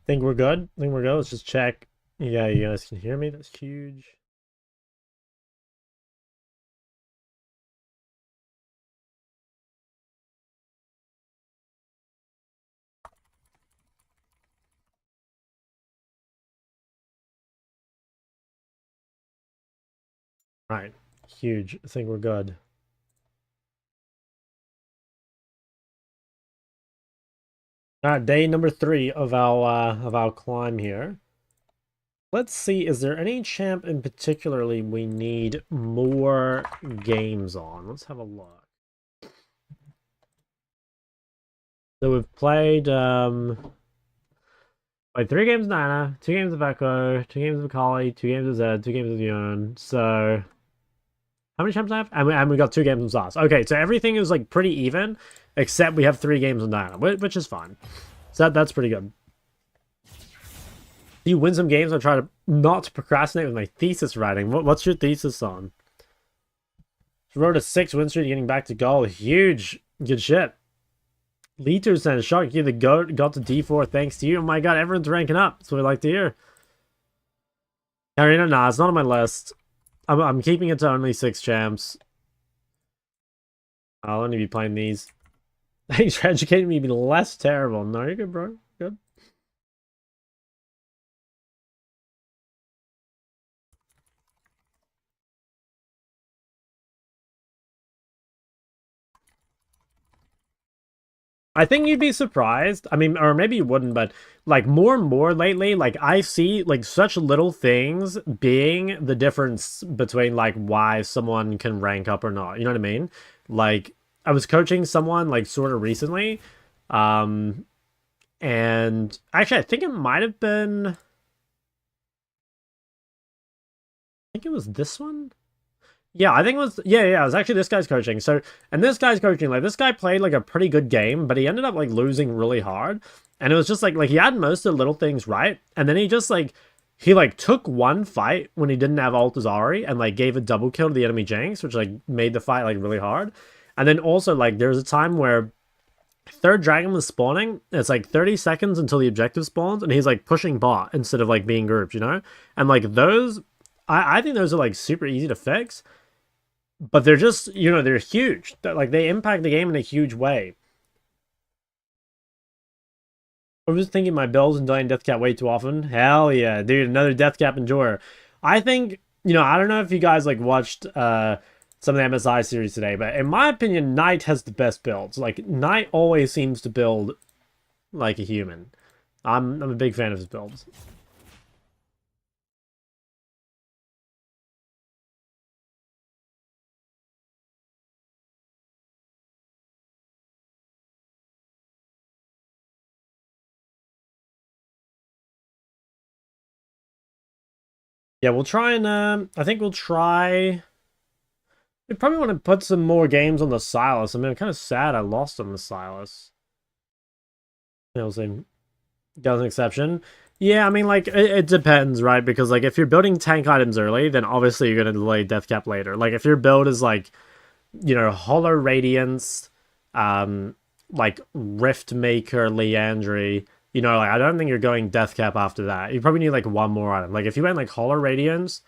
Think we're good? Think we're good? Let's just check. Yeah, you guys can hear me? That's huge. Alright. Huge. I think we're good. Alright, day number 3 of our climb here. Let's see, is there any champ in particularly we need more games on? Let's have a look. So we've played 3 games of Nana, 2 games of Ekko, 2 games of Akali, 2 games of Zed, 2 games of Yone. So how many champs do I have? And we got 2 games of Sylas. Okay, so everything is like pretty even, except we have 3 games of Nana, which is fine. So that's pretty good. You win some games. I try to not procrastinate with my thesis writing. What's your thesis on? Wrote a 6 win streak, getting back to goal. Huge. Good shit. Liters and Shark, you the GOAT, got to D4 thanks to you. Oh my god, everyone's ranking up. That's what we like to hear. Karina, nah, it's not on my list. I'm keeping it to only 6 champs. I'll only be playing these. Thanks for educating me to be less terrible. No, you're good, bro. Good. I think you'd be surprised. I mean, or maybe you wouldn't, but like more and more lately, like I see like such little things being the difference between like why someone can rank up or not. You know what I mean? Like I was coaching someone like sort of recently, um, and actually I think it might have been, I think it was this one. Yeah, I think it was it was actually this guy's coaching. So and this guy's coaching, like this guy played like a pretty good game, but he ended up like losing really hard. And it was just like he had most of the little things right. And then he like took one fight when he didn't have ult as Ahri and like gave a double kill to the enemy Jinx, which like made the fight like really hard. And then also like there was a time where third dragon was spawning. It's like 30 seconds until the objective spawns, and he's like pushing bot instead of like being grouped, you know? And like those I think those are like super easy to fix, but they're just, you know, they're huge. Like they impact the game in a huge way. I was thinking my Bills and dying Death Cap way too often. Hell yeah, dude, another Death Cap enjoyer. I think, you know, I don't know if you guys like watched some of the MSI series today, but in my opinion, Knight has the best builds. Like Knight always seems to build like a human. I'm a big fan of his builds. Yeah, we'll try and I think we'll try. We probably want to put some more games on the Sylas. I mean, I'm kind of sad I lost on the Sylas. That was an exception. Yeah, I mean, like, it depends, right? Because, like, if you're building tank items early, then obviously you're going to delay Death Cap later. Like, if your build is, like, you know, Hollow Radiance, like, Rift Maker, Leandry, you know, like, I don't think you're going Death Cap after that. You probably need, like, one more item. Like, if you went, like, Hollow Radiance,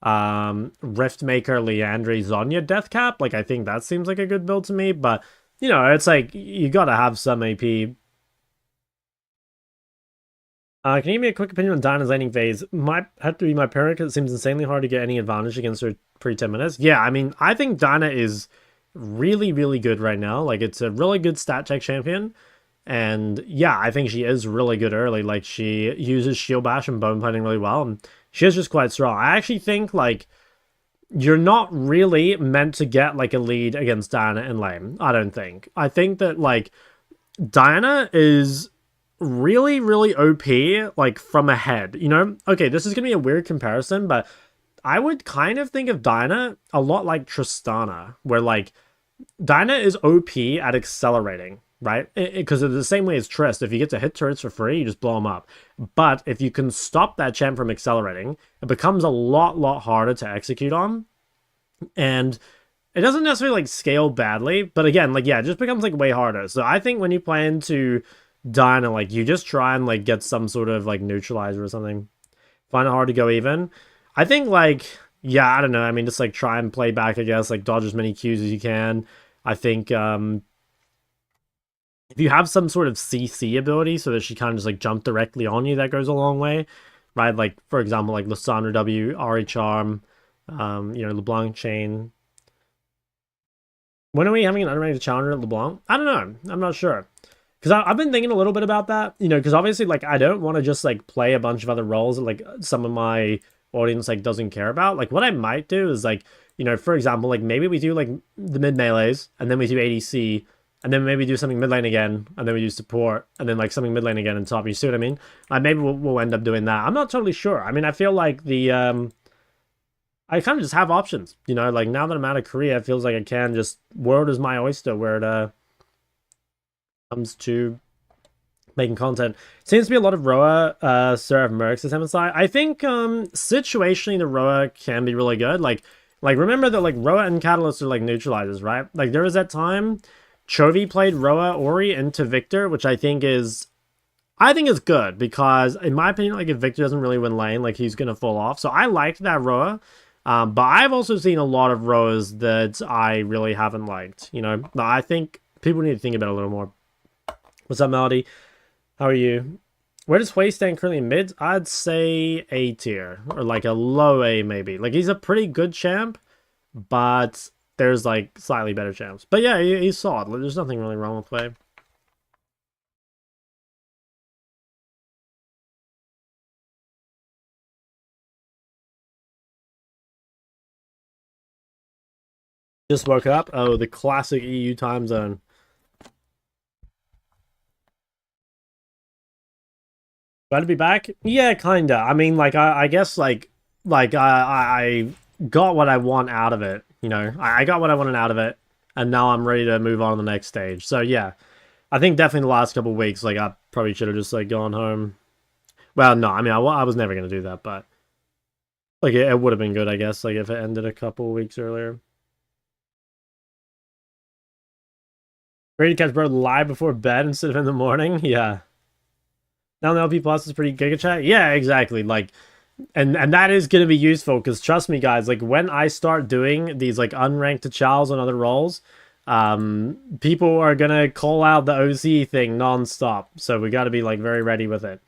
Riftmaker, Leandry, Zonya, Deathcap. Like I think that seems like a good build to me, but you know, it's like you gotta have some AP. Can you give me a quick opinion on Dinah's laning phase? Might have to be my parent because it seems insanely hard to get any advantage against her pre 10 minutes. Yeah, I mean, I think Dinah is really, really good right now. Like, it's a really good stat check champion. And yeah, I think she is really good early. Like, she uses Shield Bash and Bone Planting really well. And she is just quite strong. I actually think, like, you're not really meant to get, like, a lead against Diana in lane. I don't think. I think that, like, Diana is really, really OP, like, from ahead, you know? Okay, this is gonna be a weird comparison, but I would kind of think of Diana a lot like Tristana, where, like, Diana is OP at accelerating, right? Because it's the same way as Trist. If you get to hit turrets for free, you just blow them up. But if you can stop that champ from accelerating, it becomes a lot harder to execute on. And it doesn't necessarily, like, scale badly, but again, like, yeah, it just becomes, like, way harder. So I think when you plan to Diana, like, you just try and, like, get some sort of, like, neutralizer or something. Find it hard to go even. I think, like, yeah, I don't know. I mean, just, like, try and play back, I guess. Like, dodge as many Qs as you can. I think, if you have some sort of CC ability so that she kind of just, like, jump directly on you, that goes a long way. Right? Like, for example, like, Lysandra W, Ahri Charm, you know, LeBlanc Chain. When are we having an unranked challenger at LeBlanc? I don't know. I'm not sure. Because I've been thinking a little bit about that, you know, because obviously, like, I don't want to just, like, play a bunch of other roles that, like, some of my audience, like, doesn't care about. Like, what I might do is, like, you know, for example, like, maybe we do, like, the mid melees, and then we do ADC, and then maybe do something mid lane again, and then we do support, and then, like, something mid lane again and top. You see what I mean? Maybe we'll end up doing that. I'm not totally sure. I mean, I feel like I kind of just have options, you know, like, now that I'm out of Korea, it feels like I can just, world is my oyster where it comes to making content. Seems to be a lot of Roa, Seraph Mercs this MSI. I think situationally the Roa can be really good. Like remember that, like, Roa and Catalyst are, like, neutralizers, right? Like, there was that time Chovy played Roa Ori into Victor, which I think is good, because in my opinion, like, if Victor doesn't really win lane, like, he's gonna fall off. So I liked that Roa. But I've also seen a lot of Roas that I really haven't liked, you know? I think people need to think about it a little more. What's up, Melody? How are you? Where does Hui stand currently in mid? I'd say A tier, or like a low A maybe. Like, he's a pretty good champ, but there's, like, slightly better champs. But yeah, he's solid. There's nothing really wrong with Hui. Just woke up. Oh, the classic EU time zone. Glad to be back. Yeah, kinda. I mean, like, I guess, like I got what I want out of it. You know, I got what I wanted out of it, and now I'm ready to move on to the next stage. So yeah, I think definitely the last couple of weeks, like, I probably should have just, like, gone home. Well, no, I mean, I was never gonna do that, but, like, it would have been good, I guess, like, if it ended a couple of weeks earlier. Ready to catch bro live before bed instead of in the morning. Yeah. Now the LP Plus is pretty giga chat. Yeah, exactly. Like, and that is gonna be useful, because trust me, guys, like, when I start doing these, like, unranked Chals and other roles, people are gonna call out the OC thing non-stop. So we gotta be, like, very ready with it.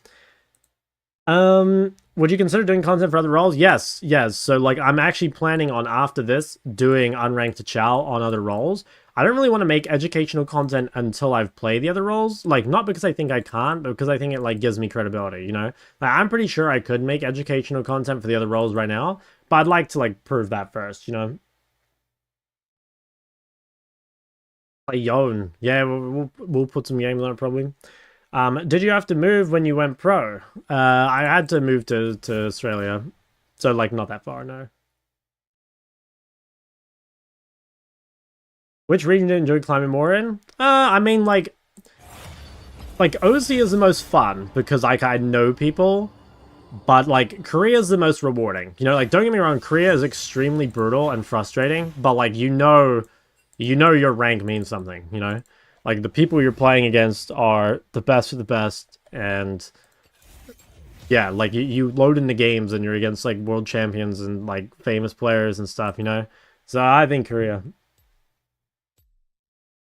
Would you consider doing content for other roles? Yes. So, like, I'm actually planning on, after this, doing unranked Chal on other roles. I don't really want to make educational content until I've played the other roles. Like, not because I think I can't, but because I think it, like, gives me credibility, you know? Like, I'm pretty sure I could make educational content for the other roles right now, but I'd like to, like, prove that first, you know? Play Yone. Yeah, we'll put some games on it, probably. Did you have to move when you went pro? I had to move to Australia. So, like, not that far, no. Which region did you enjoy climbing more in? I mean, like, OC is the most fun because, like, I know people, but, like, Korea is the most rewarding. You know, like, don't get me wrong, Korea is extremely brutal and frustrating, but, like, you know your rank means something, you know? Like, the people you're playing against are the best of the best, and yeah, like, you load in the games and you're against, like, world champions and, like, famous players and stuff, you know? So I think Korea.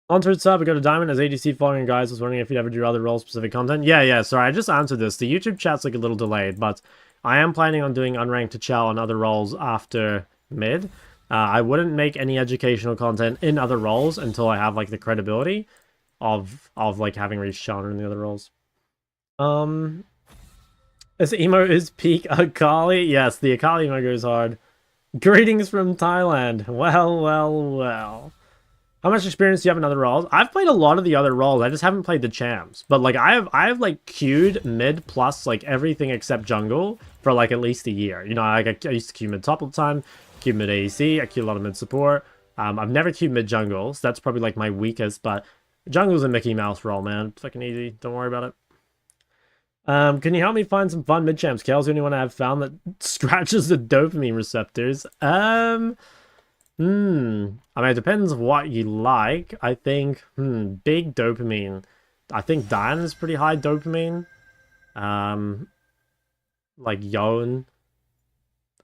Onto sub, we go to Diamond as ADC following guys. Was wondering if you'd ever do other role-specific content. Yeah, sorry, I just answered this. The YouTube chat's, like, a little delayed, but I am planning on doing unranked to Chal on other roles after mid. I wouldn't make any educational content in other roles until I have, like, the credibility of like, having reached Chal in the other roles. This emo is peak Akali. Yes, the Akali emo goes hard. Greetings from Thailand. Well. How much experience do you have in other roles? I've played a lot of the other roles. I just haven't played the champs. But, like, I've like, queued mid plus, like, everything except jungle for, like, at least a year. You know, like, I used to queue mid top all the time, queue mid AEC, I queue a lot of mid support. I've never queued mid jungle, so that's probably, like, my weakest. But jungle's a Mickey Mouse role, man. Fucking easy. Don't worry about it. Can you help me find some fun mid champs? Kel's the only one I've found that scratches the dopamine receptors. I mean, it depends what you like. I think, big dopamine. I think Diana's pretty high dopamine. Like Yone.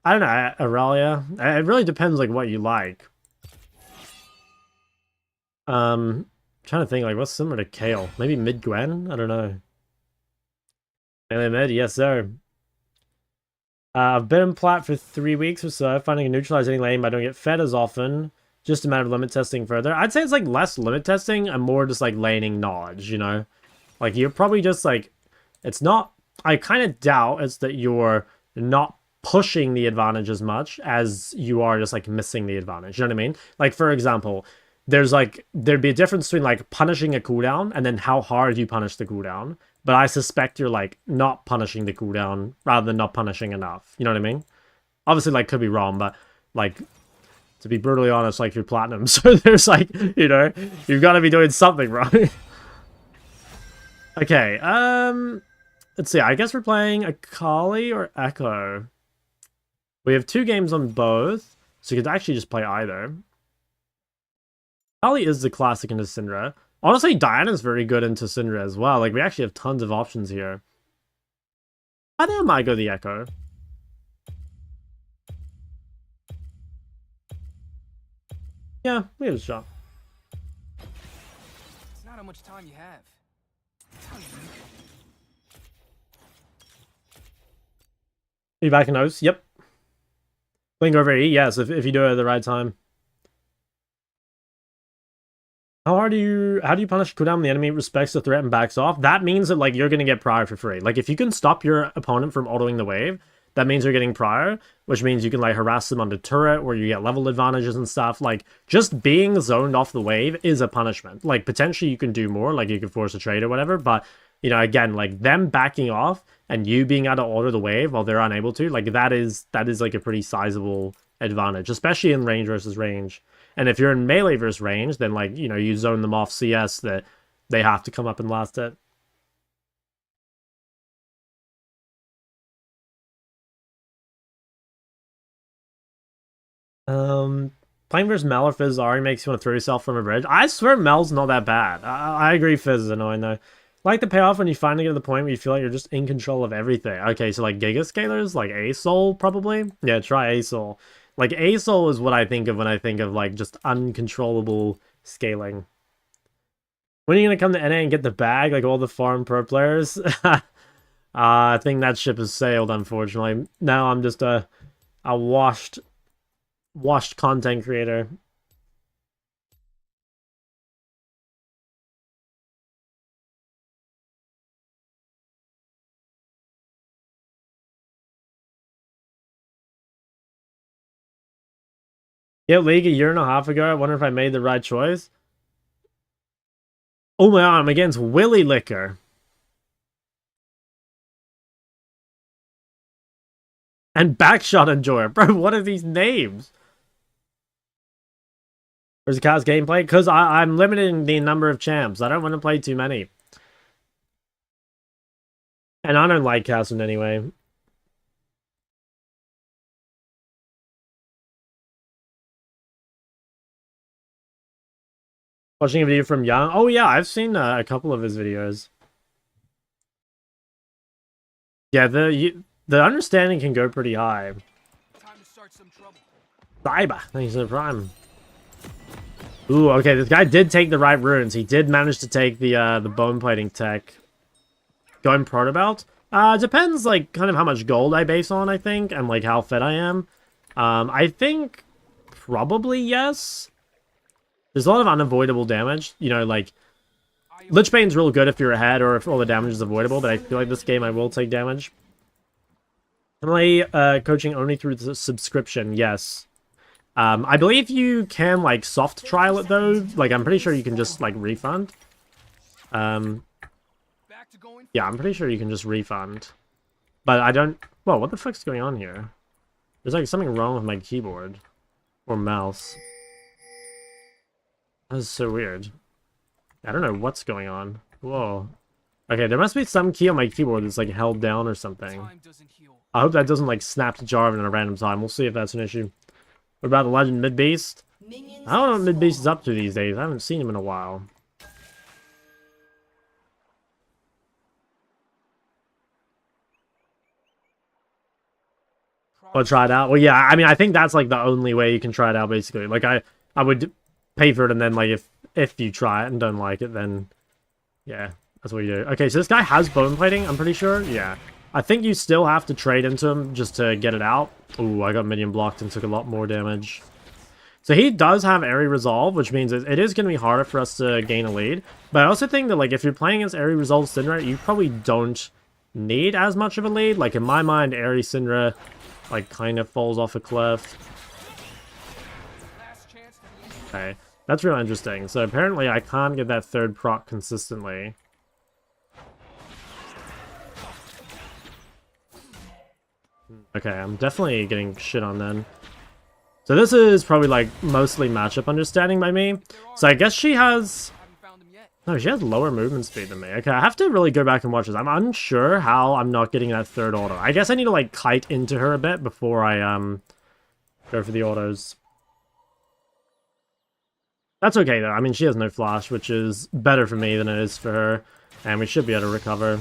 I don't know, Aurelia. It really depends like what you like. Trying to think like what's similar to Kale. Maybe mid Gwen? I don't know. Melee mid, yes sir. I've been in plat for 3 weeks or so, finding a neutralizing lane, but I don't get fed as often. Just a matter of limit testing further. I'd say it's like less limit testing and more just like laning knowledge, you know? Like you're probably just like, it's not, I kind of doubt it's that you're not pushing the advantage as much as you are just like missing the advantage. You know what I mean? Like for example, there'd be a difference between like punishing a cooldown and then how hard you punish the cooldown. But I suspect you're like not punishing the cooldown rather than not punishing enough. You know what I mean? Obviously, like could be wrong, but like to be brutally honest, like you're platinum, so there's like, you know, you've got to be doing something right. Okay, let's see. I guess we're playing Akali or Ekko. We have 2 games on both, so you could actually just play either. Akali is the classic into Syndra. Honestly, Diana's very good into Syndra as well. Like, we actually have tons of options here. I think I might go the Ekko. Yeah, we have a shot. It's not how much time you have. Are you back in O's? Yep. Blink over E, yes, if you do it at the right time. How do you punish cooldown when the enemy respects the threat and backs off? That means that like you're gonna get prior for free. Like if you can stop your opponent from autoing the wave, that means you're getting prior, which means you can like harass them on the turret where you get level advantages and stuff. Like just being zoned off the wave is a punishment. Like potentially you can do more, like you can force a trade or whatever, but you know, again, like them backing off and you being able to auto the wave while they're unable to, like that is like a pretty sizable advantage, especially in range versus range. And if you're in melee versus range, then like, you know, you zone them off CS that they have to come up and last it. Playing versus Mel or Fizz already makes you want to throw yourself from a bridge. I swear Mel's not that bad. I agree Fizz is annoying though. Like the payoff when you finally get to the point where you feel like you're just in control of everything. Okay, so like Gigascalers, like A-Soul probably? Yeah, try A-Soul. Like A-Soul is what I think of when I think of like just uncontrollable scaling. When are you gonna come to NA and get the bag like all the farm pro players? I think that ship has sailed, unfortunately. Now I'm just a washed content creator. Yeah, League a year and a half ago. I wonder if I made the right choice. Oh my god, I'm against Willy Liquor. And Backshot Enjoyer. Bro, what are these names? Where's the cast gameplay? Because I'm limiting the number of champs. I don't want to play too many. And I don't like casting anyway. Watching a video from Young. Oh yeah, I've seen a couple of his videos. Yeah, the understanding can go pretty high. Time to start some trouble. Cyber, thanks for the prime. Ooh, okay, this guy did take the right runes. He did manage to take the bone plating tech. Going proto belt? Depends like kind of how much gold I base on, I think, and like how fit I am. I think probably yes. There's a lot of unavoidable damage. You know, like Lich Bane's real good if you're ahead or if all the damage is avoidable, but I feel like this game I will take damage. Currently, coaching only through the subscription, yes. I believe you can, like, soft trial it, though. Like, I'm pretty sure you can just, like, refund. Yeah, I'm pretty sure you can just refund. But I don't... Whoa, what the fuck's going on here? There's, like, something wrong with my keyboard. Or mouse. That is so weird. I don't know what's going on. Whoa. Okay, there must be some key on my keyboard that's, like, held down or something. I hope that doesn't, like, snap to Jarvan at a random time. We'll see if that's an issue. What about the Legend Mid-Beast? I don't know what Mid-Beast is up to these days. I haven't seen him in a while. Or try it out. Well, yeah, I mean, I think that's like the only way you can try it out, basically. Like, I would pay for it, and then, like, if you try it and don't like it, then, yeah, that's what you do. Okay, so this guy has bone plating, I'm pretty sure. Yeah. I think you still have to trade into him just to get it out. Ooh, I got minion blocked and took a lot more damage. So he does have Ahri Resolve, which means it is going to be harder for us to gain a lead. But I also think that, like, if you're playing against Ahri Resolve Syndra, you probably don't need as much of a lead. Like, in my mind, Ahri Syndra, like, kind of falls off a cliff. Okay, that's real interesting. So apparently I can't get that third proc consistently. Okay, I'm definitely getting shit on then. So this is probably like mostly matchup understanding by me. So I guess she has... No, she has lower movement speed than me. Okay, I have to really go back and watch this. I'm unsure how I'm not getting that third auto. I guess I need to like kite into her a bit before I go for the autos. That's okay though. I mean, she has no flash, which is better for me than it is for her. And we should be able to recover.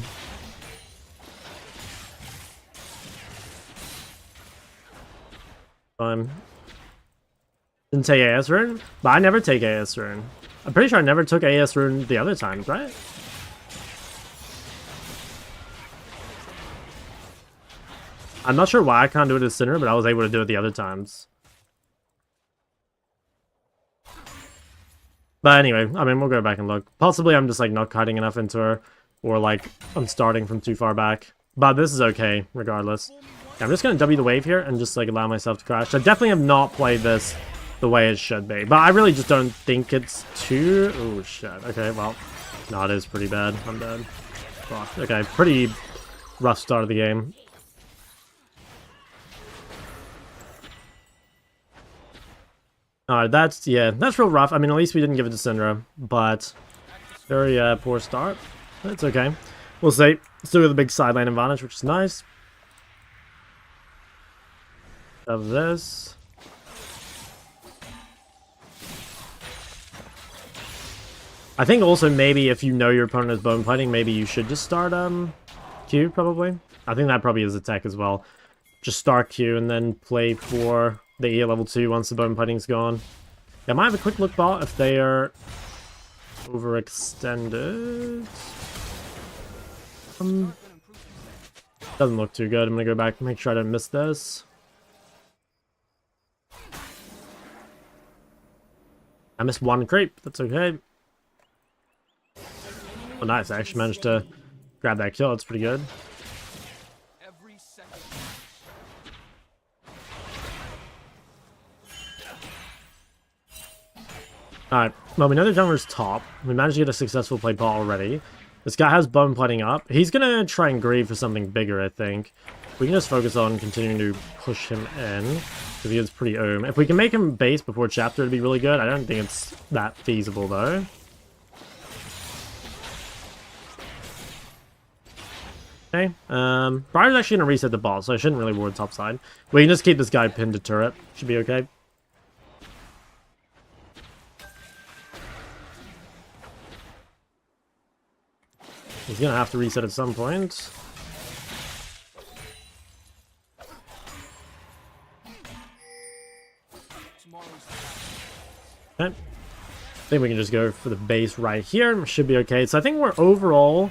Didn't take AS rune, but I never take AS rune. I'm pretty sure I never took AS rune the other times, right? I'm not sure why I can't do it as Syndra, but I was able to do it the other times. But anyway, I mean, we'll go back and look. Possibly I'm just like not cutting enough into her, or like I'm starting from too far back. But this is okay, regardless. Yeah, I'm just going to W the wave here and just like allow myself to crash. I definitely have not played this the way it should be. But I really just don't think it's too... Oh, shit. Okay, well. No, it is pretty bad. I'm dead. Fuck. Okay, pretty rough start of the game. Alright, that's... Yeah, that's real rough. I mean, at least we didn't give it to Syndra. But very poor start. It's okay. We'll see. Still with a big side lane advantage, which is nice. Of this. I think also maybe if you know your opponent is bone plating, maybe you should just start Q probably. I think that probably is a tech as well. Just start Q and then play for the E at level 2 once the bone plating's gone. Yeah, I might have a quick look bot if they are overextended. Doesn't look too good. I'm gonna go back and make sure I don't miss this. I missed one creep. That's okay. Oh, nice. I actually managed to grab that kill. That's pretty good. Alright. Well, we know the jungler's top. We managed to get a successful play pot already. This guy has bone plating up. He's going to try and grieve for something bigger, I think. We can just focus on continuing to push him in, because he is pretty ohm. If we can make him base before chapter, it'd be really good. I don't think it's that feasible, though. Okay, Briar's actually going to reset the ball, so I shouldn't really ward top side. We can just keep this guy pinned to turret. Should be okay. He's going to have to reset at some point. Okay. I think we can just go for the base right here. Should be okay. So I think we're overall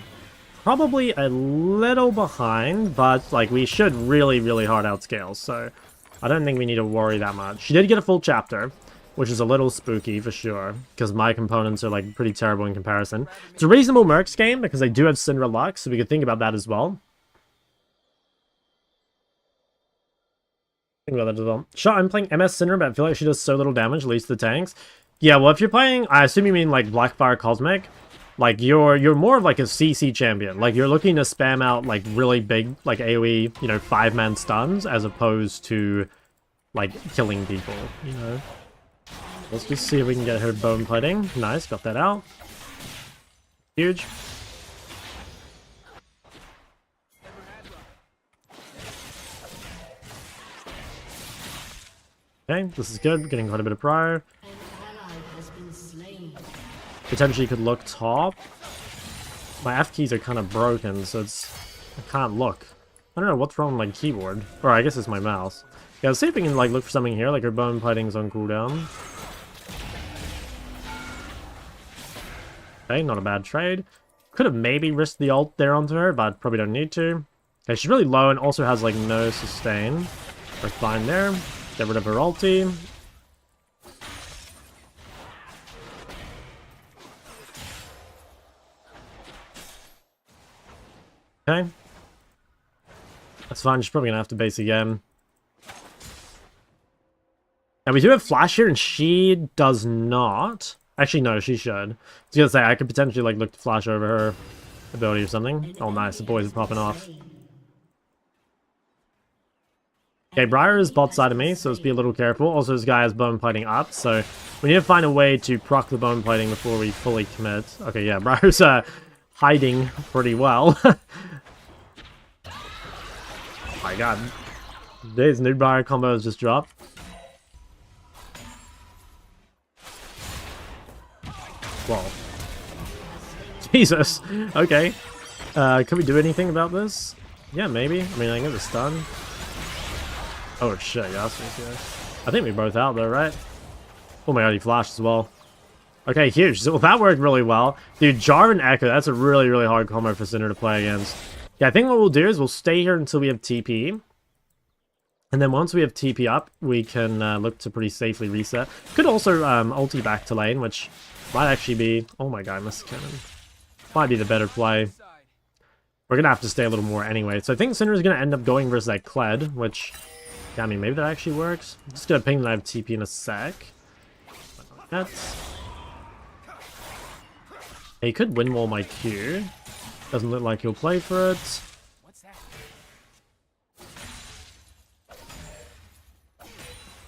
probably a little behind, but like we should really, really hard outscale. So I don't think we need to worry that much. She did get a full chapter, which is a little spooky for sure, because my components are like pretty terrible in comparison. It's a reasonable Mercs game because they do have Syndra Lux, so we could think about that as well. Think about that as well. Sure, I'm playing MS Syndra, but I feel like she does so little damage, at least to the tanks. Yeah, well, if you're playing, I assume you mean like Blackfire Cosmic. Like you're more of like a CC champion. Like you're looking to spam out like really big like AoE, you know, 5-man stuns as opposed to like killing people, you know. Let's just see if we can get her bone plating. Nice, got that out. Huge. Okay, this is good. Getting quite a bit of prior. Potentially could look top. My F keys are kind of broken, so it's... I can't look. I don't know what's wrong with my keyboard. Or I guess it's my mouse. Yeah, let's see if we can like look for something here, like her bone plating's on cooldown. Okay, not a bad trade. Could have maybe risked the ult there onto her, but probably don't need to. Okay, she's really low and also has like no sustain. We're fine there. Get rid of her ulti. Okay. That's fine, she's probably gonna have to base again. And we do have Flash here, and she does not. Actually, no, she should. I was gonna say, I could potentially like look to Flash over her ability or something. Oh, nice, the boys are popping off. Okay, Briar is bot side of me, so let's be a little careful. Also, this guy has bone plating up, so we need to find a way to proc the bone plating before we fully commit. Okay, yeah, Briar's hiding pretty well. Oh my god. This new Briar combo has just dropped. Whoa. Jesus. Okay. Can we do anything about this? Yeah, maybe. I mean, I can get the stun. Oh shit, yeah, that's okay. I think we both out though, right? Oh my god, he flashed as well. Okay, huge. So that worked really well. Dude, Jar and Ekko, that's a really, really hard combo for Syndra to play against. Yeah, I think what we'll do is we'll stay here until we have TP. And then once we have TP up, we can look to pretty safely reset. Could also ulti back to lane, which might actually be... Oh my god, missed cannon. Might be the better play. We're going to have to stay a little more anyway. So I think Syndra's going to end up going versus that Kled, which... Yeah, I mean, maybe that actually works. I'm just going to ping that I have TP in a sec. That's... He could win wall my Q. Doesn't look like he'll play for it.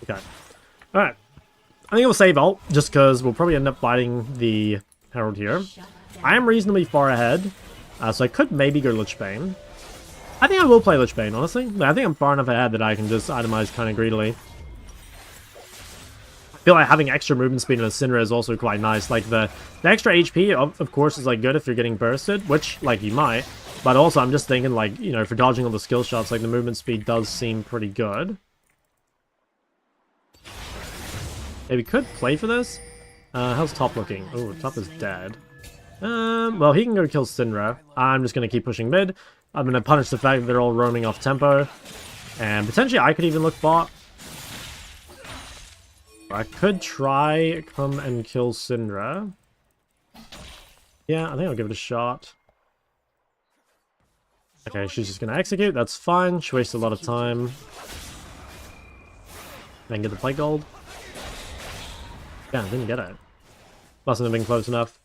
Okay. Alright. I think I'll save ult, just because we'll probably end up biting the Herald here. I am reasonably far ahead, so I could maybe go Lich Bane. I think I will play Lich Bane, honestly. I think I'm far enough ahead that I can just itemize kind of greedily. I feel like having extra movement speed in a Syndra is also quite nice. Like, the extra HP, of course, is, like, good if you're getting bursted, which, like, you might. But also, I'm just thinking, like, you know, for dodging all the skill shots, like, the movement speed does seem pretty good. Hey, we could play for this. How's top looking? Oh, top is dead. Well, he can go kill Syndra. I'm just going to keep pushing mid. I'm going to punish the fact that they're all roaming off tempo. And potentially I could even look bot. I could try come and kill Syndra. Yeah, I think I'll give it a shot. Okay, she's just going to execute. That's fine. She wasted a lot of time. Then get the plate gold. Yeah, I didn't get it. Mustn't have been close enough.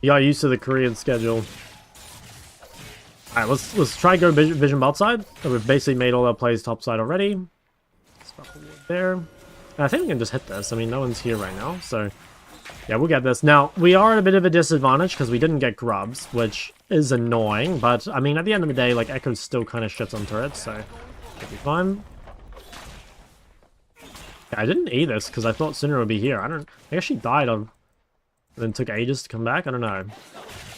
You got used to the Korean schedule. Alright, let's try go vision bot side. We've basically made all our plays top side already. Stop the ward there. And I think we can just hit this. I mean, no one's here right now, so... Yeah, we'll get this. Now, we are at a bit of a disadvantage because we didn't get grubs, which is annoying. But, I mean, at the end of the day, like, Ekko still kind of shits on turrets, so... It'll be fine. Yeah, I didn't E this because I thought Syndra would be here. I guess she died on... And then took ages to come back? I don't know.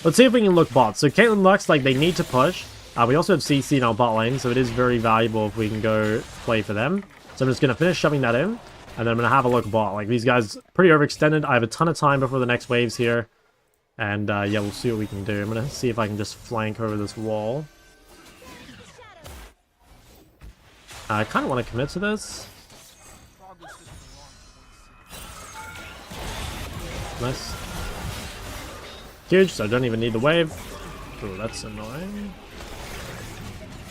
Let's see if we can look bot. So Caitlyn Lux, like, they need to push. We also have CC in our bot lane, so it is very valuable if we can go play for them. So I'm just going to finish shoving that in, and then I'm going to have a look bot. Like, these guys pretty overextended. I have a ton of time before the next waves here. And, yeah, we'll see what we can do. I'm going to see if I can just flank over this wall. I kind of want to commit to this. Nice. Huge, so I don't even need the wave. Oh, that's annoying.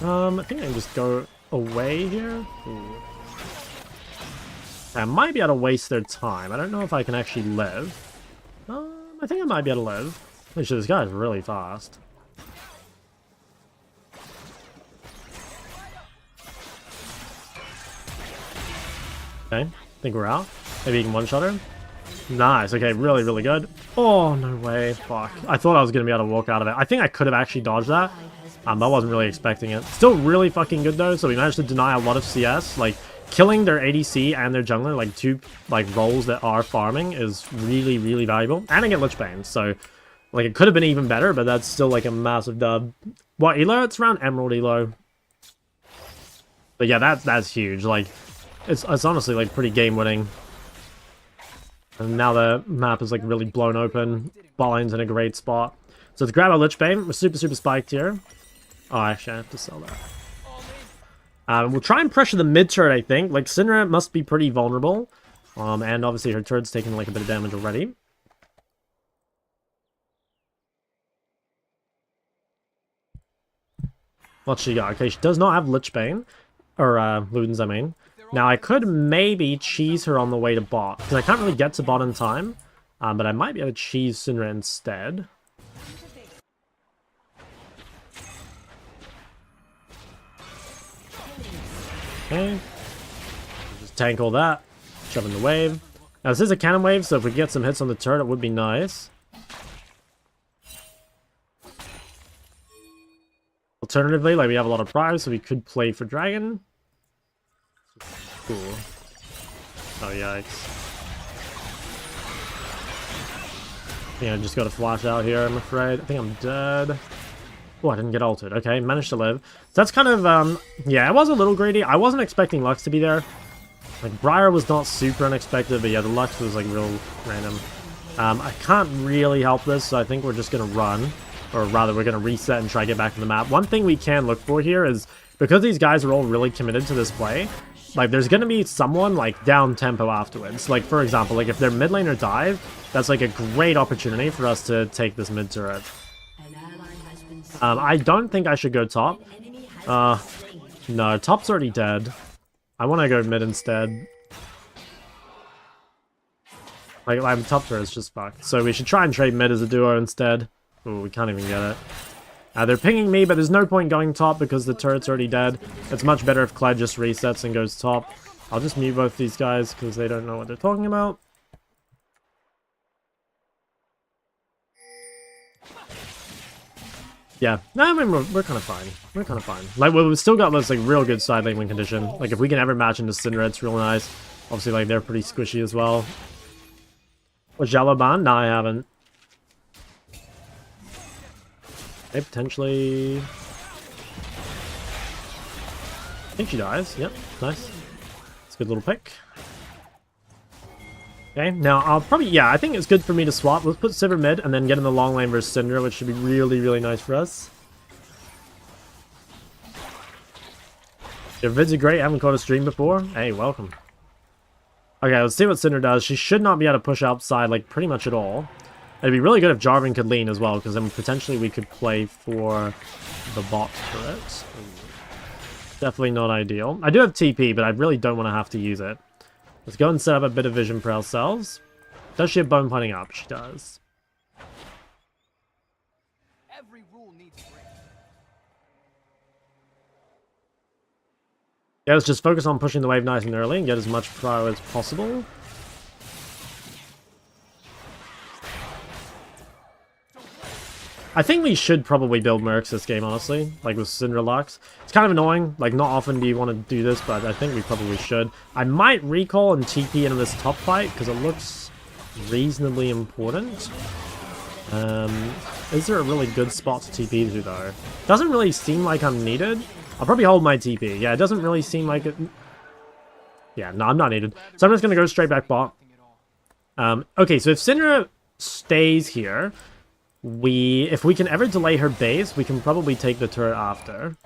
I think I can just go away here. Ooh. I might be able to waste their time. I don't know if I can actually live. I think I might be able to live. Actually, this guy is really fast. Okay, I think we're out. Maybe you can one-shot her. Nice, okay, really, really good. Oh, no way, fuck. I thought I was going to be able to walk out of it. I think I could have actually dodged that. I wasn't really expecting it. Still really fucking good though, so we managed to deny a lot of CS. Like, killing their ADC and their jungler, like two like roles that are farming, is really, really valuable. And I get Lich Bane, so like it could have been even better, but that's still like a massive dub. What elo? It's around Emerald elo. But yeah, that's huge. Like, it's honestly like pretty game winning. And now the map is like really blown open. Bot lane's in a great spot. So let's grab our Lich Bane. We're super spiked here. Oh, actually, I have to sell that. We'll try and pressure the mid turret, I think. Like, Syndra must be pretty vulnerable. And obviously her turret's taking like a bit of damage already. What's she got? Okay, she does not have Lich Bane. Or, Ludens, I mean. Now, I could maybe cheese her on the way to bot. Because I can't really get to bot in time. But I might be able to cheese Syndra instead. Okay. Just tank all that. Shove in the wave. Now, this is a cannon wave, so if we get some hits on the turret, it would be nice. Alternatively, like, we have a lot of priors, so we could play for dragon. Cool. Oh, yikes. Yeah, I just got a flash out here, I'm afraid. I think I'm dead. Oh, I didn't get altered. Okay, managed to live. So that's kind of, yeah, I was a little greedy. I wasn't expecting Lux to be there. Like, Briar was not super unexpected, but yeah, the Lux was, like, real random. I can't really help this, so I think we're just gonna run. Or rather, we're gonna reset and try to get back to the map. One thing we can look for here is, because these guys are all really committed to this play, like, there's gonna be someone, like, down tempo afterwards. Like, for example, like, if their mid laner dive, that's, like, a great opportunity for us to take this mid turret. I don't think I should go top. No, top's already dead. I want to go mid instead. Like, my top turret's just fucked. So we should try and trade mid as a duo instead. Ooh, we can't even get it. They're pinging me, but there's no point going top because the turret's already dead. It's much better if Clyde just resets and goes top. I'll just mute both these guys because they don't know what they're talking about. Yeah, no, I mean, we're kind of fine. We're kind of fine. Like, we've still got this, like, real good side lane win condition. Like, if we can ever match into Syndra, it's real nice. Obviously, like, they're pretty squishy as well. Was Yellow ban? No, I haven't. Okay, potentially... I think she dies. Yep, nice. It's a good little pick. Okay, now I'll probably, yeah, I think it's good for me to swap. Let's put Sivir mid and then get in the long lane versus Syndra, which should be really nice for us. Your vids are great, I haven't caught a stream before. Hey, welcome. Okay, let's see what Syndra does. She should not be able to push outside, like, pretty much at all. It'd be really good if Jarvan could lean as well, because then potentially we could play for the bot turret. Definitely not ideal. I do have TP, but I really don't want to have to use it. Let's go and set up a bit of vision for ourselves. Does she have bone planting up? She does. Every rule needs a break. Yeah, let's just focus on pushing the wave nice and early and get as much prio as possible. I think we should probably build Mercs this game, honestly, like with Syndra Lux. It's kind of annoying, like not often do you want to do this, but I think we probably should. I might recall and TP into this top fight, because it looks reasonably important. Is there a really good spot to TP to, though? Doesn't really seem like I'm needed. I'll probably hold my TP. Yeah, it doesn't really seem like it... Yeah, no, I'm not needed. So I'm just going to go straight back bot. Okay, so if Syndra stays here... If we can ever delay her base, we can probably take the turret after.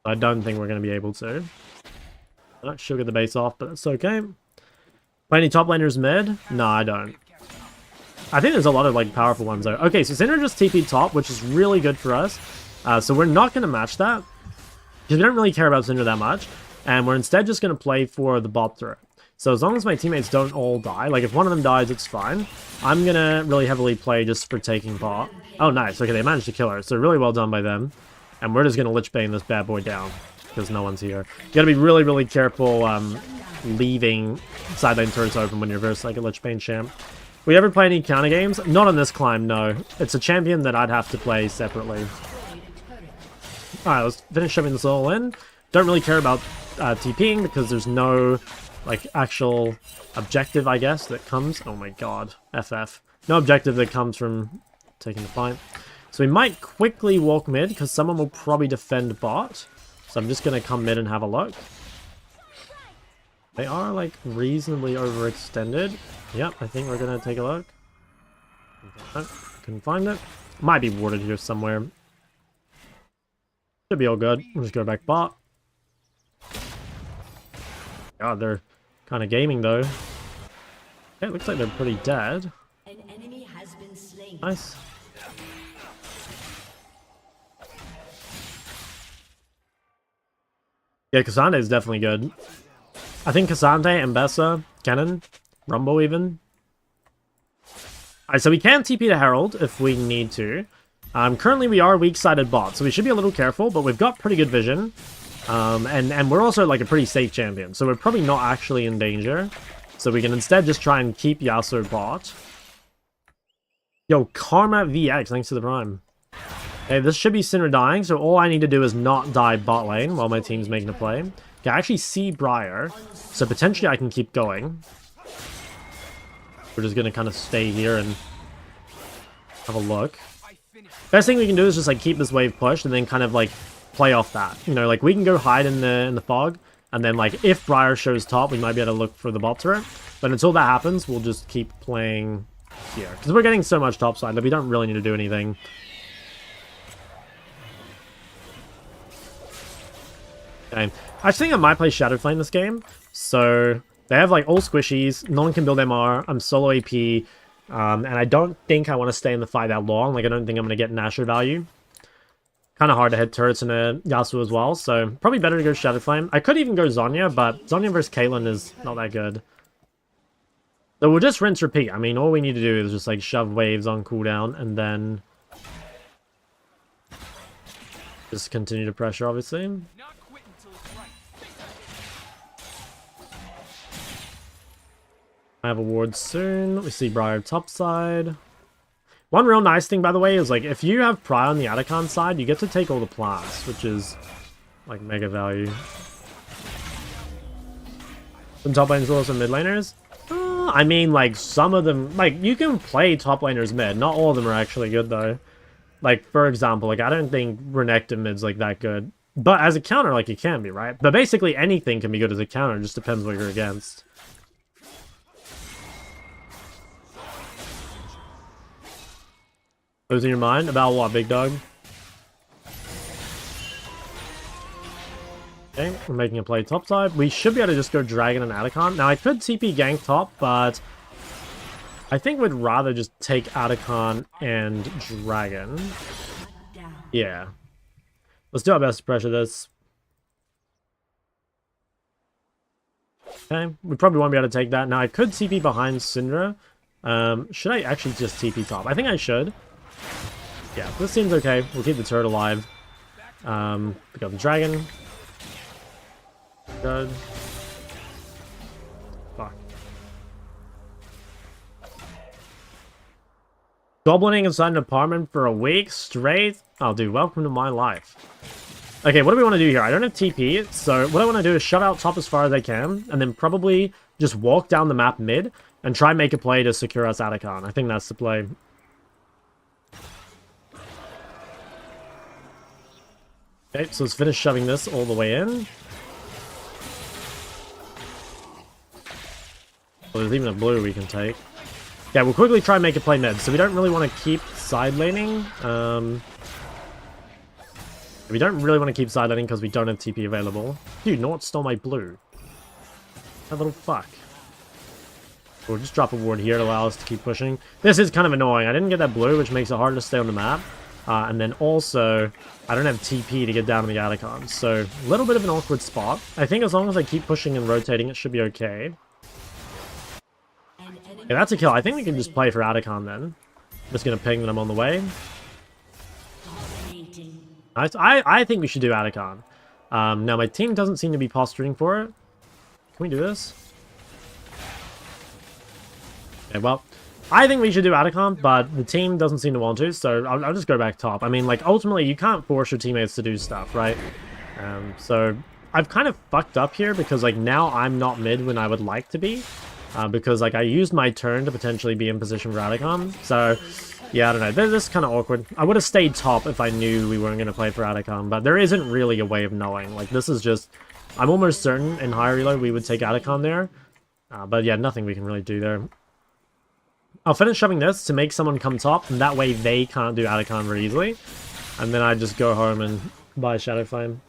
I don't think we're going to be able to. She'll get the base off, but that's okay. Play any top laners mid? No, I don't. I think there's a lot of, like, powerful ones there. Okay, so Syndra just TP top, which is really good for us. So we're not going to match that. Because we don't really care about Syndra that much. And we're instead just going to play for the bot turret. So as long as my teammates don't all die, like if one of them dies, it's fine. I'm gonna really heavily play just for taking bot. Oh, nice. Okay, they managed to kill her. So really well done by them. And we're just gonna Lich Bane this bad boy down because no one's here. You gotta be really careful leaving side lane turrets open when you're versus like a Lich Bane champ. We ever play any counter games? Not on this climb, no. It's a champion that I'd have to play separately. Alright, let's finish shoving this all in. Don't really care about TPing because there's no... like, actual objective, I guess, that comes... Oh my god. FF. No objective that comes from taking the fight. So we might quickly walk mid, because someone will probably defend bot. So I'm just going to come mid and have a look. They are, like, reasonably overextended. Yep, I think we're going to take a look. Couldn't find it. Might be warded here somewhere. Should be all good. We'll just go back bot. God, they're kind of gaming, though. Yeah, it looks like they're pretty dead. An enemy has been slain. Nice. Yeah, Cassandra is definitely good. I think Cassandra, Mbessa, Cannon, Rumble even. Alright, so we can TP to Herald if we need to. Currently we are weak-sided bot, so we should be a little careful, but we've got pretty good vision. And we're also like a pretty safe champion, so we're probably not actually in danger. So we can instead just try and keep Yasuo bot. Yo, Karma VX, thanks to the Prime. Okay, this should be Syndra dying, so all I need to do is not die bot lane while my team's making a play. Okay, I actually see Briar, so potentially I can keep going. We're just gonna kind of stay here and have a look. Best thing we can do is just like keep this wave pushed and then kind of like play off that. You know, like we can go hide in the fog, and then like if Briar shows top, we might be able to look for the bot turret. But until that happens, we'll just keep playing here because we're getting so much top side that we don't really need to do anything. Okay. I think I might play Shadow Flame this game. So they have like all squishies, no one can build MR, I'm solo AP, and I don't think I want to stay in the fight that long. Like I don't think I'm going to get Nasher value. Kind of hard to hit turrets in a Yasuo as well, so probably better to go Shadow Flame. I could even go Zhonya, but Zhonya versus Caitlyn is not that good. So we'll just rinse repeat. I mean, all we need to do is just like shove waves on cooldown and then just continue to pressure, obviously. I have a ward soon. We see Briar topside. One real nice thing, by the way, is like if you have Pry on the Atacon side, you get to take all the plants, which is like mega value. Some top laners are also mid laners. I mean, like some of them, like you can play top laners mid. Not all of them are actually good though. Like for example, like I don't think Renekton mid's like that good, but as a counter, like it can be, right? But basically anything can be good as a counter. It just depends what you're against. Losing your mind about what, big dog? Okay, we're making a play topside. We should be able to just go Dragon and Atacon. Now, I could TP gank top, but I think we'd rather just take Atacon and Dragon. Yeah. Let's do our best to pressure this. Okay, we probably won't be able to take that. Now, I could TP behind Syndra. Should I actually just TP top? I think I should. Yeah, this seems okay. We'll keep the turret alive. Pick up the dragon. Good. Fuck. Goblining inside an apartment for a week straight? Oh, dude, welcome to my life. Okay, what do we want to do here? I don't have TP, so what I want to do is shut out top as far as I can, and then probably just walk down the map mid, and try and make a play to secure us Atacon. I think that's the play. Okay, so let's finish shoving this all the way in. Well, there's even a blue we can take. Yeah, we'll quickly try and make a play mid. So we don't really want to keep side laning. We don't really want to keep side laning because we don't have TP available. Dude, Nort stole my blue. That little fuck. We'll just drop a ward here to allow us to keep pushing. This is kind of annoying. I didn't get that blue, which makes it harder to stay on the map. And then also, I don't have TP to get down to the Atacon, so a little bit of an awkward spot. I think as long as I keep pushing and rotating, it should be okay. Okay, that's a kill. I think we can just play for Atacon then. I'm just going to ping that I'm on the way. I think we should do Atacon. Now, my team doesn't seem to be posturing for it. Can we do this? Okay, well, I think we should do Atacon, but the team doesn't seem to want to, so I'll just go back top. I mean, like, ultimately, you can't force your teammates to do stuff, right? So I've kind of fucked up here because, like, now I'm not mid when I would like to be. Because, like, I used my turn to potentially be in position for Atacon. So, Yeah, I don't know. This is kind of awkward. I would have stayed top if I knew we weren't going to play for Atacon, but there isn't really a way of knowing. Like, this is just... I'm almost certain in high reload we would take Atacon there. But yeah, nothing we can really do there. I'll finish shoving this to make someone come top, and that way they can't do Atacon very easily. And then I just go home and buy Shadow Flame.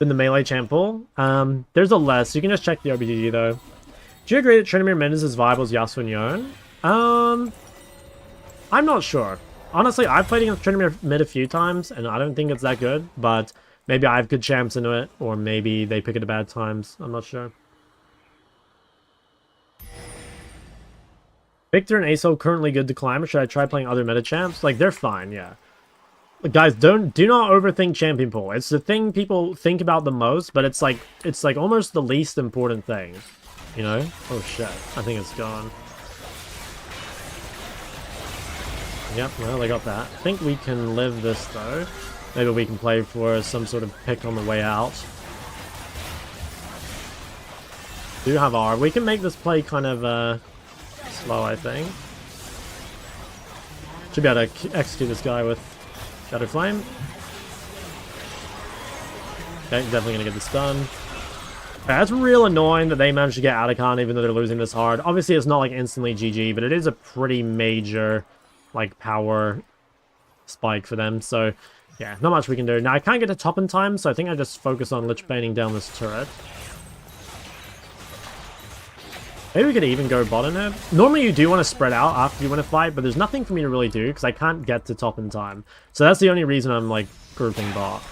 In the melee champ pool, there's a less. You can just check the OBGG though. Do you agree that Tryndamere mid is as viable as Yasuo and Yone? I'm not sure. Honestly, I've played against Tryndamere mid a few times, and I don't think it's that good, but maybe I have good champs into it, or maybe they pick it at bad times. I'm not sure. Victor and Acel currently good to climb, or should I try playing other meta champs? Like, they're fine, yeah. Like, guys, do not overthink champion pool. It's the thing people think about the most, but it's like almost the least important thing. You know? Oh shit. I think it's gone. Yep, well, they got that. I think we can live this, though. Maybe we can play for some sort of pick on the way out. Do have R. We can make this play kind of slow, I think. Should be able to execute this guy with Shadow Flame. Okay, definitely gonna get this done. That's real annoying that they managed to get Atacon even though they're losing this hard. Obviously, it's not like instantly GG, but it is a pretty major, like, power spike for them. So, yeah, not much we can do. Now, I can't get to top in time, so I think I just focus on Lich Baning down this turret. Maybe we could even go bottom here. Normally, you do want to spread out after you win a fight, but there's nothing for me to really do because I can't get to top in time. So that's the only reason I'm, like, grouping bot.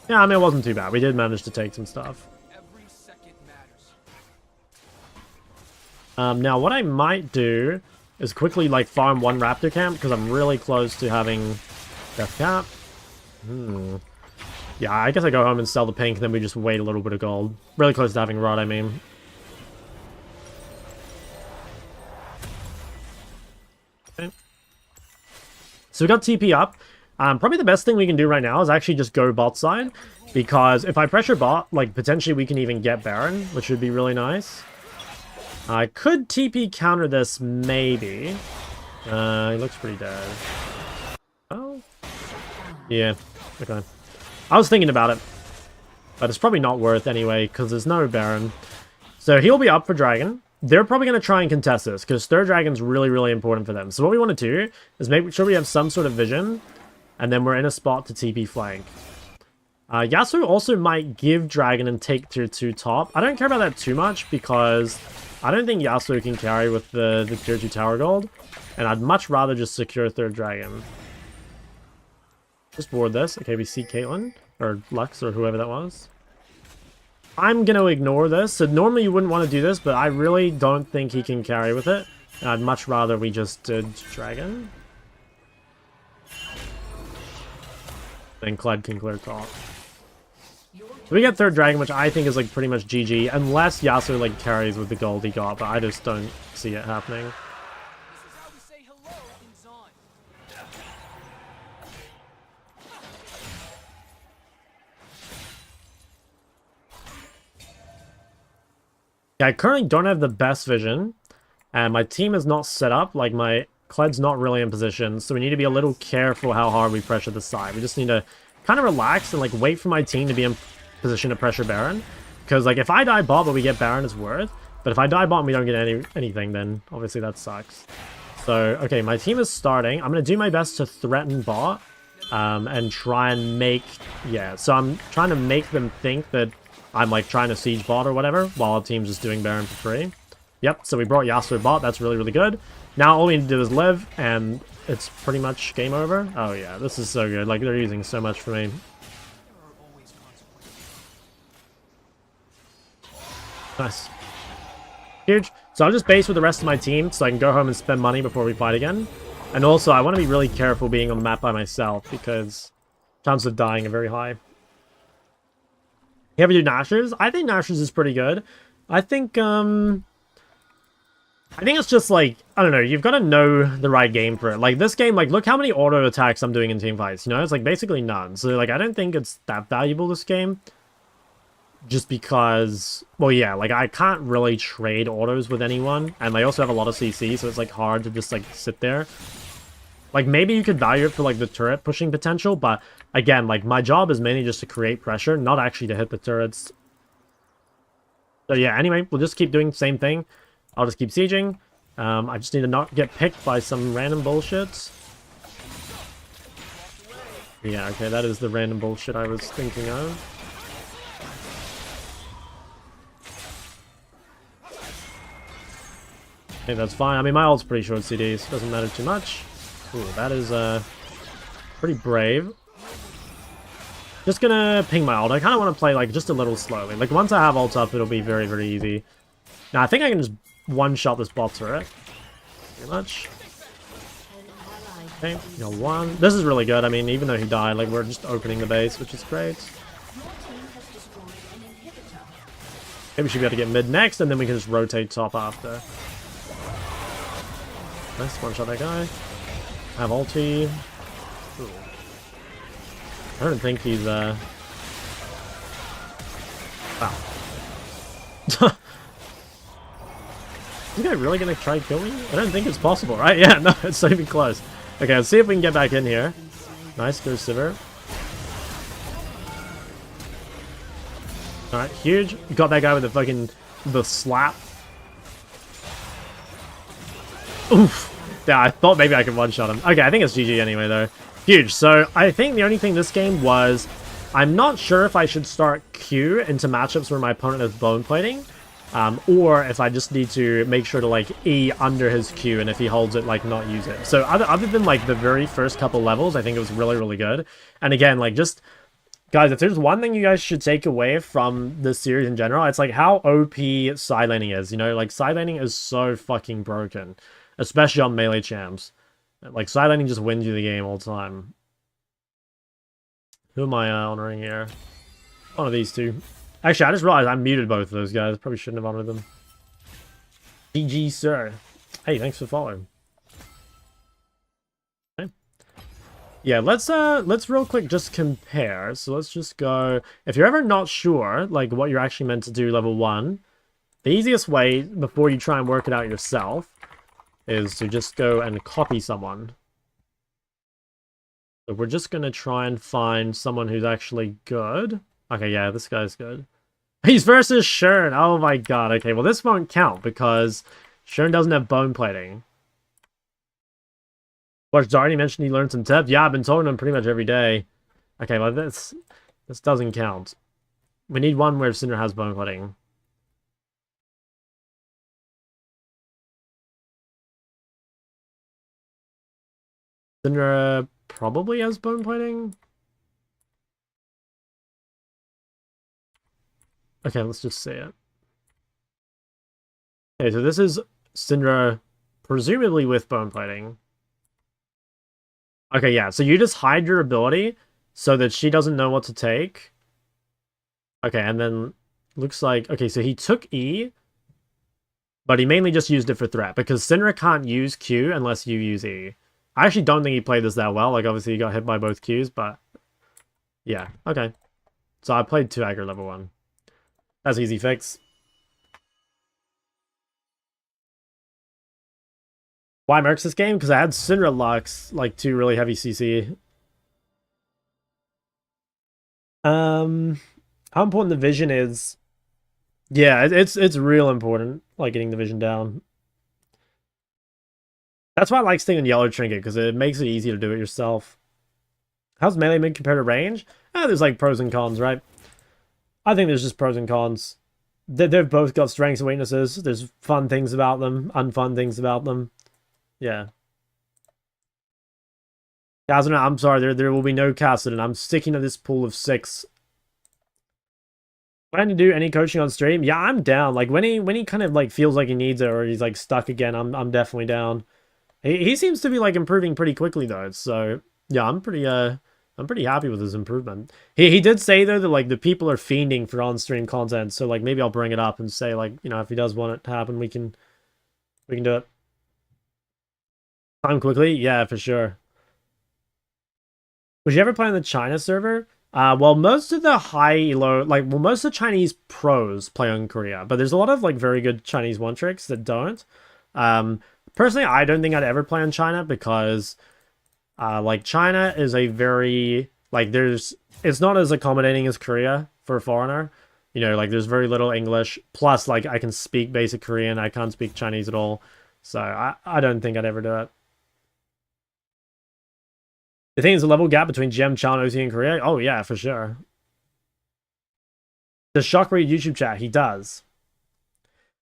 Yeah, I mean, it wasn't too bad. We did manage to take some stuff. Now, what I might do is quickly, like, farm one Raptor camp because I'm really close to having Death Cap. Yeah, I guess I go home and sell the pink, and then we just wait a little bit of gold. Really close to having Rod, I mean. Okay. So we got TP up. Probably the best thing we can do right now is actually just go bot side, because if I pressure bot, like, potentially we can even get Baron, which would be really nice. I could TP counter this, maybe. He looks pretty dead. Oh. Yeah, okay. I was thinking about it, but it's probably not worth anyway, because there's no Baron. So he'll be up for Dragon. They're probably going to try and contest this, because third Dragon's really, really important for them. So what we want to do is make sure we have some sort of vision, and then we're in a spot to TP flank. Yasuo also might give Dragon and take tier 2 top. I don't care about that too much, because I don't think Yasuo can carry with the tier 2 tower gold, and I'd much rather just secure third Dragon. Just ward this. Okay, we see Caitlyn, or Lux, or whoever that was. I'm going to ignore this. So normally you wouldn't want to do this, but I really don't think he can carry with it. And I'd much rather we just did Dragon. Then Kled can clear top. We get third Dragon, which I think is, like, pretty much GG, unless Yasuo, like, carries with the gold he got, but I just don't see it happening. Yeah, I currently don't have the best vision, and my team is not set up. Like, my Kled's not really in position, so we need to be a little careful how hard we pressure the side. We just need to kind of relax and, like, wait for my team to be in position to pressure Baron. Because, like, if I die bot but we get Baron, it's worth. But if I die bot and we don't get anything, then obviously that sucks. So, okay, my team is starting. I'm going to do my best to threaten bot and try and make... Yeah, so I'm trying to make them think that I'm, like, trying to siege bot or whatever, while our team's just doing Baron for free. Yep, so we brought Yasuo bot. That's really, really good. Now all we need to do is live, and it's pretty much game over. Oh, yeah, this is so good. Like, they're using so much for me. Nice. Huge. So I'll just base with the rest of my team, so I can go home and spend money before we fight again. And also, I want to be really careful being on the map by myself, because chances of dying are very high. You ever do Nashers? I think Nashers is pretty good. I think it's just, like, I don't know, you've got to know the right game for it. Like, this game, like, look how many auto attacks I'm doing in team fights, you know? It's, like, basically none. So, like, I don't think it's that valuable, this game. just because, well, yeah, like I can't really trade autos with anyone, and they also have a lot of CC, so it's like hard to just like sit there. Like maybe you could value it for like the turret pushing potential, but again, like my job is mainly just to create pressure, not actually to hit the turrets. So yeah, anyway, we'll just keep doing the same thing. I'll just keep sieging. I just need to not get picked by some random bullshit. Yeah, okay, that is the random bullshit I was thinking of. Okay, that's fine. I mean, my ult's pretty short CDs. Doesn't matter too much. Ooh, that is pretty brave. Just gonna ping my ult. I kind of want to play like just a little slowly. Like once I have ult up, it'll be very, very easy. Now I think I can just one-shot this bot turret. Pretty much. Okay, you know, one. This is really good. I mean, even though he died, like we're just opening the base, which is great. Maybe we should be able to get mid next, and then we can just rotate top after. Nice, one-shot that guy. Have ulti. Ooh. I don't think he's, Wow. Is this guy really gonna try kill me? I don't think it's possible, right? Yeah, no, it's not even close. Okay, let's see if we can get back in here. Nice, go Sivir. Alright, huge. Got that guy with the slap. Oof. Yeah, I thought maybe I could one-shot him. Okay, I think it's GG anyway, though. Huge. So, I think the only thing this game was... I'm not sure if I should start Q into matchups where my opponent is bone plating. Or if I just need to make sure to, like, E under his Q, and if he holds it, like, not use it. So, other than, like, the very first couple levels, I think it was really, really good. And again, like, just... Guys, if there's one thing you guys should take away from this series in general, it's, like, how OP side laning is. You know, like, side laning is so fucking broken. Especially on melee champs. Like, side laning just wins you the game all the time. Who am I honoring here? One of these two. Actually, I just realized I muted both of those guys. Probably shouldn't have honored them. GG, sir. Hey, thanks for following. Okay. Yeah, let's real quick just compare. So let's just go... If you're ever not sure, like, what you're actually meant to do level 1, the easiest way, before you try and work it out yourself, is to just go and copy someone. So we're just going to try and find someone who's actually good. Okay, yeah, this guy's good. He's versus Shern. Oh my god. Okay, well this won't count because Shern doesn't have bone plating. Watch Darty mentioned he learned some tips. Yeah, I've been talking to him pretty much every day. Okay, well this doesn't count. We need one where Syndra has bone plating. Syndra probably has bone plating. Okay, let's just say it. Okay, so this is Syndra, presumably with bone plating. Okay, yeah, so you just hide your ability so that she doesn't know what to take. Okay, and then looks like... Okay, so he took E, but he mainly just used it for threat, because Syndra can't use Q unless you use E. I actually don't think he played this that well. Like, obviously, he got hit by both Qs, but... Yeah, okay. So I played 2 aggro level 1. That's easy fix. Why Mercs this game? Because I had Syndra Lux, like 2 really heavy CC. How important the vision is... Yeah, it's real important, like, getting the vision down. That's why I like staying on Yellow Trinket, because it makes it easy to do it yourself. How's melee mid compared to range? There's, like, pros and cons, right? I think there's just pros and cons. They've both got strengths and weaknesses. There's fun things about them, unfun things about them. Yeah. Kazuna, I'm sorry, there will be no Kassadin. I'm sticking to this pool of 6. Plan to do any coaching on stream? Yeah, I'm down. Like when he kind of like feels like he needs it or he's like stuck again, I'm definitely down. He seems to be like improving pretty quickly though. So yeah, I'm pretty happy with his improvement. He did say though that like the people are fiending for on-stream content, so like maybe I'll bring it up and say like, you know, if he does want it to happen, we can do it. Time quickly? Yeah, for sure. Would you ever play on the China server? Well, most of the most of the Chinese pros play on Korea, but there's a lot of like very good Chinese one tricks that don't. Um, Personally, I don't think I'd ever play on China because, like China is a very it's not as accommodating as Korea for a foreigner. You know, like there's very little English. Plus, like I can speak basic Korean, I can't speak Chinese at all, so I don't think I'd ever do it. The thing is, the level gap between GM, China, OC, and Korea. Oh yeah, for sure. Does Shock read YouTube chat? He does.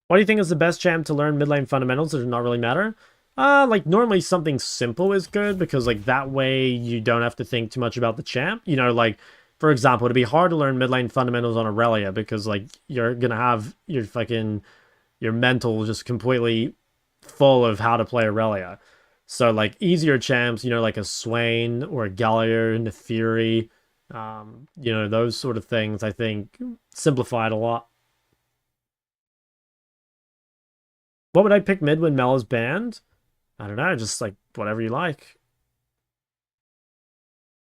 What do you think is the best champ to learn mid lane fundamentals that do not really matter? Like normally something simple is good because like that way you don't have to think too much about the champ. You know, like for example, it'd be hard to learn mid lane fundamentals on Aurelia because like you're gonna have your mental just completely full of how to play Aurelia. So like easier champs, you know, like a Swain or a Galliard and a Fury, you know, those sort of things I think simplified a lot. What would I pick mid when Mel is banned? I don't know, just like whatever you like.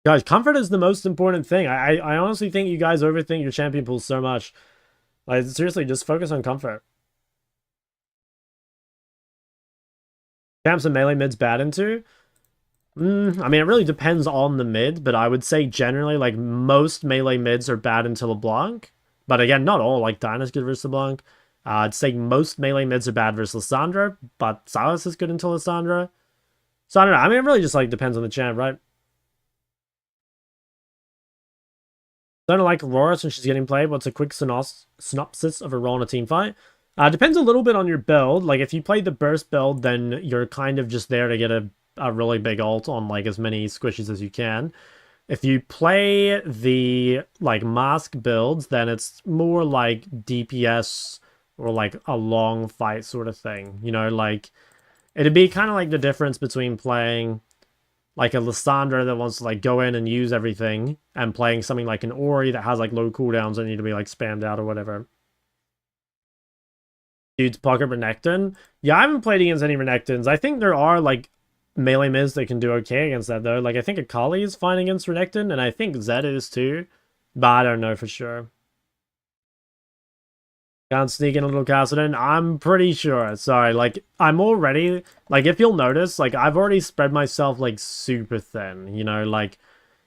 Guys, comfort is the most important thing. I honestly think you guys overthink your champion pool so much. Like seriously, just focus on comfort. Champs and melee mid's bad into? I mean, it really depends on the mid, but I would say generally, like, most melee mids are bad into LeBlanc. But again, not all, like, Dyna's good versus LeBlanc. I'd say most melee mids are bad versus Lissandra, but Sylas is good into Lissandra. So I don't know, I mean, it really just, like, depends on the champ, right? Don't like Aurora since she's getting played. What's a quick synopsis of her role in a team fight? Depends a little bit on your build. Like, if you play the burst build, then you're kind of just there to get a really big ult on, like, as many squishes as you can. If you play the, like, mask builds, then it's more like DPS or, like, a long fight sort of thing. You know, like, it'd be kind of like the difference between playing, like, a Lissandra that wants to, like, go in and use everything and playing something like an Ori that has, like, low cooldowns that need to be, like, spammed out or whatever. Dude's pocket Renekton. Yeah, I haven't played against any Renektons. I think there are, like, melee mids that can do okay against that, though. Like, I think Akali is fine against Renekton, and I think Zed is, too. But I don't know for sure. Can't sneak in a little Cassidon? I'm pretty sure. Sorry, like, I'm already... Like, if you'll notice, like, I've already spread myself, like, super thin. You know, like...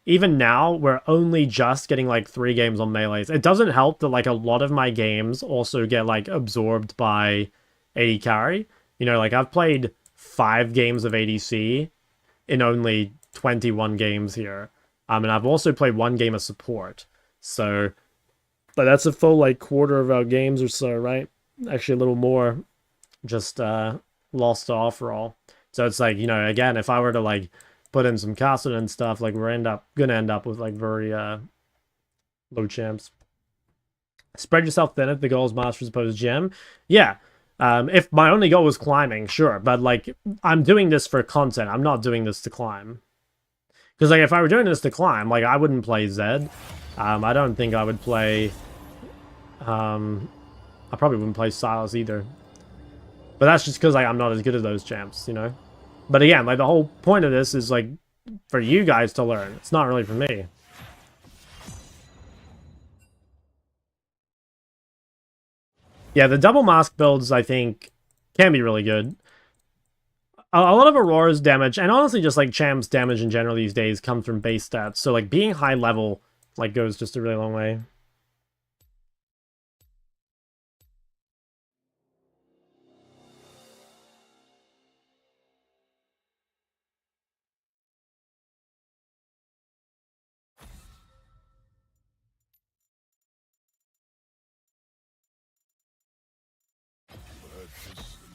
Even now, we're only just getting, like, 3 games on melees. It doesn't help that, like, a lot of my games also get, like, absorbed by AD carry. You know, like, I've played 5 games of ADC in only 21 games here. And I've also played 1 game of support. So, but that's a full, like, quarter of our games or so, right? Actually, a little more. Just, lost to offer all. So it's like, you know, again, if I were to, like, put in some castle and stuff, like we're gonna end up with like very low champs. Spread yourself thin if the goal is master as opposed to gem. Yeah. If my only goal was climbing, sure, but like I'm doing this for content. I'm not doing this to climb. Because like if I were doing this to climb, like I wouldn't play Zed. I don't think I would play I probably wouldn't play Sylas either. But that's just because like I'm not as good as those champs, you know? But again, like the whole point of this is like for you guys to learn. It's not really for me. Yeah, the double mask builds I think can be really good. A lot of Aurora's damage, and honestly just like champs damage in general these days comes from base stats. So like being high level like goes just a really long way.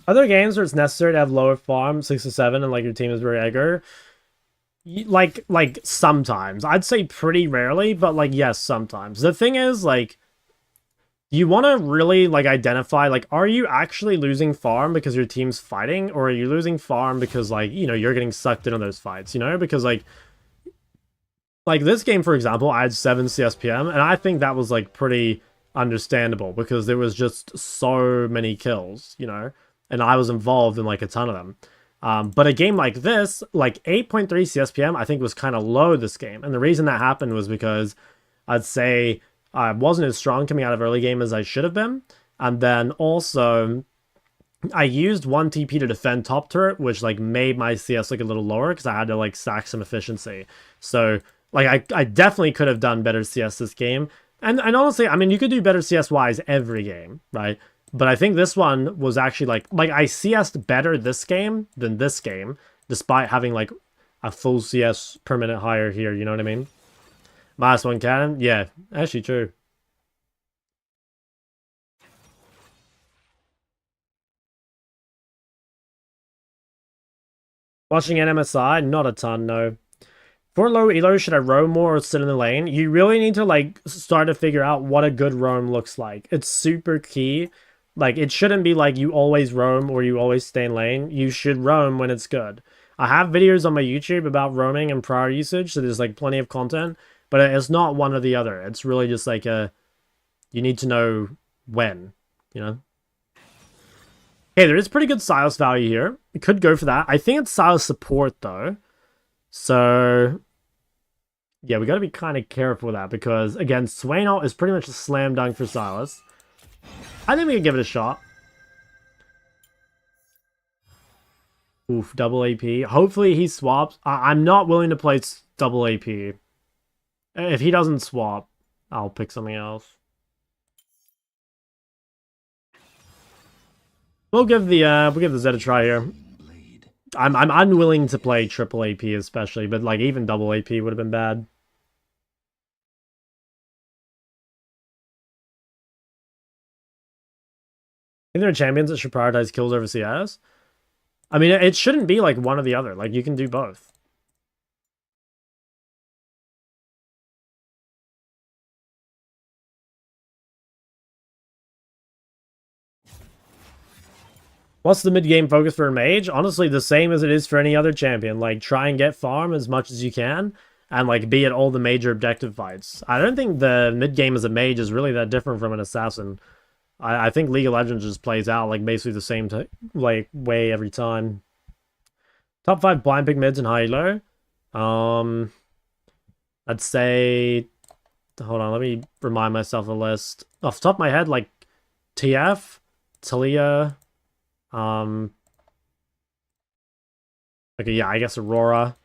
Other games where it's necessary to have lower farm, 6 to 7, and like your team is very aggro. Like sometimes. I'd say pretty rarely, but like yes, sometimes. The thing is, like, you want to really like identify, like, are you actually losing farm because your team's fighting, or are you losing farm because like, you know, you're getting sucked into those fights, you know? Because like this game, for example, I had 7 CSPM, and I think that was like pretty understandable because there was just so many kills, you know? And I was involved in like a ton of them. But a game like this, like 8.3 CSPM, I think was kind of low this game. And the reason that happened was because I'd say I wasn't as strong coming out of early game as I should have been. And then also, I used 1 TP to defend top turret, which like made my CS like a little lower because I had to like stack some efficiency. So like I definitely could have done better CS this game. And honestly, I mean, you could do better CS wise every game, right? But I think this one was actually like I CS'd better this game than this game, despite having like a full CS per minute higher here, you know what I mean? -1 cannon? Yeah, actually true. Watching NMSI? Not a ton, no. For low elo, should I roam more or sit in the lane? You really need to like start to figure out what a good roam looks like. It's super key. Like, it shouldn't be like you always roam or you always stay in lane. You should roam when it's good. I have videos on my YouTube about roaming and prior usage, so there's like plenty of content, but it's not one or the other. It's really just like you need to know when, you know? Okay, there is pretty good Sylas value here. We could go for that. I think it's Sylas support though. So yeah, we got to be kind of careful with that because again, Swain ult is pretty much a slam dunk for Sylas. I think we can give it a shot. Oof, double AP. Hopefully he swaps. I'm not willing to play double AP. If he doesn't swap, I'll pick something else. We'll give the Zed a try here. I'm unwilling to play triple AP especially, but like even double AP would have been bad. I think there are champions that should prioritize kills over CS. I mean, it shouldn't be like one or the other. Like, you can do both. What's the mid-game focus for a mage? Honestly, the same as it is for any other champion. Like, try and get farm as much as you can, and like be at all the major objective fights. I don't think the mid-game as a mage is really that different from an assassin. I think League of Legends just plays out like basically the same like way every time. Top 5 blind pick mids and high elo. I'd say, hold on, let me remind myself a list. Off the top of my head, like TF, Talia, okay, yeah, I guess Aurora.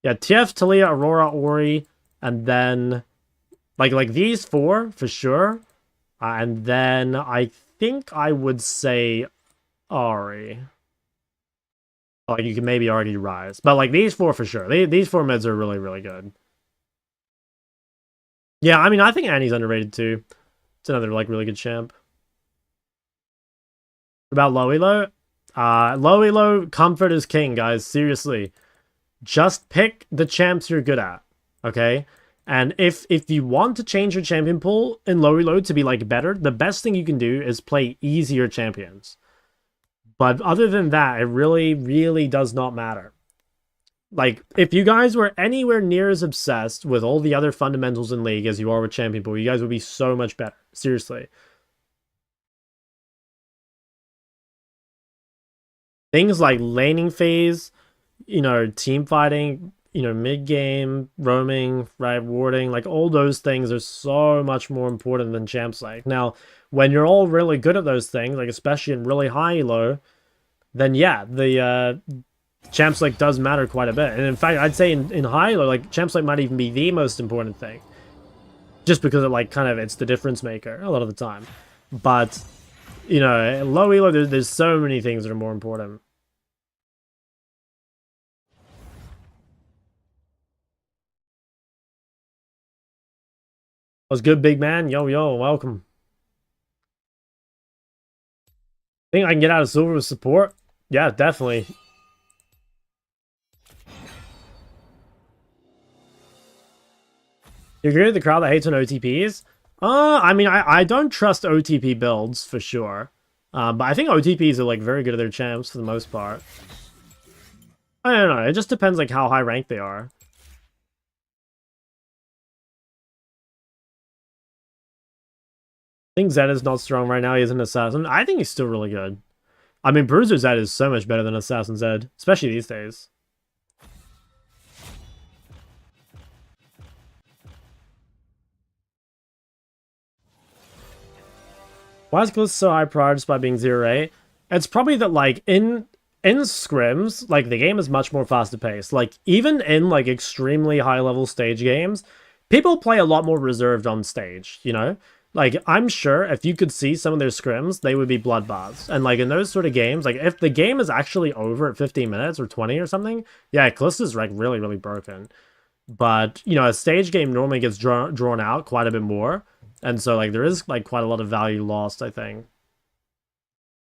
Yeah, TF, Talia, Aurora, Ori, and then like these 4 for sure. And then I think I would say Ahri. Like, you can maybe already rise. But, like, these 4 for sure. These 4 mids are really, really good. Yeah, I mean, I think Annie's underrated, too. It's another, like, really good champ. About low elo? Low elo, comfort is king, guys. Seriously. Just pick the champs you're good at. Okay? And if you want to change your champion pool in low elo to be, like, better, the best thing you can do is play easier champions. But other than that, it really, really does not matter. Like, if you guys were anywhere near as obsessed with all the other fundamentals in League as you are with Champion Pool, you guys would be so much better. Seriously. Things like laning phase, you know, team fighting, you know, mid-game, roaming, right, warding, like all those things are so much more important than champ select. Now, when you're all really good at those things, like especially in really high elo, then yeah, the champ select does matter quite a bit. And in fact, I'd say in high elo, like champ select might even be the most important thing. Just because it like kind of it's the difference maker a lot of the time. But you know, low elo, there's so many things that are more important. What's good, big man? Yo, welcome. Think I can get out of silver with support? Yeah, definitely. You agree with the crowd that hates on OTPs? I mean, I don't trust OTP builds for sure. But I think OTPs are like very good at their champs for the most part. I don't know. It just depends like how high ranked they are. I think Zed is not strong right now. He's an assassin. I think he's still really good. I mean, Bruiser Zed is so much better than Assassin Zed, especially these days. Why is Calista so high prior despite being 0-8? It's probably that, like, in scrims, like, the game is much more faster paced. Like, even in, like, extremely high level stage games, people play a lot more reserved on stage, you know? Like, I'm sure if you could see some of their scrims, they would be bloodbaths. And, like, in those sort of games, like, if the game is actually over at 15 minutes or 20 or something, yeah, Callista's, like, really, really broken. But, you know, a stage game normally gets drawn out quite a bit more. And so, like, there is, like, quite a lot of value lost, I think.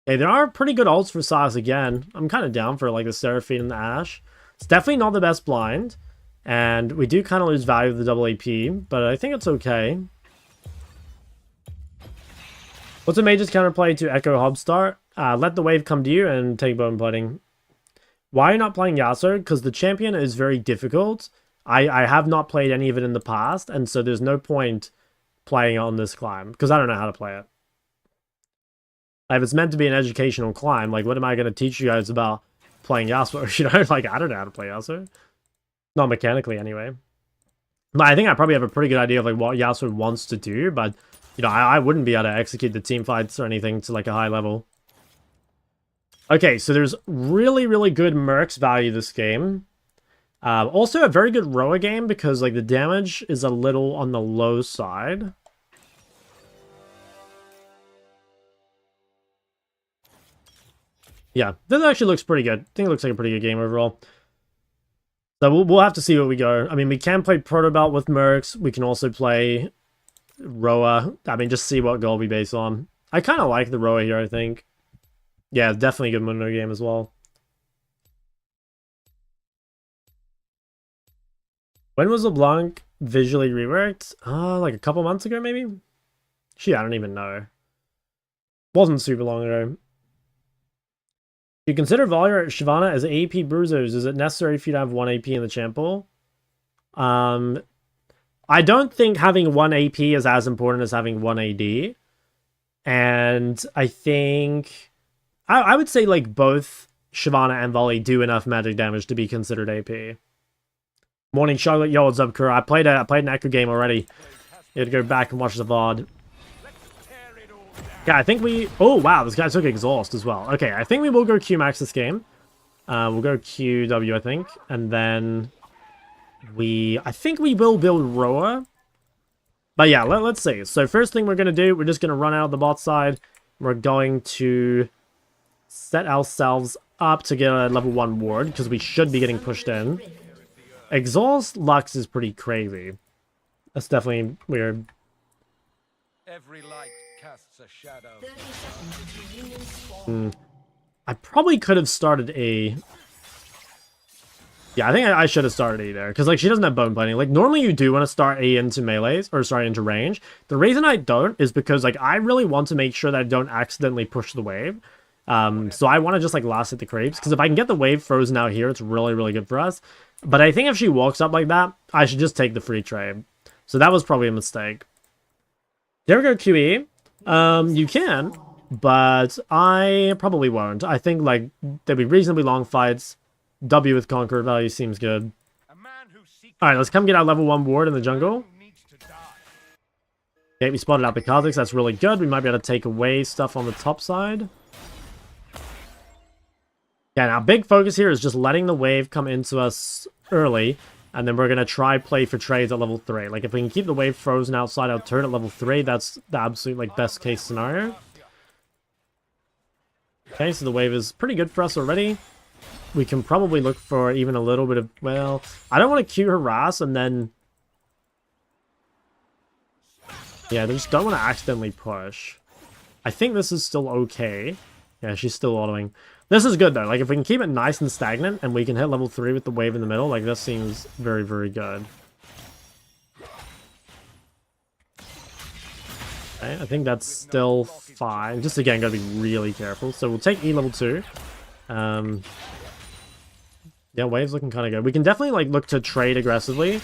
Hey, there are pretty good ults for Sylas again. I'm kind of down for, like, the Seraphine and the Ashe. It's definitely not the best blind. And we do kind of lose value of the double AP, but I think it's okay. What's a mage's counterplay to Ekko Hobstart? Let the wave come to you and take bone plating. Why are you not playing Yasuo? Because the champion is very difficult. I have not played any of it in the past, and so there's no point playing on this climb, because I don't know how to play it. If it's meant to be an educational climb, like, what am I going to teach you guys about playing Yasuo? You know, like, I don't know how to play Yasuo. Not mechanically, anyway. But I think I probably have a pretty good idea of, like, what Yasuo wants to do, but, you know, I wouldn't be able to execute the team fights or anything to, like, a high level. Okay, so there's really, really good Mercs value this game. Also a very good Roa game because, like, the damage is a little on the low side. Yeah, this actually looks pretty good. I think it looks like a pretty good game overall. So we'll have to see where we go. I mean, we can play Proto Belt with Mercs. We can also play Roa. I mean, just see what goal we base on. I kind of like the Roa here, I think. Yeah, definitely a good Mundo game as well. When was LeBlanc visually reworked? Like a couple months ago, maybe? Shit, I don't even know. Wasn't super long ago. Do you consider Valia or Shyvana as AP bruisers? Is it necessary for you to have 1 AP in the champ pool? I don't think having 1 AP is as important as having 1 AD. And I think... I would say, like, both Shyvana and Volley do enough magic damage to be considered AP. Morning, Charlotte. Yo, what's up, crew? I played an Ekko game already. You had to go back and watch the VOD. Yeah, I think we... Oh, wow, this guy took Exhaust as well. Okay, I think we will go Q-Max this game. We'll go QW, I think. And then... I think we will build Roa. But yeah, let's see. So first thing we're going to do, we're just going to run out of the bot side. We're going to set ourselves up to get a level 1 ward, because we should be getting pushed in. Exhaust Lux is pretty crazy. That's definitely weird. Every light casts a shadow. I probably could have started a... Yeah, I think I should have started A there, because, like, she doesn't have bone plating. Like, normally you do want to start A into melees, or start into range. The reason I don't is because, like, I really want to make sure that I don't accidentally push the wave. So I want to just, like, last hit the creeps, because if I can get the wave frozen out here, it's really, really good for us. But I think if she walks up like that, I should just take the free trade. So that was probably a mistake. There we go, QE. You can, but I probably won't. I think, like, there'll be reasonably long fights. W with Conqueror value seems good. Alright, let's come get our level 1 ward in the jungle. Okay, we spotted out the Kha'Zix. That's really good. We might be able to take away stuff on the top side. Yeah, now big focus here is just letting the wave come into us early. And then we're going to try play for trades at level 3. Like, if we can keep the wave frozen outside our turret at level 3, that's the absolute, like, best case scenario. Okay, so the wave is pretty good for us already. We can probably look for even a little bit of... Well, I don't want to Q harass and then... Yeah, they just don't want to accidentally push. I think this is still okay. Yeah, she's still autoing. This is good, though. Like, if we can keep it nice and stagnant, and we can hit level 3 with the wave in the middle, like, this seems very, very good. Okay, I think that's still fine. Just, again, gotta be really careful. So we'll take E level 2. Yeah, wave's looking kind of good. We can definitely, like, look to trade aggressively.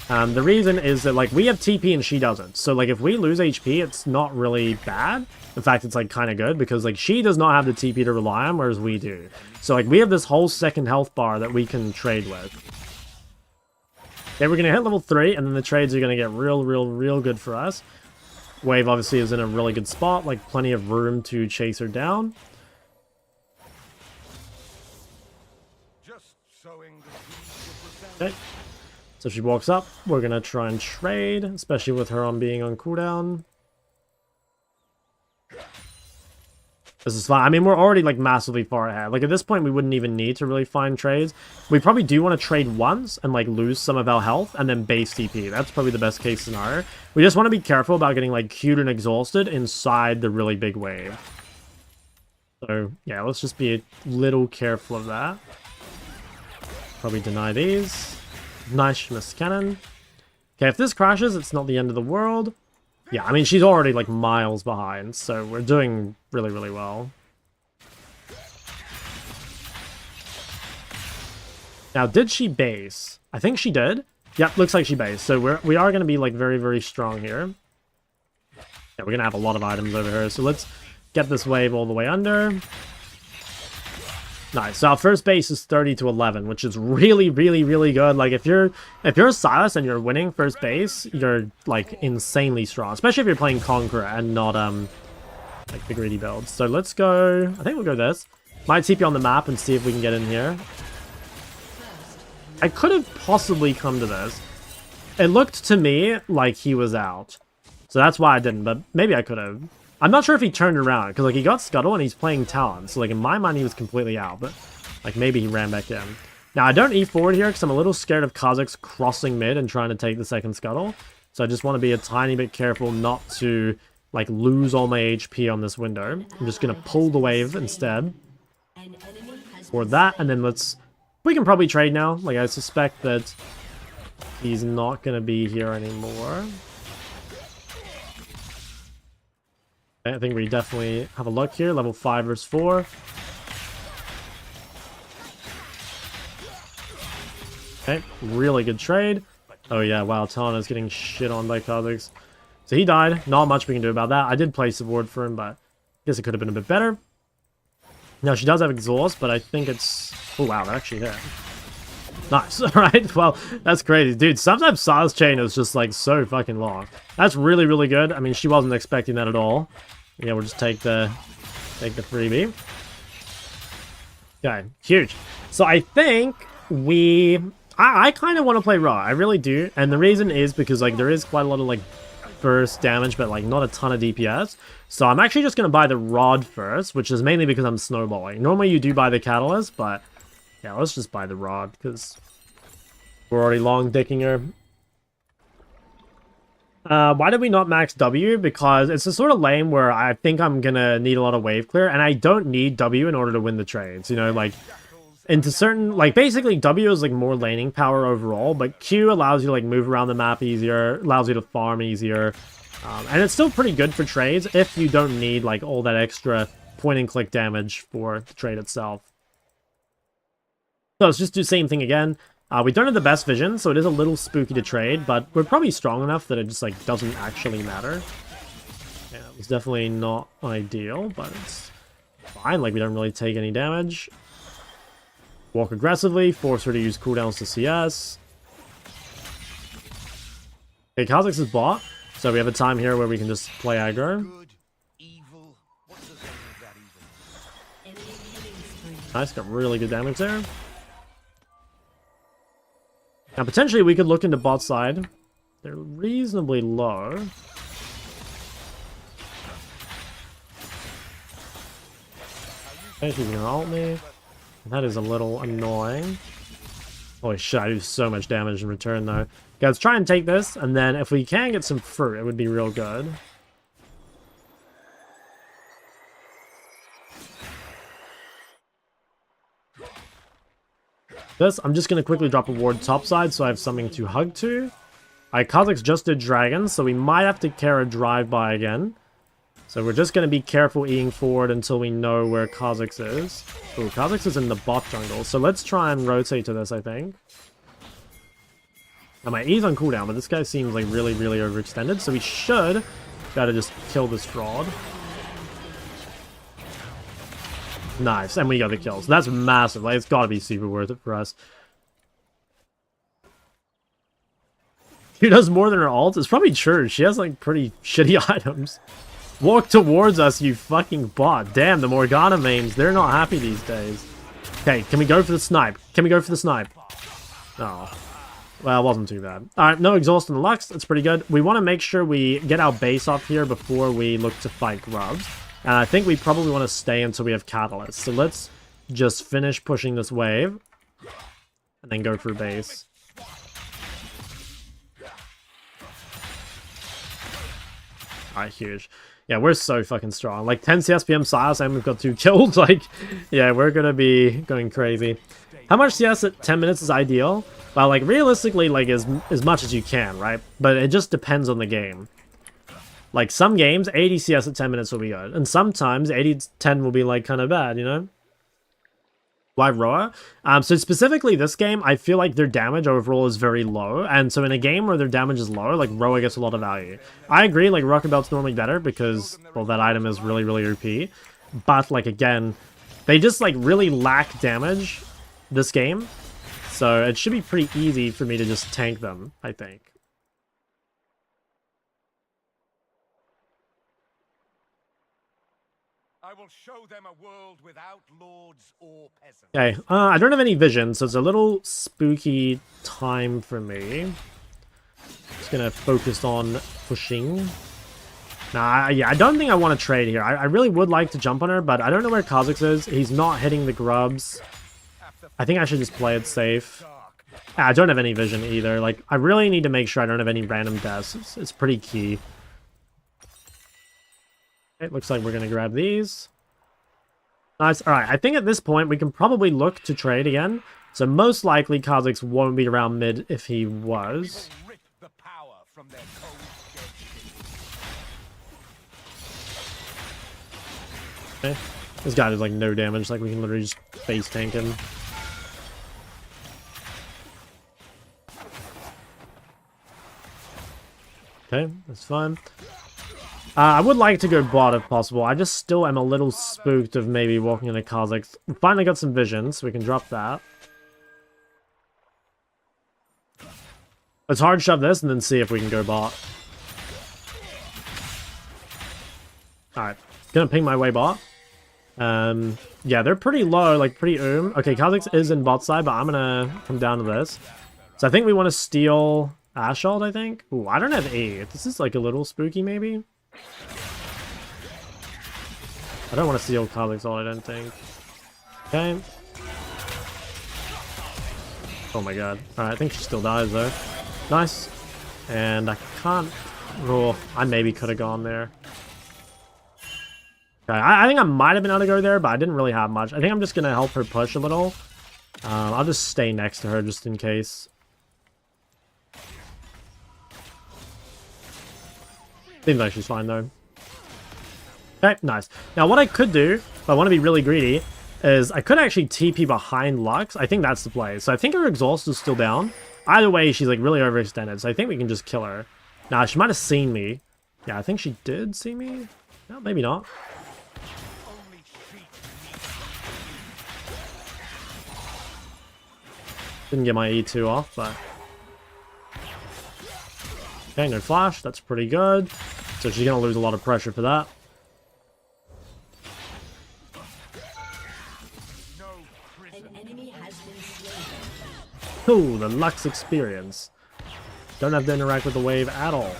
The reason is that, like, we have TP and she doesn't. So, like, if we lose HP, it's not really bad. In fact, it's, like, kind of good because, like, she does not have the TP to rely on, whereas we do. So, like, we have this whole second health bar that we can trade with. Okay, we're going to hit level 3, and then the trades are going to get real good for us. Wave obviously is in a really good spot, like plenty of room to chase her down. Just sowing the seeds of Okay. So she walks up. We're going to try and trade, especially with her on being on cooldown. This is fine. I mean, we're already like massively far ahead. Like at this point, we wouldn't even need to really find trades. We probably do want to trade once and like lose some of our health and then base TP. That's probably the best case scenario. We just want to be careful about getting like queued and exhausted inside the really big wave. So yeah, let's just be a little careful of that. Probably deny these. Nice, miss cannon. Okay, if this crashes, it's not the end of the world. Yeah, I mean, she's already, like, miles behind, so we're doing really, really well. Now, did she base? I think she did. Yep, looks like she based. So we are going to be, like, very, very strong here. Yeah, we're going to have a lot of items over here. So let's get this wave all the way under. Nice. So our first base is 30 to 11, which is really, really, really good. Like if you're Sylas and you're winning first base, you're like insanely strong, especially if you're playing Conqueror and not like the greedy builds. So let's go. I think we'll go this. Might TP on the map and see if we can get in here. I could have possibly come to this. It looked to me like he was out, so that's why I didn't. But maybe I could have. I'm not sure if he turned around, because like he got Scuttle and he's playing Talon, so like in my mind he was completely out, but like maybe he ran back in. Now I don't E forward here because I'm a little scared of Kazakhs crossing mid and trying to take the second Scuttle, so I just want to be a tiny bit careful not to like lose all my HP on this window. I'm just going to pull the wave instead for that, and then we can probably trade now. Like I suspect that he's not going to be here anymore. I think we definitely have a look here. Level 5 versus 4. Okay, really good trade. Oh yeah, wow, Tana's getting shit on by Kazakhs. So he died. Not much we can do about that. I did place a ward for him, but I guess it could have been a bit better. Now, she does have exhaust, but I think it's... Oh wow, that actually hit. Nice. Alright, well, that's crazy. Dude, sometimes Sylas chain is just like so fucking long. That's really, really good. I mean, she wasn't expecting that at all. Yeah, we'll just take the freebie. Okay, huge. So I think I kind of want to play raw. I really do. And the reason is because like there is quite a lot of like burst damage, but like not a ton of DPS. So I'm actually just going to buy the rod first, which is mainly because I'm snowballing. Normally you do buy the catalyst, but yeah, let's just buy the rod because we're already long dicking her. Why did we not max W? Because it's a sort of lane where I think I'm gonna need a lot of wave clear, and I don't need W in order to win the trades. You know, like into certain, like basically W is like more laning power overall, but Q allows you to like move around the map easier, allows you to farm easier, and it's still pretty good for trades if you don't need like all that extra point and click damage for the trade itself. So let's just do the same thing again. We don't have the best vision, so it is a little spooky to trade, but we're probably strong enough that it just like doesn't actually matter. Yeah, it's definitely not ideal, but it's fine. Like we don't really take any damage. Walk aggressively, force her to use cooldowns to CS. Okay, Kazakhs is bot, so we have a time here where we can just play aggro. good, evil. What's the name of that evil? Nice, got really good damage there. Now, potentially, we could look into bot side. They're reasonably low. Okay, she's gonna ult me. That is a little annoying. Holy shit, I do so much damage in return, though. Okay, let's try and take this, and then if we can get some fruit, it would be real good. This, I'm just going to quickly drop a ward topside so I have something to hug to. Kazakhs just did dragons, so we might have to care a drive-by again. So we're just going to be careful eating forward until we know where Kazakhs is. Ooh, Kazakhs is in the bot jungle, so let's try and rotate to this, I think. Now my E's on cooldown, but this guy seems like really, really overextended, so we should gotta just kill this fraud. Nice, and we got the kill. So that's massive. Like, it's got to be super worth it for us. She does more than her ult? It's probably true. She has like pretty shitty items. Walk towards us, you fucking bot. Damn, the Morgana mains, they're not happy these days. Okay, can we go for the snipe? Can we go for the snipe? Oh. Well, it wasn't too bad. Alright, no exhaust on the Lux. That's pretty good. We want to make sure we get our base off here before we look to fight grubs. And I think we probably want to stay until we have Catalyst. So let's just finish pushing this wave. And then go for base. Alright, huge. Yeah, we're so fucking strong. Like 10 CSPM Sylas and we've got 2 kills. Like, yeah, we're gonna be going crazy. How much CS at 10 minutes is ideal? Well, like realistically, like as much as you can, right? But it just depends on the game. Like some games, 80 CS at 10 minutes will be good. And sometimes 80 to 10 will be like kind of bad, you know? Why Roa? So specifically this game, I feel like their damage overall is very low. And so in a game where their damage is lower, like Roa gets a lot of value. I agree, like Rocket Belt's normally better because, well, that item is really, really OP. But like again, they just like really lack damage this game. So it should be pretty easy for me to just tank them, I think. I will show them a world without lords or peasants. Okay, I don't have any vision, so it's a little spooky time for me. Just gonna focus on pushing. Nah, yeah, I don't think I want to trade here. I really would like to jump on her, but I don't know where Kha'Zix is. He's not hitting the grubs. I think I should just play it safe. I don't have any vision either. Like, I really need to make sure I don't have any random deaths. It's pretty key. It looks like we're going to grab these. Nice. Alright, I think at this point we can probably look to trade again. So most likely Kha'Zix won't be around mid if he was. Okay. This guy does like no damage, like we can literally just face tank him. Okay, that's fine. I would like to go bot if possible. I just still am a little spooked of maybe walking into Kha'Zix. We finally got some vision, so we can drop that. Let's hard shove this and then see if we can go bot. Alright, gonna ping my way bot. Yeah, they're pretty low, like pretty Okay, Kha'Zix is in bot side, but I'm gonna come down to this. So I think we want to steal Assault, I think. Ooh, I don't have E. This is like a little spooky, maybe. I don't want to steal Kha'Zix all, I don't think. Okay. Oh my god. Alright, I think she still dies though. Nice. And I can't... Oh, I maybe could have gone there. Okay, I think I might have been able to go there, but I didn't really have much. I think I'm just going to help her push a little. I'll just stay next to her just in case. Seems like she's fine though. Okay, nice. Now what I could do, if I want to be really greedy, is I could actually TP behind Lux. I think that's the play. So I think her exhaust is still down. Either way, she's like really overextended, so I think we can just kill her. Now, she might have seen me. Yeah, I think she did see me. No, maybe not. Didn't get my E2 off, but... Okay, no flash. That's pretty good. So she's going to lose a lot of pressure for that. Ooh, the Lux experience. Don't have to interact with the wave at all.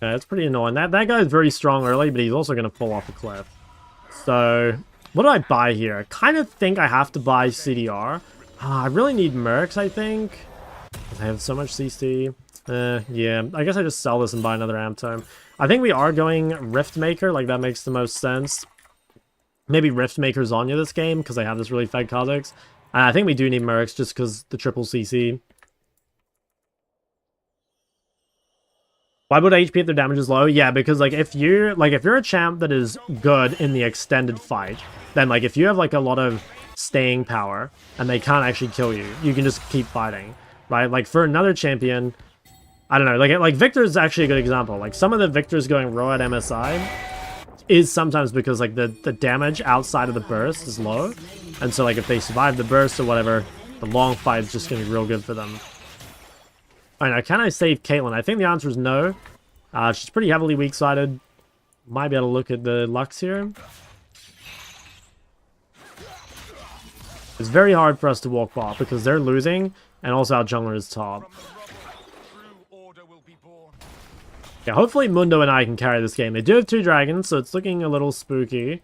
Yeah, it's pretty annoying. That guy is very strong early, but he's also going to fall off a cliff. So, what do I buy here? I kind of think I have to buy CDR. I really need Mercs, I think. I have so much CC. Yeah, I guess I just sell this and buy another Amp Tome. I think we are going Riftmaker, like that makes the most sense. Maybe Riftmaker Zonya this game, because I have this really fed Kha'Zix. And I think we do need Mercs just because the triple CC. Why would HP if their damage is low? Yeah, because like if you're a champ that is good in the extended fight, then like if you have like a lot of staying power and they can't actually kill you, you can just keep fighting, right? Like for another champion, I don't know, like Victor is actually a good example. Like some of the Victors going raw at MSI is sometimes because like the damage outside of the burst is low. And so like if they survive the burst or whatever, the long fight is just going to be real good for them. Alright, now can I save Caitlyn? I think the answer is no. She's pretty heavily weak-sided. Might be able to look at the Lux here. It's very hard for us to walk bot because they're losing, and also our jungler is top. Yeah, hopefully Mundo and I can carry this game. They do have 2 dragons, so it's looking a little spooky.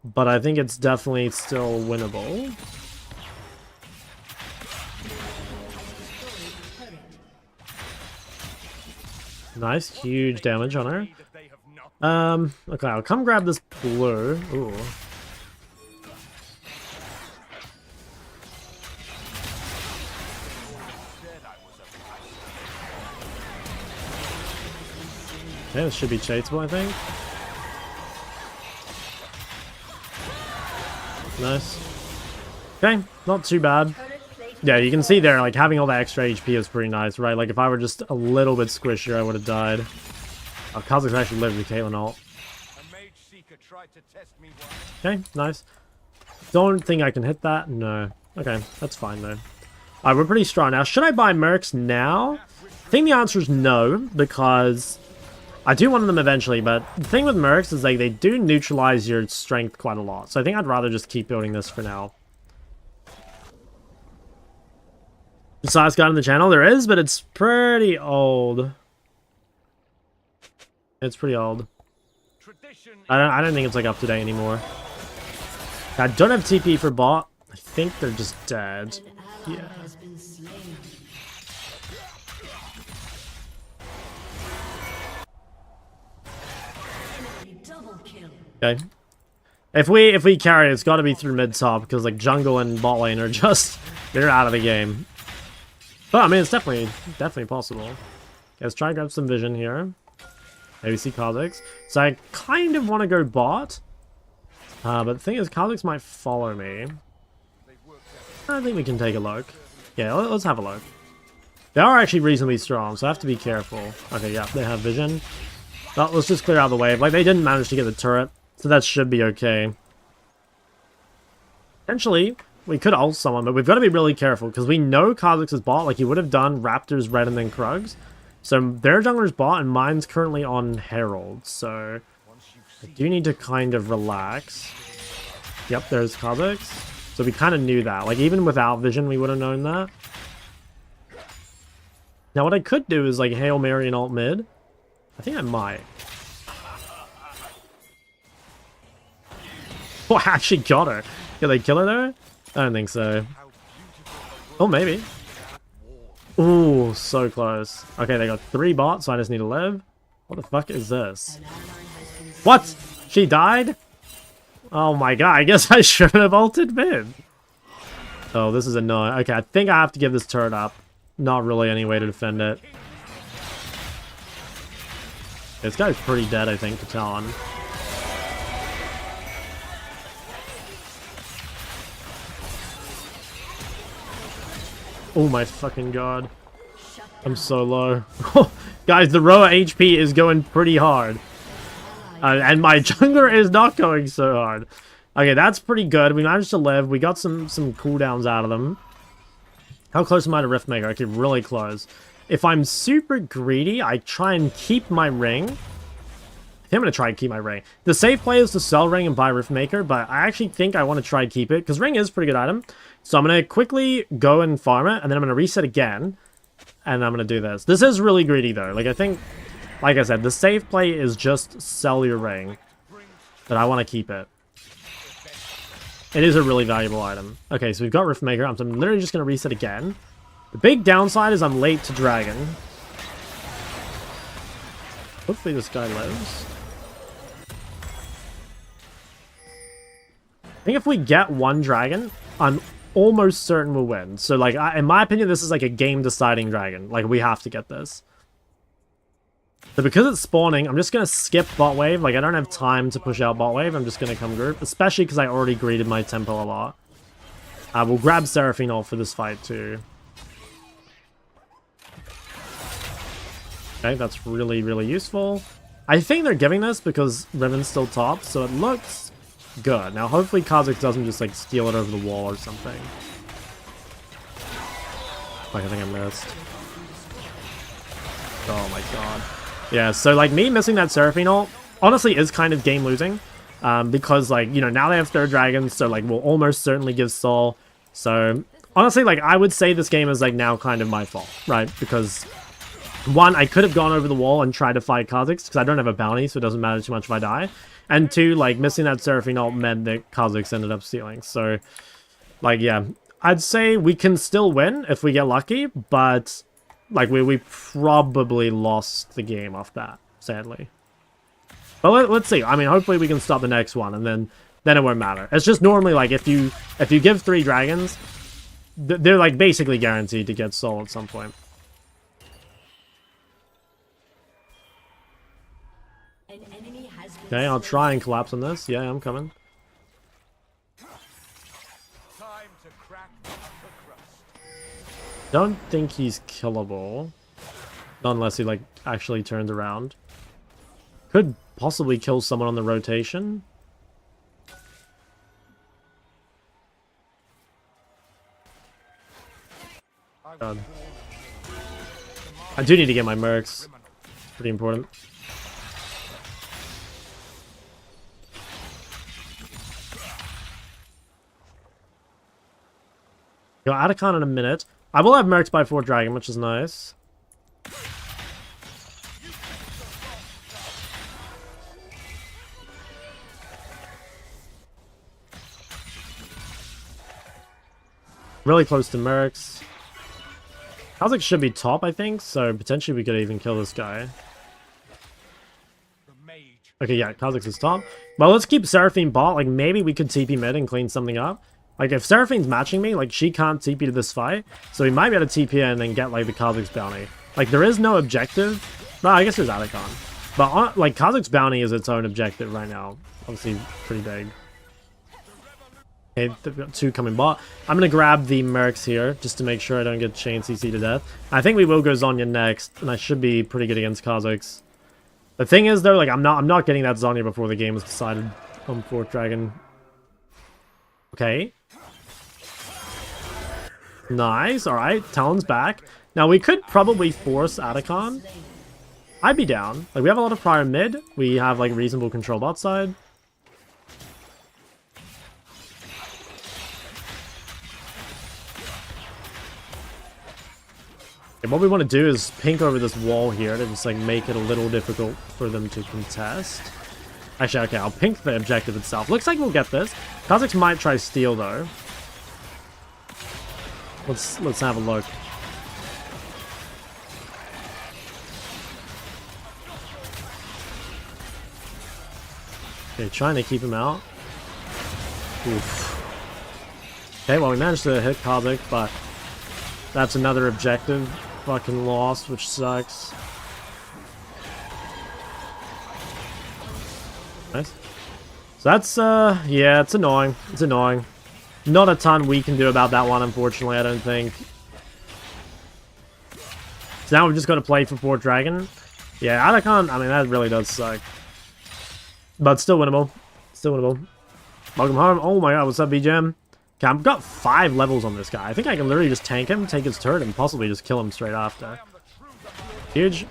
But I think it's definitely still winnable. Nice, huge damage on her. Okay, I'll come grab this blue. Ooh. Yeah, this should be chaseable, I think. Nice. Okay, not too bad. Yeah, you can see there, like, having all that extra HP is pretty nice, right? Like, if I were just a little bit squishier, I would have died. Oh, Kha'Zix actually lived with Caitlyn ult. Okay, nice. Don't think I can hit that? No. Okay, that's fine, though. Alright, we're pretty strong now. Should I buy Mercs now? I think the answer is no, because I do want them eventually, but the thing with Mercs is, like, they do neutralize your strength quite a lot. So I think I'd rather just keep building this for now. Sylas got in the channel? There is, but it's pretty old. It's pretty old. I don't think it's like up to date anymore. I don't have TP for bot. I think they're just dead. Yeah. Okay. If we carry, it's got to be through mid top because like jungle and bot lane are just they're out of the game. But I mean, it's definitely possible. Okay, let's try and grab some vision here. Maybe see Kha'Zix. So I kind of want to go bot. But the thing is, Kha'Zix might follow me. I think we can take a look. Yeah, let's have a look. They are actually reasonably strong, so I have to be careful. Okay, yeah, they have vision. Well, let's just clear out the wave. Like, they didn't manage to get the turret, so that should be okay. Potentially, we could ult someone, but we've got to be really careful, because we know Kha'Zix is bot, like he would have done Raptors, Red, and then Krugs. So their jungler's bot, and mine's currently on Herald, so I do need to kind of relax. Yep, there's Kha'Zix. So we kind of knew that. Like, even without vision, we would have known that. Now, what I could do is, like, Hail Mary and ult mid. I think I might. Oh, I actually got her. Did they kill her there? I don't think so. Oh, maybe. Ooh, so close. Okay, they got 3 bots, so I just need to live. What the fuck is this? What? She died? Oh my god, I guess I should have ulted mid. Oh, this is annoying. Okay, I think I have to give this turret up. Not really any way to defend it. This guy's pretty dead, I think, to Talon. Oh my fucking god. I'm so low. Guys, the Roa HP is going pretty hard. And my jungler is not going so hard. Okay, that's pretty good. We managed to live. We got some cooldowns out of them. How close am I to Riftmaker? Okay, really close. If I'm super greedy, I try and keep my ring. I think I'm going to try and keep my ring. The safe play is to sell ring and buy Riftmaker, but I actually think I want to try and keep it, because ring is a pretty good item. So I'm going to quickly go and farm it, and then I'm going to reset again, and I'm going to do this. This is really greedy, though. Like, I think, like I said, the safe play is just sell your ring, but I want to keep it. It is a really valuable item. Okay, so we've got Riftmaker. I'm literally just going to reset again. The big downside is I'm late to Dragon. Hopefully this guy lives. I think if we get 1 Dragon, I'm almost certain we'll win. So, like, in my opinion, this is like a game-deciding Dragon. Like, we have to get this. So because it's spawning, I'm just going to skip bot wave. Like, I don't have time to push out bot wave. I'm just going to come group, especially because I already greeted my tempo a lot. We'll grab Seraphine ult for this fight, too. Okay, that's really, really useful. I think they're giving this because Riven's still top, so it looks good. Now, hopefully Kha'Zix doesn't just, like, steal it over the wall or something. Like, I think I missed. Oh my god. Yeah, so, like, me missing that Seraphine ult, honestly, is kind of game-losing. Because, like, you know, now they have third dragons, so, like, we'll almost certainly give Sol. So, honestly, like, I would say this game is, like, now kind of my fault, right? Because, one, I could have gone over the wall and tried to fight Kha'Zix, because I don't have a bounty, so it doesn't matter too much if I die. And two, like, missing that Seraphine ult meant that Kha'Zix ended up stealing. So, like, yeah. I'd say we can still win if we get lucky, but, like, we probably lost the game off that, sadly. But let's see. I mean, hopefully we can stop the next one, and then it won't matter. It's just normally, like, if you give 3 dragons, they're, like, basically guaranteed to get Sol at some point. An enemy has been Okay, I'll try and collapse on this. Yeah, I'm coming. Time to crack the crust. Don't think he's killable. Not unless he, like, actually turns around. Could possibly kill someone on the rotation. God. I do need to get my mercs. It's pretty important. Go Atacon in a minute. I will have mercs by 4 dragon, which is nice. Really close to mercs. Kha'Zix should be top, I think, so potentially we could even kill this guy. Okay, yeah, Kha'Zix is top. Well, let's keep Seraphine bot. Like, maybe we could TP mid and clean something up. Like, if Seraphine's matching me, like, she can't TP to this fight, so we might be able to TP and then get, like, the Kha'Zix bounty. Like, there is no objective. No, I guess there's Atacon. But, like, Kha'Zix bounty is its own objective right now. Obviously, pretty big. Okay, they've got 2 coming bot. I'm gonna grab the mercs here, just to make sure I don't get chain CC to death. I think we will go Zhonya next, and I should be pretty good against Kha'Zix. The thing is, though, like, I'm not getting that Zhonya before the game is decided on 4th dragon. Okay. Nice, alright, Talon's back. Now, we could probably force Atacon. I'd be down. Like, we have a lot of prior mid. We have, like, reasonable control bot side. And what we want to do is pink over this wall here to just, like, make it a little difficult for them to contest. Actually, okay, I'll pink the objective itself. Looks like we'll get this. Kha'Zix might try steal, though. Let's have a look. Okay, trying to keep him out. Oof. Okay, well, we managed to hit Kha'Zix, but that's another objective. Fucking lost, which sucks. Nice. So that's, yeah, it's annoying. It's annoying. Not a ton we can do about that one, unfortunately, I don't think. So now we've just got to play for 4th dragon. Yeah, Atacon, I mean, that really does suck. But still winnable. Still winnable. Welcome home. Oh my god, what's up, BGM? Okay, I've got 5 levels on this guy. I think I can literally just tank him, take his turret, and possibly just kill him straight after. Huge.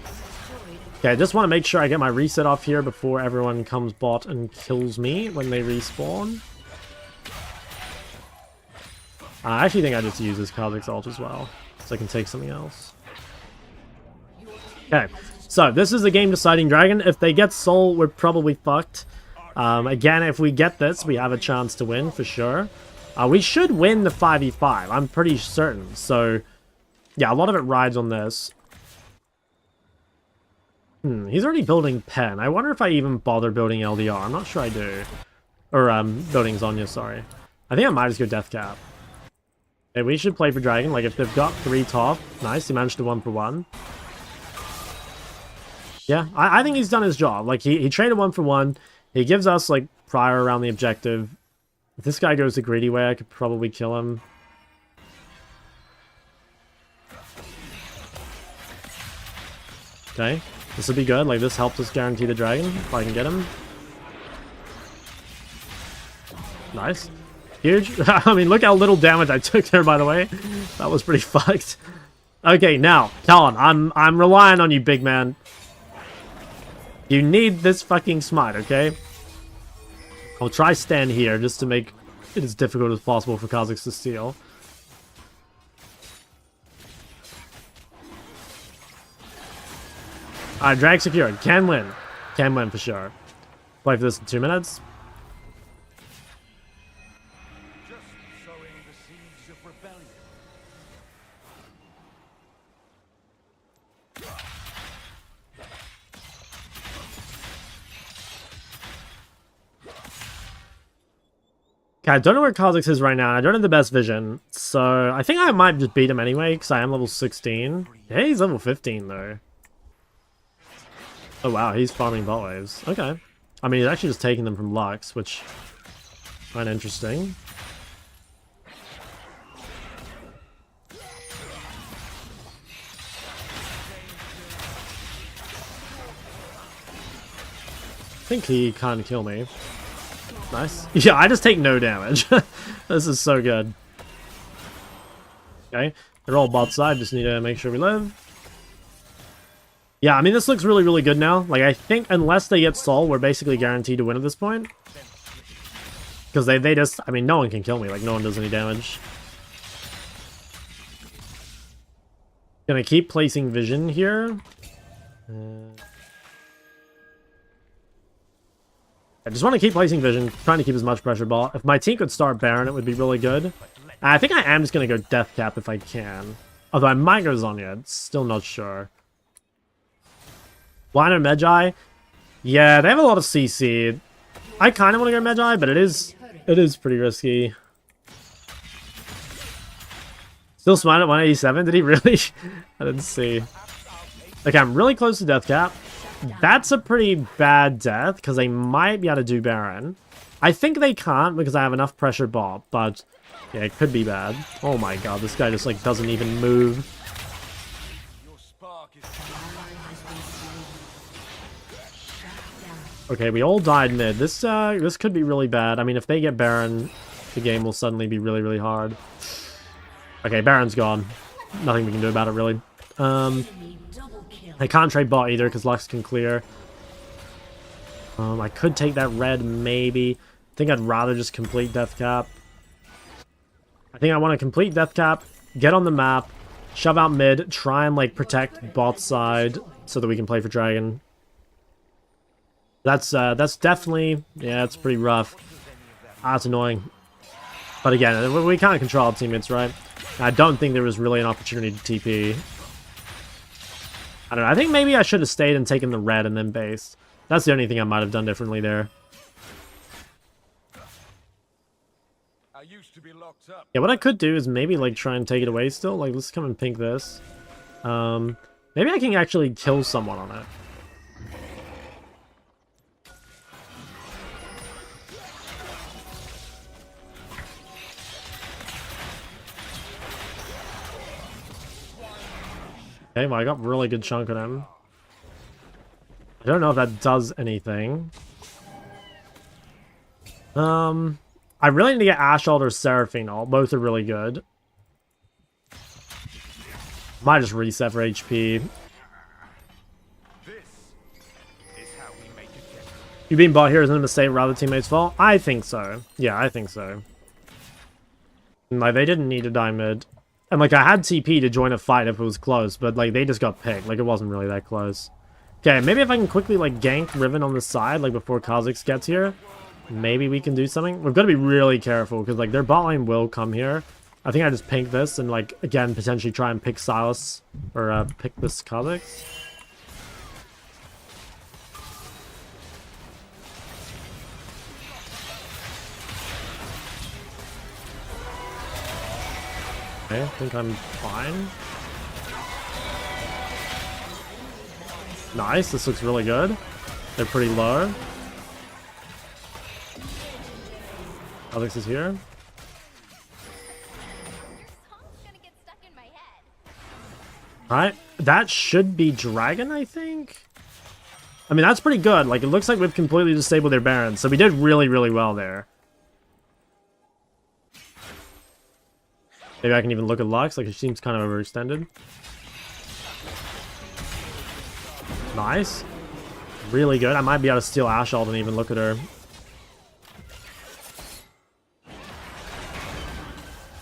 Okay, I just want to make sure I get my reset off here before everyone comes bot and kills me when they respawn. I actually think I just use this Kha'Zix ult as well, so I can take something else. Okay, so this is the game-deciding dragon. If they get Sol, we're probably fucked. Again, if we get this, we have a chance to win, for sure. We should win the 5v5, I'm pretty certain. So, yeah, a lot of it rides on this. He's already building Pen. I wonder if I even bother building LDR. I'm not sure I do. Or, building Zhonya, sorry. I think I might just go Death Cap. Okay, we should play for Dragon. Like, if they've got 3 top, nice, he managed to 1-for-1. Yeah, I think he's done his job. Like, he traded 1-for-1. He gives us, like, prior around the objective. If this guy goes the greedy way, I could probably kill him. Okay, this would be good. Like, this helps us guarantee the dragon, if I can get him. Nice. Huge. I mean, look how little damage I took there, by the way. That was pretty fucked. Okay, now, Talon, I'm relying on you, big man. You need this fucking smite, okay? I'll try stand here just to make it as difficult as possible for Kha'Zix to steal. Alright, drag secured. Can win. Can win for sure. Play for this in 2 minutes. Just sowing the seeds of rebellion. Okay, I don't know where Kha'Zix is right now. I don't have the best vision. So I think I might just beat him anyway, because I am level 16. Yeah, he's level 15 though. Oh wow, he's farming bot waves. Okay. I mean, he's actually just taking them from Lux, which kind of interesting. I think he can't kill me. Nice. Yeah, I just take no damage. This is so good. Okay, they're all bot side. Just need to make sure we live. Yeah, I mean, this looks really, really good now. Like, I think unless they get Sol, we're basically guaranteed to win at this point. Because they just... I mean, no one can kill me. Like, no one does any damage. Gonna keep placing vision here. I just want to keep placing vision, trying to keep as much pressure ball. If my team could start Baron, it would be really good. I think I am just going to go Death Cap if I can. Although I might go Zonya, still not sure. Liner Magi? Yeah, they have a lot of CC. I kind of want to go Magi, but it is pretty risky. Still smite at 187? Did he really? I didn't see. Okay, I'm really close to Death Cap. That's a pretty bad death, because they might be able to do Baron. I think they can't, because I have enough pressure bot, but yeah, it could be bad. Oh my god, this guy just, like, doesn't even move. Your spark is Okay, we all died mid. This could be really bad. I mean, if they get Baron, the game will suddenly be really, really hard. Okay, Baron's gone. Nothing we can do about it, really. I can't trade bot either because Lux can clear. I could take that red maybe. I think I'd rather just complete Death Cap. I think I want to complete Death Cap, get on the map, shove out mid, try and like protect bot side so that we can play for Dragon. That's definitely, yeah, it's pretty rough. That's annoying. But again, we can't control our teammates, right? I don't think there was really an opportunity to TP. I don't know. I think maybe I should have stayed and taken the red and then based. That's the only thing I might have done differently there. I used to be locked up. Yeah, what I could do is maybe like try and take it away still. Like, let's come and pink this. Maybe I can actually kill someone on it. Okay, well, I got a really good chunk on him. I don't know if that does anything. I really need to get Ash Ult or Seraphine Ult. Both are really good. Might just reset for HP. This is how we make it get. You being bot here isn't a mistake, rather teammates' fault? I think so. Yeah, I think so. Like, they didn't need to die mid. And, like, I had TP to join a fight if it was close, but, like, they just got picked. Like, it wasn't really that close. Okay, maybe if I can quickly, like, gank Riven on the side, like, before Kha'Zix gets here, maybe we can do something. We've got to be really careful, because, like, their bot lane will come here. I think I just pink this and, like, again, potentially try and pick Sylas, or, pick this Kha'Zix. Okay, I think I'm fine. Nice, this looks really good. They're pretty low. Alex is here. Alright, that should be Dragon, I think? I mean, that's pretty good. Like, it looks like we've completely disabled their Baron, so we did really, really well there. Maybe I can even look at Lux, like it seems kind of overextended. Nice. Really good. I might be able to steal Ash ult and even look at her.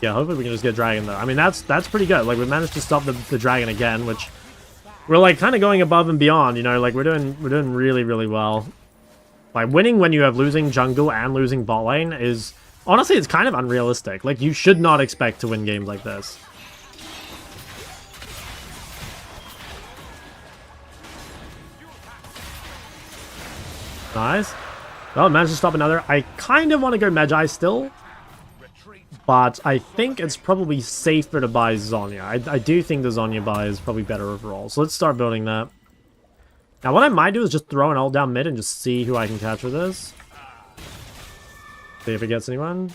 Yeah, hopefully we can just get Dragon though. I mean, that's pretty good. Like we managed to stop the Dragon again, which we're like kind of going above and beyond, you know, like we're doing really, really well. Like winning when you have losing jungle and losing bot lane is honestly, it's kind of unrealistic. Like you should not expect to win games like this. Nice. Oh, managed to stop another. I kind of want to go Magi still, but I think it's probably safer to buy Zhonya. I do think the Zhonya buy is probably better overall. So let's start building that. Now what I might do is just throw an ult down mid and just see who I can catch with this. See if it gets anyone.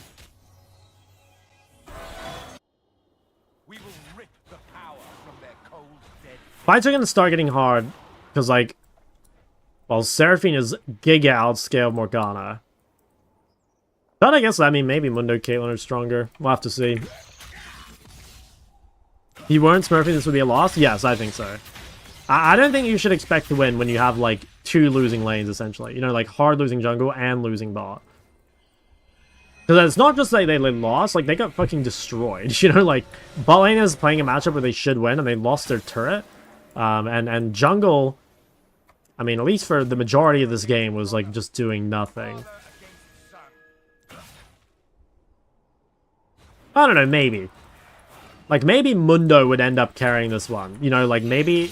We will rip the power from their cold dead. Fights are going to start getting hard because, like, well, Seraphine is giga outscaled Morgana. But I guess, I mean, maybe Mundo Caitlyn are stronger. We'll have to see. If you weren't smurfing, this would be a loss? Yes, I think so. I don't think you should expect to win when you have, like, 2 losing lanes, essentially. You know, like, hard losing jungle and losing bot. Because it's not just like they lost, like, they got fucking destroyed. You know, like, bot lane is playing a matchup where they should win, and they lost their turret. And jungle, I mean, at least for the majority of this game, was, like, just doing nothing. I don't know, maybe. Like, maybe Mundo would end up carrying this one. You know, like, maybe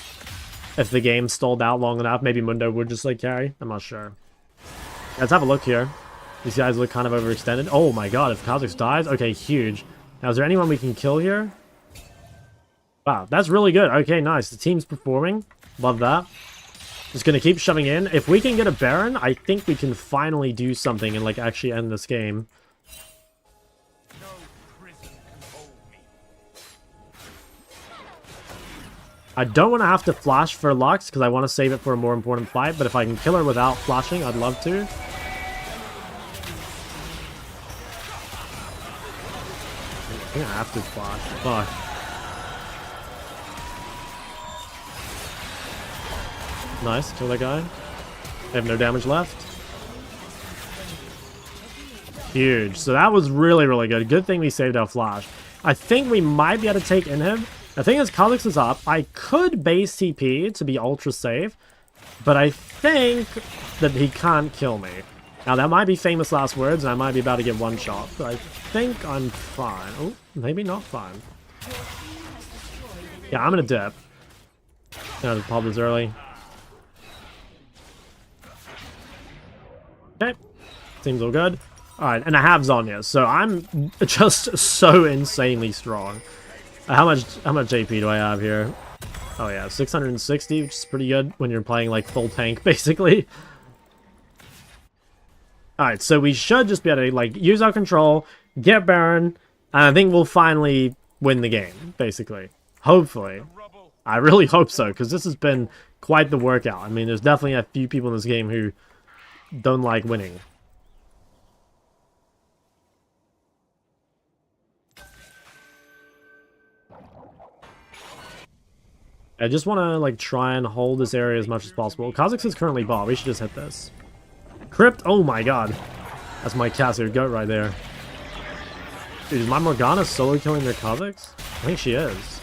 if the game stalled out long enough, maybe Mundo would just, like, carry. I'm not sure. Let's have a look here. These guys look kind of overextended. Oh my god, if Kha'Zix dies? Okay, huge. Now, is there anyone we can kill here? Wow, that's really good. Okay, nice. The team's performing. Love that. Just gonna keep shoving in. If we can get a Baron, I think we can finally do something and, like, actually end this game. I don't want to have to flash for Lux because I want to save it for a more important fight, but if I can kill her without flashing, I'd love to. I think I have to flash. Fuck. Nice, kill that guy. They have no damage left. Huge. So that was really, really good. Good thing we saved our flash. I think we might be able to take inhib. The thing is, Kha'Zix is up. I could base TP to be ultra safe, but I think that he can't kill me. Now, that might be famous last words, and I might be about to get one shot, but I think I'm fine. Oh, maybe not fine. Yeah, I'm gonna dip. No, the pub is early. Okay, seems all good. Alright, and I have Zhonya, so I'm just so insanely strong. How much AP do I have here? Oh yeah, 660, which is pretty good when you're playing like full tank, basically. Alright, so we should just be able to like use our control, get Baron, and I think we'll finally win the game, basically. Hopefully. I really hope so, because this has been quite the workout. I mean, there's definitely a few people in this game who don't like winning. I just want to, like, try and hold this area as much as possible. Kha'Zix is currently bot. We should just hit this. Crypt? Oh my god. That's my Cassier goat right there. Dude, is my Morgana solo killing their Kha'Zix? I think she is.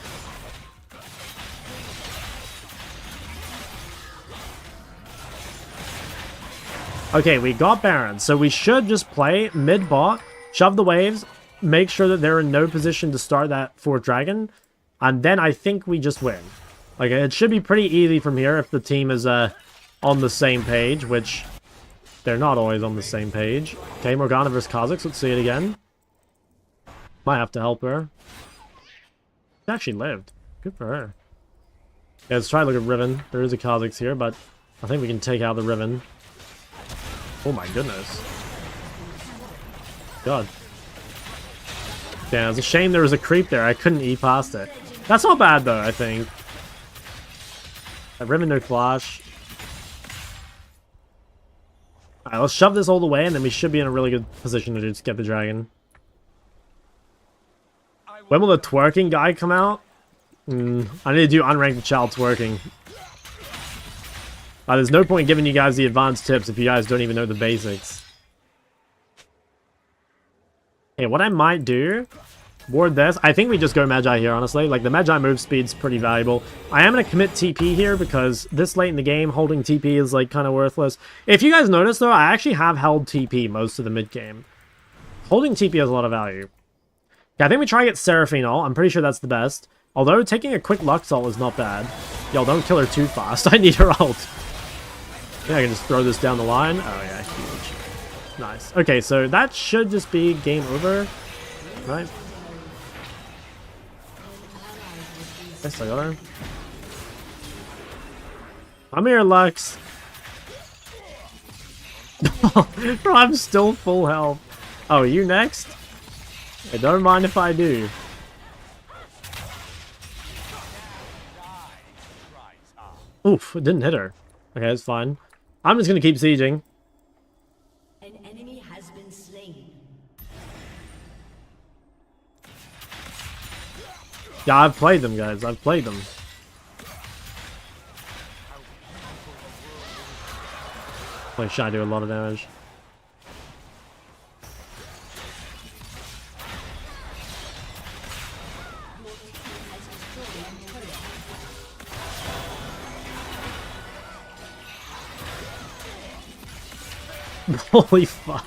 Okay, we got Baron. So we should just play mid-bot, shove the waves, make sure that they're in no position to start that 4th dragon, and then I think we just win. Like, it should be pretty easy from here if the team is on the same page, which they're not always on the same page. Okay, Morgana versus Kha'Zix. Let's see it again. Might have to help her. She actually lived. Good for her. Yeah, let's try to look at Riven. There is a Kha'Zix here, but I think we can take out the Riven. Oh my goodness. God. Damn, it's a shame there was a creep there. I couldn't eat past it. That's not bad, though, I think. Riven no flash. Alright, let's shove this all the way, and then we should be in a really good position to just get the dragon. When will the twerking guy come out? I need to do unranked child twerking. There's no point giving you guys the advanced tips if you guys don't even know the basics. Okay, what I might do... Ward this. I think we just go Magi here, honestly. Like, the Magi move speed's pretty valuable. I am going to commit TP here because this late in the game, holding TP is, like, kind of worthless. If you guys notice, though, I actually have held TP most of the mid-game. Holding TP has a lot of value. Yeah, I think we try to get Seraphine ult. I'm pretty sure that's the best. Although, taking a quick Lux ult is not bad. Yo, don't kill her too fast. I need her ult. Yeah, I can just throw this down the line. Oh, yeah, huge. Nice. Okay, so that should just be game over. Right? Yes, I got her. I'm here, Lux. Bro, I'm still full health. Oh, you next? Hey, don't mind if I do. Oof, it didn't hit her. Okay, that's fine. I'm just gonna keep sieging. An enemy has been slain. Yeah, I've played them, guys. I've played them. Like, Shy do a lot of damage. Holy fuck.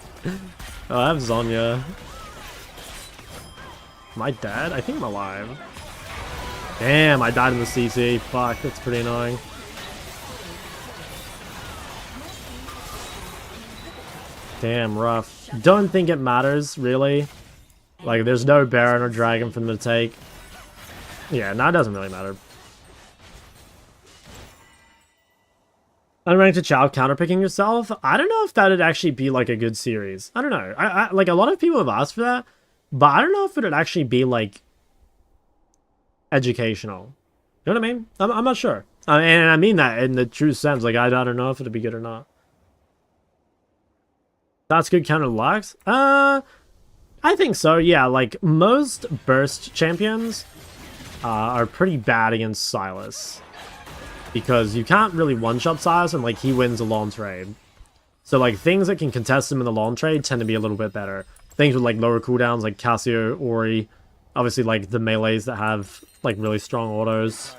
Oh, I have Zonya. Am I dead? I think I'm alive. Damn, I died in the CC. Fuck, that's pretty annoying. Damn, rough. Don't think it matters, really. Like, there's no Baron or Dragon for them to take. Yeah, no, it doesn't really matter. Unranked child counterpicking yourself? I don't know if that'd actually be, like, a good series. I don't know. Like, a lot of people have asked for that, but I don't know if it'd actually be, like, educational. You know what I mean? I'm not sure. And I mean that in the true sense. Like, I don't know if it'd be good or not. That's good counter Lux? I think so, yeah. Like, most burst champions are pretty bad against Sylas. Because you can't really one-shot Sylas, and, like, he wins a long trade. So, like, things that can contest him in the long trade tend to be a little bit better. Things with, like, lower cooldowns, like Cassio, Ori. Obviously, like, the melees that have, like, really strong autos.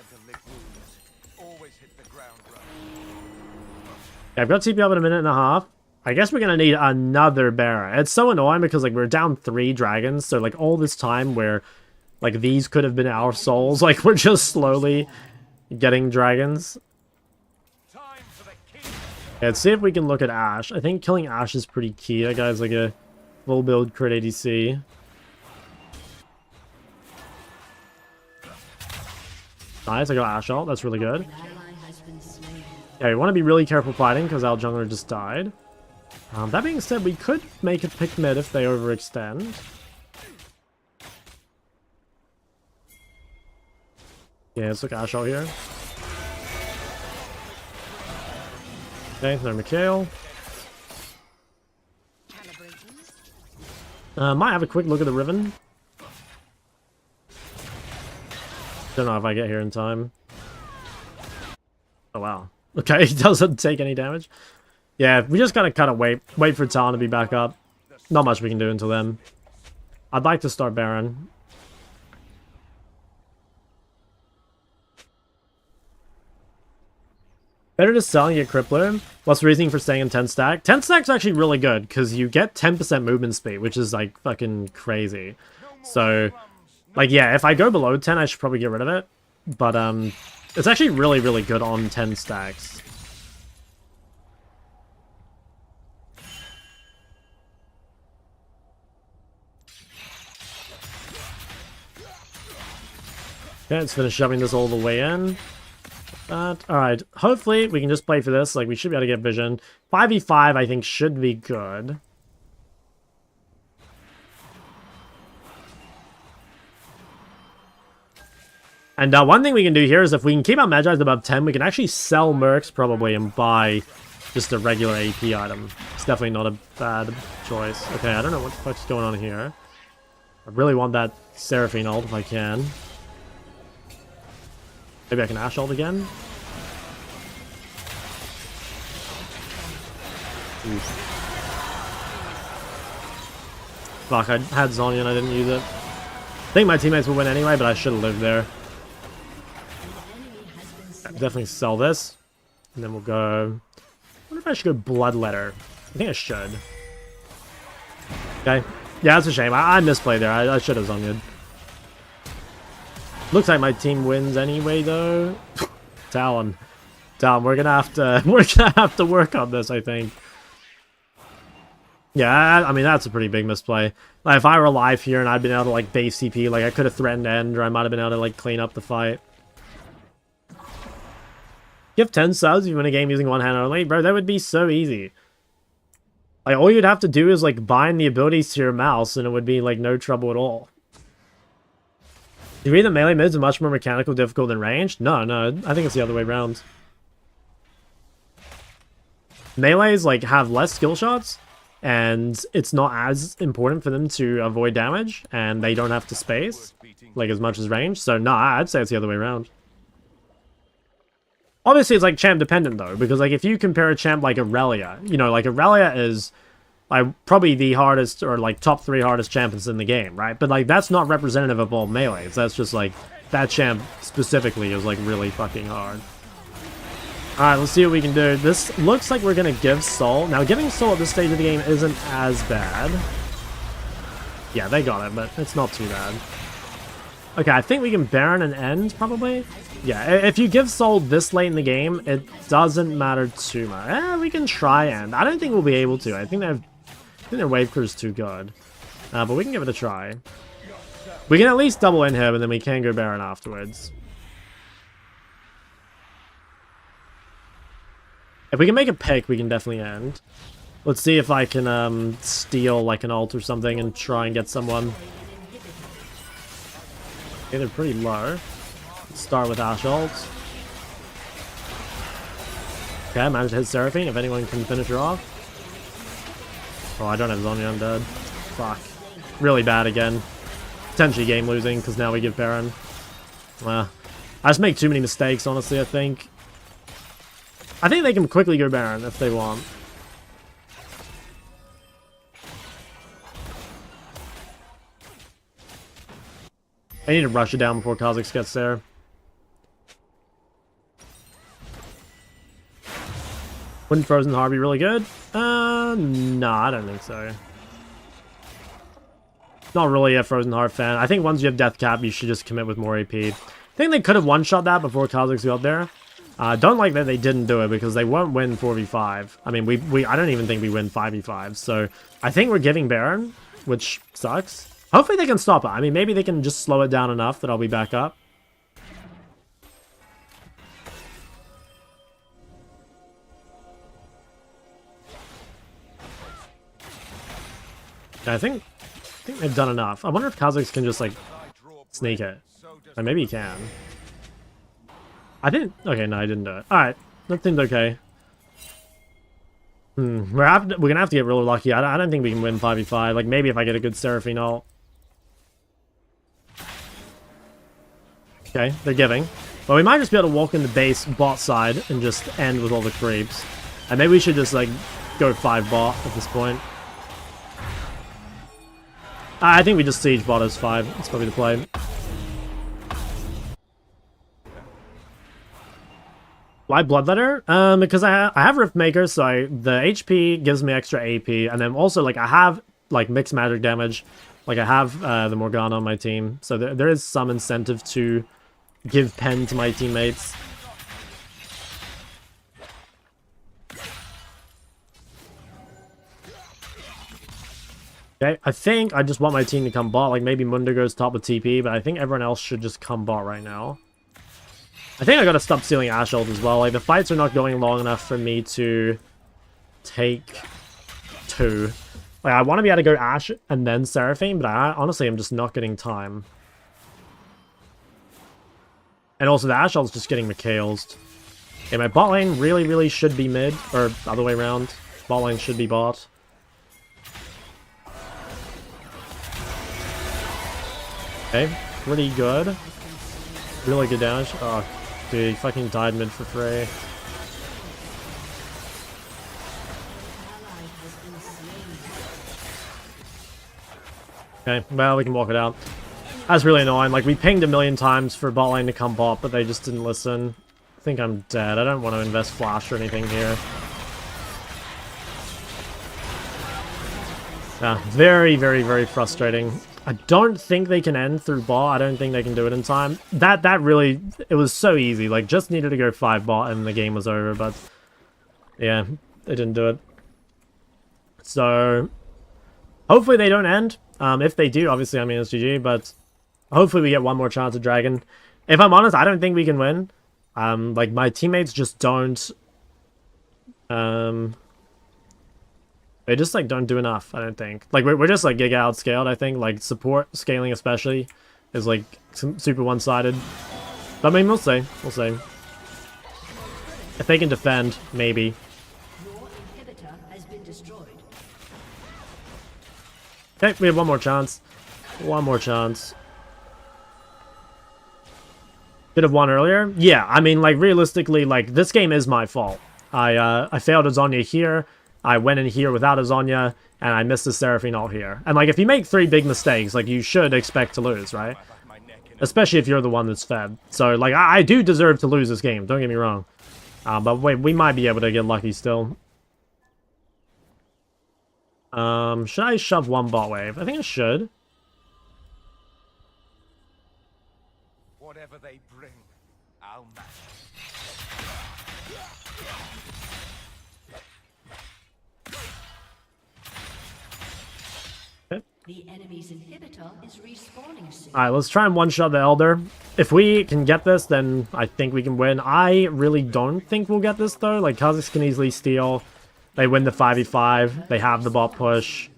Yeah, I've got TP up in a minute and a half. I guess we're gonna need another Baron. It's so annoying because, like, we're down 3 dragons, so, like, all this time where, like, these could have been our souls, like, we're just slowly getting dragons. Yeah, let's see if we can look at Ashe. I think killing Ashe is pretty key. That guy's like a full build crit ADC. Nice, I got Ashe ult. That's really good. Yeah, we want to be really careful fighting because our jungler just died. That being said, we could make a pick mid if they overextend. Yeah, let's look at Ashe out here. Okay, no Mikhail. Might have a quick look at the Riven. Don't know if I get here in time. Oh wow. Okay, he doesn't take any damage. Yeah, we just gotta kind of wait for Talon to be back up. Not much we can do until then. I'd like to start Baron. Better to sell and get Crippler. What's the reasoning for staying in 10 stack? 10 stack's actually really good because you get 10% movement speed, which is like fucking crazy. So, like, yeah, if I go below 10, I should probably get rid of it. But it's actually really, really good on 10 stacks. Okay, let's finish shoving this all the way in. Alright, hopefully we can just play for this. Like, we should be able to get vision. 5v5, I think, should be good. And one thing we can do here is if we can keep our Magi's above 10, we can actually sell Mercs probably and buy just a regular AP item. It's definitely not a bad choice. Okay, I don't know what the fuck's going on here. I really want that Seraphine ult if I can. Maybe I can Ashe ult again? Oof. Fuck, I had Zhonya and I didn't use it. I think my teammates will win anyway, but I should have lived there. Definitely sell this. And then we'll go... I wonder if I should go Bloodletter. I think I should. Okay. Yeah, that's a shame. I misplayed there. I should have Zhonya'd. Looks like my team wins anyway, though. Talon. We're gonna have to work on this, I think. Yeah, I mean, that's a pretty big misplay. Like, if I were alive here and I'd been able to, like, base CP, like, I could have threatened end, or I might have been able to, like, clean up the fight. Give 10 subs, you win a game using one hand only? Bro, that would be so easy. Like, all you'd have to do is, like, bind the abilities to your mouse, and it would be, like, no trouble at all. Do you read that melee mids are much more mechanical difficult than ranged? No, I think it's the other way around. Melees, like, have less skill shots, and it's not as important for them to avoid damage, and they don't have to space, like, as much as range. So, no, I'd say it's the other way around. Obviously, it's, like, champ dependent, though, because, like, if you compare a champ like Aurelia, you know, like, Aurelia is, like, probably the hardest, or, like, top 3 hardest champions in the game, right? But, like, that's not representative of all melees. That's just, like, that champ specifically is, like, really fucking hard. Alright, let's see what we can do. This looks like we're gonna give Soul. Now, giving Soul at this stage of the game isn't as bad. Yeah, they got it, but it's not too bad. Okay, I think we can Baron and end, probably. Yeah, if you give Soul this late in the game, it doesn't matter too much. We can try end. I don't think we'll be able to. I think their wave crew is too good. But we can give it a try. We can at least double in him, and then we can go Baron afterwards. If we can make a pick, we can definitely end. Let's see if I can steal like an ult or something and try and get someone. Okay, they're pretty low. Let's start with Ashe ult. Okay, I managed to hit Seraphine. If anyone can finish her off. Oh, I don't have Zhonya, I'm dead. Fuck. Really bad again. Potentially game losing, because now we give Baron. I just make too many mistakes, honestly, I think. I think they can quickly go Baron if they want. I need to rush it down before Kha'Zix gets there. Wouldn't Frozen Heart be really good? No, I don't think so. Not really a Frozen Heart fan. I think once you have Death Cap, you should just commit with more AP. I think they could have one-shot that before Kha'Zix got there. Don't like that they didn't do it because they won't win 4v5. I mean, I don't even think we win 5v5. So I think we're giving Baron, which sucks. Hopefully they can stop it. I mean, maybe they can just slow it down enough that I'll be back up. I think they've done enough. I wonder if Kha'Zix can just, like, sneak it. Or maybe he can. I didn't... Okay, no, I didn't do it. Alright, that seems okay. We're gonna have to get really lucky. I don't think we can win 5v5. Like, maybe if I get a good Seraphine ult. Okay, they're giving. But we might just be able to walk in the base bot side and just end with all the creeps. And maybe we should just, like, go 5 bot at this point. I think we just siege bot as 5. That's probably the play. Why Bloodletter? Because I have Riftmaker, so the HP gives me extra AP, and then also, like, I have, like, mixed magic damage. Like, I have the Morgana on my team, so there is some incentive to give pen to my teammates. Okay, I think I just want my team to come bot. Like, maybe Mundo goes top with TP, but I think everyone else should just come bot right now. I think I gotta stop stealing Ashe ult as well. Like, the fights are not going long enough for me to take 2. Like, I want to be able to go Ashe and then Seraphine, but honestly, I'm just not getting time. And also, the Ashe ult's just getting McHale'd. Okay, my bot lane really should be mid, or other way around. Bot lane should be bot. Okay, pretty good. Really good damage. Oh, dude, he fucking died mid for free. Okay, well, we can walk it out. That's really annoying. Like, we pinged a million times for bot lane to come bot, but they just didn't listen. I think I'm dead. I don't want to invest flash or anything here. Yeah, very, very, very frustrating. I don't think they can end through bot. I don't think they can do it in time. That really, it was so easy. Like, just needed to go 5 bot and the game was over, but yeah, they didn't do it. So, hopefully they don't end. If they do, obviously, I mean, it's GG, but hopefully we get one more chance at Dragon. If I'm honest, I don't think we can win. Like, my teammates just don't... They just, like, don't do enough, I don't think. Like, we're just, like, giga outscaled, I think. Like, support scaling especially is, like, super one-sided. But, I mean, we'll see. We'll see. If they can defend, maybe. Your inhibitor has been destroyed. Okay, we have one more chance. One more chance. Could have won earlier. Yeah, I mean, like, realistically, like, this game is my fault. I failed a Zhonya here. I went in here without a Zhonya, and I missed the Seraphine ult here. And, like, if you make 3 big mistakes, like, you should expect to lose, right? Especially if you're the one that's fed. So, like, I do deserve to lose this game, don't get me wrong. But wait, we might be able to get lucky still. Should I shove one bot wave? I think I should. Whatever they bring, I'll match. The enemy's inhibitor is respawning soon. Alright, let's try and one-shot the Elder. If we can get this, then I think we can win. I really don't think we'll get this, though. Like, Kha'Zix can easily steal. They win the 5v5. They have the bot push.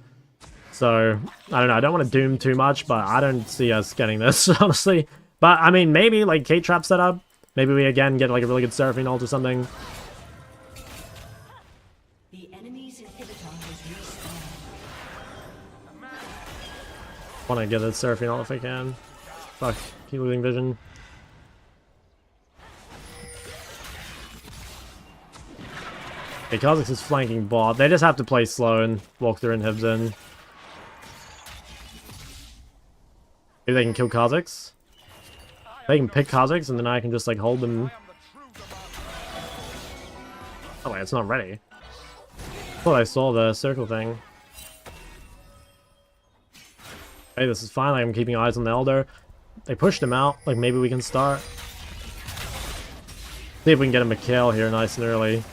So, I don't know. I don't want to doom too much, but I don't see us getting this, honestly. But, I mean, maybe, like, K-Trap setup. Maybe we, again, get, like, a really good Seraphine ult or something. The enemy's inhibitor has respawned. Want to get a Seraphine ult if I can. Fuck. Keep losing vision. Okay, Kha'Zix is flanking bot. They just have to play slow and walk their inhibs in. Maybe they can kill Kha'Zix. They can pick Kha'Zix and then I can just like hold them. Oh wait, it's not ready. I thought I saw the circle thing. Hey, this is fine. Like, I'm keeping eyes on the Elder. They pushed him out. Like, maybe we can start. See if we can get him a kill here nice and early.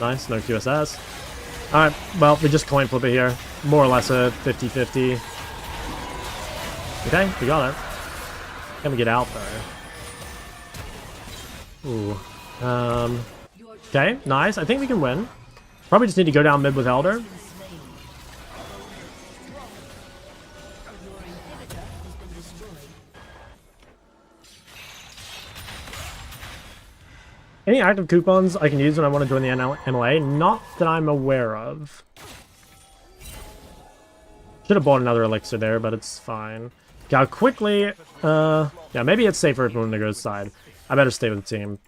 Nice, no QSS. Alright, well, we just coin flip it here. More or less a 50-50. Okay, we got it. Can we get out, though? Ooh. Okay, nice. I think we can win. Probably just need to go down mid with Elder. Any active coupons I can use when I want to join the MLA? Not that I'm aware of. Should have bought another elixir there, but it's fine. Okay, I'll quickly... yeah, maybe it's safer if we're on the ghost side. I better stay with the team.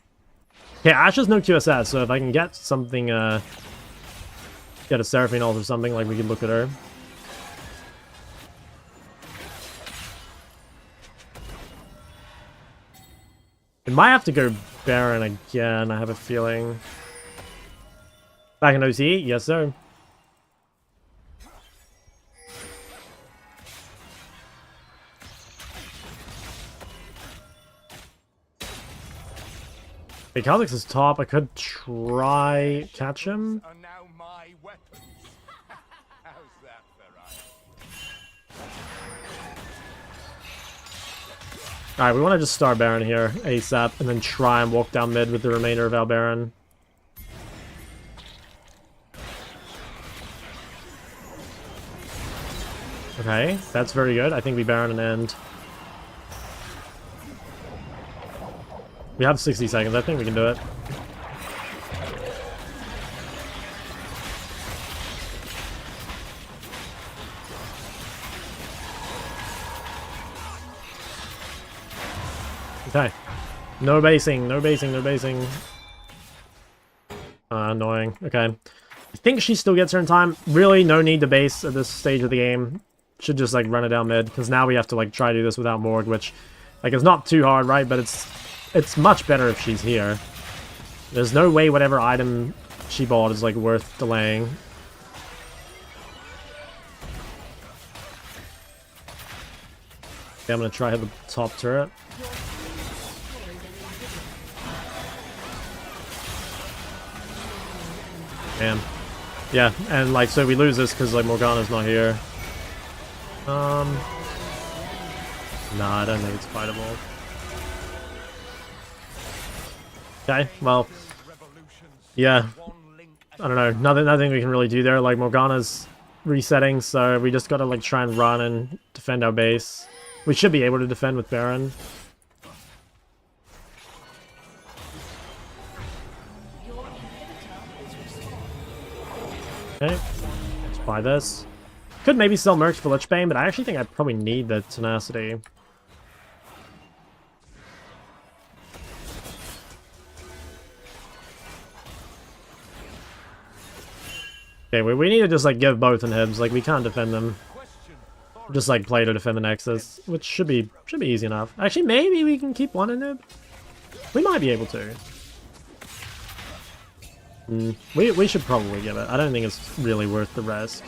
Okay, Ash has no QSS, so if I can get something, get a Seraphine ult or something, like we could look at her. We might have to go Baron again, I have a feeling. Back in OC? Yes, sir. Hey, Kha'Zix is top. I could try catch him. Are now my weapons. How's that for Alright, we want to just start Baron here ASAP and then try and walk down mid with the remainder of our Baron. Okay, that's very good. I think we Baron and end. We have 60 seconds. I think we can do it. Okay. No basing, no basing, no basing. Annoying. Okay. I think she still gets her in time. Really, no need to base at this stage of the game. Should just, like, run it down mid, because now we have to, like, try to do this without Morg, which, like, is not too hard, right? But it's much better if she's here. There's no way whatever item she bought is, like, worth delaying. Okay, I'm gonna try hit the top turret. Man. Yeah, and, like, so we lose this because, like, Morgana's not here. Nah, I don't think it's fightable. Okay, well, yeah, I don't know, nothing we can really do there. Like, Morgana's resetting, so we just gotta, like, try and run and defend our base. We should be able to defend with Baron. Okay, let's buy this. Could maybe sell Mercs for Lich Bane, but I actually think I probably need the tenacity. Okay, we need to just, like, give both inhibs. Like, we can't defend them. Just, like, play to defend the Nexus, which should be easy enough. Actually, maybe we can keep one inhib. We might be able to. We should probably give it. I don't think it's really worth the risk.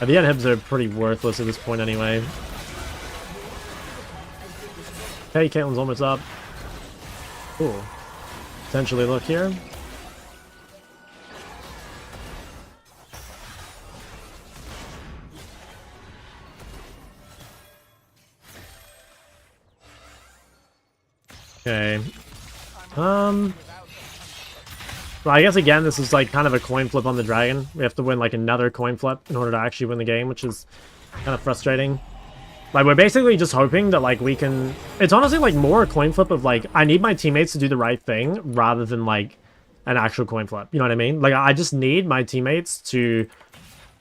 The inhibs are pretty worthless at this point anyway. Okay, Caitlyn's almost up. Cool. Potentially look here. Okay. Well, I guess again, this is like kind of a coin flip on the dragon. We have to win like another coin flip in order to actually win the game, which is kind of frustrating. Like, we're basically just hoping that, like, we can... It's honestly, like, more a coin flip of, like, I need my teammates to do the right thing rather than, like, an actual coin flip. You know what I mean? Like, I just need my teammates to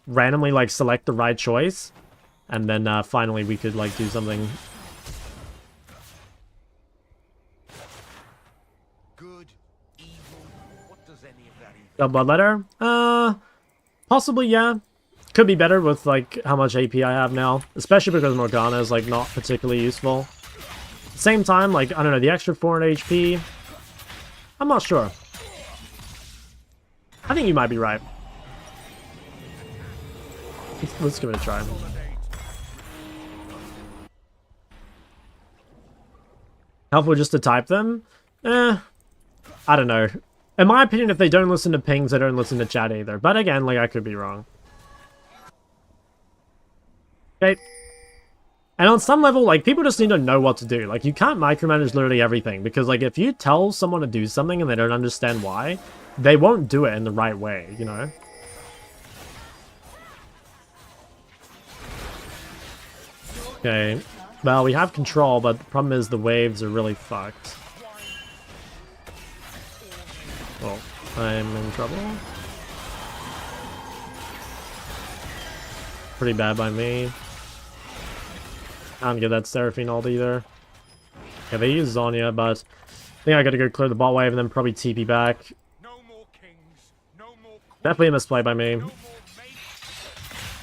randomly, like, select the right choice. And then, finally, we could, like, do something... Bloodletter? Possibly, yeah. Could be better with, like, how much AP I have now. Especially because Morgana is, like, not particularly useful. Same time, like, I don't know, the extra 400 HP... I'm not sure. I think you might be right. Let's give it a try. Helpful just to type them? I don't know. In my opinion, if they don't listen to pings, they don't listen to chat either. But again, like, I could be wrong. Okay. And on some level, like, people just need to know what to do. Like, you can't micromanage literally everything. Because, like, if you tell someone to do something and they don't understand why, they won't do it in the right way, you know? Okay. Well, we have control, but the problem is the waves are really fucked. Well, I'm in trouble. Pretty bad by me. I don't get that Seraphine ult either. Yeah, they use Zhonya, but I think I gotta go clear the bot wave and then probably TP back. Definitely a misplay by me.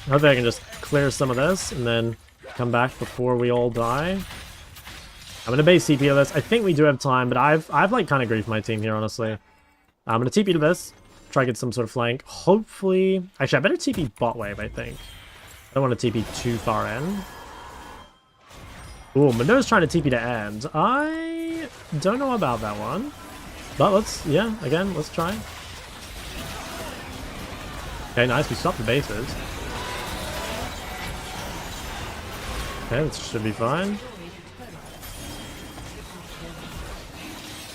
Hopefully I can just clear some of this and then come back before we all die. I'm gonna base TP of this. I think we do have time, but I've like kind of griefed my team here, honestly. I'm gonna TP to this, try to get some sort of flank. Hopefully, actually, I better TP bot wave. I think I don't want to TP too far in. Ooh, Mano's trying to TP to end. I don't know about that one, but let's let's try. Okay, nice. We stopped the bases. Okay, this should be fine.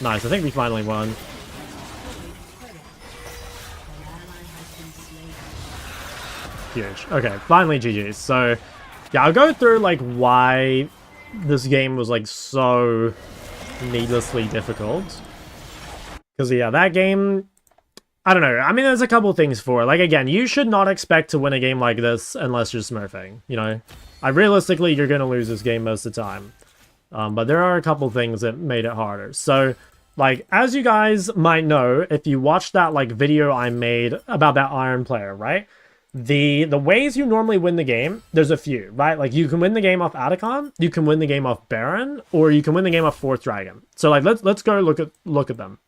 Nice. I think we finally won. Huge. Okay, finally GG's. So, yeah, I'll go through, like, why this game was, like, so needlessly difficult. Because, yeah, that game... I don't know. I mean, there's a couple things for it. Like, again, you should not expect to win a game like this unless you're smurfing, you know? Realistically, you're going to lose this game most of the time. But there are a couple things that made it harder. So, like, as you guys might know, if you watched that, like, video I made about that Iron player, right? The ways you normally win the game, there's a few, right? Like, you can win the game off Atacon, you can win the game off Baron, or you can win the game off 4th Dragon. So, like, let's go look at them.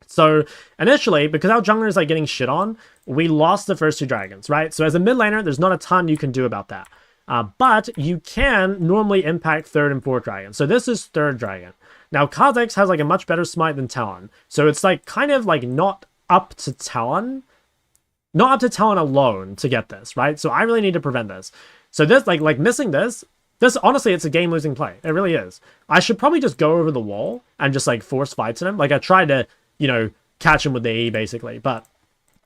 So, initially, because our jungler is, like, getting shit on, we lost the first 2 dragons, right? So, as a mid laner, there's not a ton you can do about that. But you can normally impact 3rd and 4th dragon. So, this is 3rd dragon. Now, Kha'Zix has, like, a much better smite than Talon. So, it's, like, kind of, like, not up to Talon alone to get this, right? So I really need to prevent this. So this, like missing this, honestly, it's a game-losing play. It really is. I should probably just go over the wall and just, like, force fights in him. Like, I tried to, you know, catch him with the E, basically. But,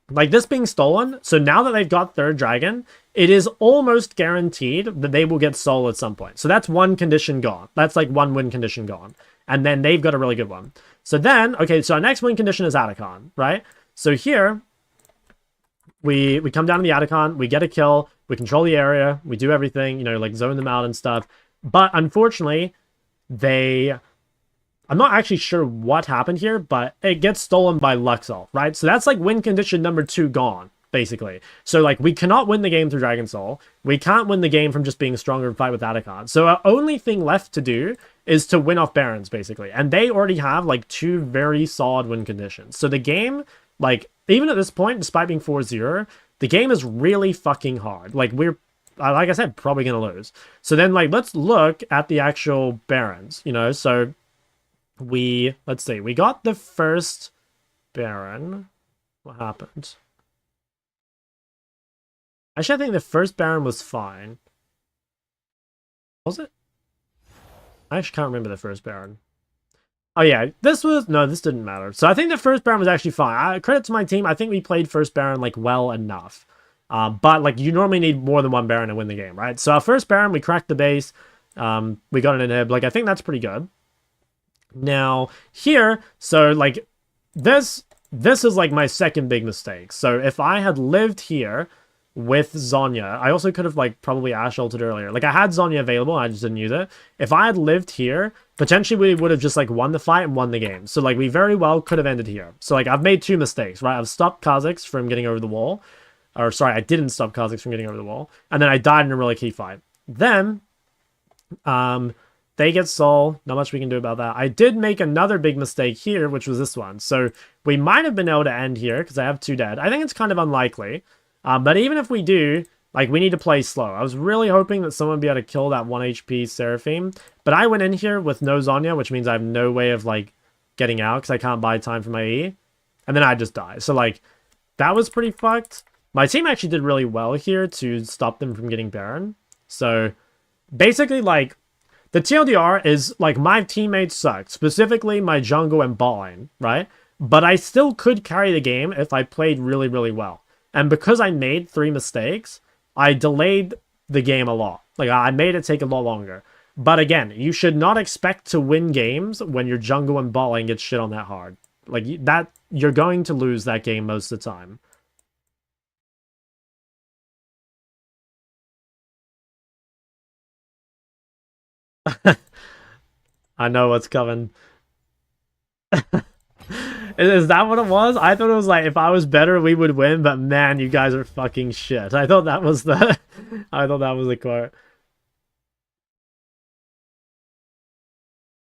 like, this being stolen, so now that they've got 3rd dragon, it is almost guaranteed that they will get soul at some point. So that's one condition gone. That's, like, one win condition gone. And then they've got a really good one. So then, okay, so our next win condition is Atacon, right? So here, we come down to the Atacon, we get a kill, we control the area, we do everything, you know, like, zone them out and stuff. But unfortunately, I'm not actually sure what happened here, but it gets stolen by Luxol, right? So that's, like, win condition number 2 gone, basically. So, like, we cannot win the game through Dragon Soul. We can't win the game from just being stronger and fight with Atacon. So our only thing left to do is to win off Barons, basically. And they already have, like, 2 very solid win conditions. So the game, like, even at this point, despite being 4-0, the game is really fucking hard. Like, we're, like I said, probably going to lose. So then, like, let's look at the actual Barons, you know? So let's see, we got the first Baron. What happened? Actually, I think the first Baron was fine. Was it? I actually can't remember the first Baron. Oh yeah, this didn't matter. So I think the first Baron was actually fine. Credit to my team, I think we played first Baron, like, well enough. But, like, you normally need more than 1 Baron to win the game, right? So our first Baron, we cracked the base. We got an inhib. Like, I think that's pretty good. Now, here, so, like, this is, like, my second big mistake. So if I had lived here with Zhonya, I also could have, like, probably Ashe ulted earlier. Like, I had Zhonya available, I just didn't use it. If I had lived here, potentially we would have just, like, won the fight and won the game. So, like, we very well could have ended here. So, like, I've made 2 mistakes, right? I've stopped Kha'Zix from getting over the wall. Or, sorry, I didn't stop Kha'Zix from getting over the wall. And then I died in a really key fight. Then, they get soul. Not much we can do about that. I did make another big mistake here, which was this one. So, we might have been able to end here, because I have 2 dead. I think it's kind of unlikely. But even if we do, like, we need to play slow. I was really hoping that someone would be able to kill that 1 HP Seraphim. But I went in here with no Zhonya, which means I have no way of, like, getting out, because I can't buy time for my E. And then I just die. So, like, that was pretty fucked. My team actually did really well here to stop them from getting Baron. So, basically, like, the TLDR is, like, my teammates sucked. Specifically, my jungle and bot lane, right? But I still could carry the game if I played really, really well. And because I made 3 mistakes, I delayed the game a lot. Like, I made it take a lot longer. But again, you should not expect to win games when your jungle and bot lane gets shit on that hard. Like, that, you're going to lose that game most of the time. I know what's coming. Is that what it was? I thought it was like, if I was better, we would win, but man, you guys are fucking shit. I thought that was the... I thought that was the quote.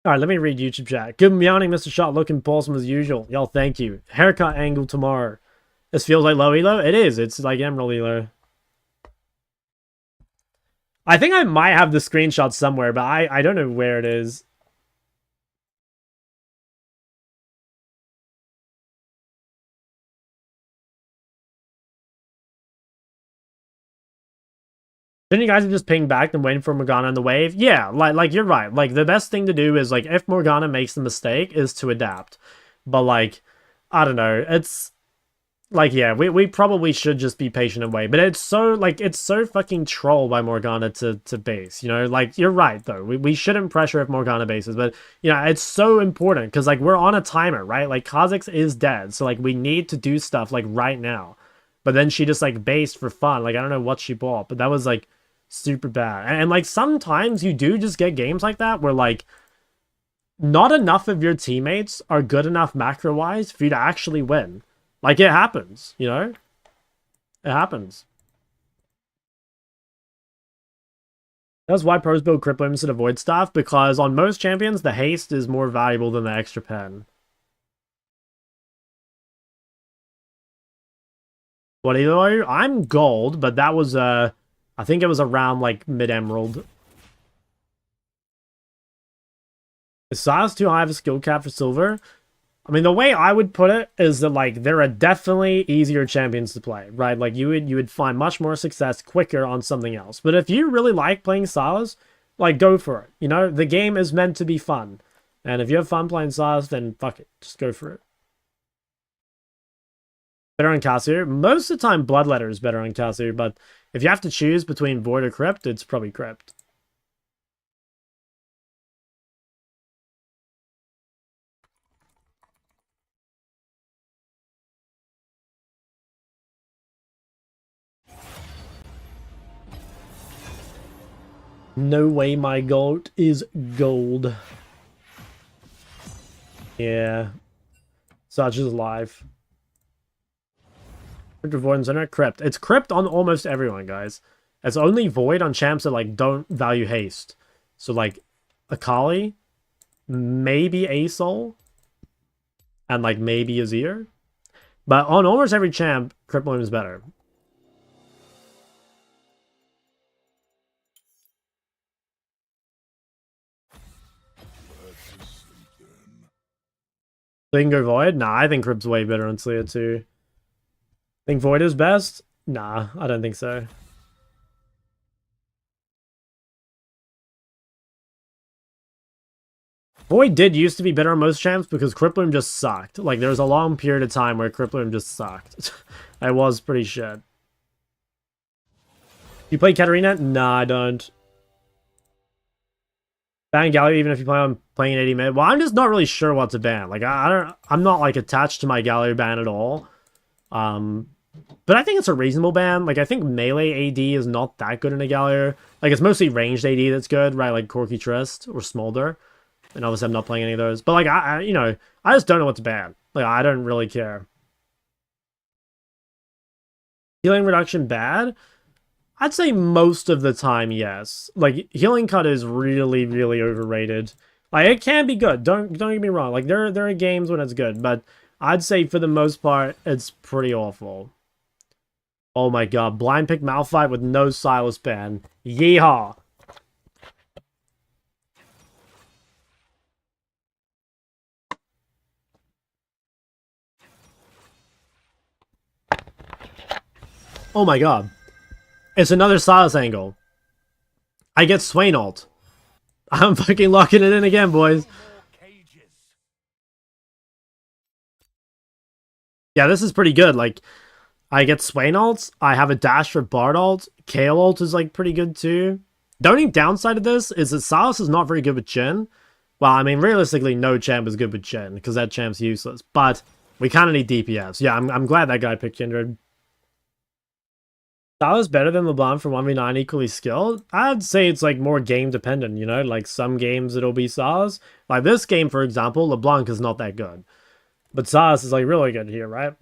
Alright, let me read YouTube chat. Good morning, Mr. Shot. Looking awesome as usual. Y'all, thank you. Haircut angle tomorrow. This feels like low elo? It is. It's like emerald elo. I think I might have the screenshot somewhere, but I don't know where it is. Shouldn't you guys have just pinged back and waiting for Morgana in the wave? Yeah, like you're right. Like, the best thing to do is, like, if Morgana makes the mistake, is to adapt. But, like, I don't know. It's, like, yeah, we probably should just be patient and wait. But it's so, like, it's so fucking troll by Morgana to base, you know? Like, you're right, though. We shouldn't pressure if Morgana bases. But, you know, it's so important. Because, like, we're on a timer, right? Like, Kha'Zix is dead. So, like, we need to do stuff, like, right now. But then she just, like, based for fun. Like, I don't know what she bought. But that was, like, super bad. And like sometimes you do just get games like that where like not enough of your teammates are good enough macro-wise for you to actually win. Like it happens, you know? It happens. That's why pros build cripple instead of void staff, because on most champions the haste is more valuable than the extra pen. What are you? I'm gold, but that was I think it was around like mid-emerald. Is Sylas too high of a skill cap for silver? I mean, the way I would put it is that like there are definitely easier champions to play, right? Like you would find much more success quicker on something else. But if you really like playing Sylas, like go for it. You know, the game is meant to be fun. And if you have fun playing Sylas, then fuck it. Just go for it. Better on Cassier. Most of the time, Bloodletter is better on Cassier, but if you have to choose between Void or Crypt, it's probably Crypt. No way my gold is gold. Yeah. Such is life. Void and Center, Crypt. It's Crypt on almost everyone, guys. It's only Void on champs that like don't value haste. So like Akali, maybe Asol, and like maybe Azir. But on almost every champ, Crypt is better. So you can go Void? Nah, I think Crypt's way better on Slayer too. Think Void is best? Nah, I don't think so. Void did used to be better on most champs because Cripploom just sucked. Like, there was a long period of time where Cripploom just sucked. I was pretty shit. You play Katarina? Nah, I don't. Ban Galio even if you plan on playing an 80 mid? Well, I'm just not really sure what to ban. Like, I'm not, like, attached to my Galio ban at all. But I think it's a reasonable ban. Like, I think melee AD is not that good in a Galio. Like, it's mostly ranged AD that's good, right? Like, Corky Trist or Smolder. And obviously I'm not playing any of those. But, like, I you know, I just don't know what to ban. Like, I don't really care. Healing reduction bad? I'd say most of the time, yes. Like, healing cut is really, really overrated. Like, it can be good. Don't get me wrong. Like, there are games when it's good. But I'd say for the most part, it's pretty awful. Oh my god. Blind pick Malphite with no Sylas ban. Yeehaw. Oh my god. It's another Sylas angle. I get Swain ult. I'm fucking locking it in again, boys. Yeah, this is pretty good. Like, I get Swain ults. I have a dash for Bard ult. Kayle ult is, like, pretty good, too. The only downside of this is that Sylas is not very good with Chen. Well, I mean, realistically, no champ is good with Chen, because that champ's useless. But we kind of need DPS. Yeah, I'm glad that guy picked Kindred. Sylas better than LeBlanc for 1v9 equally skilled? I'd say it's like more game dependent, you know? Like some games it'll be Sylas. Like this game, for example, LeBlanc is not that good. But Sylas is like really good here, right?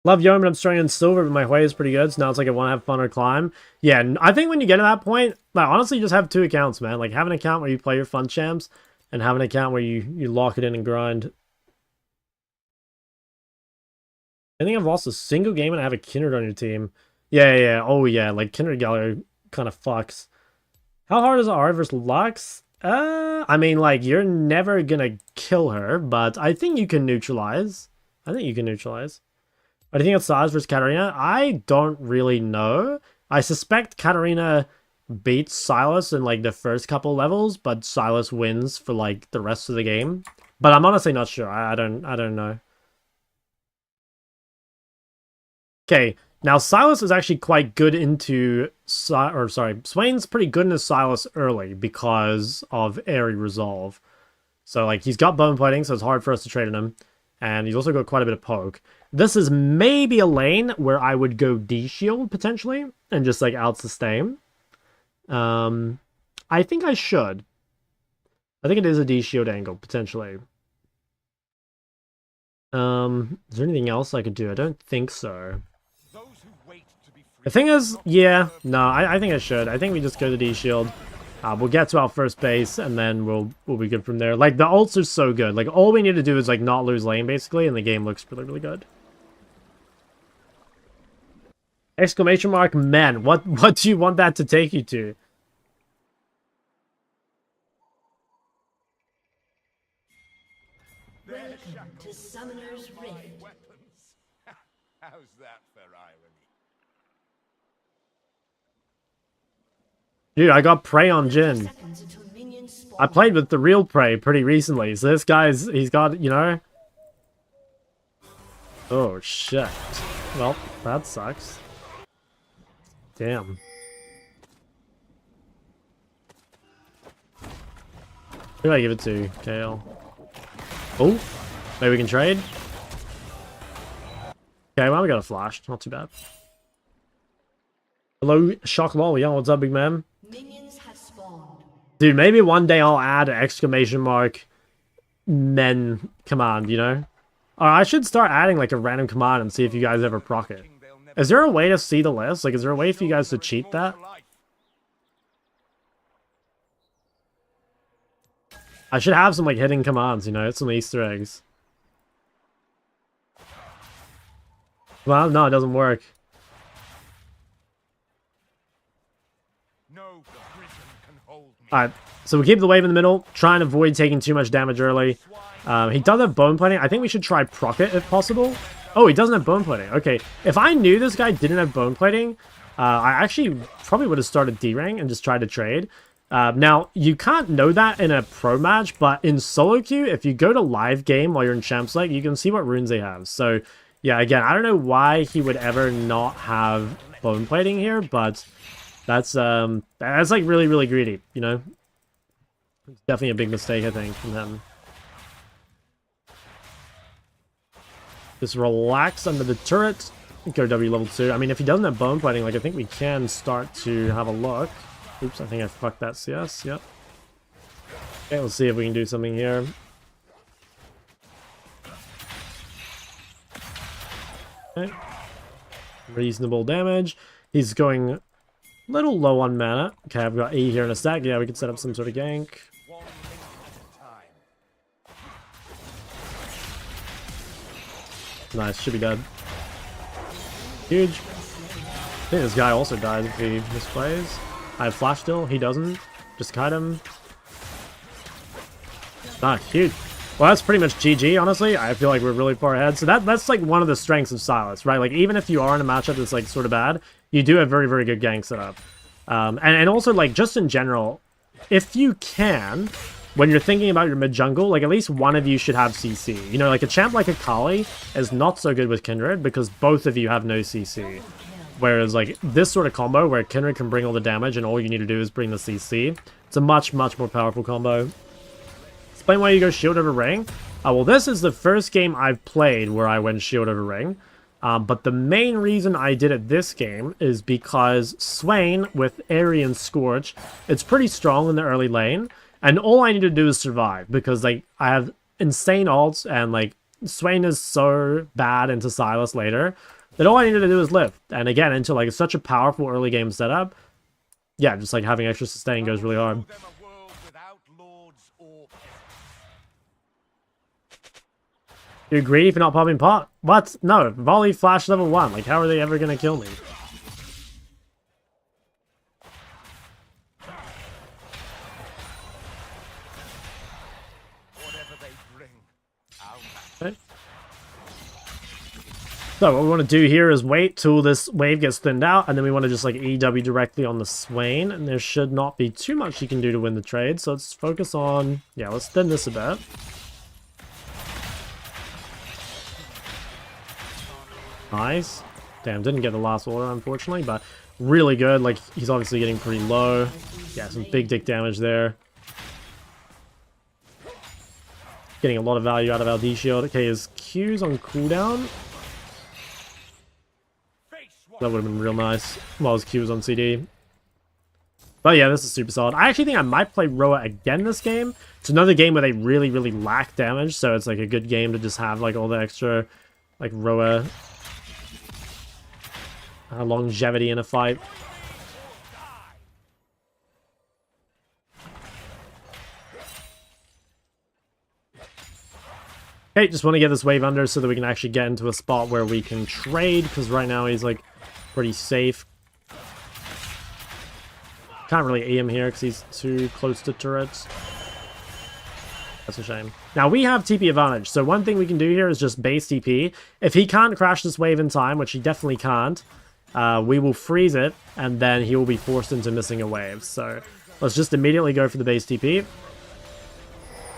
Love Yone, but I'm starting on silver, but my way is pretty good, so now it's like I want to have fun or climb. Yeah, I think when you get to that point, like honestly, just have two accounts, man. Like have an account where you play your fun champs, and have an account where you lock it in and grind. I think I've lost a single game and I have a Kindred on your team. Yeah. Oh yeah, like Kindred Gallery kind of fucks. How hard is it Ahri versus Lux? I mean, like, you're never gonna kill her, but I think you can neutralize. I think you can neutralize. What do you think of Sylas versus Katarina? I don't really know. I suspect Katarina beats Sylas in, like, the first couple levels, but Sylas wins for, like, the rest of the game. But I'm honestly not sure. I don't know. Okay, Now, Sylas is actually quite good into... Swain's pretty good into Sylas early because of Ahri Resolve. So, like, he's got bone plating, so it's hard for us to trade on him. And he's also got quite a bit of poke. This is maybe a lane where I would go D-shield, potentially, and just, like, out-sustain. I think I should. I think it is a D-shield angle, potentially. Is there anything else I could do? I don't think so. The thing is, yeah, no, I think I should. I think we just go to D-shield. We'll get to our first base, and then we'll be good from there. Like, the ults are so good. Like, all we need to do is, like, not lose lane, basically, and the game looks really, really good. Exclamation mark, man, what do you want that to take you to? Welcome to Summoner's Rift. Weapons. How's that for irony? Dude, I got Prey on Jhin. Seconds until minions spawn. I played with the real Prey pretty recently, so this guy's, he's got, you know... Oh, shit. Well, that sucks. Damn. Who do I give it to? KL. Oh, maybe we can trade? Okay, well, we got a flash. Not too bad. Hello, Shock Lol. Yeah, what's up, big man? Minions have spawned. Dude, maybe one day I'll add an exclamation mark men command, you know? Or I should start adding like a random command and see if you guys ever proc it. Is there a way to see the list? Like, is there a way for you guys to cheat that? I should have some like hidden commands, you know? Some Easter eggs. Well, no, it doesn't work. No prison can hold me. Alright, so we keep the wave in the middle, try and avoid taking too much damage early. He does have bone plating. I think we should try proc it if possible. Oh, he doesn't have bone plating. Okay, if I knew this guy didn't have bone plating, I actually probably would have started D-Rang and just tried to trade. Now, you can't know that in a pro match, but in solo queue, if you go to live game while you're in Champs League, you can see what runes they have. So, yeah, again, I don't know why he would ever not have bone plating here, but that's like really, really greedy, you know? It's definitely a big mistake, I think, from him. Just relax under the turret. Go W level 2. I mean, if he doesn't have bone plating, like, I think we can start to have a look. Oops, I think I fucked that CS. Yep. Okay, let's see if we can do something here. Okay. Reasonable damage. He's going a little low on mana. Okay, I've got E here in a stack. Yeah, we can set up some sort of gank. One minute at a time. Nice, should be dead. Huge. I think this guy also dies if he misplays. I have flash still, he doesn't. Just kite him. Ah, huge. Well, that's pretty much GG, honestly. I feel like we're really far ahead. So that's like one of the strengths of Sylas, right? Like, even if you are in a matchup that's like sort of bad, you do have very, very good gank setup. And also, like, just in general, if you can, when you're thinking about your mid-jungle, like, at least one of you should have CC. You know, like, a champ like Akali is not so good with Kindred because both of you have no CC. Whereas, like, this sort of combo where Kindred can bring all the damage and all you need to do is bring the CC, it's a much, much more powerful combo. Explain why you go shield over ring. Well, this is the first game I've played where I went shield over ring. But the main reason I did it this game is because Swain with Ahri and Scorch, it's pretty strong in the early lane. And all I need to do is survive because, like, I have insane ults and, like, Swain is so bad into Sylas later that all I needed to do is live. And again, into, like, such a powerful early game setup, yeah, just, like, having extra sustain goes really hard. You're greedy for not popping pot? What? No, volley flash level 1. Like, how are they ever gonna kill me? Okay. So what we want to do here is wait till this wave gets thinned out, and then we want to just like EW directly on the Swain, and there should not be too much you can do to win the trade. So let's focus on, yeah, let's thin this a bit. Nice. Damn, didn't get the last order, unfortunately, but really good. Like, he's obviously getting pretty low. Yeah, some big dick damage there. Getting a lot of value out of our D shield. Okay, his Q's on cooldown. That would have been real nice. While his Q was on CD. But yeah, this is super solid. I actually think I might play Roa again this game. It's another game where they really, really lack damage, so it's like a good game to just have like all the extra like Roa longevity in a fight. Okay, just want to get this wave under so that we can actually get into a spot where we can trade, because right now he's like pretty safe. Can't really E him here because he's too close to turrets. That's a shame. Now we have TP advantage, so one thing we can do here is just base TP. If he can't crash this wave in time, which he definitely can't, we will freeze it, and then he will be forced into missing a wave. So let's just immediately go for the base TP.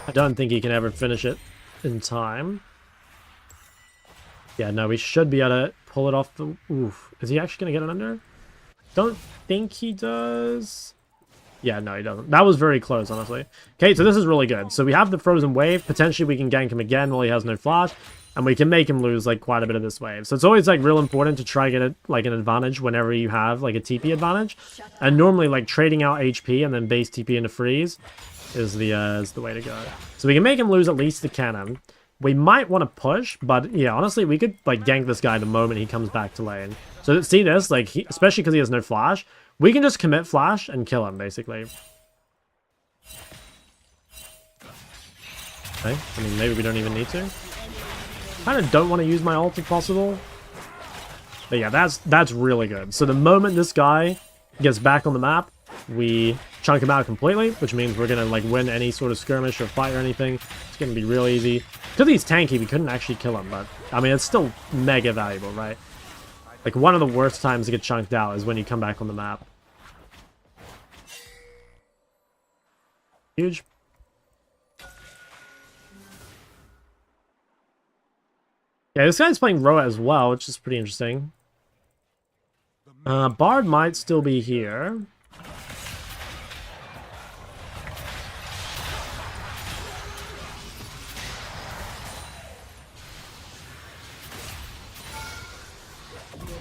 I don't think he can ever finish it in time. Yeah, no, we should be able to pull it off the... Oof. Is he actually going to get it under? Don't think he does. Yeah, no, he doesn't. That was very close, honestly. Okay, so this is really good. So we have the frozen wave. Potentially we can gank him again while he has no flash. And we can make him lose like quite a bit of this wave. So it's always like real important to try get it like an advantage whenever you have like a TP advantage. And normally like trading out HP and then base TP into freeze is the way to go. So we can make him lose at least the cannon. We might want to push, but yeah, honestly, we could like gank this guy the moment he comes back to lane. So see this, like, especially because he has no flash, we can just commit flash and kill him, basically. Okay, I mean, maybe we don't even need to. Kind of don't want to use my ult if possible. But yeah, that's really good. So the moment this guy gets back on the map, we chunk him out completely, which means we're going to like win any sort of skirmish or fight or anything. It's going to be real easy. Because he's tanky, we couldn't actually kill him, but I mean, it's still mega valuable, right? Like, one of the worst times to get chunked out is when you come back on the map. Huge. Yeah, this guy's playing Roa as well, which is pretty interesting. Bard might still be here.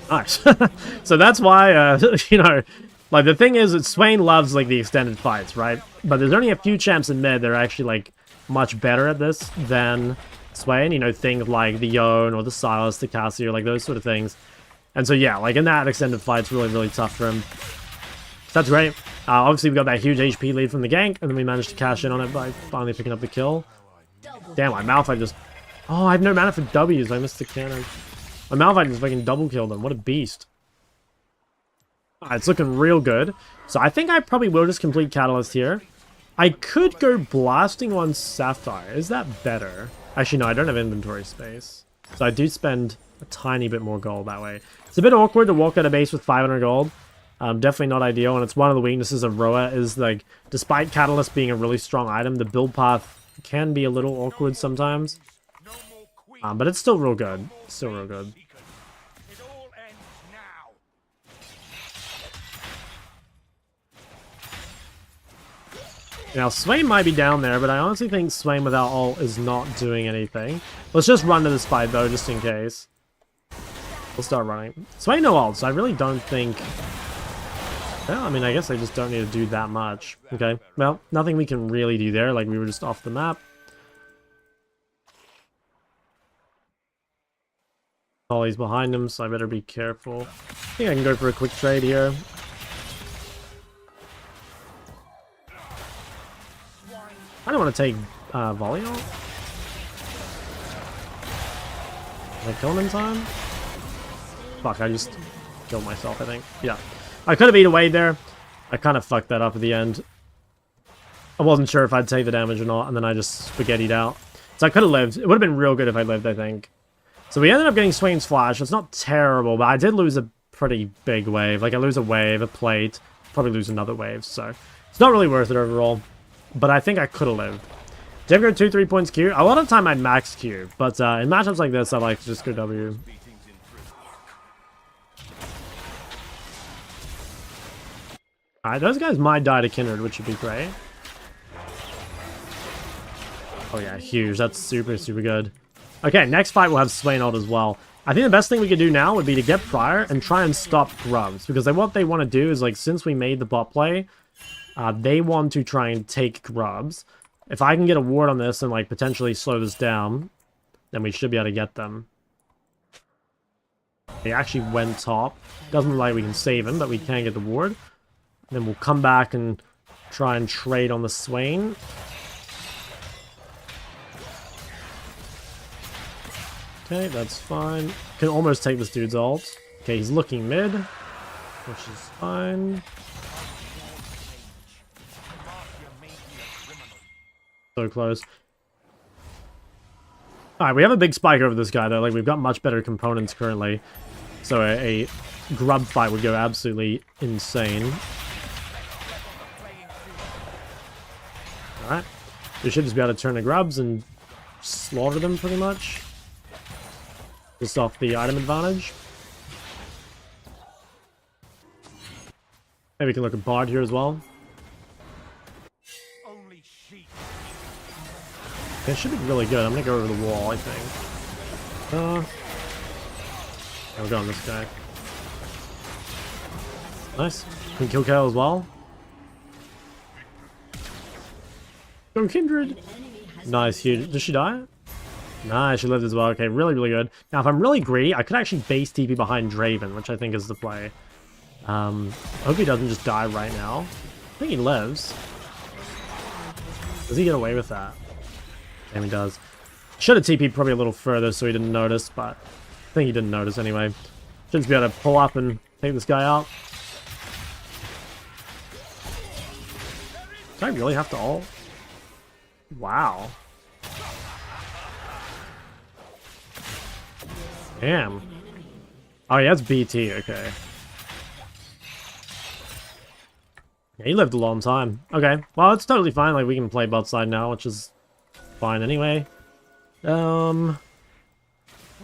Nice. So that's why, you know, like the thing is that Swain loves like the extended fights, right? But there's only a few champs in mid that are actually like much better at this than Swain. You know, things like the Yone or the Sylas, the Cassie, or like those sort of things. And so yeah, like in that extended fight, it's really, really tough for him. So that's great. Obviously, we got that huge HP lead from the gank, and then we managed to cash in on it by finally picking up the kill. Damn, my Malphite just... Oh, I have no mana for W's. I missed the cannon. My Malphite just fucking double killed him. What a beast. Alright, it's looking real good. So I think I probably will just complete Catalyst here. I could go blasting on Sapphire. Is that better? Actually, no, I don't have inventory space. So I do spend a tiny bit more gold that way. It's a bit awkward to walk out of base with 500 gold. Definitely not ideal, and it's one of the weaknesses of Roa is, like, despite Catalyst being a really strong item, the build path can be a little awkward sometimes. But it's still real good. Still real good. Now, Swain might be down there, but I honestly think Swain without ult is not doing anything. Let's just run to this fight, though, just in case. We'll start running. Swain no ult, so I really don't think... Well, I mean, I guess I just don't need to do that much. Okay, well, nothing we can really do there, like we were just off the map. Ollie's behind him, so I better be careful. I think I can go for a quick trade here. I don't want to take volley ult. Did I kill him in time? Fuck, I just killed myself, I think. Yeah. I could have eaten away there. I kind of fucked that up at the end. I wasn't sure if I'd take the damage or not, and then I just spaghettied out. So I could have lived. It would have been real good if I lived, I think. So we ended up getting Swain's Flash. It's not terrible, but I did lose a pretty big wave. Like, I lose a wave, a plate, probably lose another wave, so it's not really worth it overall. But I think I could have lived. Did I go 2-3 points Q? A lot of the time I'd max Q, but in matchups like this, I like to just go W. Alright, those guys might die to Kindred, which would be great. Oh yeah, huge. That's super, super good. Okay, next fight we'll have Swain ult as well. I think the best thing we could do now would be to get Prior and try and stop Grubs. Because what they want to do is, like, since we made the bot play, they want to try and take Grubs. If I can get a ward on this and, like, potentially slow this down, then we should be able to get them. They actually went top. Doesn't look like we can save him, but we can get the ward. Then we'll come back and try and trade on the Swain. Okay, that's fine. Can almost take this dude's ult. Okay, he's looking mid, which is fine. So close. Alright, we have a big spike over this guy, though. Like, we've got much better components currently. So a grub fight would go absolutely insane. Alright. We should just be able to turn the grubs and slaughter them, pretty much. Just off the item advantage. Maybe we can look at Bard here as well. It should be really good. I'm gonna go over the wall, I think. We'll go on this guy. Nice. Can kill Kale as well. Go Kindred! Nice, huge. Does she die? Nice, she lived as well. Okay, really, really good. Now, if I'm really greedy, I could actually base TP behind Draven, which I think is the play. I hope he doesn't just die right now. I think he lives. Does he get away with that? Damn, he does. Should have TP'd probably a little further so he didn't notice, but I think he didn't notice anyway. Should just be able to pull up and take this guy out. Do I really have to ult? Wow. Damn. Oh, yeah, that's BT, okay. Yeah, he lived a long time. Okay, well, it's totally fine. Like, we can play bot side now, which is fine anyway. What do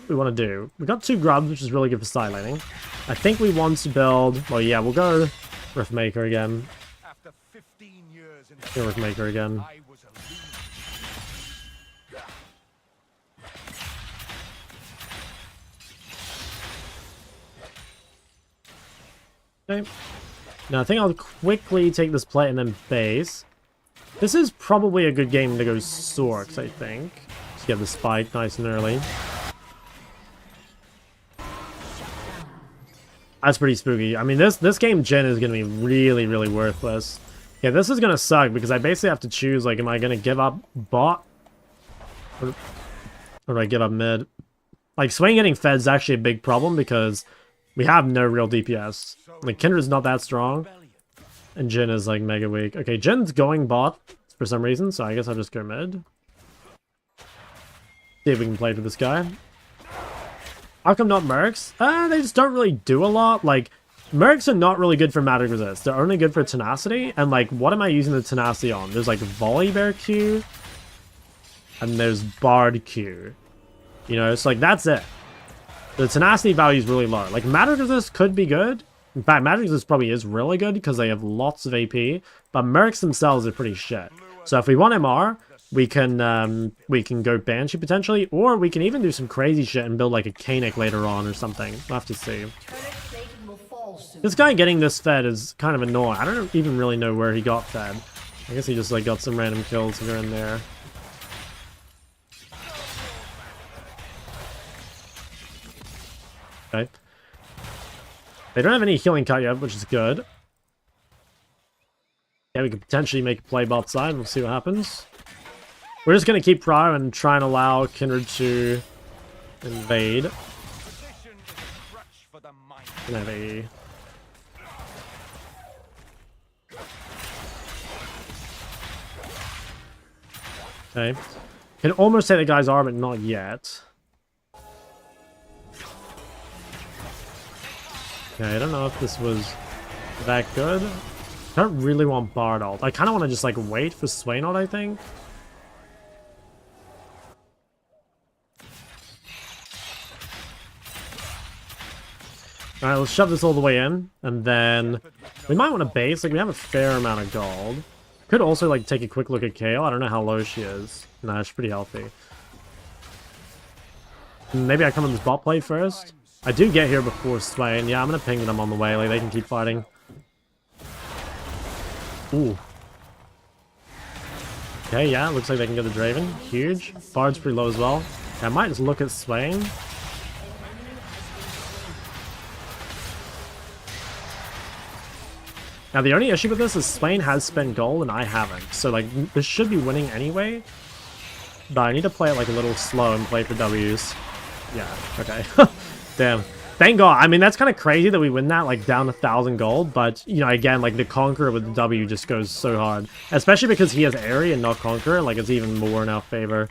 we want to do? We got 2 grubs, which is really good for side laning. I think we want to build... Well, yeah, we'll go Riftmaker again. After 15 years in Go Riftmaker again. I was a Okay. Now, I think I'll quickly take this plate and then base. This is probably a good game to go Sorks, I think. Just get the spike nice and early. That's pretty spooky. I mean, this game Jhin is going to be really, really worthless. Yeah, this is going to suck because I basically have to choose, like, am I going to give up bot? Or do I give up mid? Like, Swain getting fed is actually a big problem because we have no real DPS. Like, Kindred's not that strong. And Jhin is, like, mega weak. Okay, Jin's going bot for some reason, so I guess I'll just go mid. See if we can play for this guy. How come not Mercs? They just don't really do a lot. Like, Mercs are not really good for magic resist. They're only good for tenacity. And, like, what am I using the tenacity on? There's, like, Volley Bear Q. And there's Bard Q. You know, it's like, that's it. The tenacity value is really low. Like, magic resist could be good. In fact, magic resist probably is really good because they have lots of AP. But Mercs themselves are pretty shit. So if we want MR, we can go Banshee potentially, or we can even do some crazy shit and build like a Kanik later on or something. We'll have to see. This guy getting this fed is kind of annoying. I don't even really know where he got fed. I guess he just like got some random kills here and there. Okay. They don't have any healing cut yet, which is good. Yeah, we could potentially make a play bot side. We'll see what happens. We're just going to keep Prior and try and allow Kindred to invade. Gonna have a... Okay. Can almost take the guy's arm, but not yet. Okay, I don't know if this was that good. I don't really want Bard ult. I kind of want to just like wait for Swain ult, I think. Alright, let's shove this all the way in, and then we might want to base. Like, we have a fair amount of gold. Could also, like, take a quick look at Kale. I don't know how low she is. Nah, she's pretty healthy. Maybe I come on this bot play first. I do get here before Swain. Yeah, I'm gonna ping them on the way. Like, they can keep fighting. Ooh. Okay, yeah, looks like they can get the Draven. Huge. Bard's pretty low as well. I might just look at Swain. Now, the only issue with this is Swain has spent gold and I haven't. So, like, this should be winning anyway. But I need to play it, like, a little slow and play for Ws. Yeah, okay. Damn. Thank God. I mean, that's kind of crazy that we win that, like, down 1,000 gold. But, you know, again, like, the Conqueror with the W just goes so hard. Especially because he has Ahri and not Conqueror. Like, it's even more in our favor.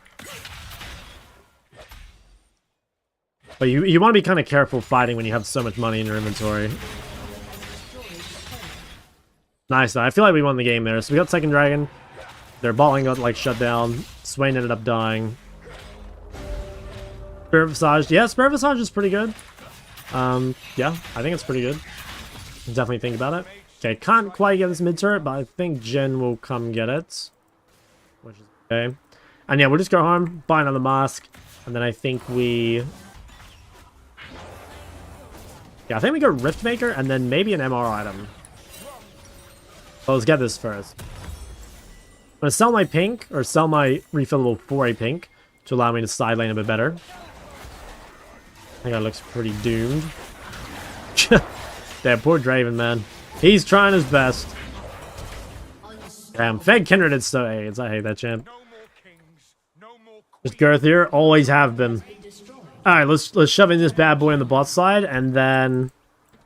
But you want to be kind of careful fighting when you have so much money in your inventory. Nice, though. I feel like we won the game there. So we got second dragon. Their balling got, like, shut down. Swain ended up dying. Spirit Visage. Yeah, Spirit Visage is pretty good. Yeah, I think it's pretty good. Definitely think about it. Okay, can't quite get this mid turret, but I think Jen will come get it. Which is okay. And yeah, we'll just go home, buy another mask, and then I think we... Yeah, I think we go Riftmaker, and then maybe an MR item. Well, let's get this first. I'm going to sell my pink, or sell my refillable for a pink, to allow me to side lane a bit better. I think that looks pretty doomed. Damn, poor Draven, man. He's trying his best. Damn, Fed Kindred is so AIDS. I hate that champ. Just Girth here, always have been. Alright, let's shove in this bad boy on the bot side, and then...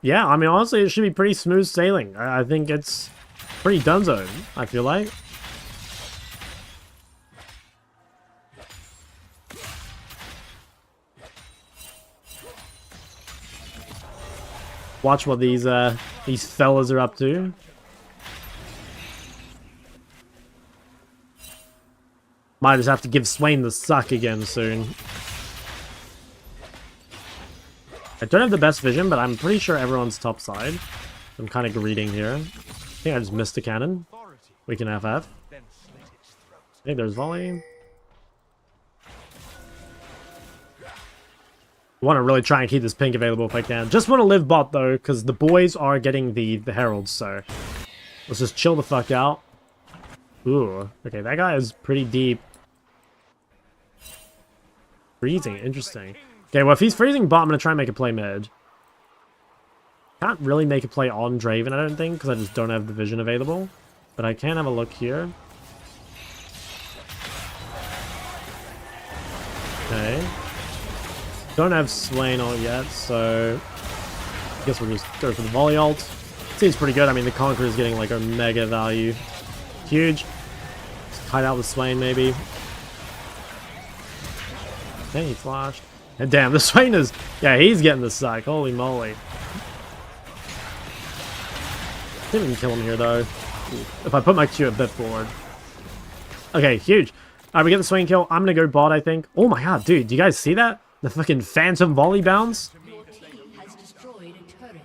Yeah, I mean, honestly, it should be pretty smooth sailing. I think it's pretty dunzo, I feel like. Watch what these fellas are up to. Might just have to give Swain the suck again soon. I don't have the best vision, but I'm pretty sure everyone's top side. I'm kind of greeting here. I think I just missed a cannon. We can FF. I think there's volley. I want to really try and keep this pink available if I can. Just want to live bot though, because the boys are getting the heralds, so let's just chill the fuck out. Ooh, okay, that guy is pretty deep. Freezing, interesting. Okay, well if he's freezing bot, I'm gonna try and make a play mid. Can't really make a play on Draven, I don't think, because I just don't have the vision available. But I can have a look here. Okay. Don't have Swain ult yet, so I guess we'll just go for the volley ult. Seems pretty good. I mean, the Conqueror is getting like a mega value. Huge. Let's kite out the Swain, maybe. Okay, he flashed. And damn, the Swain is... Yeah, he's getting the sack. Holy moly. Didn't even kill him here, though. If I put my Q a bit forward. Okay, huge. Alright, we get the Swain kill. I'm gonna go bot, I think. Oh my god, dude. Do you guys see that? The fucking phantom volley bounce? Your team has destroyed a turret.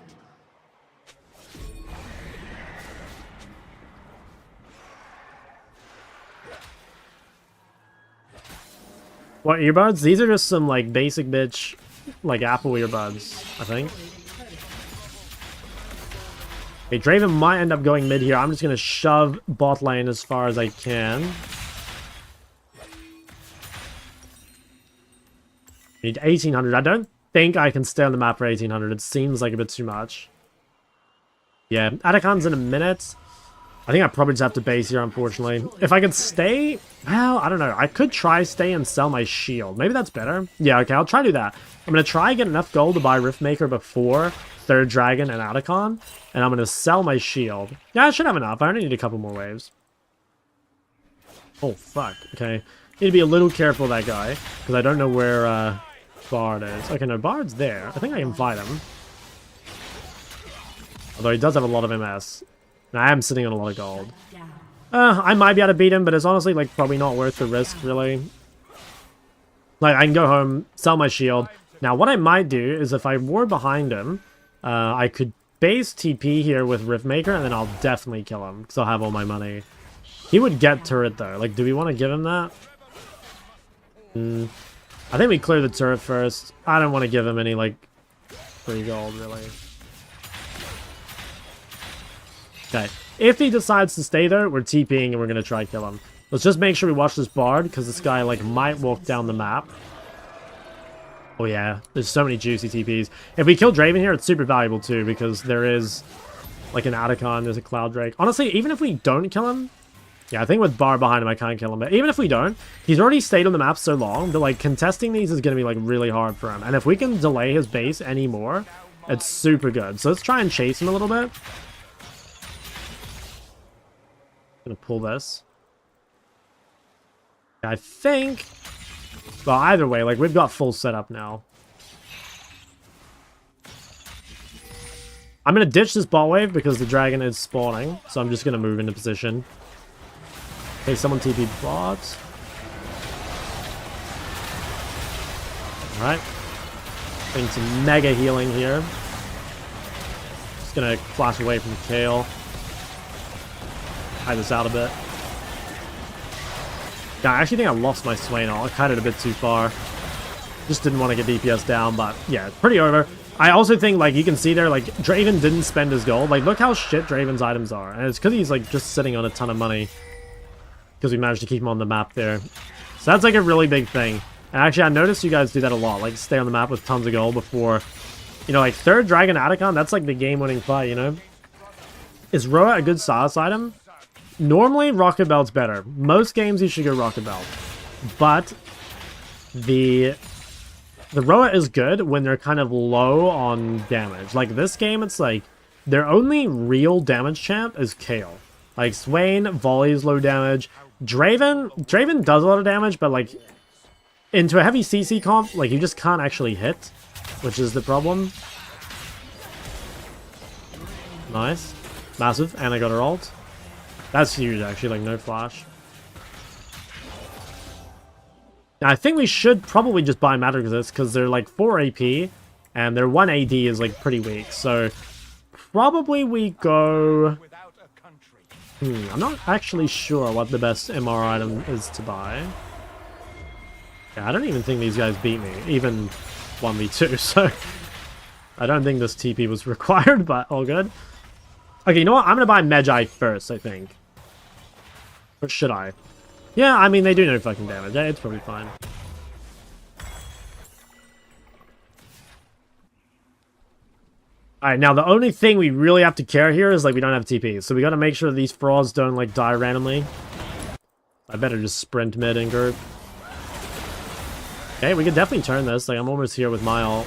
What, earbuds? These are just some, like, basic bitch, like, Apple earbuds, I think. Okay, Draven might end up going mid here. I'm just gonna shove bot lane as far as I can. Need 1800. I don't think I can stay on the map for 1800. It seems like a bit too much. Yeah, Atakan's in a minute. I think I probably just have to base here, unfortunately. If I could stay... Well, I don't know. I could try stay and sell my shield. Maybe that's better. Yeah, okay, I'll try to do that. I'm going to try and get enough gold to buy Riftmaker before Third Dragon and Atakan. And I'm going to sell my shield. Yeah, I should have enough. I only need a couple more waves. Oh, fuck. Okay. Need to be a little careful of that guy. Because I don't know where... Bard is. Okay, no, Bard's there. I think I can fight him. Although he does have a lot of MS. And I am sitting on a lot of gold. I might be able to beat him, but it's honestly, like, probably not worth the risk, really. Like, I can go home, sell my shield. Now, what I might do is if I ward behind him, I could base TP here with Riftmaker, and then I'll definitely kill him, because I'll have all my money. He would get turret, though. Like, do we want to give him that? I think we clear the turret first. I don't want to give him any, like, free gold, really. Okay. If he decides to stay there, we're TPing and we're going to try kill him. Let's just make sure we watch this Bard, because this guy, like, might walk down the map. Oh, yeah. There's so many juicy TPs. If we kill Draven here, it's super valuable, too, because there is, like, an Atacon, there's a Cloud Drake. Honestly, even if we don't kill him... Yeah, I think with Bard behind him, I can't kill him. But even if we don't, he's already stayed on the map so long that, like, contesting these is going to be, like, really hard for him. And if we can delay his base anymore, it's super good. So let's try and chase him a little bit. Gonna pull this. I think... Well, either way, like, we've got full setup now. I'm gonna ditch this bot wave because the dragon is spawning. So I'm just gonna move into position. Okay, someone TP bot. Alright. Getting some mega healing here. Just gonna flash away from Kale. Hide this out a bit. Yeah, I actually think I lost my Swain. I cut it a bit too far. Just didn't want to get DPS down, but yeah, pretty over. I also think, like, you can see there, like, Draven didn't spend his gold. Like, look how shit Draven's items are. And it's because he's, like, just sitting on a ton of money. Because we managed to keep him on the map there. So that's, like, a really big thing. And actually, I noticed you guys do that a lot. Like, stay on the map with tons of gold before... You know, like, third Dragon Atacon, that's, like, the game-winning fight, you know? Is Roa a good Sylas item? Normally, Rocket Belt's better. Most games, you should go Rocket Belt. But the Roa is good when they're kind of low on damage. Like, this game, it's like, their only real damage champ is Kale. Like, Swain, volleys low damage. Draven does a lot of damage, but, like, into a heavy CC comp, like, you just can't actually hit, which is the problem. Nice. Massive, and I got her ult. That's huge, actually, like, no flash. Now, I think we should probably just buy Matter Resist, because they're, like, 4 AP, and their 1 AD is, like, pretty weak, so... Probably we go... I'm not actually sure what the best MR item is to buy. Yeah, I don't even think these guys beat me, even 1v2, so... I don't think this TP was required, but all good. Okay, you know what? I'm gonna buy Magi first, I think. Or should I? Yeah, I mean, they do no fucking damage. Yeah, it's probably fine. Alright, now the only thing we really have to care here is, like, we don't have TP. So we gotta make sure these frauds don't, like, die randomly. I better just sprint mid and group. Okay, we can definitely turn this. Like, I'm almost here with my ult.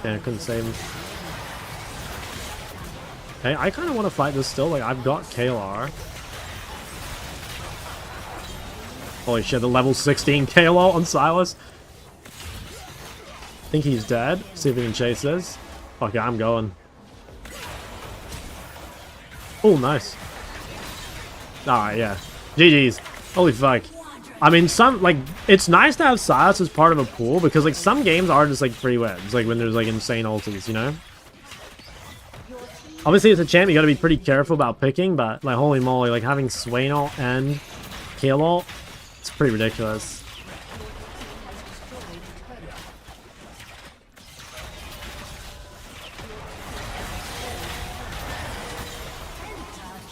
Yeah, I couldn't save him. Okay, I kind of want to fight this still. Like, I've got KLR. Holy shit, the level 16 KLR on Sylas. I think he's dead. See if we can chase this. Okay, I'm going. Oh, nice. Alright, yeah. GG's. Holy fuck. I mean, it's nice to have Sylas as part of a pool, because, like, some games are just, like, free wins, like, when there's, like, insane ultis, you know? Obviously, as a champ, you gotta be pretty careful about picking, but, like, holy moly, like, having Swain ult and Kale ult, it's pretty ridiculous.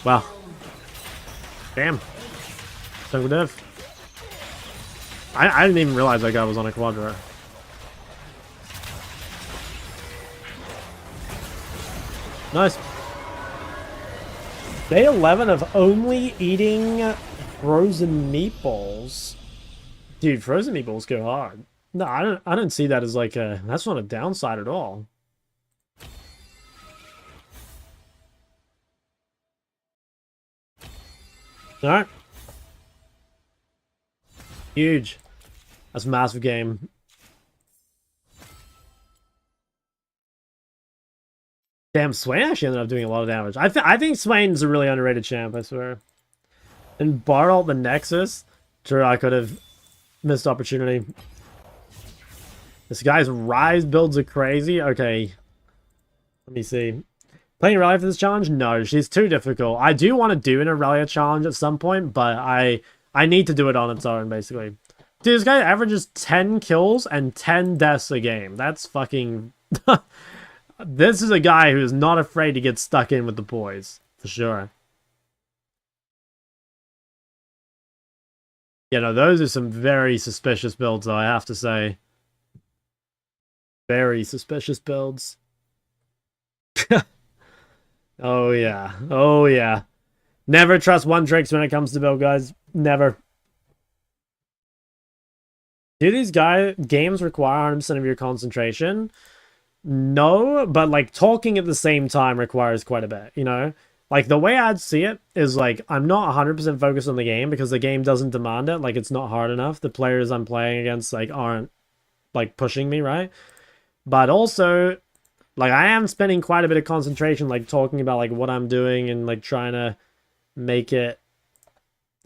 Wow. Damn. So div. I didn't even realize that guy was on a Quadra. Nice. Day 11 of only eating frozen meatballs. Dude, frozen meatballs go hard. No, I don't see that as like a... That's not a downside at all. Alright. Huge. That's a massive game. Damn, Swain actually ended up doing a lot of damage. I think Swain's a really underrated champ, I swear. And Bartle the Nexus. Sure, I could have missed opportunity. This guy's Rise builds are crazy. Okay. Let me see. Playing Aurelia for this challenge? No, she's too difficult. I do want to do an Aurelia challenge at some point, but I need to do it on its own, basically. Dude, this guy averages 10 kills and 10 deaths a game. That's fucking... This is a guy who is not afraid to get stuck in with the boys. For sure. Yeah, no, those are some very suspicious builds, though, I have to say. Very suspicious builds. Oh, yeah. Oh, yeah. Never trust one tricks when it comes to build, guys. Never. Do these games require 100% of your concentration? No, but, like, talking at the same time requires quite a bit, you know? Like, the way I'd see it is, like, I'm not 100% focused on the game because the game doesn't demand it. Like, it's not hard enough. The players I'm playing against, like, aren't, like, pushing me, right? But also, like, I am spending quite a bit of concentration, like, talking about, like, what I'm doing and, like, trying to make it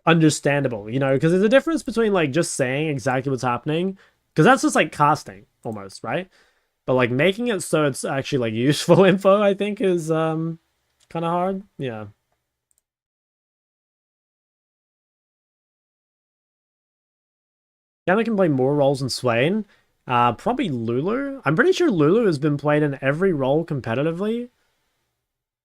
understandable, you know? Because there's a difference between, like, just saying exactly what's happening. Because that's just, like, casting, almost, right? But, like, making it so it's actually, like, useful info, I think, is, kind of hard. Yeah. Yone can play more roles than Swain. Probably Lulu. I'm pretty sure Lulu has been played in every role competitively.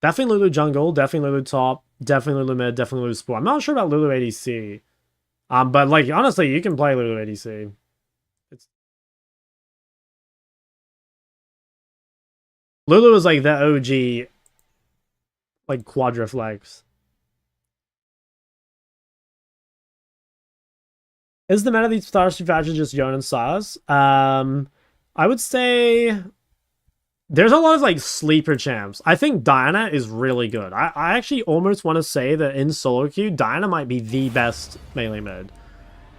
Definitely Lulu jungle, definitely Lulu top, definitely Lulu mid, definitely Lulu support. I'm not sure about Lulu ADC. But like honestly, you can play Lulu ADC. Lulu is like the OG, like quadriflex. Is the meta of these Starship factions just Yone and Sylas? I would say there's a lot of like sleeper champs. I think Diana is really good. I actually almost want to say that in solo queue, Diana might be the best melee mid.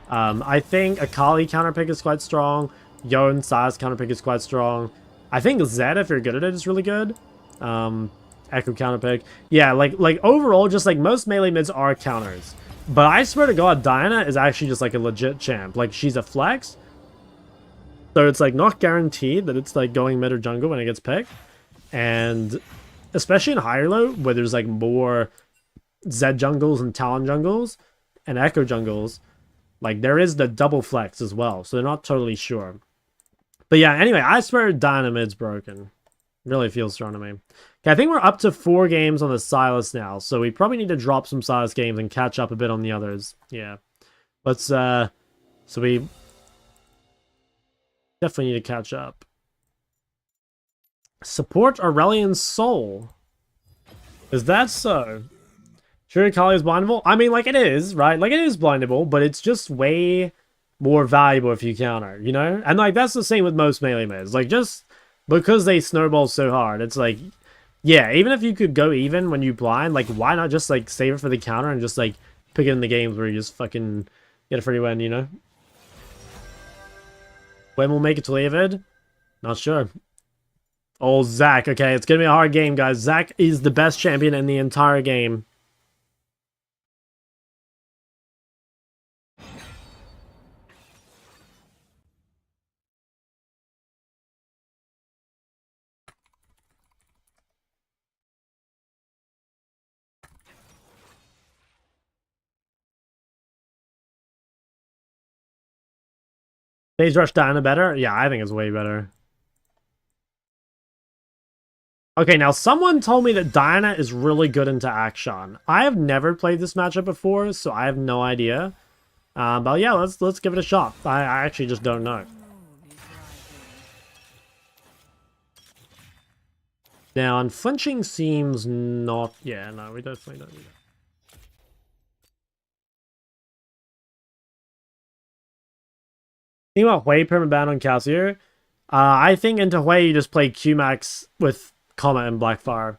I think Akali counterpick is quite strong. Yone Sylas counterpick is quite strong. I think Zed, if you're good at it, is really good. Ekko counterpick. Yeah, like overall, just like most melee mids are counters. But I swear to God, Diana is actually just like a legit champ. Like she's a flex. So it's like not guaranteed that it's like going mid or jungle when it gets picked. And especially in higher low, where there's like more Zed jungles and Talon jungles and Ekko jungles, like there is the double flex as well. So they're not totally sure. But yeah, anyway, I swear Diana mid's broken. Really feels strong to me. Okay, I think we're up to 4 games on the Sylas now, so we probably need to drop some Sylas games and catch up a bit on the others. Yeah. Let's, so we definitely need to catch up. Support Aurelian Soul. Is that so? Sure, Akali is blindable? I mean, like, it is, right? Like, it is blindable, but it's just way more valuable if you counter, you know? And, like, that's the same with most melee mids. Like, just because they snowball so hard, it's like, yeah, even if you could go even when you blind, like, why not just, like, save it for the counter and just, like, pick it in the games where you just fucking get a free win, you know? When we'll make it to Leavid? Not sure. Oh, Zac. Okay, it's gonna be a hard game, guys. Zac is the best champion in the entire game. Stage Rush Diana better? Yeah, I think it's way better. Okay, now someone told me that Diana is really good into Akshan. I have never played this matchup before, so I have no idea. But yeah, let's give it a shot. I actually just don't know. Now, unflinching seems not... Yeah, no, we definitely don't need that. Think about Hui permaban on Cassier. I think into Hui you just play Qmax with Comet and Blackfire.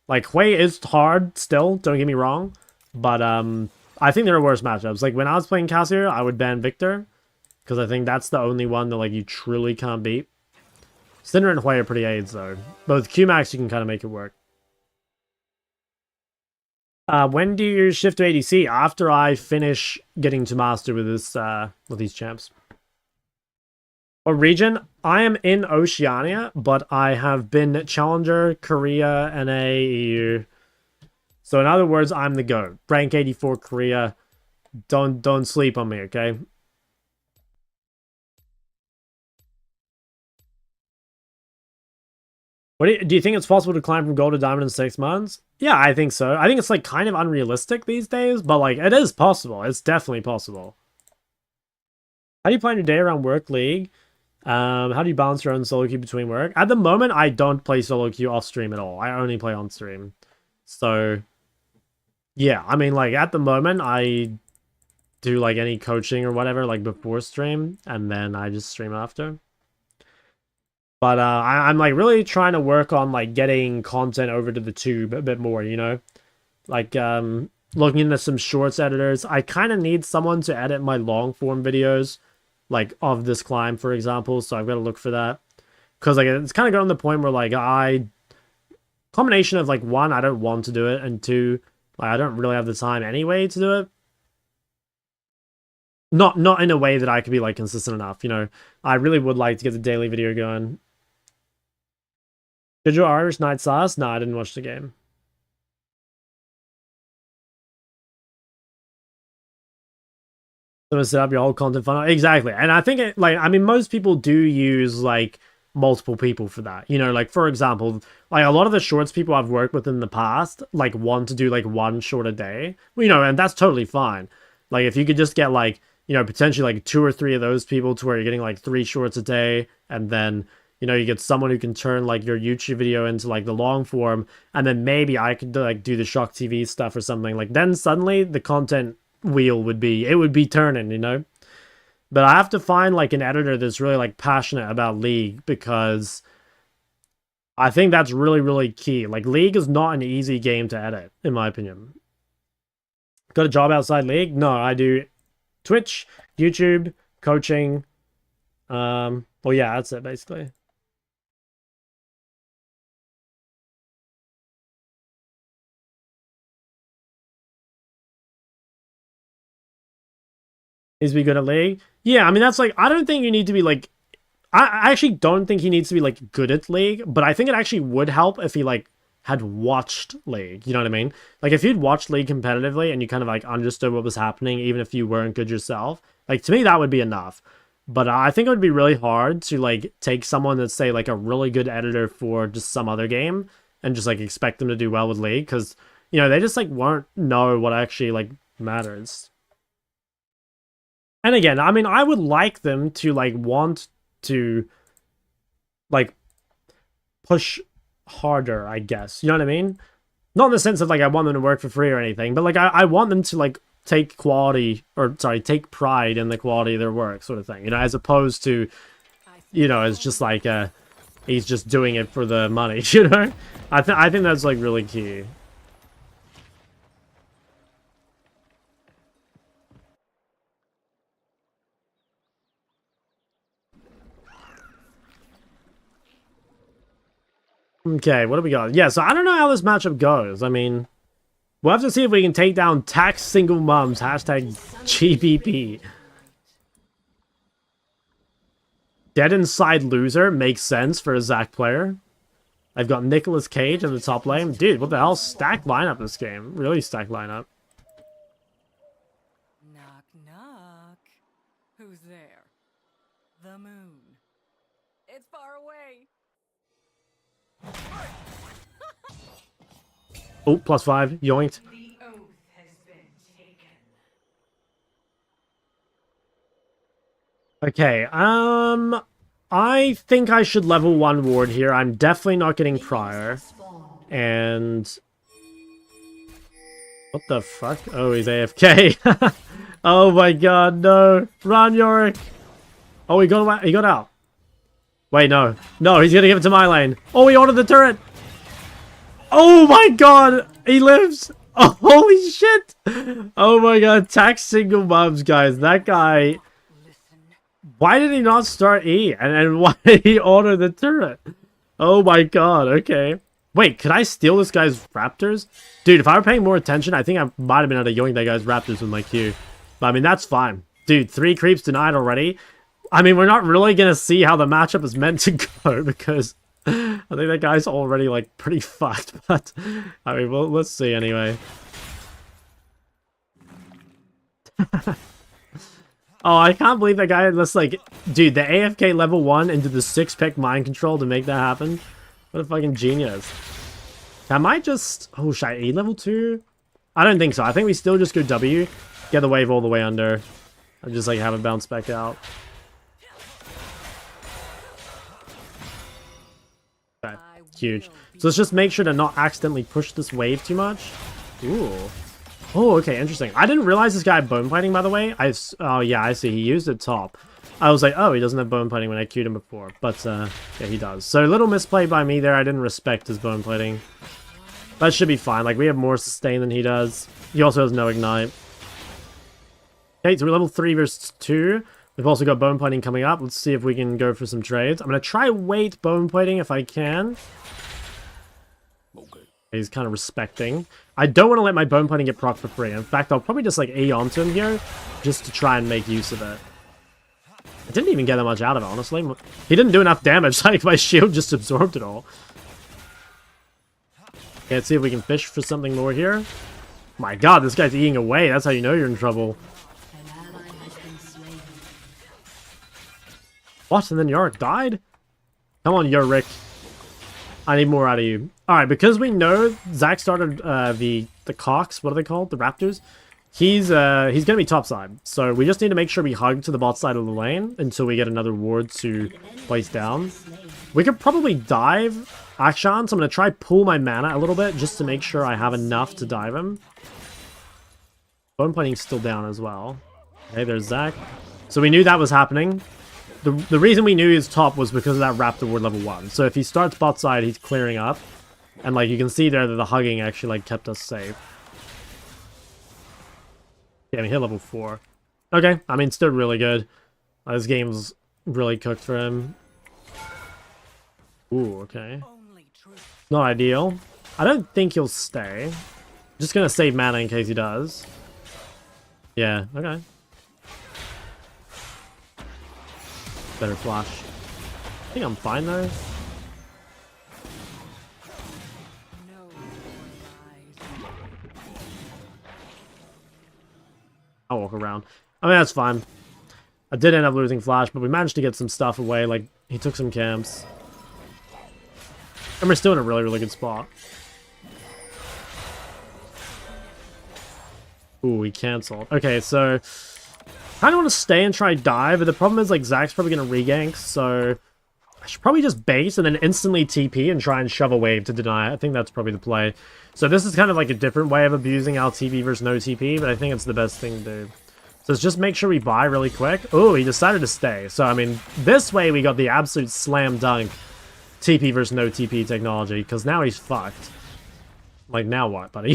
Like, Hui is hard still, don't get me wrong. But I think there are worse matchups. Like, when I was playing Cassier, I would ban Victor. Because I think that's the only one that, like, you truly can't beat. Syndra and Hui are pretty aids, though. But with Qmax, you can kind of make it work. When do you shift to ADC? After I finish getting to Master with this, with these champs. Or region? I am in Oceania, but I have been Challenger, Korea, NA, EU. So in other words, I'm the GOAT. Rank 84 Korea. Don't sleep on me, okay? What do you think it's possible to climb from gold to diamond in 6 months? Yeah, I think so. I think it's like kind of unrealistic these days, but like it is possible. It's definitely possible. How do you plan your day around work, league? How do you balance your own solo queue between work? At the moment, I don't play solo queue off stream at all. I only play on stream. So yeah, I mean like at the moment I do like any coaching or whatever like before stream, and then I just stream after. But I'm like really trying to work on like getting content over to the tube a bit more, you know? Like looking into some shorts editors. I kind of need someone to edit my long form videos, like of this climb, for example. So I've got to look for that. Because like it's kind of gotten to the point where like combination of like one, I don't want to do it, and two, like I don't really have the time anyway to do it. Not in a way that I could be like consistent enough, you know. I really would like to get the daily video going. Did you Irish Night Sauce? No, I didn't watch the game. So set up your whole content funnel. Exactly. And I think it, like, I mean, most people do use like multiple people for that. You know, like for example, like a lot of the shorts people I've worked with in the past, like want to do like one short a day, you know, and that's totally fine. Like if you could just get like, you know, potentially like 2 or 3 of those people to where you're getting like 3 shorts a day, and then, you know, you get someone who can turn like your YouTube video into like the long form, and then maybe I could like do the Shock TV stuff or something. Like then suddenly the content wheel would be turning, you know. But I have to find like an editor that's really like passionate about League, because I think that's really, really key. Like League is not an easy game to edit, in my opinion. Got a job outside League? No, I do Twitch, YouTube, coaching. Well, yeah, that's it basically. Needs to be good at League. Yeah, I mean that's like, I don't think you need to be like, I actually don't think he needs to be like good at League, but I think it actually would help if he like had watched League. You know what I mean? Like if you'd watched League competitively and you kind of like understood what was happening, even if you weren't good yourself, like to me that would be enough. But I think it would be really hard to like take someone that's say like a really good editor for just some other game and just like expect them to do well with League, because you know they just like won't know what actually like matters. And again, I mean, I would like them to like want to like push harder, I guess. You know what I mean? Not in the sense of like I want them to work for free or anything, but like I want them to like take quality, or sorry, take pride in the quality of their work, sort of thing. You know, as opposed to, you know, it's just like he's just doing it for the money. You know, I think that's like really key. Okay, what do we got? Yeah, so I don't know how this matchup goes. I mean, we'll have to see if we can take down tax single moms, hashtag GPP. Dead Inside Loser makes sense for a Zac player. I've got Nicolas Cage in the top lane. Dude, what the hell? Stacked lineup this game. Really stacked lineup. Knock, knock. Who's there? The moon. It's far away. Oh, +5. Yoinked. The oath has been taken. Okay, I think I should level 1 ward here. I'm definitely not getting prior. And what the fuck? Oh, he's AFK. Oh my god, no. Run, Yorick. Oh, he got out. Wait, no. No, he's gonna give it to my lane. Oh, he ordered the turret. Oh my god, he lives. Oh, holy shit. Oh my god, tax single moms, guys. That guy... Why did he not start E? And why did he order the turret? Oh my god, okay. Wait, could I steal this guy's raptors? Dude, if I were paying more attention, I think I might have been able to yoink that guy's raptors with my Q. But I mean, that's fine. Dude, 3 creeps denied already. I mean, we're not really gonna see how the matchup is meant to go because I think that guy's already like pretty fucked. But I mean, well, let's see anyway. Oh, I can't believe that guy just like, dude, the AFK level 1 into the 6-pick mind control to make that happen. What a fucking genius. I might just, oh, should I E level 2? I don't think so. I think we still just go W, get the wave all the way under, and just like have it bounce back out. Okay, huge. So let's just make sure to not accidentally push this wave too much. Ooh. Oh, okay, interesting. I didn't realize this guy had bone plating, by the way. Oh, yeah, I see. He used it top. I was like, oh, he doesn't have bone plating when I queued him before. But, yeah, he does. So, a little misplay by me there. I didn't respect his bone plating. That should be fine. Like, we have more sustain than he does. He also has no ignite. Okay, so we're level 3 versus 2. We've also got bone plating coming up. Let's see if we can go for some trades. I'm going to try wait bone plating if I can. He's kind of respecting. I don't want to let my bone plating get proc for free. In fact, I'll probably just like E onto him here just to try and make use of it. I didn't even get that much out of it, honestly. He didn't do enough damage. Like, my shield just absorbed it all. Okay, let's see if we can fish for something more here. My god, this guy's eating away. That's how you know you're in trouble. What? And then Yorick died? Come on, Yorick. I need more out of you. Alright, because we know Zach started the Cox, what are they called? The Raptors? He's gonna be topside. So we just need to make sure we hug to the bot side of the lane until we get another ward to place down. We could probably dive Akshan, so I'm gonna try pull my mana a little bit just to make sure I have enough to dive him. Bone plating's still down as well. Okay, there's Zach. So we knew that was happening. The reason we knew he was top was because of that Raptor ward level 1. So if he starts bot side, he's clearing up. And like you can see there that the hugging actually like kept us safe. Yeah, we hit level 4. Okay, I mean still really good. This game's really cooked for him. Ooh, okay. Not ideal. I don't think he'll stay. Just gonna save mana in case he does. Yeah, okay. Better flash. I think I'm fine though. I'll walk around. I mean, that's fine. I did end up losing flash, but we managed to get some stuff away. Like, he took some camps. And we're still in a really, really good spot. Ooh, he canceled. Okay, so I kind of want to stay and try dive, but the problem is, like, Zach's probably going to regank, so I should probably just base and then instantly TP and try and shove a wave to deny it. I think that's probably the play. So this is kind of like a different way of abusing our TP versus no TP, but I think it's the best thing to do. So let's just make sure we buy really quick. Oh, he decided to stay. So, I mean, this way we got the absolute slam dunk TP versus no TP technology, because now he's fucked. Like, now what, buddy?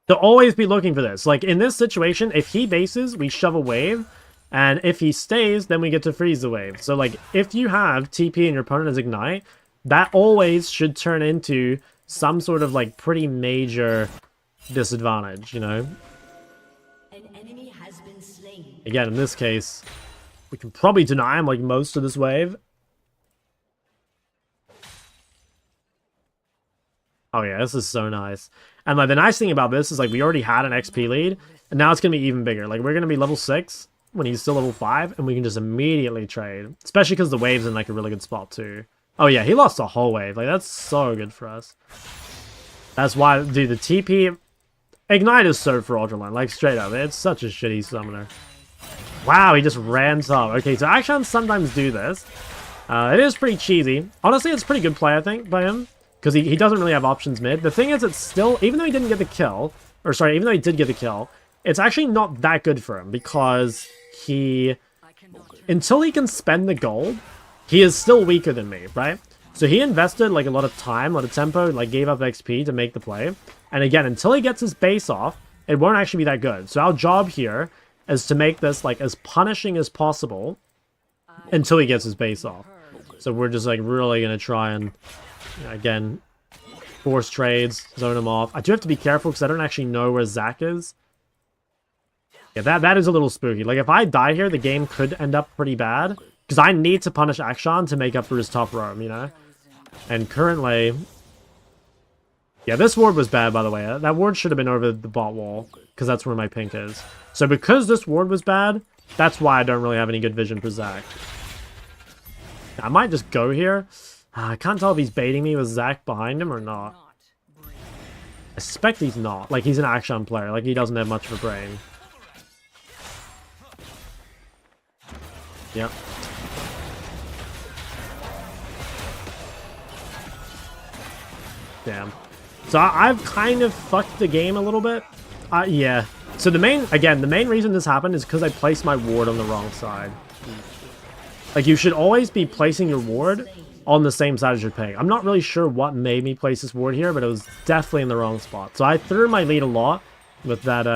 To always be looking for this. Like, in this situation, if he bases, we shove a wave, and if he stays, then we get to freeze the wave. So, like, if you have TP and your opponent has Ignite, that always should turn into some sort of, like, pretty major disadvantage, you know? An enemy has been slain. Again, in this case, we can probably deny him, like, most of this wave. Oh, yeah, this is so nice. And, like, the nice thing about this is, like, we already had an XP lead, and now it's going to be even bigger. Like, we're going to be level 6 when he's still level 5, and we can just immediately trade. Especially because the wave's in, like, a really good spot, too. Oh, yeah, he lost a whole wave. Like, that's so good for us. That's why, dude, the TP... Ignite is so fraudulent. Like, straight up. It's such a shitty summoner. Wow, he just ran top. Okay, so Akshan sometimes do this. It is pretty cheesy. Honestly, it's a pretty good play, I think, by him. Because he doesn't really have options mid. The thing is, it's still... Even though he didn't get the kill... Or, sorry, even though he did get the kill... It's actually not that good for him. Because he... Until he can spend the gold... He is still weaker than me, right? So he invested, like, a lot of time, a lot of tempo, like, gave up XP to make the play. And again, until he gets his base off, it won't actually be that good. So our job here is to make this, like, as punishing as possible until he gets his base off. So we're just, like, really going to try and... Again, force trades, zone him off. I do have to be careful because I don't actually know where Zach is. Yeah, that is a little spooky. Like, if I die here, the game could end up pretty bad. Because I need to punish Akshan to make up for his top roam, you know? And currently... Yeah, this ward was bad, by the way. That ward should have been over the bot wall. Because that's where my pink is. So because this ward was bad, that's why I don't really have any good vision for Zac. I might just go here. I can't tell if he's baiting me with Zac behind him or not. I suspect he's not. Like, he's an Akshan player. Like, he doesn't have much of a brain. Yep. Damn. So I've kind of fucked the game a little bit. Yeah. So the main reason this happened is because I placed my ward on the wrong side. Like, you should always be placing your ward on the same side as your ping. I'm not really sure what made me place this ward here, but it was definitely in the wrong spot. So I threw my lead a lot with that,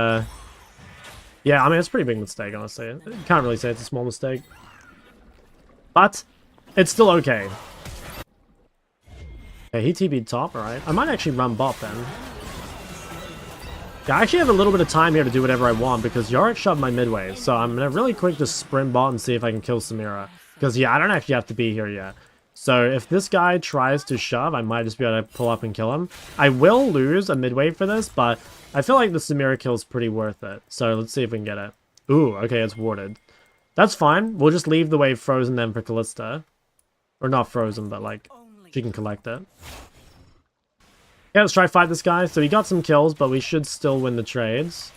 yeah, I mean, it's a pretty big mistake, honestly. You can't really say it's a small mistake. But it's still okay. Okay, he TP'd top, alright. I might actually run bot then. Yeah, I actually have a little bit of time here to do whatever I want because Yorick shoved my mid wave. So I'm gonna really quick just sprint bot and see if I can kill Samira. Because, yeah, I don't actually have to be here yet. So if this guy tries to shove, I might just be able to pull up and kill him. I will lose a mid wave for this, but I feel like the Samira kill is pretty worth it. So let's see if we can get it. Ooh, okay, it's warded. That's fine. We'll just leave the wave frozen then for Callista. Or not frozen, but like, she can collect it. Yeah, let's try fight this guy. So he got some kills, but we should still win the trades.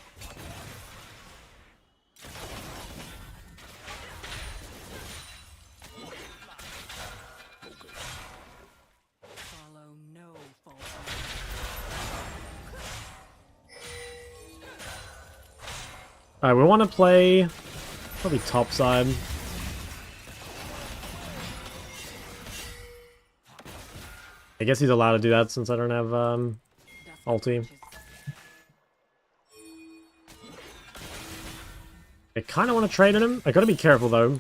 Alright, we want to play probably top side. I guess he's allowed to do that since I don't have ulti. I kind of want to trade in him. I gotta be careful though.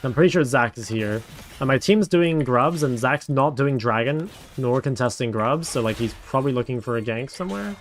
I'm pretty sure Zac is here. And my team's doing grubs and Zac's not doing dragon nor contesting grubs. So like he's probably looking for a gank somewhere.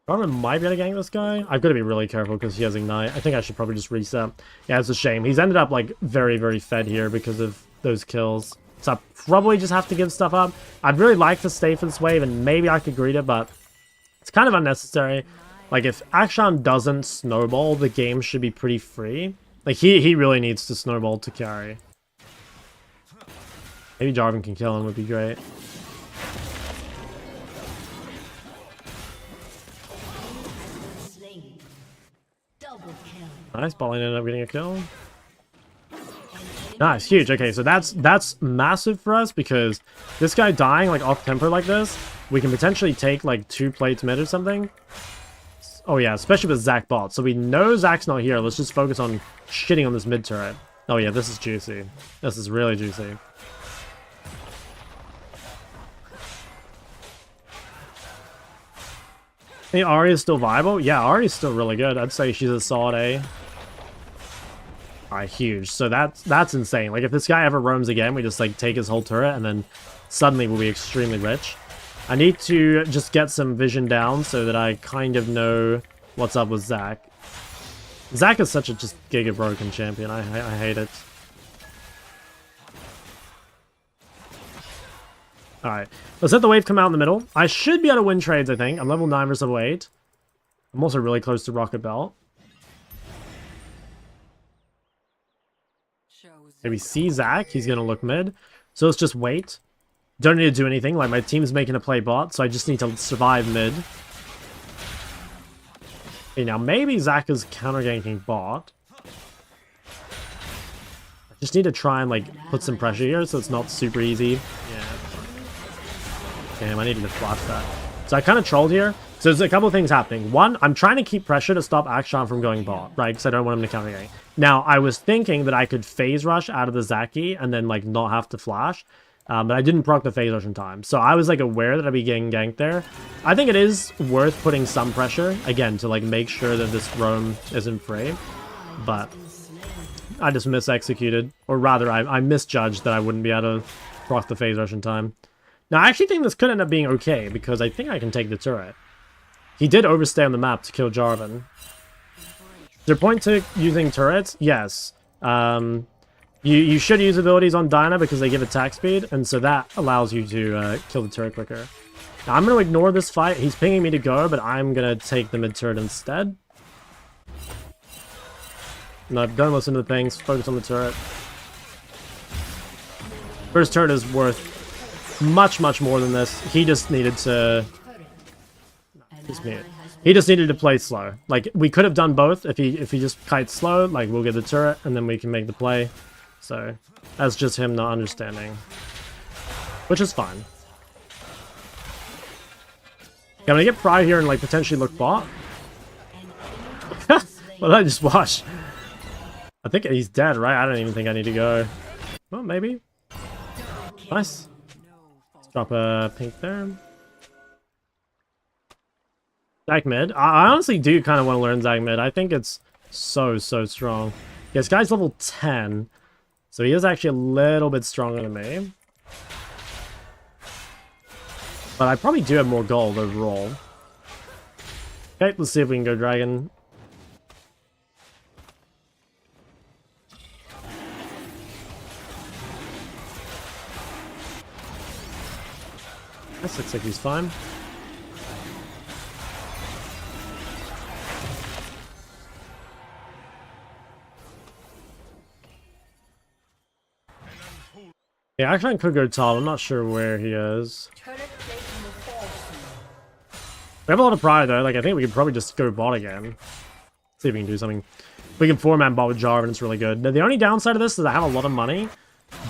Garmin might be able to gank this guy. I've got to be really careful because he has Ignite. I think I should probably just reset. Yeah, it's a shame. He's ended up like very, very fed here because of those kills. So I probably just have to give stuff up. I'd really like to stay for this wave and maybe I could greet it, but it's kind of unnecessary. Like if Akshan doesn't snowball, the game should be pretty free. Like he really needs to snowball to carry. Maybe Jarvan can kill him would be great. Nice, Ballin ended up getting a kill. Nice, huge. Okay, so that's massive for us because this guy dying like off tempo like this, we can potentially take like 2 plates mid or something. Oh yeah, especially with Zac bot. So we know Zac's not here. Let's just focus on shitting on this mid turret. Oh yeah, this is juicy. This is really juicy. Hey, Ahri is still viable? Yeah, Ahri is still really good. I'd say she's a solid A. Alright, huge. So that's insane. Like, if this guy ever roams again, we just, like, take his whole turret, and then suddenly we'll be extremely rich. I need to just get some vision down so that I kind of know what's up with Zac. Zac is such a just giga broken champion. I hate it. Alright, let's let the wave come out in the middle. I should be able to win trades, I think. I'm level 9 versus level 8. I'm also really close to Rocket Belt. Maybe see Zac. He's going to look mid. So let's just wait. Don't need to do anything. Like, my team's making a play bot, so I just need to survive mid. Okay, now maybe Zac is counter-ganking bot. I just need to try and, like, put some pressure here so it's not super easy. Yeah. Damn, I needed to flash that. So I kind of trolled here. So there's a couple of things happening. One, I'm trying to keep pressure to stop Akshan from going bot, right? Because I don't want him to counter gank. Now, I was thinking that I could phase rush out of the Zaki and then, like, not have to flash. But I didn't proc the phase rush in time. So I was, like, aware that I'd be getting ganked there. I think it is worth putting some pressure, again, to, like, make sure that this roam isn't free. But I just mis-executed. Or rather, I misjudged that I wouldn't be able to proc the phase rush in time. Now, I actually think this could end up being okay, because I think I can take the turret. He did overstay on the map to kill Jarvan. Is there a point to using turrets? Yes. You should use abilities on Dinah because they give attack speed, and so that allows you to kill the turret quicker. Now, I'm going to ignore this fight. He's pinging me to go, but I'm going to take the mid turret instead. No, don't listen to the pings. Focus on the turret. First turret is worth much, much more than this. He just needed to... He just needed to play slow. Like, we could have done both if he just kites slow. Like, we'll get the turret, and then we can make the play. So, that's just him not understanding. Which is fine. Yeah, I'm gonna get Fry here and, like, potentially look bot. What did I just watch? I think he's dead, right? I don't even think I need to go. Well, maybe. Nice. Let's drop a pink there. Zag mid. I honestly do kind of want to learn Zag mid. I think it's so strong. Yeah, this guy's level 10. So he is actually a little bit stronger than me. But I probably do have more gold overall. Okay, let's see if we can go dragon. This looks like he's fine. Yeah, Akshan could go top. I'm not sure where he is. We have a lot of pride though. Like, I think we could probably just go bot again. See if we can do something. We can 4-man bot with Jarvan. It's really good. Now, the only downside of this is I have a lot of money,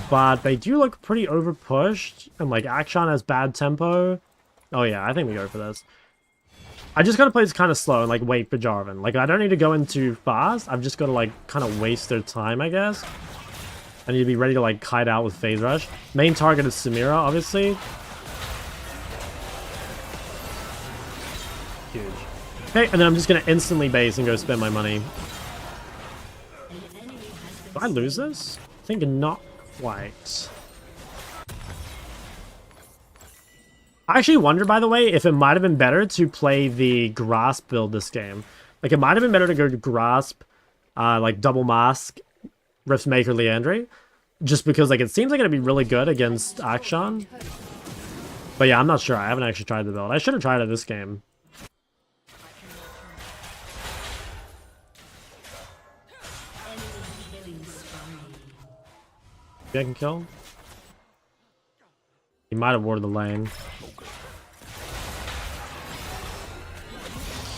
but they do look pretty overpushed. And like, Akshan has bad tempo. Oh yeah, I think we go for this. I just gotta play this kind of slow and like wait for Jarvan. Like, I don't need to go in too fast. I've just gotta like kind of waste their time, I guess. I need to be ready to like kite out with phase rush. Main target is Samira, obviously. Huge. Okay, and then I'm just gonna instantly base and go spend my money. Did I lose this? I think not quite. I actually wonder, by the way, if it might have been better to play the Grasp build this game. Like, it might have been better to go to Grasp, like double mask, Rift Maker, Leandre. Just because, like, it seems like it'd be really good against Akshan. But yeah, I'm not sure. I haven't actually tried the build. I should have tried it this game. Maybe I can kill? He might have warded the lane.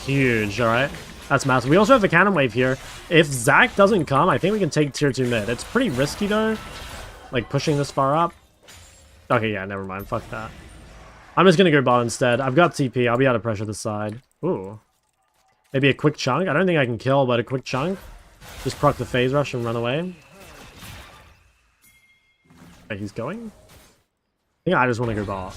Huge, alright. That's massive. We also have the cannon wave here. If Zac doesn't come, I think we can take tier 2 mid. It's pretty risky though, like pushing this far up. Okay, yeah, never mind. Fuck that. I'm just gonna go bot instead. I've got TP. I'll be able to pressure the side. Ooh. Maybe a quick chunk. I don't think I can kill, but a quick chunk. Just proc the phase rush and run away. Okay, he's going? I think I just want to go bot.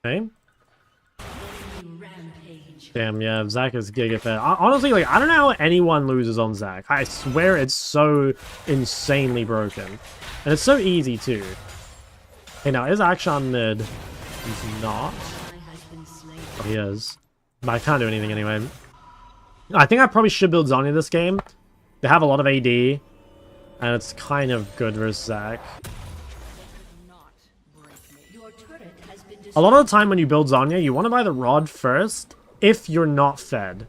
Okay. Damn, yeah, Zac is giga fed. Honestly, like, I don't know how anyone loses on Zac. I swear it's so insanely broken. And it's so easy, too. Okay, now, is Akshan mid? He's not. Oh, he is. But I can't do anything anyway. I think I probably should build Zhonya this game. They have a lot of AD. And it's kind of good versus Zac. A lot of the time when you build Zhonya, you want to buy the rod first if you're not fed.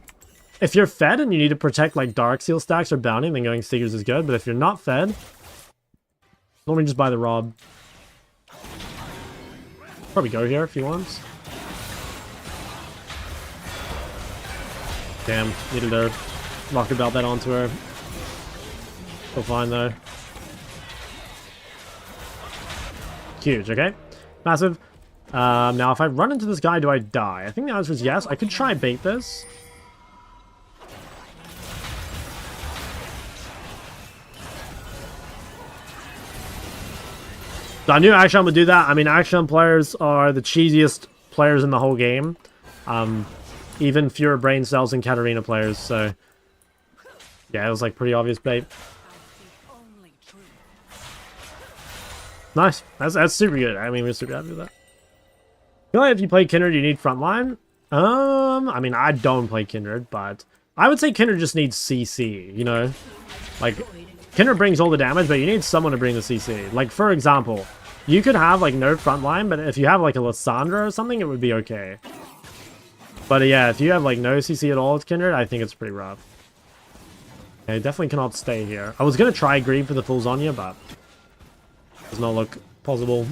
If you're fed and you need to protect like Dark Seal stacks or Bounty, then going Seekers is good. But if you're not fed, normally just buy the rod. Probably go here if he wants. Damn, needed to rocket belt that onto her. Still fine though. Huge, okay. Massive. Now, if I run into this guy, do I die? I think the answer is yes. I could try and bait this. So I knew Akshan would do that. I mean, Akshan players are the cheesiest players in the whole game. Even fewer brain cells than Katarina players, so... Yeah, it was like pretty obvious bait. Only truth. Nice. That's super good. I mean, we're super happy with that. I feel like if you play Kindred, you need frontline. I mean, I don't play Kindred, but I would say Kindred just needs CC, you know? Like, Kindred brings all the damage, but you need someone to bring the CC. Like, for example, you could have, like, no frontline, but if you have, like, a Lysandra or something, it would be okay. But, yeah, if you have, like, no CC at all with Kindred, I think it's pretty rough. I definitely cannot stay here. I was going to try Greed for the full Zonya, but does not look possible.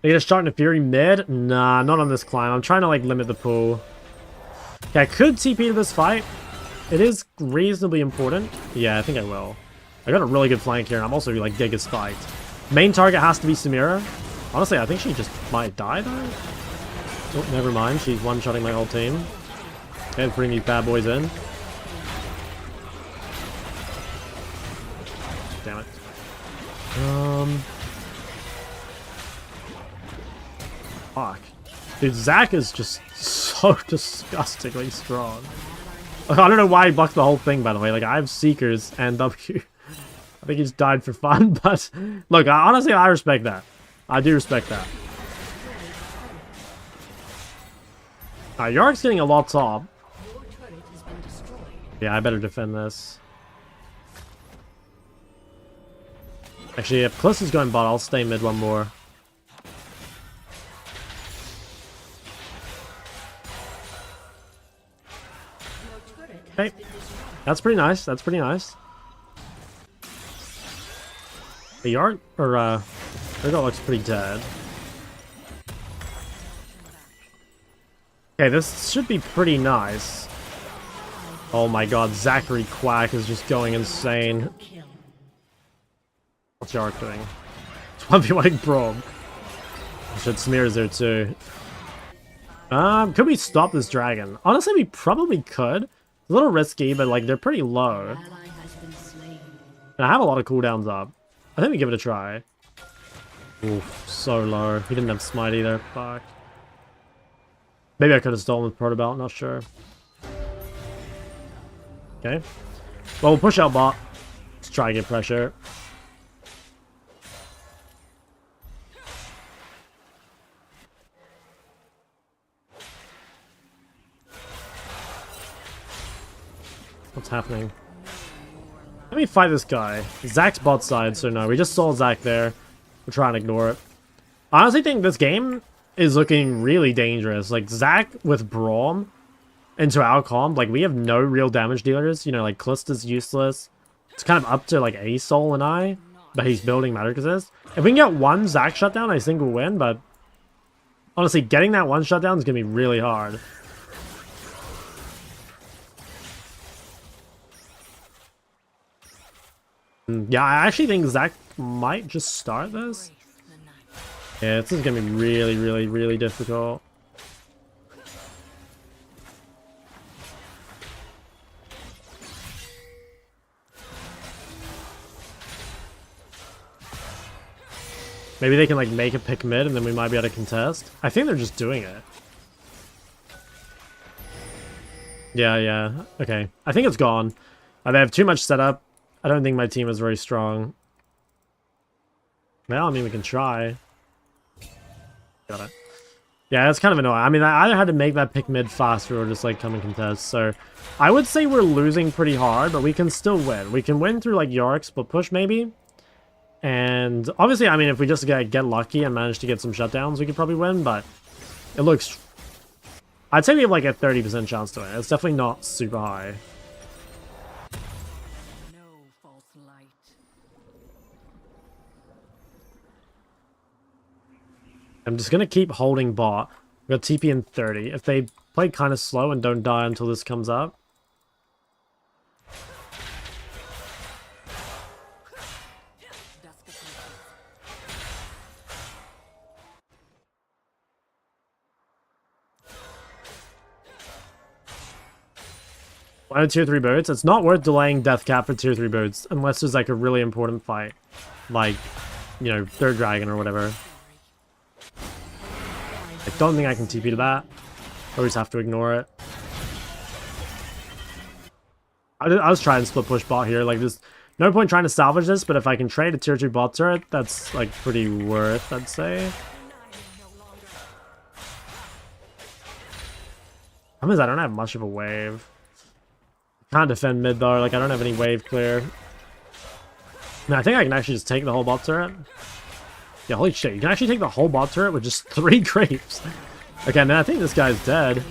Are you gonna start into Fury mid? Nah, not on this climb. I'm trying to like limit the pool. Okay, I could TP to this fight. It is reasonably important. Yeah, I think I will. I got a really good flank here, and I'm also like giga spiked. Main target has to be Samira. Honestly, I think she just might die though. Oh, never mind. She's one-shotting my whole team. And bring these bad boys in. Damn it. Fuck. Dude, Zac is just so disgustingly strong. Like, I don't know why he blocked the whole thing, by the way. Like, I have Seekers and W. I think he's died for fun, but... Look, honestly, I respect that. I do respect that. Yorick's getting a lot top. Yeah, I better defend this. Actually, if Kliss is going bot, I'll stay mid one more. Okay. That's pretty nice. That's pretty nice. The Yard or Urgot looks pretty dead. Okay, this should be pretty nice. Oh my god, Zachary Quack is just going insane. What's Yorick doing? It's 1v1 Braum. Shit, Smear's there too. Could we stop this dragon? Honestly, we probably could. A little risky, but like they're pretty low. And I have a lot of cooldowns up. I think we give it a try. Oof, so low. He didn't have smite either. Fuck. Maybe I could have stolen with Protobelt, not sure. Okay. Well, we'll push out bot. Let's try and get pressure. What's happening? Let me fight this guy. Zac's bot side, so no, we just saw Zac there. We're trying to ignore it. I honestly think this game is looking really dangerous. Like, Zac with Braum into our comp, like, we have no real damage dealers. You know, like, Callista's useless. It's kind of up to, like, Asol and I, but he's building Magic Resist. If we can get one Zac shutdown, I think we'll win, but honestly, getting that one shutdown is going to be really hard. Yeah, I actually think Zac might just start this. Yeah, this is going to be really, really, really difficult. Maybe they can like make a pick mid and then we might be able to contest. I think they're just doing it. Yeah. Okay. I think it's gone. They have too much setup. I don't think my team is very strong. Well, I mean, we can try. Got it. Yeah, it's kind of annoying. I mean, I either had to make that pick mid faster or just like come and contest. So I would say we're losing pretty hard, but we can still win. We can win through like Yorick's split push maybe. And obviously, I mean, if we just get lucky and manage to get some shutdowns, we could probably win, but it looks... I'd say we have like a 30% chance to win. It's definitely not super high. No false light. I'm just going to keep holding bot. We've got TP in 30. If they play kind of slow and don't die until this comes up, One of tier 3 boats. It's not worth delaying death cap for tier 3 boats unless there's like a really important fight. Like, you know, third dragon or whatever. I don't think I can TP to that. Or just have to ignore it. I was trying to split push bot here. Like, there's no point trying to salvage this, but if I can trade a tier 2 bot turret, that's like pretty worth, I'd say. Problem is, I don't have much of a wave. Can't defend mid though, like I don't have any wave clear. I mean, I think I can actually just take the whole bot turret. Yeah, holy shit, you can actually take the whole bot turret with just 3 grapes. Okay, man, I think this guy's dead.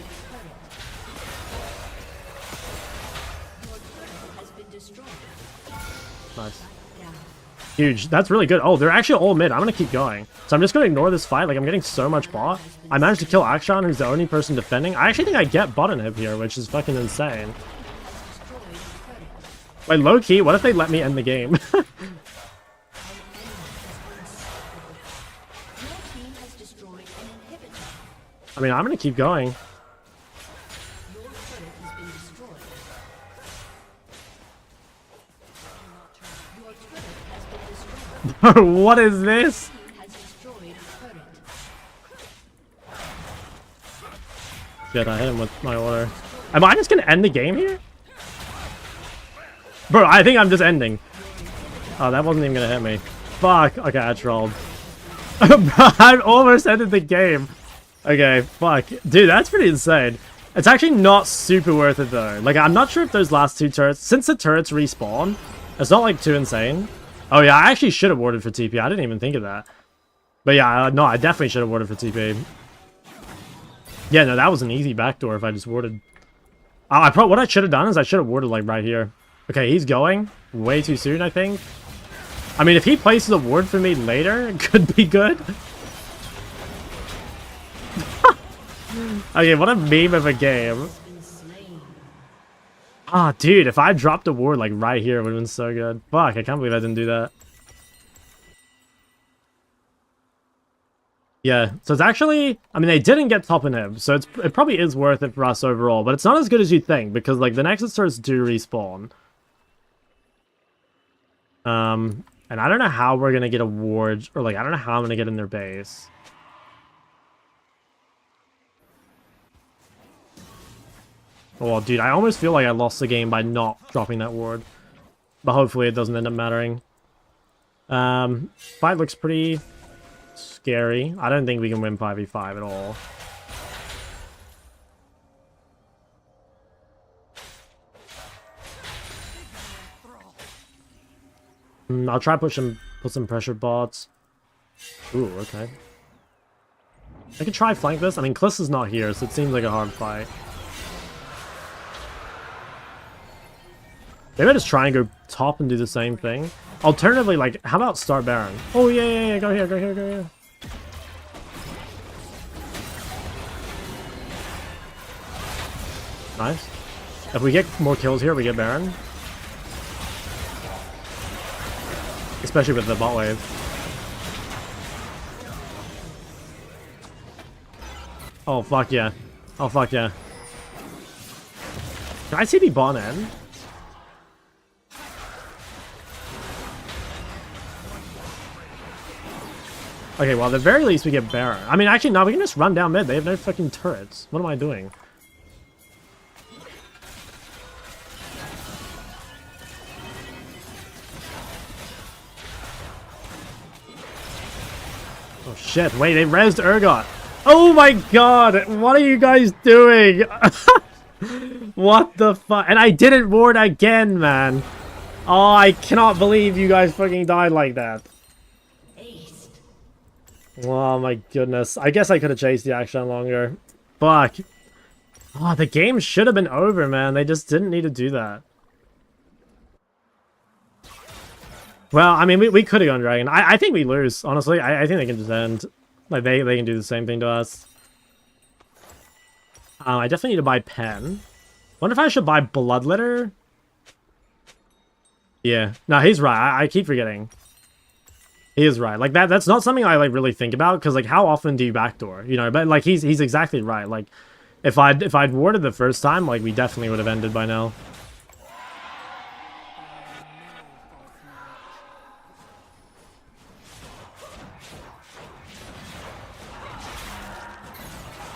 Nice. Huge. That's really good. Oh, they're actually all mid. I'm gonna keep going. So I'm just gonna ignore this fight. Like, I'm getting so much bot. I managed to kill Akshan, who's the only person defending. I actually think I get bot inhib here, which is fucking insane. Wait, low-key, what if they let me end the game? I mean, I'm gonna keep going. What is this? Shit, I hit him with my order. Am I just gonna end the game here? Bro, I think I'm just ending. Oh, that wasn't even gonna hit me. Fuck. Okay, I trolled. I almost ended the game. Okay, fuck. Dude, that's pretty insane. It's actually not super worth it, though. Like, I'm not sure if those last 2 turrets... Since the turrets respawn, it's not, like, too insane. Oh, yeah, I actually should have warded for TP. I didn't even think of that. But, yeah, no, I definitely should have warded for TP. Yeah, no, that was an easy backdoor if I just warded. What I should have done is I should have warded, like, right here. Okay, he's going. Way too soon, I think. I mean, if he places a ward for me later, it could be good. Okay, what a meme of a game. Ah, dude, if I dropped a ward like right here, it would have been so good. Fuck, I can't believe I didn't do that. Yeah, so it's actually, I mean, they didn't get top inhib, so it probably is worth it for us overall, but it's not as good as you think, because like the Nexus turrets do respawn. And I don't know how we're gonna get a ward, or like, I don't know how I'm gonna get in their base. Oh, dude, I almost feel like I lost the game by not dropping that ward. But hopefully it doesn't end up mattering. Fight looks pretty scary. I don't think we can win 5v5 at all. I'll try put some pressure bots. Ooh, okay. I could try flank this. I mean, Kliss is not here, so it seems like a hard fight. Maybe I just try and go top and do the same thing. Alternatively, like, how about start Baron? Oh, yeah, go here, go here, go here. Nice. If we get more kills here, we get Baron. Especially with the bot wave. Oh, fuck yeah. Oh, fuck yeah. Can I CB bot end? Okay, well, at the very least, we get Baron. I mean, actually, no, we can just run down mid. They have no fucking turrets. What am I doing? Oh, shit. Wait, they rezzed Urgot. Oh, my God. What are you guys doing? What the fuck? And I didn't ward again, man. Oh, I cannot believe you guys fucking died like that. Oh my goodness. I guess I could have chased the action longer. Fuck. Oh, the game should have been over, man. They just didn't need to do that. Well, I mean, we could have gone Dragon. I think we lose, honestly. I think they can just end. Like, they can do the same thing to us. I definitely need to buy Pen. Wonder if I should buy Bloodletter? Yeah. No, he's right. I keep forgetting. He is right. Like, that's not something I, like, really think about, because, like, how often do you backdoor? You know, but, like, he's exactly right. Like, if I'd warded the first time, like, we definitely would have ended by now.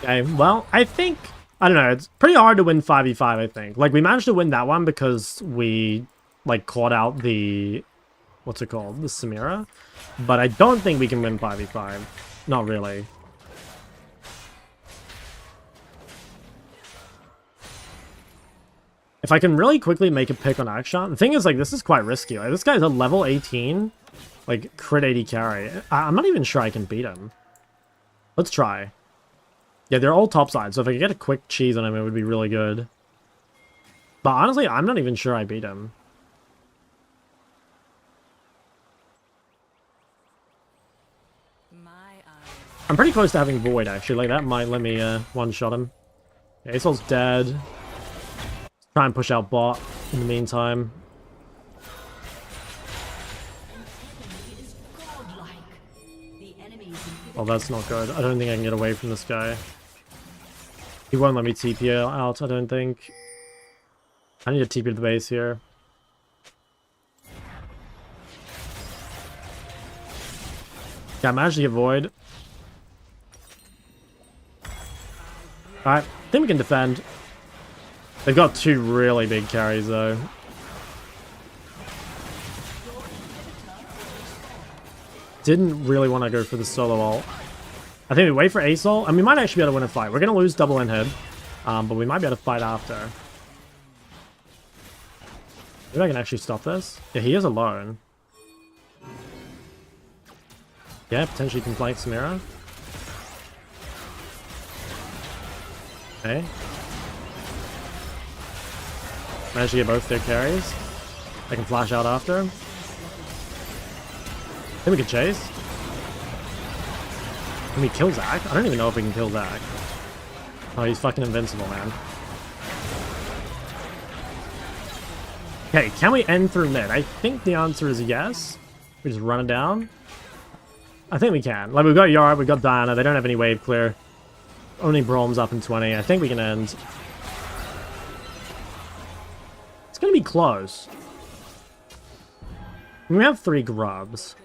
Okay, well, I think, I don't know, it's pretty hard to win 5v5, I think. Like, we managed to win that one because we, like, caught out the, what's it called, the Samira. But I don't think we can win 5v5. Not really. If I can really quickly make a pick on Akshan, the thing is, like, this is quite risky. Like, this guy's a level 18, like, crit 80 carry. I'm not even sure I can beat him. Let's try. Yeah, they're all topside, so if I could get a quick cheese on him, it would be really good. But honestly, I'm not even sure I beat him. I'm pretty close to having Void, actually. Like, that might let me one-shot him. Yeah, Asol's dead. Try and push out bot in the meantime. Oh, that's not good. I don't think I can get away from this guy. He won't let me TP out, I don't think. I need to TP to the base here. Yeah, I managed to get Void. Alright, I think we can defend. They've got two really big carries, though. Didn't really want to go for the solo ult. I think we wait for Asol, and we might actually be able to win a fight. We're going to lose double in head, but we might be able to fight after. Maybe I can actually stop this. Yeah, he is alone. Yeah, potentially can flank Samira. Okay. Managed to get both their carries. I can flash out after. I think we can chase. Can we kill Zach? I don't even know if we can kill Zach. Oh, he's fucking invincible, man. Okay, can we end through mid? I think the answer is yes. We just run it down. I think we can. Like, we've got Yara, we've got Diana. They don't have any wave clear. Only Brom's up in 20. I think we can end. It's gonna be close. We have 3 grubs.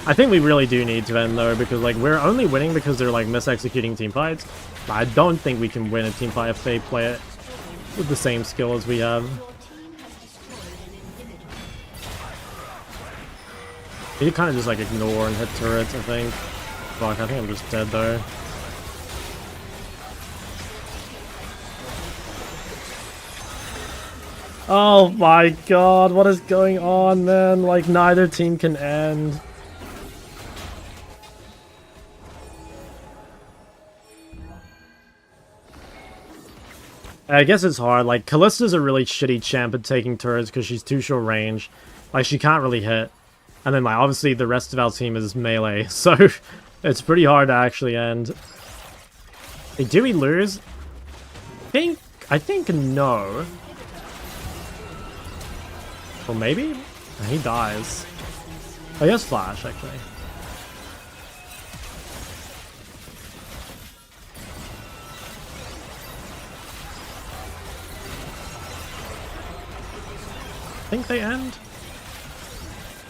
I think we really do need to end, though, because, like, we're only winning because they're, like, mis-executing team fights. I don't think we can win a team fight if they play it with the same skill as we have. You kind of just, like, ignore and hit turrets, I think. Fuck, I think I'm just dead, though. Oh my god, what is going on, man? Like, neither team can end. I guess it's hard. Like, Kallista's a really shitty champ at taking turrets because she's too short range. Like, she can't really hit. And then, like, obviously the rest of our team is melee, so it's pretty hard to actually end. Hey, do we lose? I think no. Or maybe? He dies. Oh, he has flash, actually. I think they end.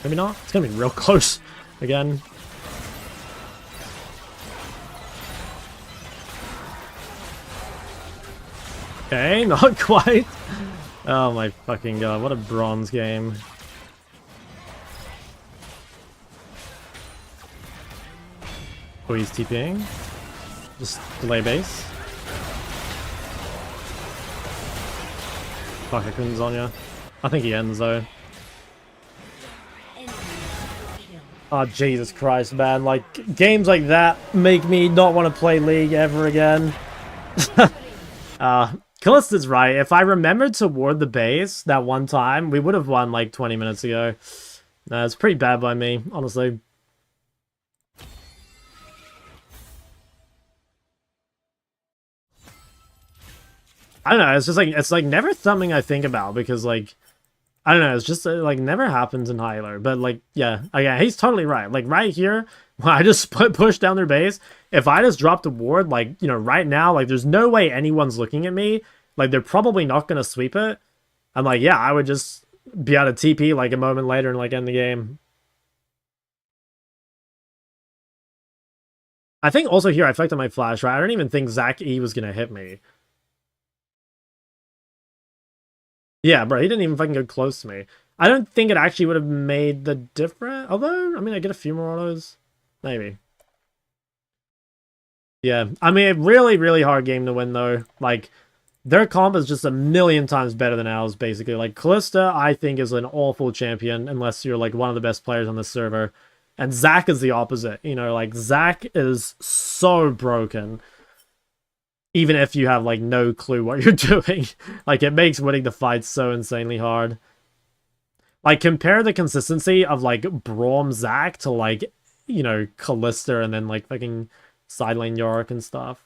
Maybe not. It's gonna be real close again. Okay, not quite. Oh my fucking god, what a bronze game. Oh, he's TPing. Just delay base. Fuck, I couldn't Zonya. I think he ends though. Oh, Jesus Christ, man. Like, games like that make me not want to play League ever again. Kallista's right. If I remembered to ward the base that one time, we would have won like 20 minutes ago. It's pretty bad by me, honestly. I don't know, it's just like, it's like never something I think about because like, I don't know, it's just like never happens in Hyler. But like, yeah, he's totally right. Like right here, when I just push down their base, if I just dropped a ward, like, you know, right now, like there's no way anyone's looking at me. Like they're probably not going to sweep it. I'm like, yeah, I would just be out of TP like a moment later and like end the game. I think also here I affected my flash, right? I don't even think Zach E was gonna hit me. Yeah, bro, he didn't even fucking go close to me. I don't think it actually would have made the difference. Although, I mean, I get a few more autos. Maybe. Yeah, I mean, a really, really hard game to win, though. Like, their comp is just a million times better than ours, basically. Like, Callista, I think, is an awful champion, unless you're, like, one of the best players on the server. And Zac is the opposite. You know, like, Zac is so broken. Even if you have, like, no clue what you're doing. Like, it makes winning the fight so insanely hard. Like, compare the consistency of, like, Braum Zac to, like, you know, Callista and then, like, fucking side lane Yorick and stuff.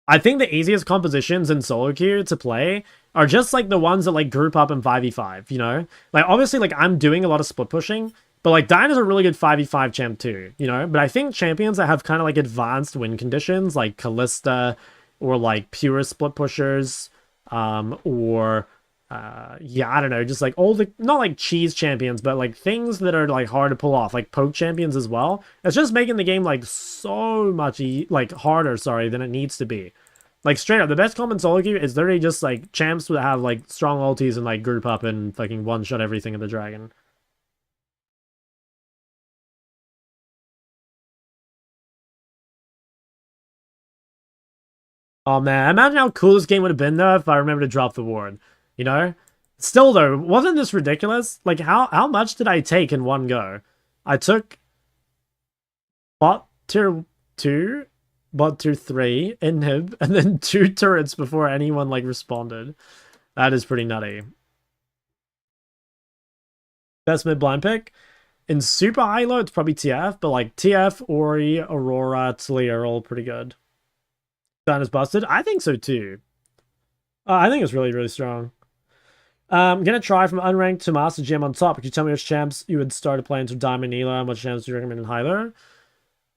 I think the easiest compositions in solo queue to play are just, like, the ones that, like, group up in 5v5, you know? Like, obviously, like, I'm doing a lot of split pushing, but, like, Diana's a really good 5v5 champ too, you know? But I think champions that have kind of, like, advanced win conditions, like Callista, or, like, pure split pushers, or... yeah, I don't know, just like all the, not like cheese champions, but like things that are like hard to pull off, like poke champions as well. It's just making the game like so much like harder, sorry, than it needs to be. Like straight up, the best comp in solo queue is literally just like champs that have like strong ultis and like group up and fucking one shot everything at the dragon. Oh man, imagine how cool this game would have been though if I remember to drop the ward. You know? Still though, wasn't this ridiculous? Like how much did I take in one go? I took bot tier 2, bot tier 3, inhib, and then 2 turrets before anyone like responded. That is pretty nutty. Best mid blind pick? In super high low, it's probably TF, but like TF, Ori, Aurora, Talia are all pretty good. Dine is busted? I think so too. I think it's really, really strong. I'm gonna try from unranked to master gem on top. Could you tell me which champs you would start playing to diamond Elo and what champs do you recommend in Hyler?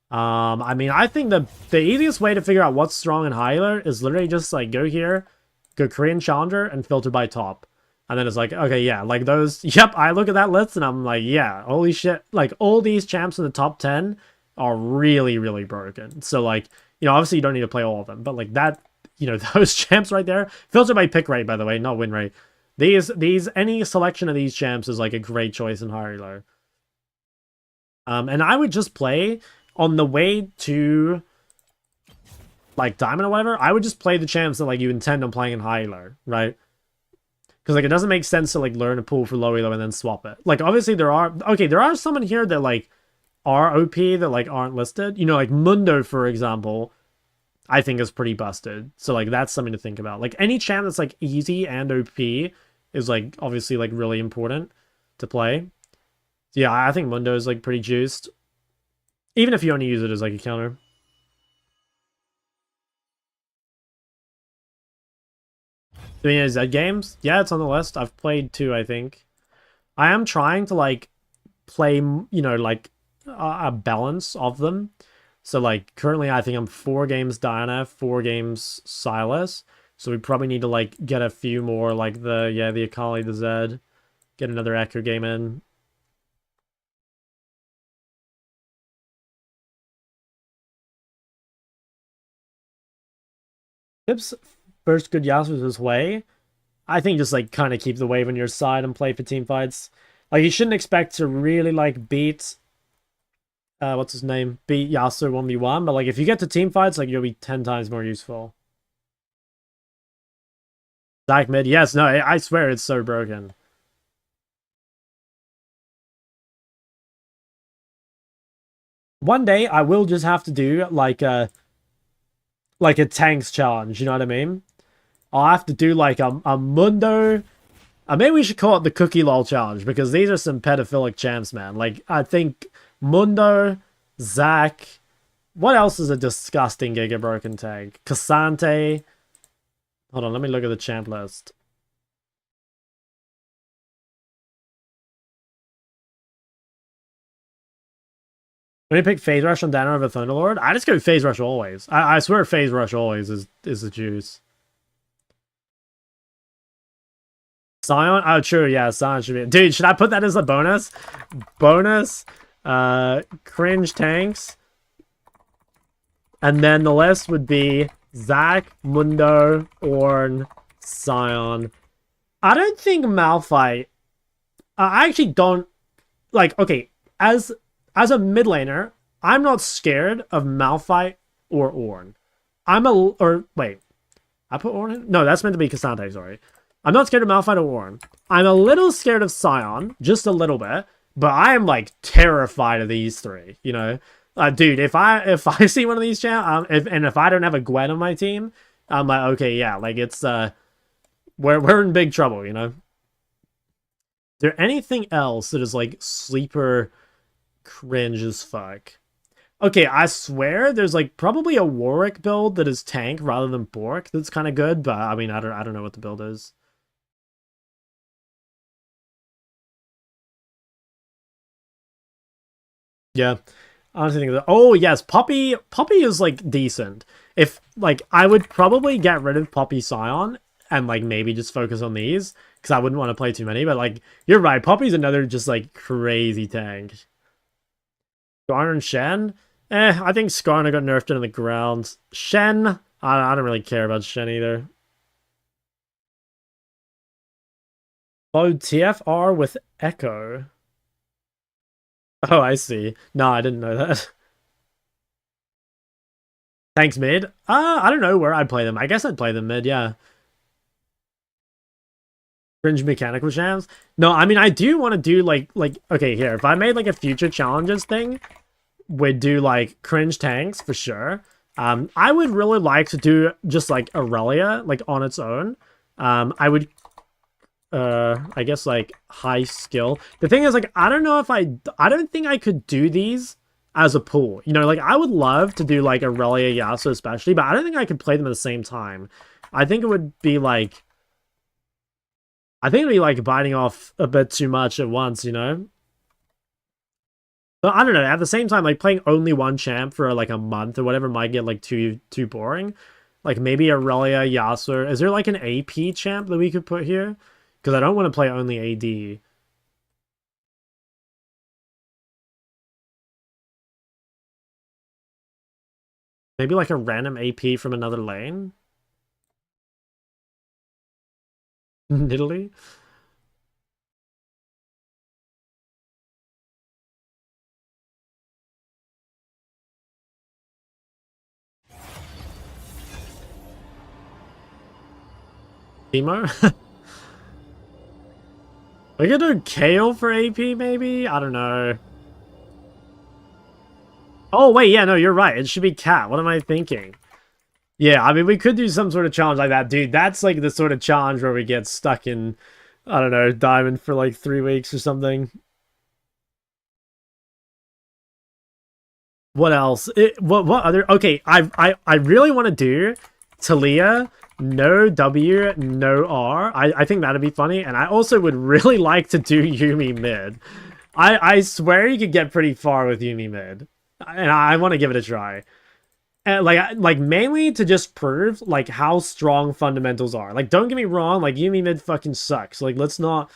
I mean, I think the easiest way to figure out what's strong in Hyler is literally just like go here, go Korean Challenger, and filter by top. And then it's like, okay, yeah, like those, yep, I look at that list and I'm like, yeah, holy shit, like all these champs in the top 10 are really, really broken. So like, you know, obviously you don't need to play all of them, but like that, you know, those champs right there, filter by pick rate, by the way, not win rate. Any selection of these champs is like a great choice in Hyler. And I would just play on the way to like Diamond or whatever. I would just play the champs that like you intend on playing in Hyler, right? Because like it doesn't make sense to like learn a pool for low elo and then swap it. Like obviously there are some in here that like are OP that like aren't listed. You know, like Mundo, for example, I think is pretty busted. So like that's something to think about. Like any champ that's like easy and OP is like obviously like really important to play. So, yeah, I think Mundo is like pretty juiced. Even if you only use it as like a counter. Doing any Z games? Yeah, it's on the list. I've played 2, I think. I am trying to like play, you know, like a balance of them. So like currently I think I'm 4 games Diana, 4 games Sylas. So we probably need to like get a few more like the Akali, the Zed. Get another Ekko game in. Tips first good Yasuo's his way. I think just like kind of keep the wave on your side and play for team fights. Like you shouldn't expect to really like beat what's his name? Beat Yasuo 1v1, but like if you get to team fights, like you'll be 10 times more useful. Zach mid, yes, no, I swear it's so broken. One day I will just have to do like a tanks challenge, you know what I mean? I'll have to do like a Mundo. Maybe we should call it the Cookie Lol challenge because these are some pedophilic champs, man. Like I think Mundo, Zach. What else is a disgusting Giga Broken tag? Cassante. Hold on, let me look at the champ list. When you pick Phase Rush on Dana over Thunderlord, I just go Phase Rush always. I swear Phase Rush always is the juice. Scion? Oh, true, yeah, Scion should be... Dude, should I put that as a bonus? Bonus? Cringe tanks. And then the list would be Zac, Mundo, Ornn, Sion. I don't think Malphite... I actually don't... Like, okay, as a mid laner, I'm not scared of Malphite or Ornn. Wait. I put Ornn in? No, that's meant to be Cassandra, sorry. I'm not scared of Malphite or Ornn. I'm a little scared of Sion, just a little bit. But I am, like, terrified of these three, you know? Dude, if I see one of these champs, if I don't have a Gwen on my team, I'm like, okay, yeah, like it's we're in big trouble, you know. Is there anything else that is like sleeper cringe as fuck? Okay, I swear there's like probably a Warwick build that is tank rather than Bork that's kind of good, but I mean I don't know what the build is. Yeah. Honestly think that, oh yes, Poppy is like decent. If like I would probably get rid of Poppy Sion and like maybe just focus on these because I wouldn't want to play too many, but like you're right, Poppy's another just like crazy tank. Skarner and Shen? I think Skarner got nerfed into the ground. Shen, I don't really care about Shen either. Oh, TFR with Ekko. Oh, I see. No, I didn't know that. Thanks, mid. I don't know where I'd play them. I guess I'd play them mid, yeah. Cringe mechanical champs? No, I mean, I do want to do, like, okay, here. If I made, like, a future challenges thing, we'd do, like, cringe tanks, for sure. I would really like to do just, like, Aurelia, like, on its own. I would... I guess, like, high skill. The thing is, like, I don't know if I don't think I could do these as a pool. You know, like, I would love to do, like, Aurelia, Yasuo especially, but I don't think I could play them at the same time. I think it would be, like... I think it would be, like, biting off a bit too much at once, you know? But I don't know, at the same time, like, playing only one champ for, like, a month or whatever might get, like, too boring. Like, maybe Aurelia, Yasuo... Is there, like, an AP champ that we could put here? Because I don't want to play only AD. Maybe like a random AP from another lane? Italy? Emo? We could do Kale for AP, maybe? I don't know. Oh, wait, yeah, no, you're right. It should be Cat. What am I thinking? Yeah, I mean, we could do some sort of challenge like that. Dude, that's like the sort of challenge where we get stuck in, I don't know, Diamond for like 3 weeks or something. What else? What other... Okay, I really want to do Talia, no W, no R. I think that'd be funny. And I also would really like to do Yuumi mid. I swear you could get pretty far with Yuumi mid. And I want to give it a try. And like mainly to just prove like how strong fundamentals are. Like, don't get me wrong, like Yuumi mid fucking sucks. Like, let's not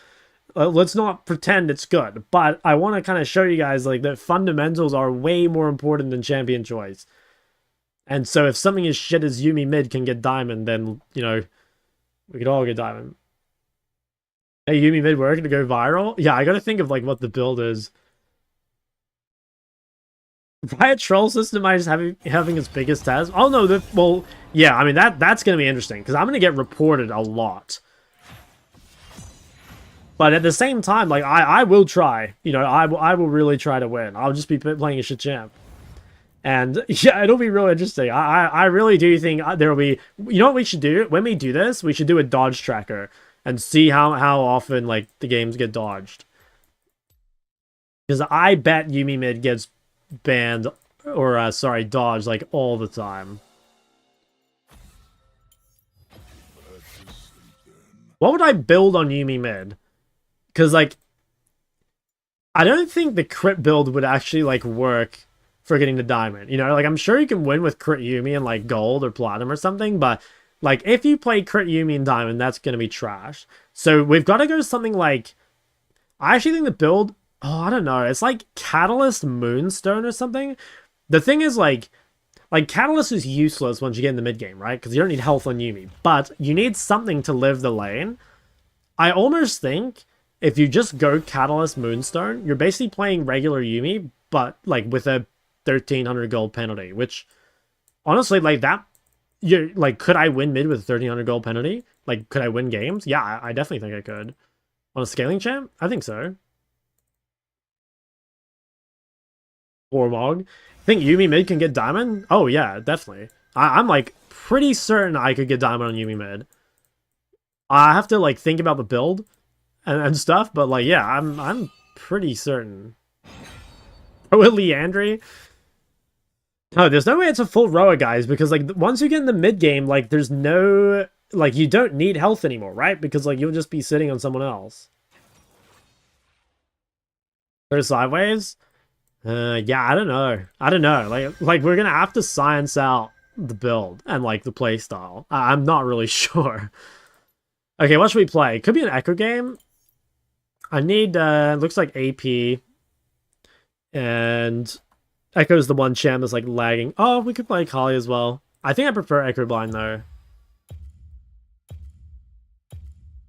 pretend it's good, but I want to kind of show you guys like that fundamentals are way more important than champion choice. And so if something as shit as Yuumi mid can get diamond, then, you know, we could all get diamond. Hey, Yuumi mid, we're gonna go viral? Yeah, I gotta think of like what the build is. Riot troll system might just having its biggest test. Oh no, well, yeah, I mean that's gonna be interesting because I'm gonna get reported a lot. But at the same time, like, I will try. You know, I will really try to win. I'll just be playing a shit champ. And, yeah, it'll be real interesting. I really do think there will be... You know what we should do? When we do this, we should do a dodge tracker. And see how often, like, the games get dodged. Because I bet Yuumi mid gets banned... Or, sorry, dodged, like, all the time. What would I build on Yuumi mid? Because, like, I don't think the crit build would actually, like, work for getting the diamond. You know, like, I'm sure you can win with crit Yuumi and, like, gold or platinum or something, but, like, if you play crit Yuumi and diamond, that's going to be trash. So we've got to go something like... I actually think the build Oh, I don't know. It's like Catalyst Moonstone or something. The thing is, like Catalyst is useless once you get in the mid game, right? Because you don't need health on Yuumi, but you need something to live the lane. I almost think if you just go Catalyst Moonstone, you're basically playing regular Yuumi, but like with a 1,300 gold penalty, which honestly, like that, you like, could I win mid with a 1,300 gold penalty? Like, could I win games? Yeah, I definitely think I could. On a scaling champ? I think so. Or Mog. Think Yuumi mid can get diamond? Oh yeah, definitely. I'm like pretty certain I could get diamond on Yuumi mid. I have to like think about the build and stuff, but like yeah, I'm pretty certain. Oh, Leandry? No, there's no way it's a full rower, guys, because like once you get in the mid game, like there's no like you don't need health anymore, right? Because like you'll just be sitting on someone else. Go sideways? Yeah, I don't know. I don't know. Like we're gonna have to science out the build and like the play style. I'm not really sure. Okay, what should we play? Could be an Ekko game. I need looks like AP. And Ekko's the one champ that's like lagging. Oh, we could play Akali as well. I think I prefer Ekko blind though.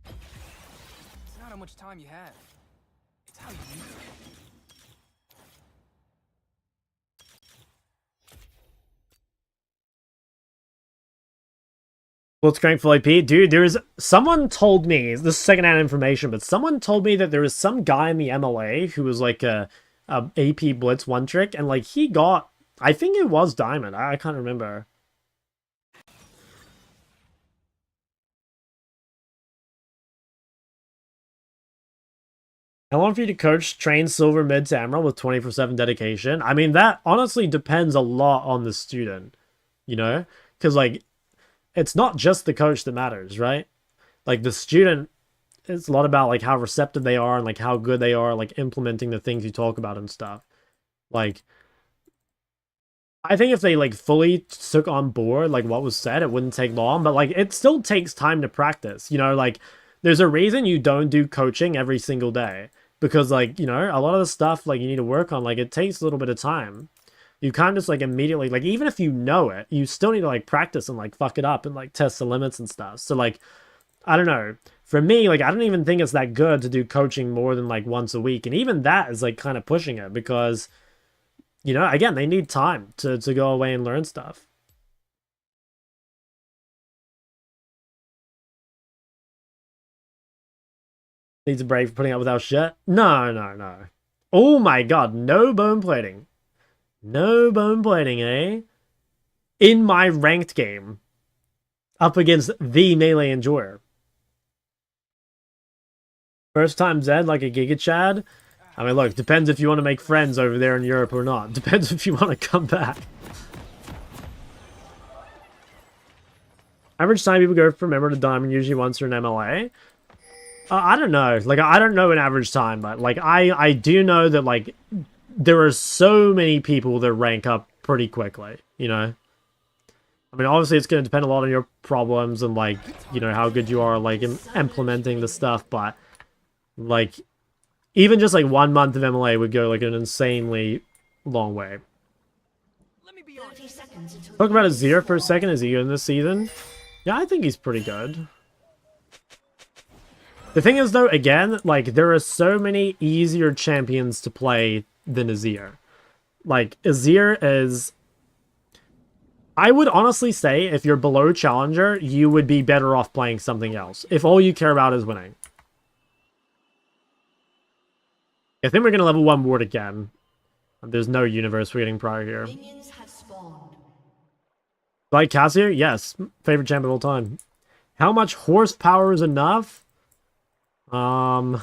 It's not how much time you have. It's how you use it. What's going for AP? Dude, there is someone told me, this is secondhand information, but someone told me that there was some guy in the MLA who was like a AP Blitz one trick, and like he got, I think it was Diamond. I can't remember. How long for you to coach train silver mid to emerald with 24/7 dedication? I mean, that honestly depends a lot on the student, you know? Because like it's not just the coach that matters, right? Like the student, it's a lot about like how receptive they are and like how good they are like implementing the things you talk about and stuff. Like I think if they like fully took on board like what was said, it wouldn't take long, but like it still takes time to practice, you know? Like there's a reason you don't do coaching every single day, because like, you know, a lot of the stuff like you need to work on, like it takes a little bit of time. You can't just like immediately, like even if you know it, you still need to like practice and like fuck it up and like test the limits and stuff. So like, I don't know. For me, like I don't even think it's that good to do coaching more than like once a week. And even that is like kind of pushing it because, you know, again, they need time to go away and learn stuff. Needs a break for putting up without shit? No, no, no. Oh my god, no bone plating. No bone plating, eh? In my ranked game. Up against the melee enjoyer. First time Zed like a Giga Chad? I mean, look, depends if you want to make friends over there in Europe or not. Depends if you want to come back. Average time people go from Emerald to Diamond usually once they're in MLA. I don't know. Like, I don't know an average time, but like, I do know that like there are so many people that rank up pretty quickly, you know? I mean, obviously it's going to depend a lot on your problems and like, you know, how good you are like in implementing the stuff, but like even just like 1 month of MLA would go like an insanely long way. Talk about Azir for a second. Is he good in this season? Yeah, I think he's pretty good. The thing is, though, again, like, there are so many easier champions to play than Azir. Like, Azir is... I would honestly say, if you're below Challenger, you would be better off playing something else, if all you care about is winning. I think we're going to level 1 ward again. There's no universe we're getting prior here. Minions have spawned. Like Cassio? Yes. Favorite champ of all time. How much horsepower is enough? I'm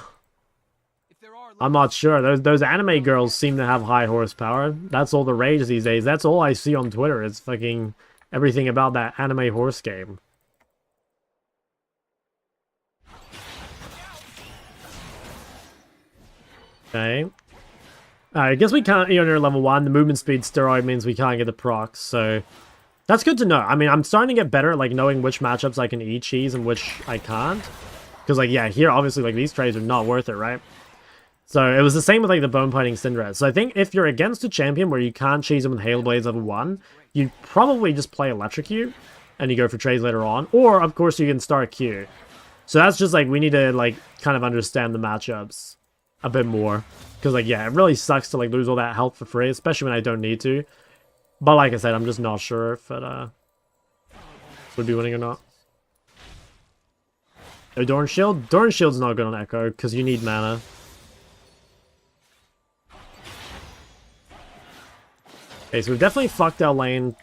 not sure. Those anime girls seem to have high horsepower. That's all the rage these days. That's all I see on Twitter. It's fucking everything about that anime horse game. Okay. I guess we can't near level 1. The movement speed steroid means we can't get the procs, so that's good to know. I mean, I'm starting to get better at like knowing which matchups I can E-cheese and which I can't. Because, like, yeah, here, obviously, like, these trades are not worth it, right? So it was the same with like the bone pointing Syndra. So I think if you're against a champion where you can't cheese them with Hail Blades level 1, you probably just play Electrocute and you go for trades later on. Or of course you can start Q. So that's just like we need to like kind of understand the matchups a bit more. Because like yeah, it really sucks to like lose all that health for free, especially when I don't need to. But like I said, I'm just not sure if it would be winning or not. Oh, Doran Shield? Doran Shield's not good on Ekko because you need mana. Okay, so we've definitely fucked our lane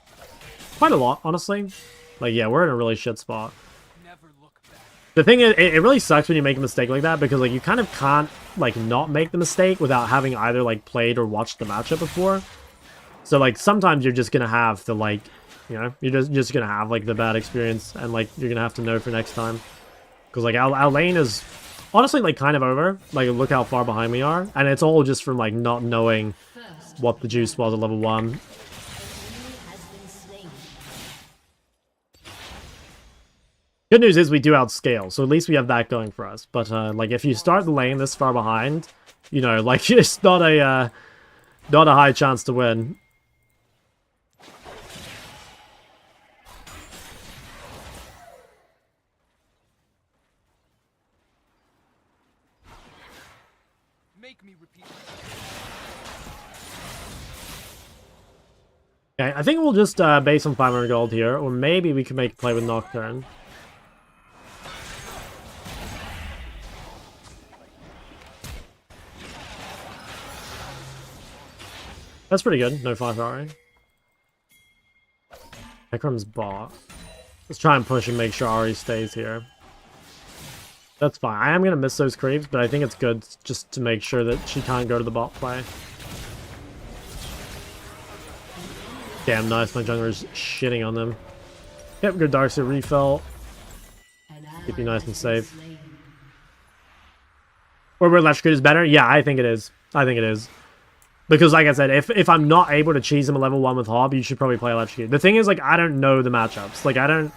quite a lot, honestly. Like, yeah, we're in a really shit spot. Never look back. The thing is, it really sucks when you make a mistake like that, because, like, you kind of can't, like, not make the mistake without having either, like, played or watched the matchup before. So, like, sometimes you're just gonna have to, like, you know, you're just gonna have, like, the bad experience, and, like, you're gonna have to know for next time. Because, like, our lane is, honestly, like, kind of over. Like, look how far behind we are. And it's all just from, like, not knowing what the juice was at level 1. Good news is we do outscale, so at least we have that going for us. But, like, if you start the lane this far behind, you know, like, it's not a high chance to win. Make me repeat. Okay, I think we'll just base on 500 gold here, or maybe we can make a play with Nocturne. That's pretty good. No 5 Ahri. Ekram's bot. Let's try and push and make sure Ahri stays here. That's fine. I am going to miss those creeps, but I think it's good just to make sure that she can't go to the bot play. Damn, nice. My jungler's shitting on them. Yep, good Darkseid refill. Keep you nice and safe. Or where Electrocute is better? Yeah, I think it is. I think it is. Because, like I said, if I'm not able to cheese him a level 1 with Hob, you should probably play Electrocute. The thing is, like, I don't know the matchups. Like, I don't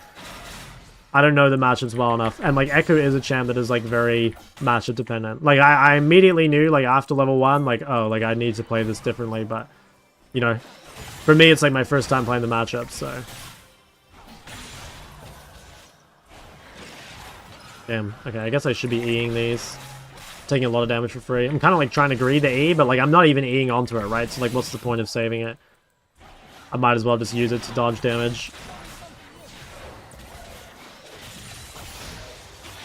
know the matchups well enough. And, like, Ekko is a champ that is, like, very matchup dependent. Like, I immediately knew, like, after level 1, like, oh, like, I need to play this differently. But, you know, for me, it's, like, my first time playing the matchup, so. Damn. Okay, I guess I should be Eing these. Taking a lot of damage for free. I'm kind of like trying to greed the E, but like I'm not even Eing onto it, right? So like what's the point of saving it? I might as well just use it to dodge damage.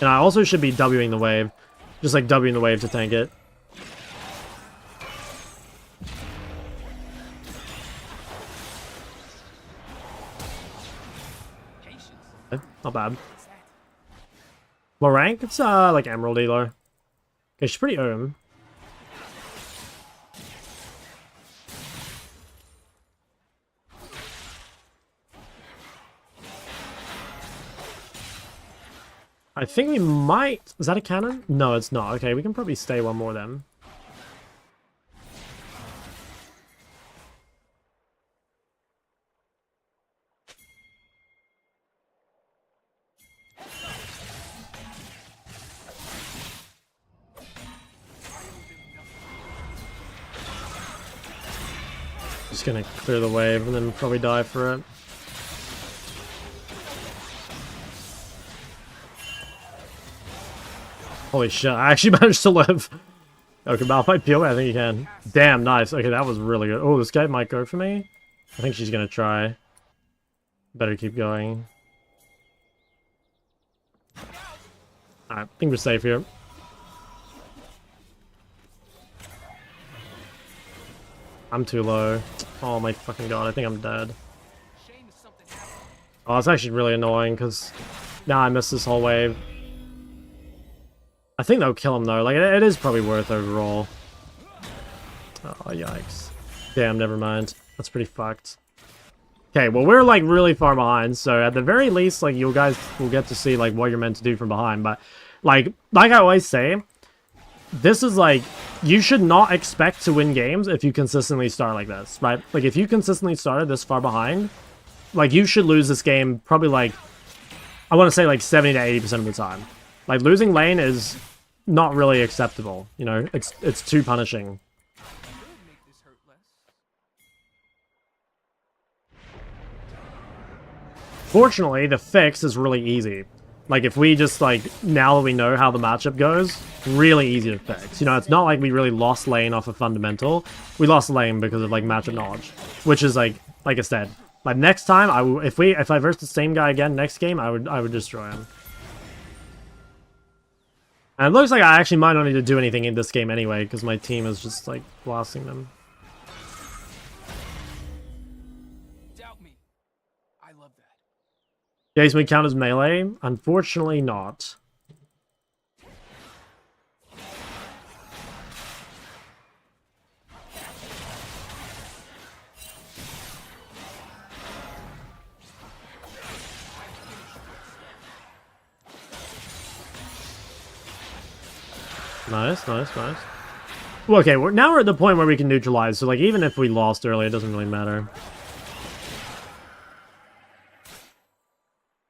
And I also should be Wing the wave. Just like Wing the wave to tank it. Okay, not bad. What rank? It's like Emerald Elo. Okay, she's pretty I think we might... Is that a cannon? No, it's not. Okay, we can probably stay one more then. Just gonna clear the wave and then probably die for it. Holy shit, I actually managed to live. Okay, Mal might peel it, I think you can. Damn, nice. Okay, that was really good. Oh, this guy might go for me. I think she's gonna try. Better keep going. Alright, I think we're safe here. I'm too low. Oh my fucking god, I think I'm dead. Oh, it's actually really annoying because now I missed this whole wave. I think that'll kill him though. Like, it is probably worth overall. Oh, yikes. Damn, never mind. That's pretty fucked. Okay, well, we're like really far behind, so at the very least, like, you guys will get to see like what you're meant to do from behind. But like I always say, this is like, you should not expect to win games if you consistently start like this, right? Like, if you consistently started this far behind, like, you should lose this game probably, like, I want to say, like, 70 to 80% of the time. Like, losing lane is not really acceptable. You know, it's too punishing. Could make this hurt less. Fortunately, the fix is really easy. Like, if we just, like, now that we know how the matchup goes, really easy to fix. You know, it's not like we really lost lane off a fundamental. We lost lane because of, like, matchup knowledge. Which is, like I said, like, next time, if I verse the same guy again next game, I would destroy him. And it looks like I actually might not need to do anything in this game anyway, because my team is just, like, blasting them. Doubt me. I love that. Jason would count as melee? Unfortunately not. Nice, nice, nice. Well, okay, now we're at the point where we can neutralize, so like even if we lost early, it doesn't really matter.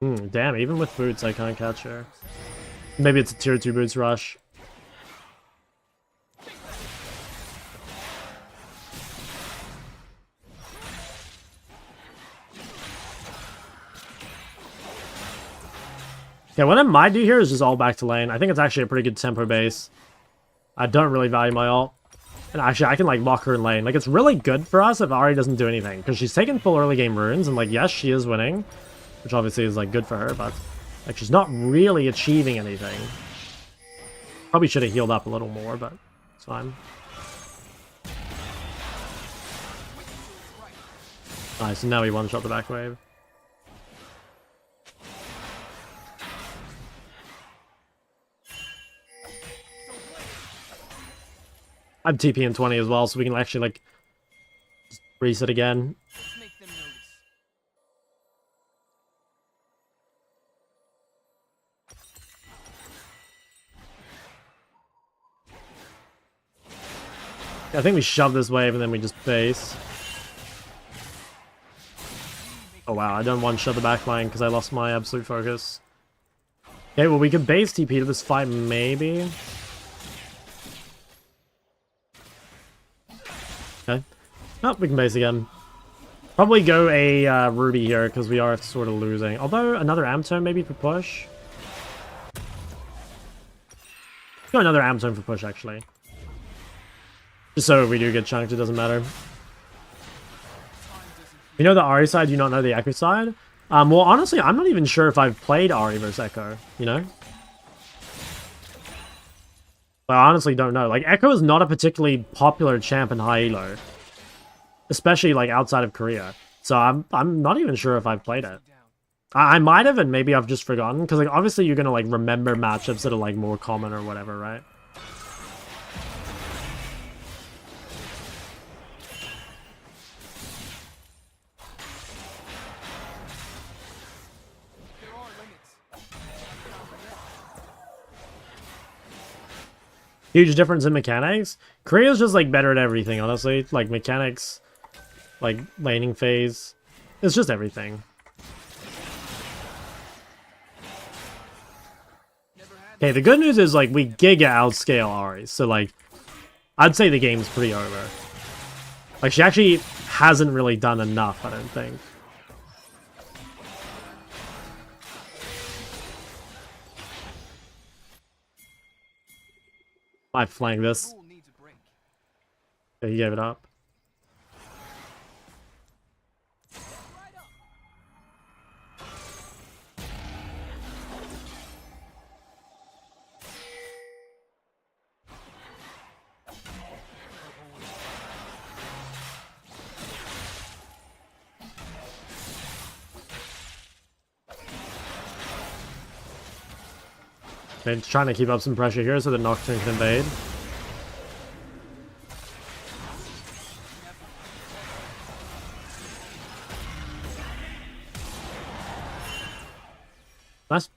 Damn, even with boots, I can't catch her. Maybe it's a tier 2 boots rush. Yeah, what I might do here is just all back to lane. I think it's actually a pretty good tempo base. I don't really value my ult. And actually, I can, like, lock her in lane. Like, it's really good for us if Ahri doesn't do anything. Because she's taking full early game runes, and, like, yes, she is winning. Which obviously is, like, good for her, but, like, she's not really achieving anything. Probably should have healed up a little more, but it's fine. Nice, and now we one-shot the back wave. I'm TP in 20 as well, so we can actually, like, just reset again. Let's make them notice. I think we shove this wave and then we just base. Oh wow, I don't one-shot the back line because I lost my absolute focus. Okay, well we could base TP to this fight, maybe. Okay. Oh, we can base again. Probably go a Ruby here, because we are sort of losing. Although, another Amtone maybe for push. Go another Amtone for push, actually. Just so if we do get chunked, it doesn't matter. You know the Ahri side, you not know the Ekko side? Well, honestly, I'm not even sure if I've played Ahri versus Ekko, you know? I honestly don't know. Like, Ekko is not a particularly popular champ in high elo. Especially, like, outside of Korea. So I'm not even sure if I've played it. I might have, and maybe I've just forgotten. Because, like, obviously you're gonna, like, remember matchups that are, like, more common or whatever, right? There are limits. Huge difference in mechanics. Korea's just, like, better at everything, honestly. Like, mechanics, like, laning phase. It's just everything. Okay, the good news is, like, we giga outscale Ahri. So, like, I'd say the game's pretty over. Like, she actually hasn't really done enough, I don't think. I flank this. Rule needs a break. Yeah, he gave it up. Right up. Okay, trying to keep up some pressure here so that Nocturne can invade. Nice.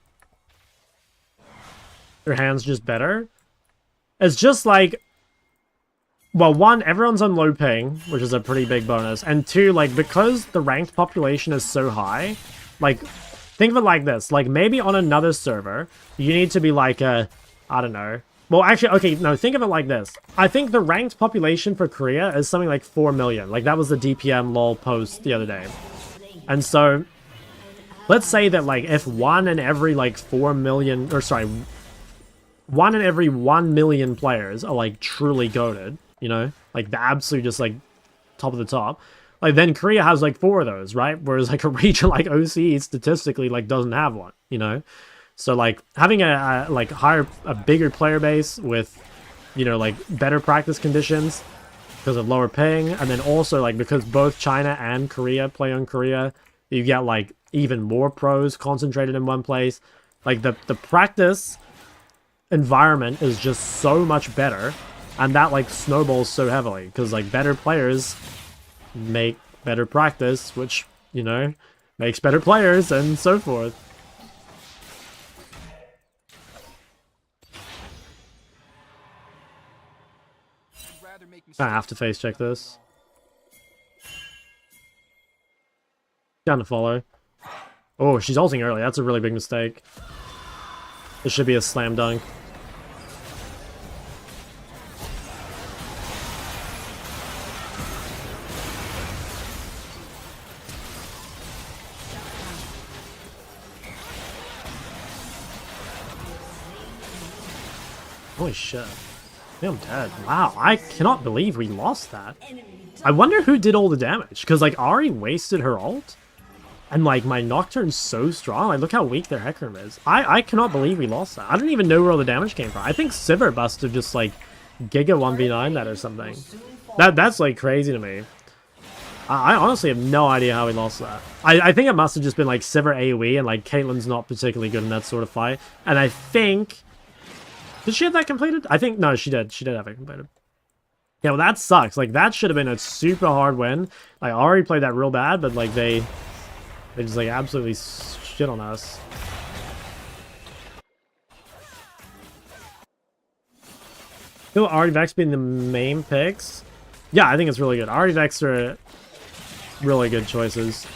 Your hand's just better. It's just like, well, one, everyone's on low ping, which is a pretty big bonus, and two, like, because the ranked population is so high, like, think of it like this. Like, maybe on another server, you need to be like a, I don't know, Well, actually, okay, no, think of it like this. I think the ranked population for Korea is something like 4 million. Like, that was the DPM lol post the other day. And so, let's say that, like, if 1 in every, like, 4 million, or sorry, 1 in every 1 million players are, like, truly goated, you know? Like, the absolute just, like, top of the top. Like, then Korea has, like, 4 of those, right? Whereas, like, a region like OC statistically, like, doesn't have one, you know? So, like, having a bigger player base with, you know, like, better practice conditions because of lower ping, and then also, like, because both China and Korea play on Korea, you get, like, even more pros concentrated in one place. Like, the practice environment is just so much better, and that, like, snowballs so heavily, because, like, better players make better practice, which, you know, makes better players, and so forth. I have to face check this. Down to follow. Oh, she's ulting early. That's a really big mistake. This should be a slam dunk. Holy shit. I'm dead. Wow, I cannot believe we lost that. I wonder who did all the damage, because, like, Ahri wasted her ult, and, like, my Nocturne's so strong. Like, look how weak their Hecarim is. I cannot believe we lost that. I don't even know where all the damage came from. I think Sivir must have just, like, Giga 1v9 that or something. That's, like, crazy to me. I honestly have no idea how we lost that. I think it must have just been, like, Sivir AoE, and, like, Caitlyn's not particularly good in that sort of fight. And I think... Did she have that completed? I think, no, she did. She did have it completed. Yeah, well, that sucks. Like, that should have been a super hard win. Like, I already played that real bad, but, like, they just, like, absolutely shit on us. Will Ahri Vex being the main picks? Yeah, I think it's really good. Ahri Vex are really good choices.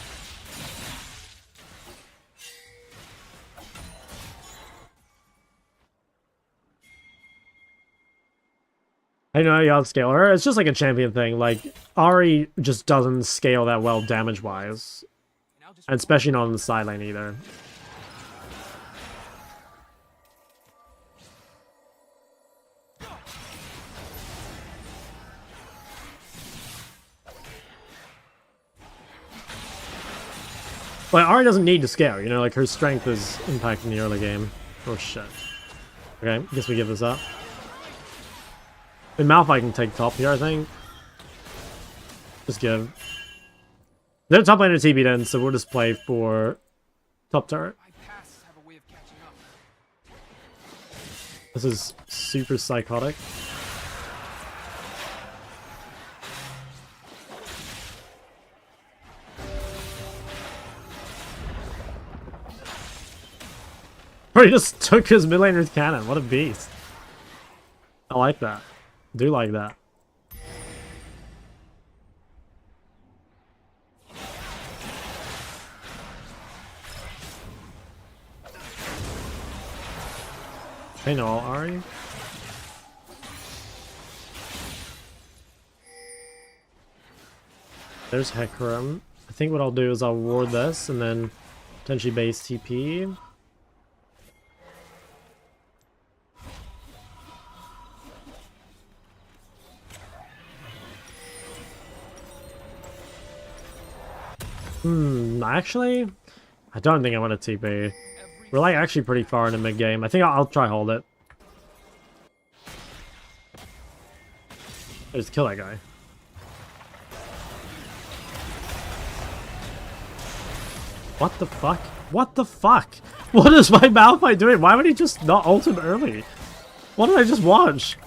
I know you outscale her. It's just like a champion thing. Like, Ahri just doesn't scale that well damage-wise. And especially not on the side lane either. Like, Ahri doesn't need to scale, you know? Like, her strength is impacting the early game. Oh, shit. Okay, guess we give this up. And Malphite can take top here, I think. Just give. They're top laner TP then, so we'll just play for top turret. This is super psychotic. Or he just took his mid laner's cannon. What a beast. I like that. Do like that. I know, Ahri. There's Hecarim. I think what I'll do is I'll ward this and then potentially base TP. Actually, I don't think I want to TP. We're like actually pretty far in the mid game. I think I'll try hold it. Just kill that guy. What the fuck? What the fuck? What is my Malphite doing? Why would he just not ult him early? What did I just watch?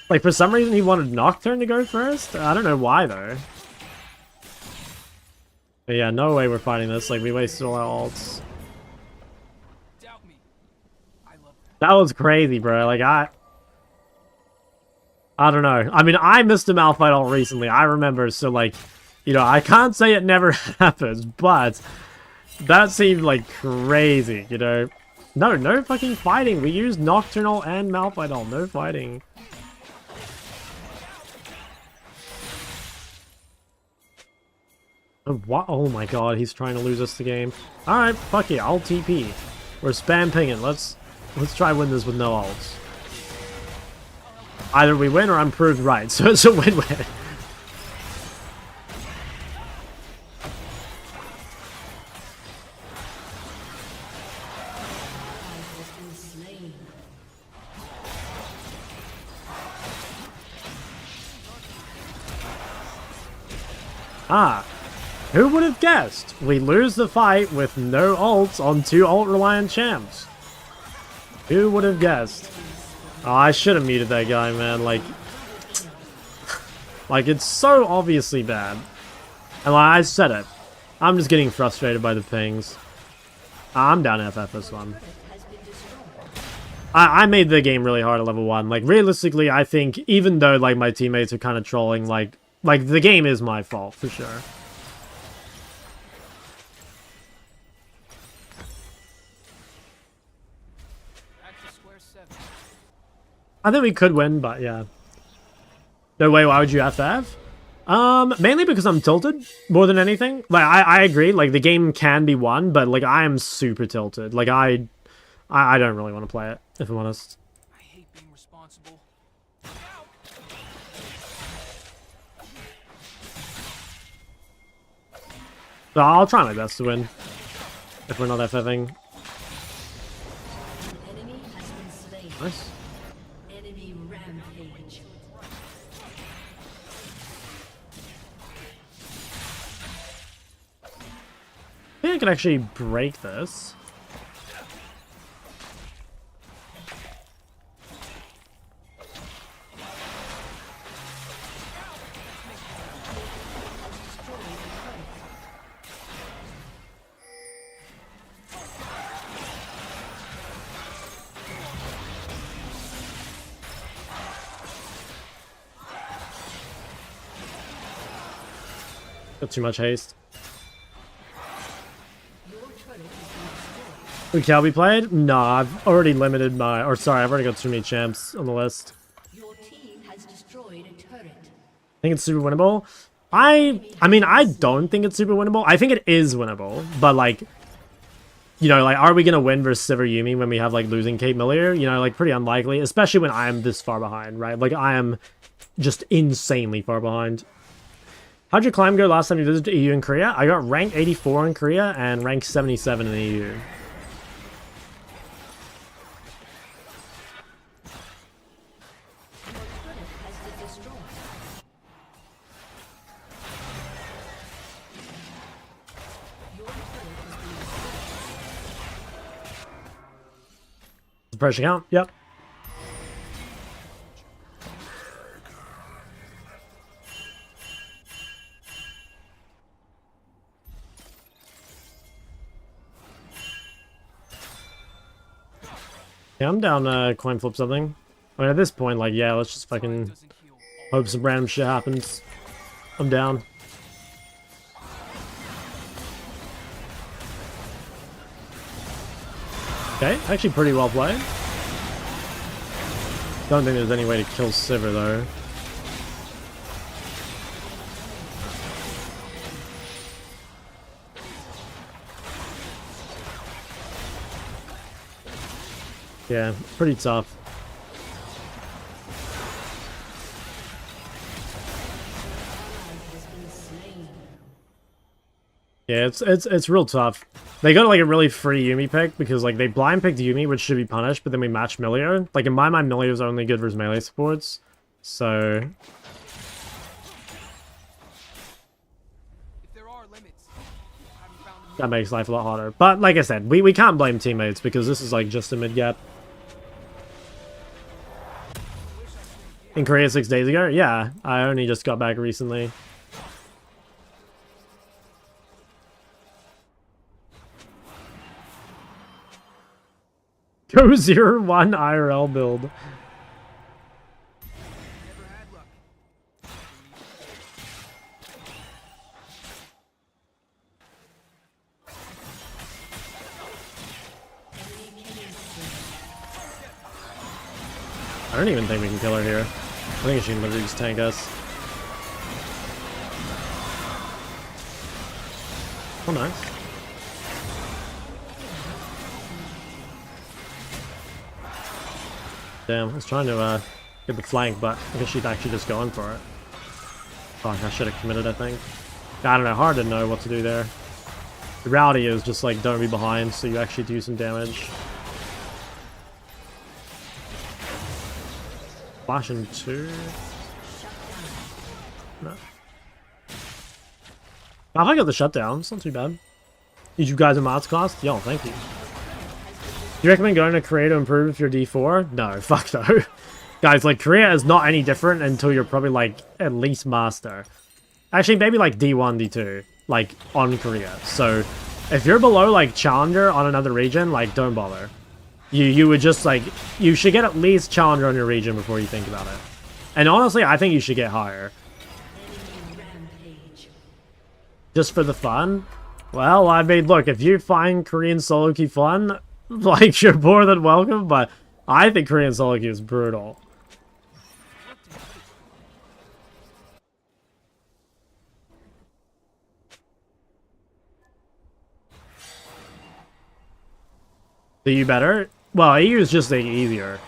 Like, for some reason he wanted Nocturne to go first? I don't know why, though. But yeah, no way we're fighting this. Like, we wasted all our ults. That was crazy, bro. Like, I don't know. I mean, I missed a Malphite ult recently. I remember, so, like, you know, I can't say it never happens, but that seemed, like, crazy, you know? No, no fucking fighting. We used Nocturnal and Malphite. No fighting. What? Oh my god, he's trying to lose us the game. Alright, fuck it, I'll TP. We're spam pinging. Let's try win this with no ults. Either we win or I'm proved right, so it's a win-win. Ah, who would have guessed? We lose the fight with no ults on 2 ult-reliant champs. Who would have guessed? Oh, I should have muted that guy, man. Like, it's so obviously bad. And like I said it, I'm just getting frustrated by the pings. I'm down FF this one. I made the game really hard at level 1. Like, realistically, I think even though like my teammates are kind of trolling, like the game is my fault for sure. I think we could win, but yeah. No way, why would you FF? Mainly because I'm tilted, more than anything. Like, I agree, like, the game can be won, but, like, I am super tilted. Like, I don't really want to play it, if I'm honest. I hate being responsible. So I'll try my best to win, if we're not FFing. Enemy has been slain. Nice. Enemy rampage. I think I can actually break this. Got too much haste. Can we play it? No, I've already limited my... Or sorry, I've already got too many champs on the list. Your team has destroyed a turret. I think it's super winnable. I mean, I don't think it's super winnable. I think it is winnable, but like, you know, like, are we gonna win versus Sivir Yumi when we have like losing Kate Millier? You know, like, pretty unlikely, especially when I am this far behind, right? Like, I am just insanely far behind. How'd your climb go last time you visited EU and Korea? I got rank 84 in Korea and rank 77 in the EU. Pressure count? Yep. Yeah, I'm down coin flip something. I mean, at this point, like, yeah, let's just fucking hope some random shit happens. I'm down. Okay, actually pretty well played. Don't think there's any way to kill Sivir though. Yeah, pretty tough. Yeah, it's real tough. They got like a really free Yumi pick because like they blind picked Yumi, which should be punished, but then we matched Milio. Like in my mind, Milio's only good versus melee supports, so If there are limits, have you found them that makes life a lot harder. But like I said, we can't blame teammates because this is like just a mid gap. In Korea 6 days ago? Yeah, I only just got back recently. Go 0-1 IRL build. never had luck? Enemy killing I don't even think we can kill her here. I think she can literally just tank us. Oh, nice. Damn, I was trying to get the flank, but I guess she's actually just going for it. Fuck, I should have committed, I think. I don't know, hard to know what to do there. The reality is just like, don't be behind, so you actually do some damage. Flash in 2. No. I got the shutdown, it's not too bad. Did you guys a mods cost? Yo, thank you. Do you recommend going to Korea to improve if you're D4? No, fuck no. Guys, like, Korea is not any different until you're probably, like, at least Master. Actually, maybe, like, D1, D2. Like, on Korea. So, if you're below, like, Challenger on another region, like, don't bother. You would just, like, you should get at least Challenger on your region before you think about it. And honestly, I think you should get higher. Just for the fun? Well, I mean, look, if you find Korean solo queue fun, like, you're more than welcome, but I think Korean solo queue is brutal. Do you better? Well, EU is just like easier.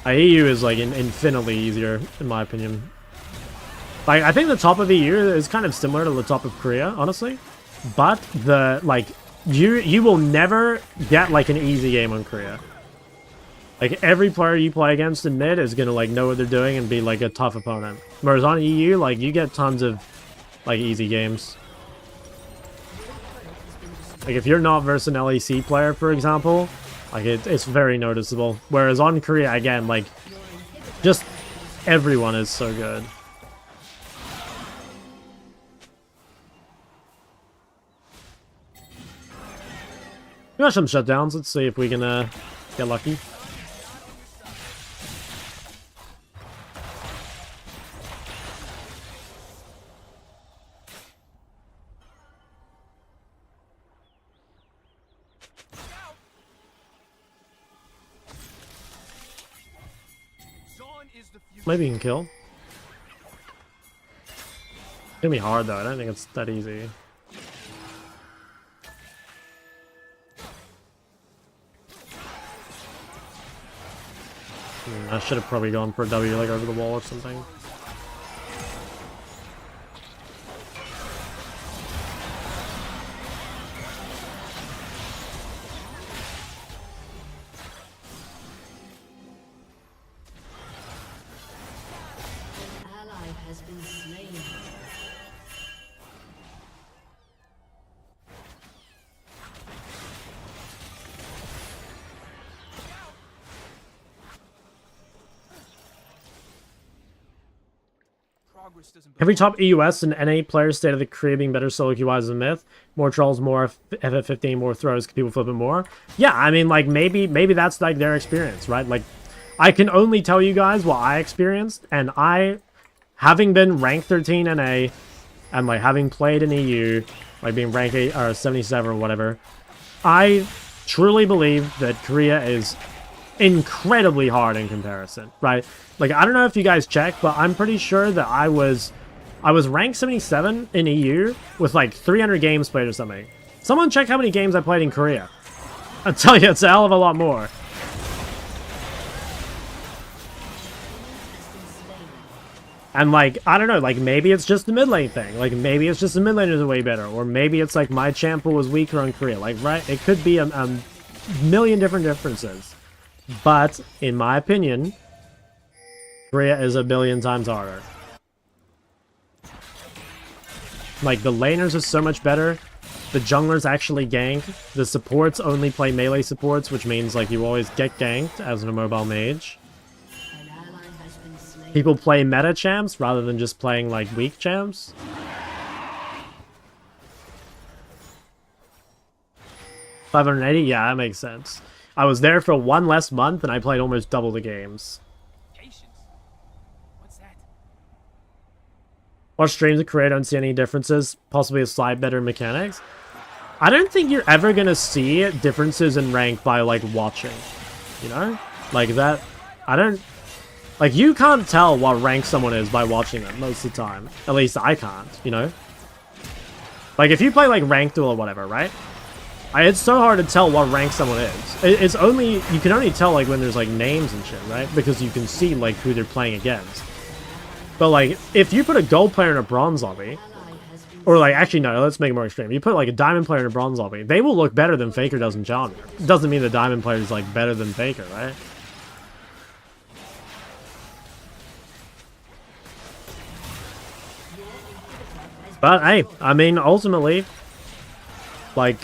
EU is like infinitely easier, in my opinion. Like, I think the top of EU is kind of similar to the top of Korea, honestly. But the like, you will never get like an easy game on Korea. Like, every player you play against in mid is gonna like know what they're doing and be like a tough opponent. Whereas on EU, like, you get tons of like easy games. Like, if you're not versus an LEC player, for example, like, it's very noticeable. Whereas on Korea, again, like, just everyone is so good. We got some shutdowns. Let's see if we can get lucky. Maybe you can kill. It's gonna be hard though, I don't think it's that easy. I should have probably gone for a W like over the wall or something. Every top EUS and NA players stated the Korea being better solo queue-wise is a myth. More trolls, more FF15, more throws, people flip it more. Yeah, I mean, like, maybe that's, like, their experience, right? Like, I can only tell you guys what I experienced, and I, having been ranked 13 NA, and, like, having played in EU, like, being ranked 8, or 77 or whatever, I truly believe that Korea is incredibly hard in comparison, right? Like, I don't know if you guys check, but I'm pretty sure that I was ranked 77 in EU with like 300 games played or something. Someone check how many games I played in Korea. I'll tell you, it's a hell of a lot more. And like, I don't know, like maybe it's just the mid lane thing. Like maybe it's just the mid laners are way better. Or maybe it's like my champ was weaker on Korea. Like, right, it could be a million different differences. But, in my opinion, Korea is a billion times harder. Like, the laners are so much better. The junglers actually gank. The supports only play melee supports, which means, like, you always get ganked as an immobile mage. People play meta champs rather than just playing, like, weak champs. $580? Yeah, that makes sense. I was there for one less month, and I played almost double the games. What's that? Watch streams of Korea, don't see any differences. Possibly a slight better mechanics. I don't think you're ever gonna see differences in rank by, like, watching. You know? Like, that... I don't... Like, you can't tell what rank someone is by watching them most of the time. At least I can't, you know? Like, if you play, like, Ranked Duel or whatever, right? It's so hard to tell what rank someone is. It's only... You can only tell, like, when there's, like, names and shit, right? Because you can see, like, who they're playing against. But, like, if you put a gold player in a bronze lobby... Or, like, actually, no, let's make it more extreme. You put, like, a diamond player in a bronze lobby, they will look better than Faker does in Challenger. It doesn't mean the diamond player is, like, better than Faker, right? But, hey, I mean, ultimately, like,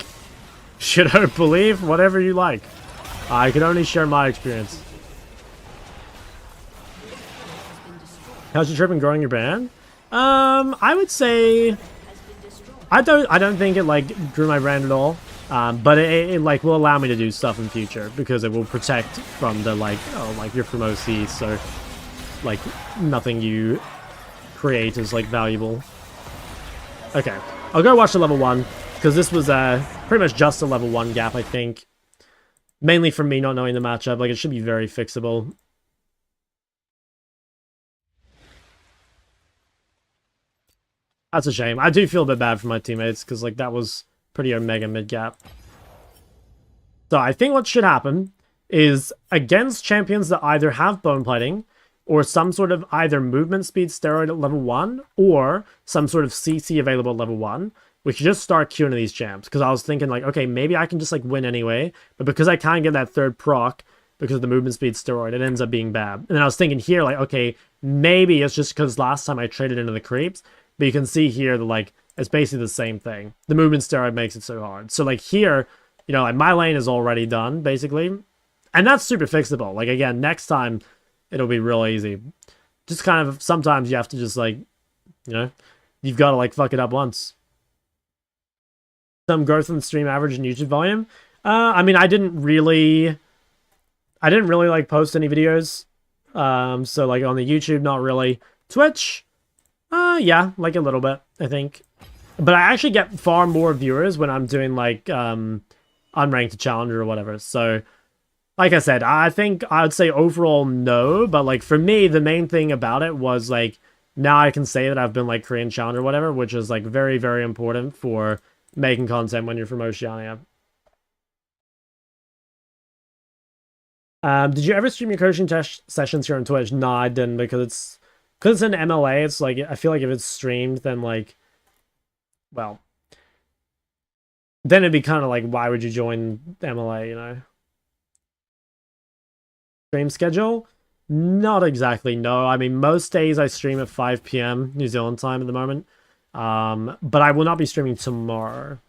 should hope, believe, whatever you like. I can only share my experience. How's your trip in growing your band? I would say... I don't think it, like, grew my brand at all. But it, like, will allow me to do stuff in future. Because it will protect from the, like, oh, like, you're from OC, so, like, nothing you create is, like, valuable. Okay. I'll go watch the level 1. Because this was, pretty much just a level 1 gap, I think. Mainly from me not knowing the matchup. Like, it should be very fixable. That's a shame. I do feel a bit bad for my teammates, because, like, that was pretty omega mid-gap. So I think what should happen is, against champions that either have bone plating, or some sort of either movement speed steroid at level 1, or some sort of CC available at level 1, we should just start queuing these champs. Because I was thinking, like, okay, maybe I can just, like, win anyway, but because I can't get that third proc, because of the movement speed steroid, it ends up being bad. And then I was thinking here, like, okay, maybe it's just because last time I traded into the creeps. But you can see here that, like, it's basically the same thing. The movement steroid makes it so hard. So, like, here, you know, like, my lane is already done, basically. And that's super fixable. Like, again, next time, it'll be real easy. Just kind of, sometimes you have to just, like, you know, you've got to, like, fuck it up once. Some growth in the stream average and YouTube volume. I mean, I didn't really, like, post any videos. So, like, on the YouTube, not really. Twitch... yeah, like a little bit, I think. But I actually get far more viewers when I'm doing, like, Unranked Challenger or whatever. So, like I said, I think I would say overall no. But, like, for me, the main thing about it was, like, now I can say that I've been, like, Korean Challenger or whatever, which is, like, very, very important for making content when you're from Oceania. Did you ever stream your coaching sessions here on Twitch? No, I didn't, because it's an MLA, it's like, I feel like if it's streamed, then, like, well, then it'd be kind of like, why would you join MLA, you know? Stream schedule? Not exactly, no. I mean, most days I stream at 5 PM New Zealand time at the moment. But I will not be streaming tomorrow.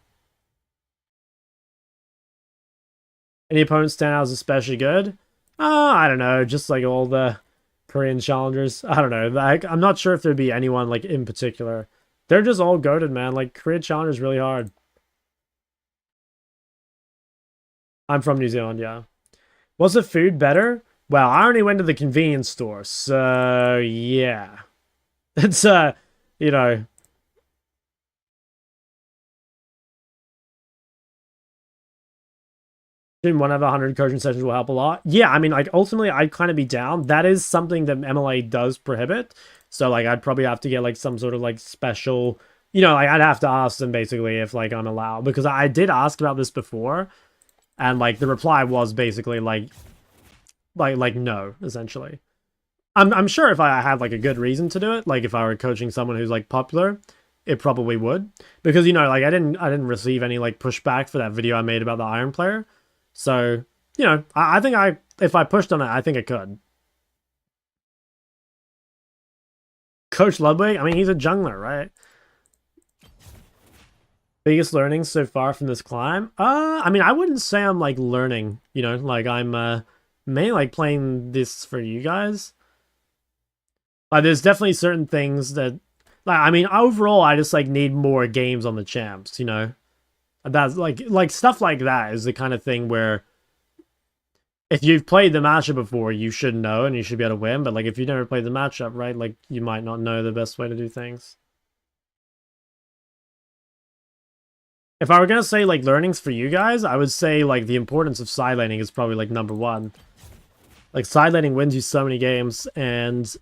Any opponents stand out as especially good? I don't know, just like all the Korean challengers. I don't know. Like, I'm not sure if there'd be anyone, like, in particular. They're just all goated, man. Like, Korean challengers really hard. I'm from New Zealand, yeah. Was the food better? Well, I only went to the convenience store, so yeah. It's, you know. Doing one of 100 coaching sessions will help a lot. Yeah, I mean, like, ultimately, I'd kind of be down. That is something that MLA does prohibit. So, like, I'd probably have to get, like, some sort of, like, special... You know, like, I'd have to ask them, basically, if, like, I'm allowed. Because I did ask about this before. And, like, the reply was basically, like, no, essentially. I'm sure if I had, like, a good reason to do it, like, if I were coaching someone who's, like, popular, it probably would. Because, you know, like, I didn't receive any, like, pushback for that video I made about the Iron player. So, you know, I think if I pushed on it, I think I could. Coach Ludwig, I mean, he's a jungler, right? Biggest learnings so far from this climb? I mean, I wouldn't say I'm, like, learning, you know? Like, I'm, mainly, like, playing this for you guys. Like, there's definitely certain things that... Like, I mean, overall, I just, like, need more games on the champs, you know? That's like stuff like that is the kind of thing where if you've played the matchup before, you should know and you should be able to win. But like if you've never played the matchup, right, like you might not know the best way to do things. If I were gonna say like learnings for you guys, I would say like the importance of side laning is probably like number one. Like side laning wins you so many games, and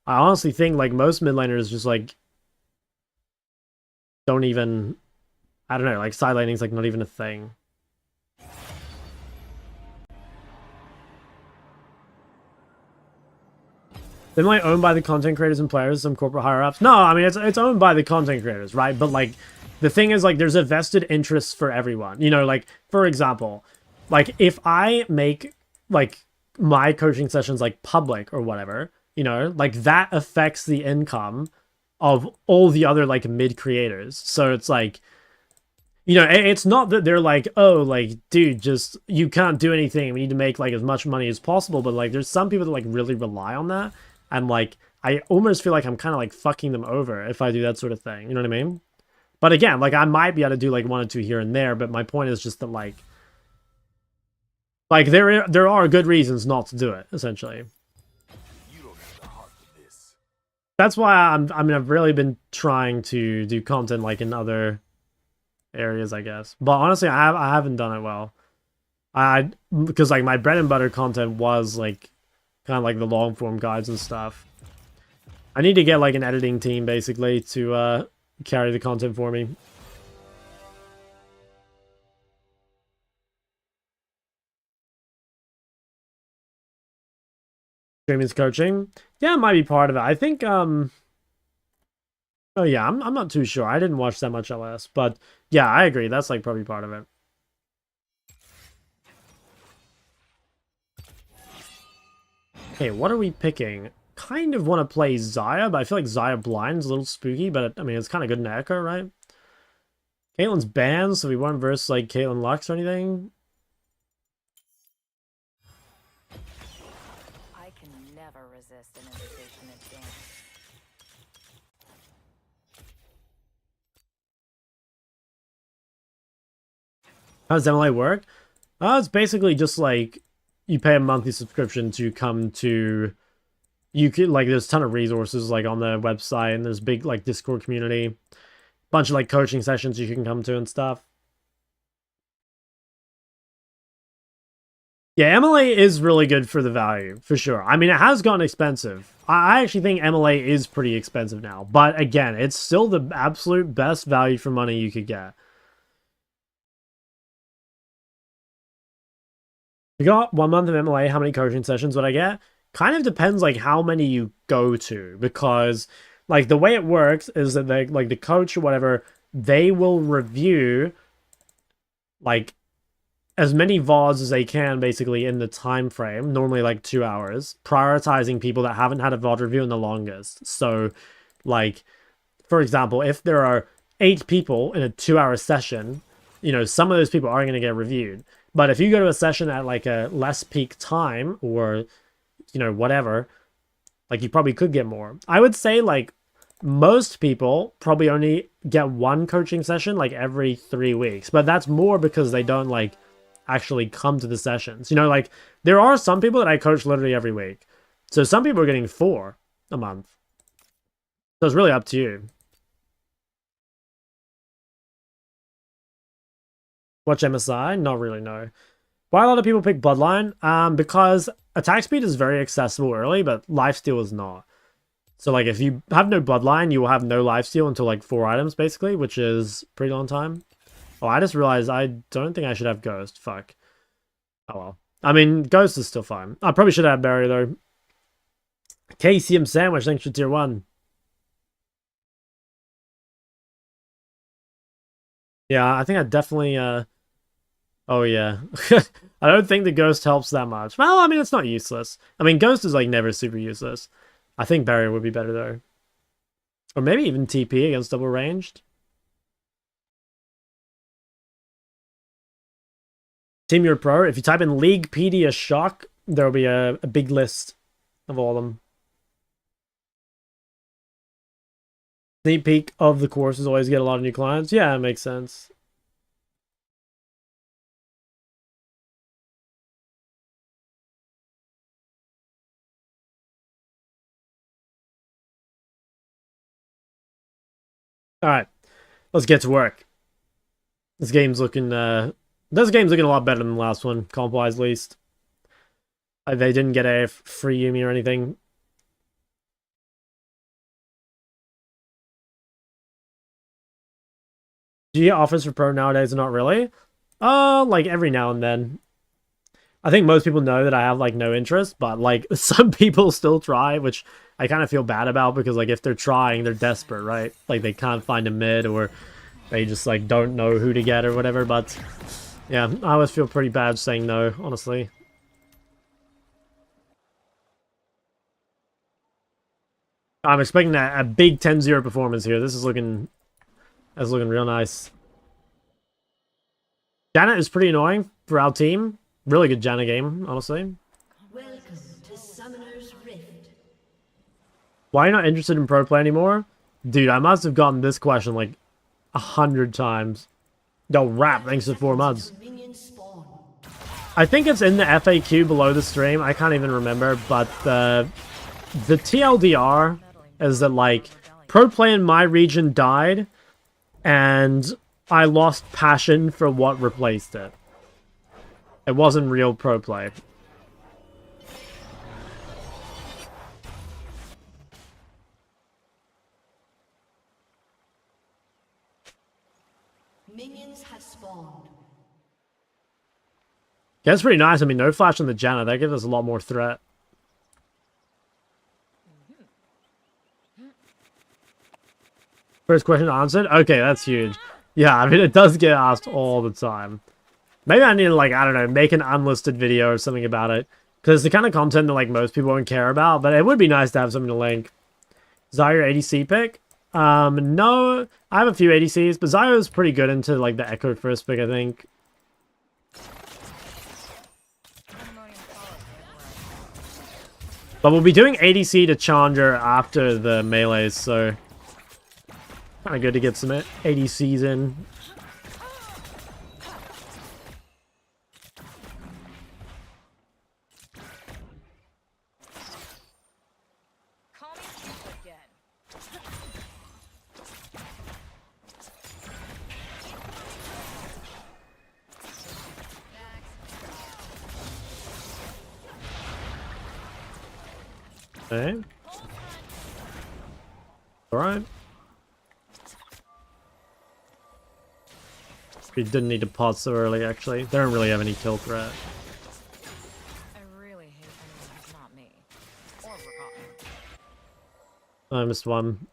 I honestly think like most mid laners just like don't even, I don't know, like side laning's like not even a thing. They might owned by the content creators and players, some corporate higher ups. No, I mean it's owned by the content creators, right? But like the thing is like there's a vested interest for everyone. You know, like for example, like if I make like my coaching sessions like public or whatever, you know, like that affects the income of all the other like mid creators. So it's like, you know, it's not that they're like, oh, like, dude, just you can't do anything. We need to make like as much money as possible. But like, there's some people that like really rely on that, and like, I almost feel like I'm kind of like fucking them over if I do that sort of thing. You know what I mean? But again, like, I might be able to do like one or two here and there. But my point is just that like there are good reasons not to do it. Essentially, You don't have the heart for this. that's why I mean, I've really been trying to do content like in other areas, I guess. But honestly, I haven't done it well. Because like my bread and butter content was like kind of like the long form guides and stuff. I need to get like an editing team basically to carry the content for me. Streaming's coaching, yeah, it might be part of it. I think oh yeah, I'm not too sure. I didn't watch that much LS, but yeah, I agree. That's like probably part of it. Okay, what are we picking? Kind of want to play Xayah, but I feel like Xayah Blind's a little spooky, but I mean, it's kind of good in Ekko, right? Caitlyn's banned, so we won't verse like Caitlyn Lux or anything. I can never resist an invitation to dance. How does MLA work? It's basically just like you pay a monthly subscription to come to. You could like there's a ton of resources like on the website, and there's big like Discord community, bunch of like coaching sessions you can come to and stuff. Yeah, MLA is really good for the value, for sure. I mean, it has gotten expensive. I actually think MLA is pretty expensive now. But again, it's still the absolute best value for money you could get. You got 1 month of MLA, how many coaching sessions would I get? Kind of depends like how many you go to, because like the way it works is that they like the coach or whatever, they will review like as many VODs as they can basically in the time frame, normally like 2 hours, prioritizing people that haven't had a VOD review in the longest. So like, for example, if there are 8 people in a 2 hour session, you know, some of those people are going to get reviewed. But if you go to a session at like a less peak time or, you know, whatever, like you probably could get more. I would say like most people probably only get one coaching session like every 3 weeks, but that's more because they don't like actually come to the sessions. You know, like there are some people that I coach literally every week. So some people are getting 4 a month. So it's really up to you. Watch MSI? Not really, no. Why a lot of people pick Bloodline? Because attack speed is very accessible early, but lifesteal is not. So like if you have no Bloodline, you will have no lifesteal until like 4 items basically, which is pretty long time. Oh, I just realized I don't think I should have Ghost. Fuck. Oh well. I mean, Ghost is still fine. I probably should have Barrier though. KCM Sandwich, thanks for tier 1. Yeah, I think I definitely oh yeah. I don't think the Ghost helps that much. Well, I mean, it's not useless. I mean, Ghost is like never super useless. I think Barrier would be better though. Or maybe even TP against double ranged. Team Your Pro, if you type in Leaguepedia Shock, there'll be a big list of all of them. Sneak peek of the courses, always get a lot of new clients. Yeah, it makes sense. All right, let's get to work. This game's looking a lot better than the last one, comp-wise at least. They didn't get a free Yumi or anything. Do you get offers for pro nowadays? Not really. Like every now and then. I think most people know that I have like no interest, but like some people still try, which I kind of feel bad about because like if they're trying, they're desperate, right? Like they can't find a mid or they just like don't know who to get or whatever. But yeah, I always feel pretty bad saying no, honestly. I'm expecting a big 10-0 performance here. This is looking real nice. Janet is pretty annoying for our team. Really good Janet game, honestly. Welcome to Summoner's Rift. Why are you not interested in pro play anymore? Dude, I must have gotten this question like 100 times. Yo, rap, thanks for 4 months. I think it's in the FAQ below the stream. I can't even remember, but the TLDR is that like pro play in my region died and I lost passion for what replaced it. It wasn't real pro play. Minions have spawned. Yeah, that's pretty nice. I mean, no flash on the Janna. That gives us a lot more threat. First question answered? Okay, that's huge. Yeah, I mean, it does get asked all the time. Maybe I need to, like, I don't know, make an unlisted video or something about it. Because it's the kind of content that, like, most people won't care about. But it would be nice to have something to link. Xayah ADC pick? No. I have a few ADCs, but Xayah is pretty good into, like, the Ekko first pick, I think. But we'll be doing ADC to Chandra after the melees, so... kind of good to get some ADCs in. Okay. Alright. We didn't need to pause so early, actually. They don't really have any kill threat. I really hate anyone who's not me. Or forgotten. I missed one.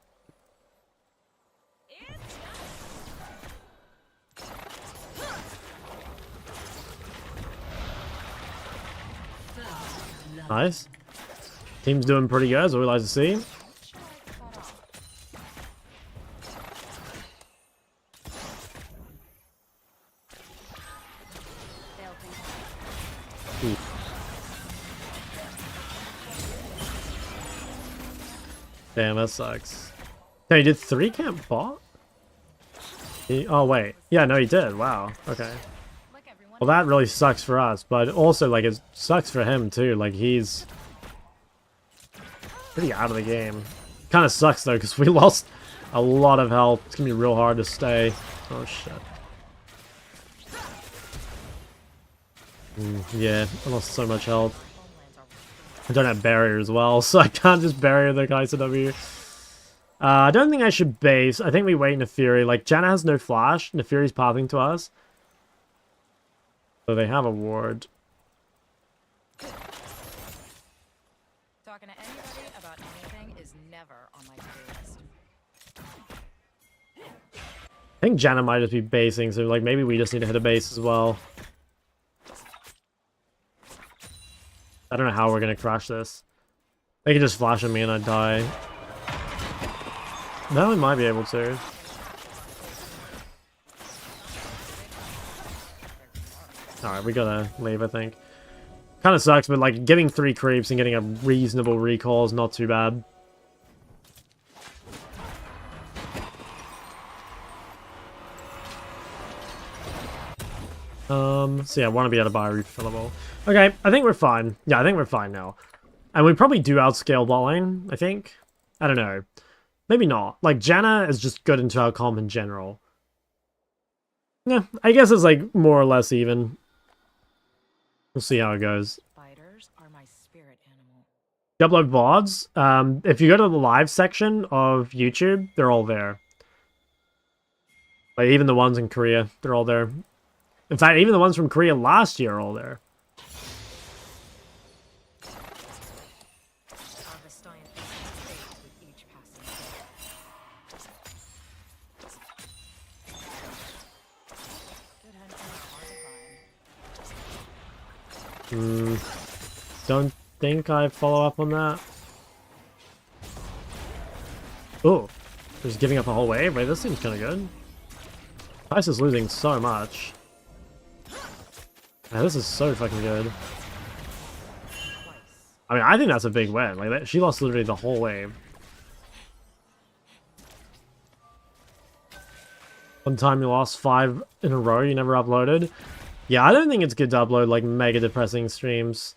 Nice. Team's doing pretty good, as we like to see. Ooh. Damn, that sucks. No, he did 3 camp bot? Oh, wait. Yeah, no, he did. Wow. Okay. Well, that really sucks for us, but also, like, it sucks for him, too. Like, he's pretty out of the game. Kind of sucks, though, because we lost a lot of health. It's going to be real hard to stay. Oh, shit. Yeah, I lost so much health. I don't have barrier as well, so I can't just barrier the Kai'Sa W. I don't think I should base. I think we wait Nefiri. Like, Janna has no flash. Nefiri's pathing to us. So they have a ward. Talking to anybody about anything is never on my to-do list. I think Janna might just be basing, so like maybe we just need to hit a base as well. I don't know how we're gonna crash this. They can just flash at me and I die. No, we might be able to. Alright, we gotta leave, I think. Kind of sucks, but like getting 3 creeps and getting a reasonable recall is not too bad. So yeah, I want to be able to buy a refillable. Okay, I think we're fine. Yeah, I think we're fine now. And we probably do outscale bot lane, I think. I don't know. Maybe not. Like, Janna is just good into our comp in general. Yeah, I guess it's like more or less even. We'll see how it goes. Spiders are my spirit animal. Upload VODs. If you go to the live section of YouTube, they're all there. Like even the ones in Korea, they're all there. In fact, even the ones from Korea last year are all there. Don't think I follow up on that. Oh, just giving up a whole wave? Wait, this seems kind of good. Ice is losing so much. Man, this is so fucking good. I mean, I think that's a big win. Like, she lost literally the whole wave. One time you lost 5 in a row, you never uploaded. Yeah, I don't think it's good to upload, like, mega depressing streams.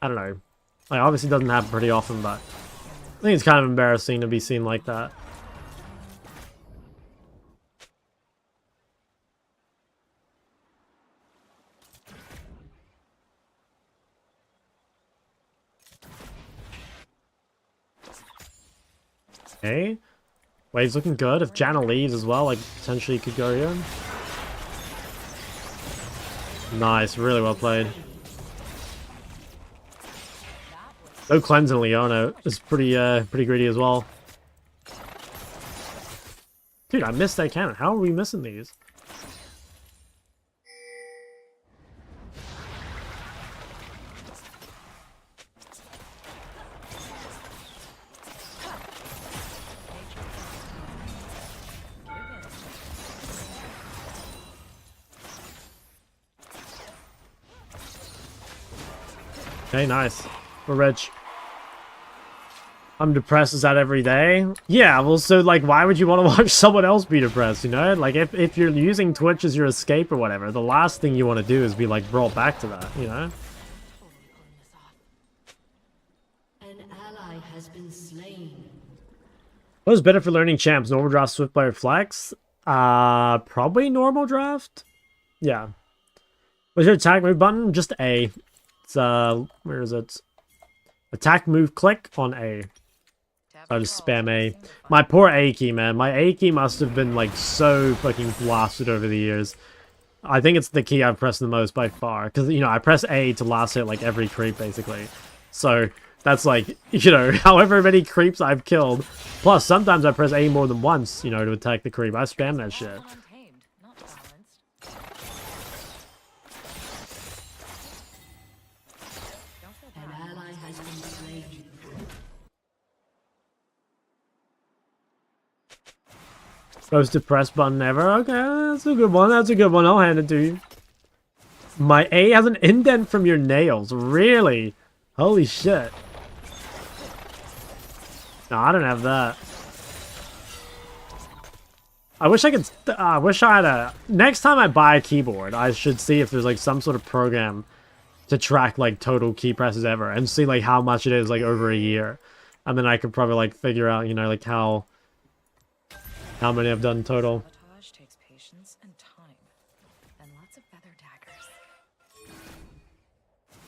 I don't know. Like, obviously doesn't happen pretty often, but I think it's kind of embarrassing to be seen like that. Okay. Wave's looking good. If Janna leaves as well, like, potentially you could go here. Nice, really well played. No cleanse in Leona is pretty greedy as well. Dude, I missed that cannon. How are we missing these? Okay, nice. We're rich. I'm depressed. Is that every day? Yeah, well, so, like, why would you want to watch someone else be depressed, you know? Like, if you're using Twitch as your escape or whatever, the last thing you want to do is be, like, brought back to that, you know? An ally has been slain. What is better for learning champs? Normal draft, swift player, flex? Probably normal draft? Yeah. What's your attack move button? Just A. It's, where is it? Attack move click on A. I just spam A. My poor A key, man. My A key must have been, like, so fucking blasted over the years. I think it's the key I've pressed the most by far. Because, you know, I press A to last hit, like, every creep, basically. So, that's, like, you know, however many creeps I've killed. Plus, sometimes I press A more than once, you know, to attack the creep. I spam that shit. Most depressed button ever. Okay, that's a good one. That's a good one. I'll hand it to you. My A has an indent from your nails. Really? Holy shit. No, I don't have that. I wish I could... I wish I had a... Next time I buy a keyboard, I should see if there's, like, some sort of program to track, like, total key presses ever. And see, like, how much it is, like, over a year. And then I could probably, like, figure out, you know, like, how many I've done total. Takes patience and time, and lots of feather daggers.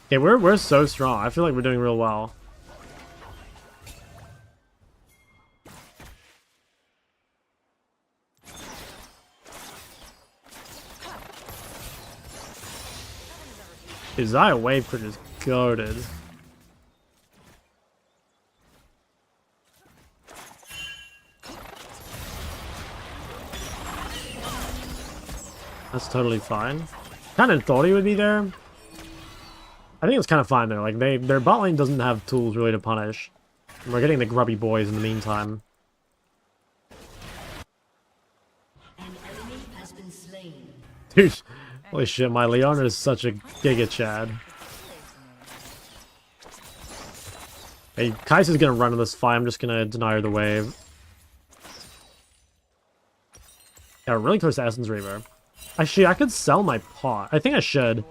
Okay, we're so strong. I feel like we're doing real well. His Xayah wave crit is goated. That's totally fine. Kind of thought he would be there. I think it's kind of fine though. Like their bot lane doesn't have tools really to punish. And we're getting the grubby boys in the meantime. An enemy has been slain. Dude, holy shit, my Leona is such a giga chad. Hey, Kai'Sa's gonna run in this fight. I'm just gonna deny her the wave. Yeah, we're really close to Essence Reaver. Actually, I could sell my pot. I think I should.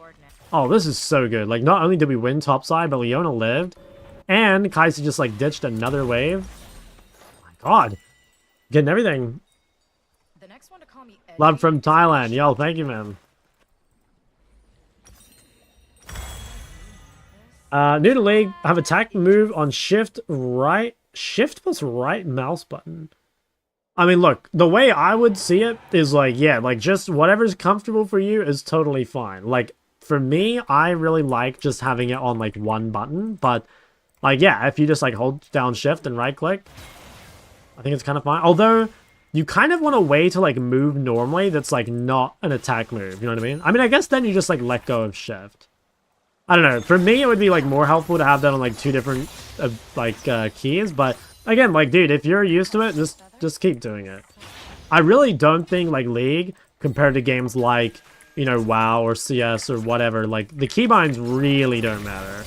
Oh, this is so good. Like, not only did we win topside, but Leona lived. And Kai'Sa just, like, ditched another wave. Oh my god. Getting everything. The next one to call me Love from Thailand. Yo, thank you, man. New to league, have attack move on shift plus right mouse button. I mean, look, the way I would see it is like, yeah, like just whatever's comfortable for you is totally fine. Like for me, I really like just having it on like one button, but like, yeah, if you just like hold down shift and right click, I think it's kind of fine. Although you kind of want a way to like move normally that's like not an attack move, you know what I mean? I mean, I guess then you just like let go of shift. I don't know. For me, it would be like more helpful to have that on like two different keys. But again, like, dude, if you're used to it, just keep doing it. I really don't think like League compared to games like, you know, WoW or CS or whatever, like the keybinds really don't matter.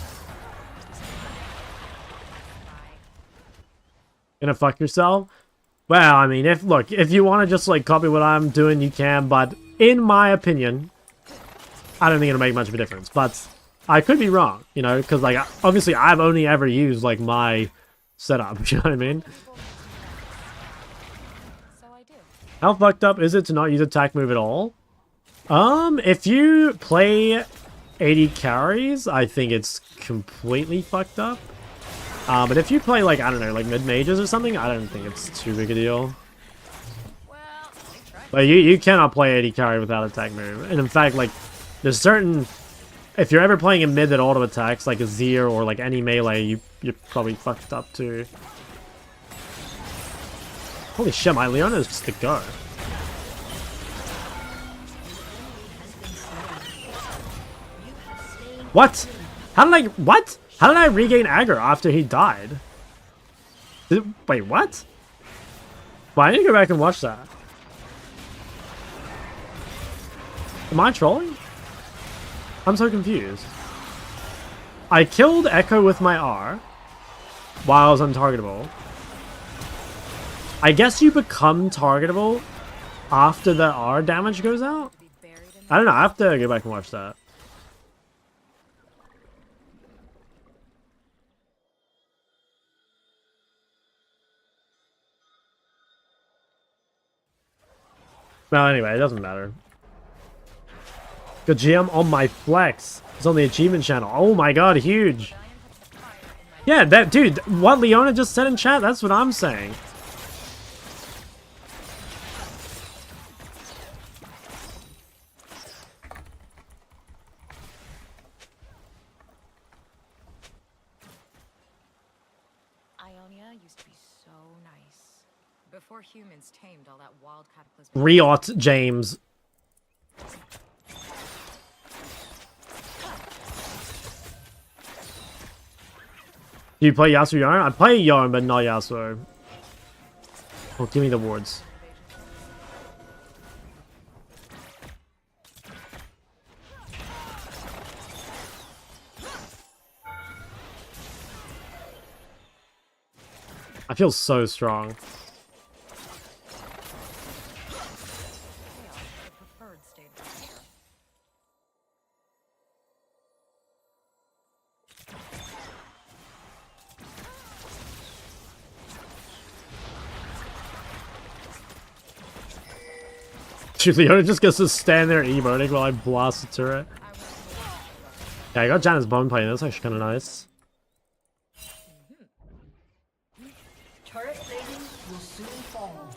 Gonna fuck yourself? Well, I mean, if you want to just like copy what I'm doing, you can. But in my opinion, I don't think it'll make much of a difference. But I could be wrong, you know, because like obviously I've only ever used like my setup. You know what I mean? So I do. How fucked up is it to not use attack move at all? If you play 80 carries, I think it's completely fucked up. But if you play like, I don't know, like mid mages or something, I don't think it's too big a deal. Well, I tried. Like you cannot play 80 carry without attack move, and in fact, like there's certain. If you're ever playing a mid that auto attacks, like a Xayah or like any melee, you're probably fucked up too. Holy shit, my Leona is just the go. What? How did I regain aggro after he died? Wait, what? Well, I need to go back and watch that. Am I trolling? I'm so confused. I killed Ekko with my R while I was untargetable. I guess you become targetable after the R damage goes out? I don't know, I have to go back and watch that. Well, anyway, it doesn't matter. Good GM on my flex. It's on the achievement channel. Oh my god, huge. Yeah, that dude, what Leona just said in chat, that's what I'm saying. Ionia used to be so nice. Before humans tamed all that wild cataclysm. Riot James. Do you play Yasuo Yone? I play Yone, but not Yasuo. Oh, give me the wards. I feel so strong. Dude, Leona just gets to stand there emoting while I blast the turret. Yeah, I got Janet's bone playing. That's actually kind of nice. Turret plating will soon fall.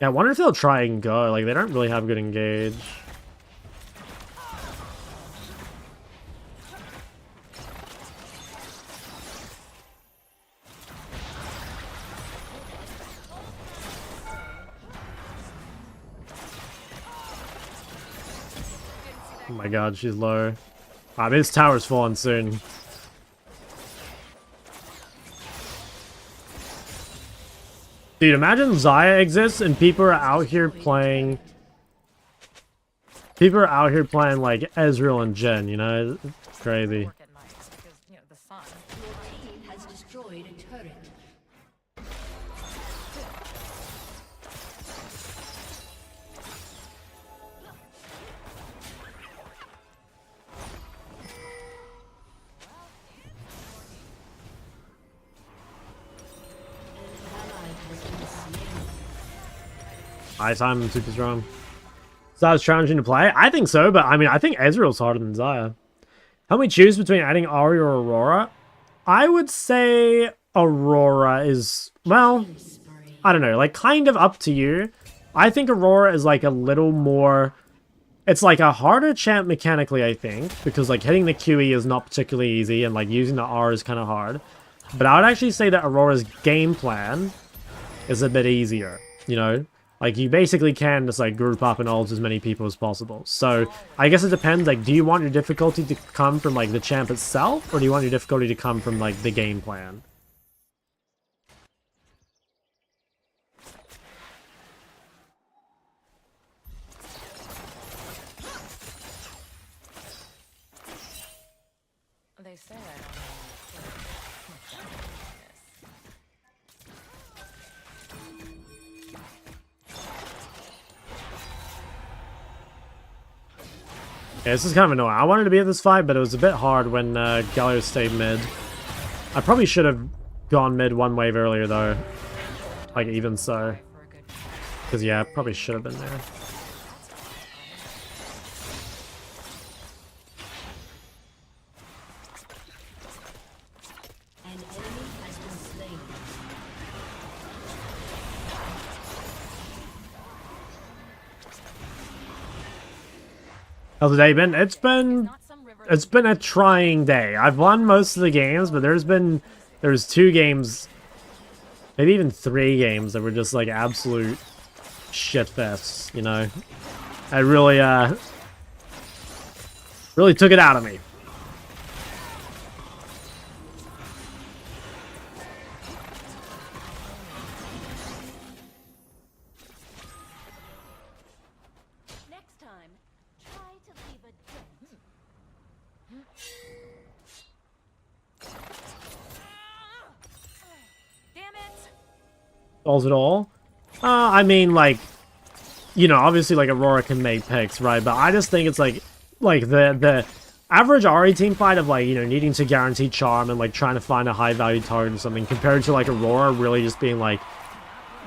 Yeah, I wonder if they'll try and go. Like, they don't really have good engage. Oh my god, she's low. Ah, this tower's falling soon. Dude, imagine Xayah exists and people are out here playing... People are out here playing like Ezreal and Jen, you know? It's crazy. Work at night because, you know, the sun. Your team has destroyed a turret. high time and super strong. Xayah's challenging to play? I think so, but I mean, I think Ezreal's harder than Xayah. Help me choose between adding Ahri or Aurora. I would say Aurora is, well, I don't know, like kind of up to you. I think Aurora is like a little more, it's like a harder champ mechanically, I think, because like hitting the QE is not particularly easy and like using the R is kind of hard. But I would actually say that Aurora's game plan is a bit easier, you know? Like, you basically can just, like, group up and ult as many people as possible. So, I guess it depends, like, do you want your difficulty to come from, like, the champ itself? Or do you want your difficulty to come from, like, the game plan? They say I don't know. Yeah, this is kind of annoying. I wanted to be at this fight, but it was a bit hard when Galio stayed mid. I probably should have gone mid one wave earlier, though. Like, even so. Because, yeah, I probably should have been there. An enemy has been slain. How's the day been? It's been a trying day. I've won most of the games, but there's 2 games, maybe even 3 games that were just like absolute shit fests, you know? I really really took it out of me. Next time, try to leave a dent. Damn it! Falls it all? I mean, like, you know, obviously, like, Aurora can make picks, right? But I just think it's, like the average Ahri team fight of, like, you know, needing to guarantee charm and, like, trying to find a high-value target or something, compared to, like, Aurora really just being, like,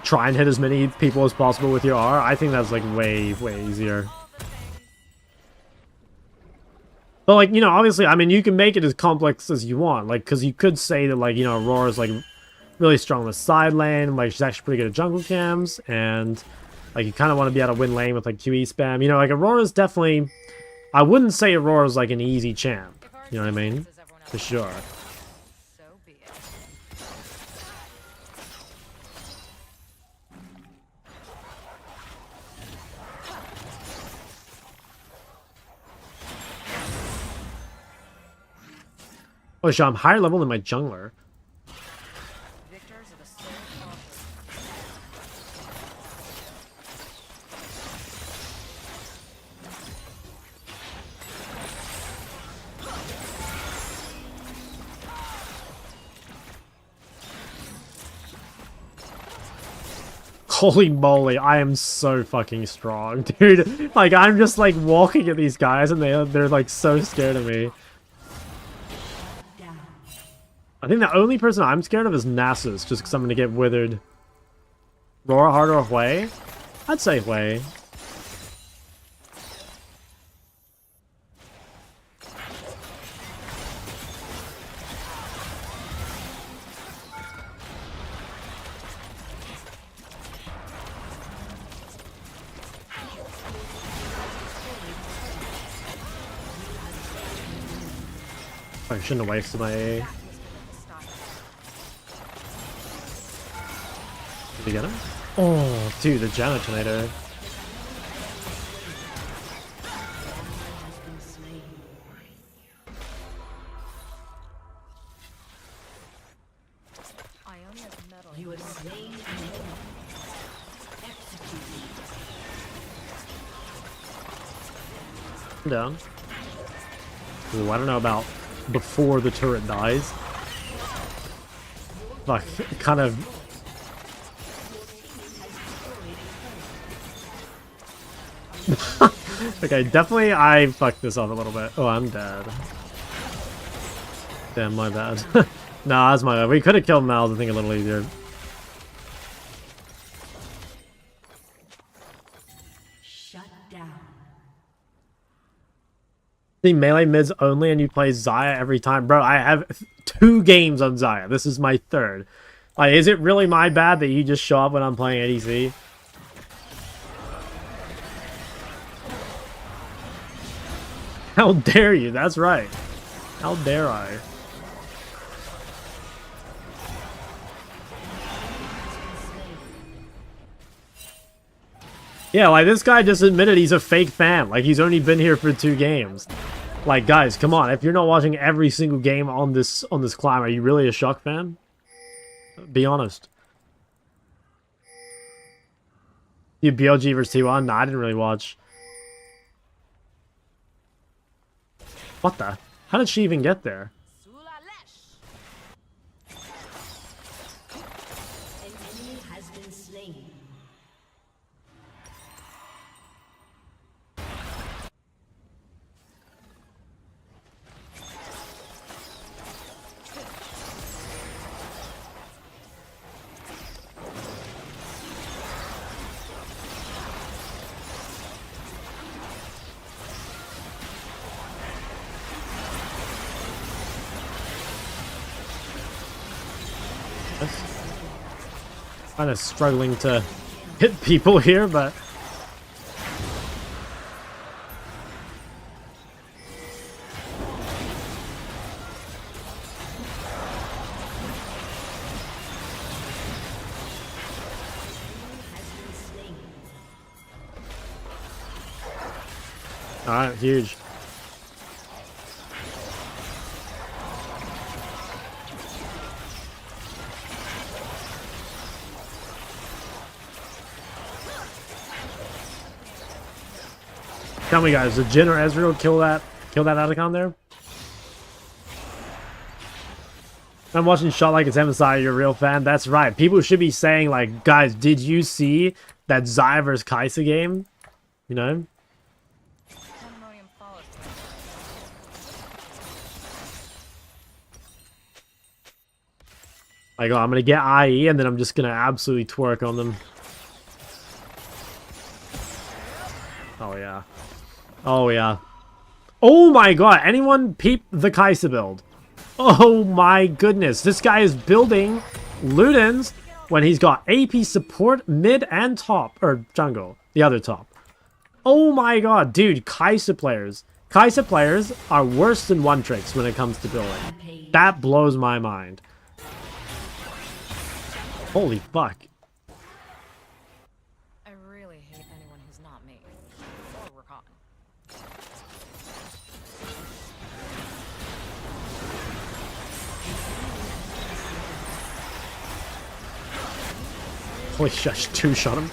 try and hit as many people as possible with your R. I think that's, like, way, way easier. But, like, you know, obviously, I mean, you can make it as complex as you want, like, because you could say that, like, you know, Aurora's, like, really strong in the side lane, like, she's actually pretty good at jungle cams, and, like, you kind of want to be able to win lane with, like, QE spam. You know, like, Aurora's definitely, I wouldn't say Aurora's, like, an easy champ, you know what I mean? For sure. So be it. Oh, shit, I'm higher level than my jungler. Victors are the sole authors. Holy moly, I am so fucking strong, dude. Like, I'm just, like, walking at these guys, and they're like, so scared of me. I think the only person I'm scared of is Nasus, just because I'm going to get withered. Aurora, Hard, or Hui? I'd say Hui. I shouldn't have wasted my A. Did you get him? Oh, dude, the Janna tornado. Ionia's metal. You have slain an enemy. Executed. I'm down. Ooh, I don't know about before the turret dies. Like, kind of. Okay, definitely I fucked this up a little bit. Oh, I'm dead. Damn, my bad. Nah, that's my bad. We could have killed Mal's, I think, a little easier. The melee mids only and you play Xayah every time. Bro, I have 2 games on Xayah. This is my 3rd. Like, is it really my bad that you just show up when I'm playing ADC? How dare you? That's right. How dare I? Yeah, like, this guy just admitted he's a fake fan. Like, he's only been here for 2 games. Like, guys, come on. If you're not watching every single game on this climb, are you really a Shock fan? Be honest. You BLG versus T1? Nah, I didn't really watch. What the? How did she even get there? An enemy has been slain. Kind of struggling to hit people here, but alright, huge. Tell me, guys, did Jhin or Ezreal kill that Atacon there? I'm watching Shot Like It's MSI, you're a real fan. That's right. People should be saying, like, guys, did you see that Xayah vs Kai'Sa game? You know? Pandemonium follows. Like, oh, I'm gonna get IE and then I'm just gonna absolutely twerk on them. Oh, yeah. Oh, yeah. Oh, my God. Anyone peep the Kai'Sa build? Oh, my goodness. This guy is building Ludens when he's got AP support, mid, and top. Or jungle. The other top. Oh, my God. Dude, Kai'Sa players. Kai'Sa players are worse than one tricks when it comes to building. That blows my mind. Holy fuck. I really hate anyone who's not me. Or Rakan. Holy shit, 2-shot him.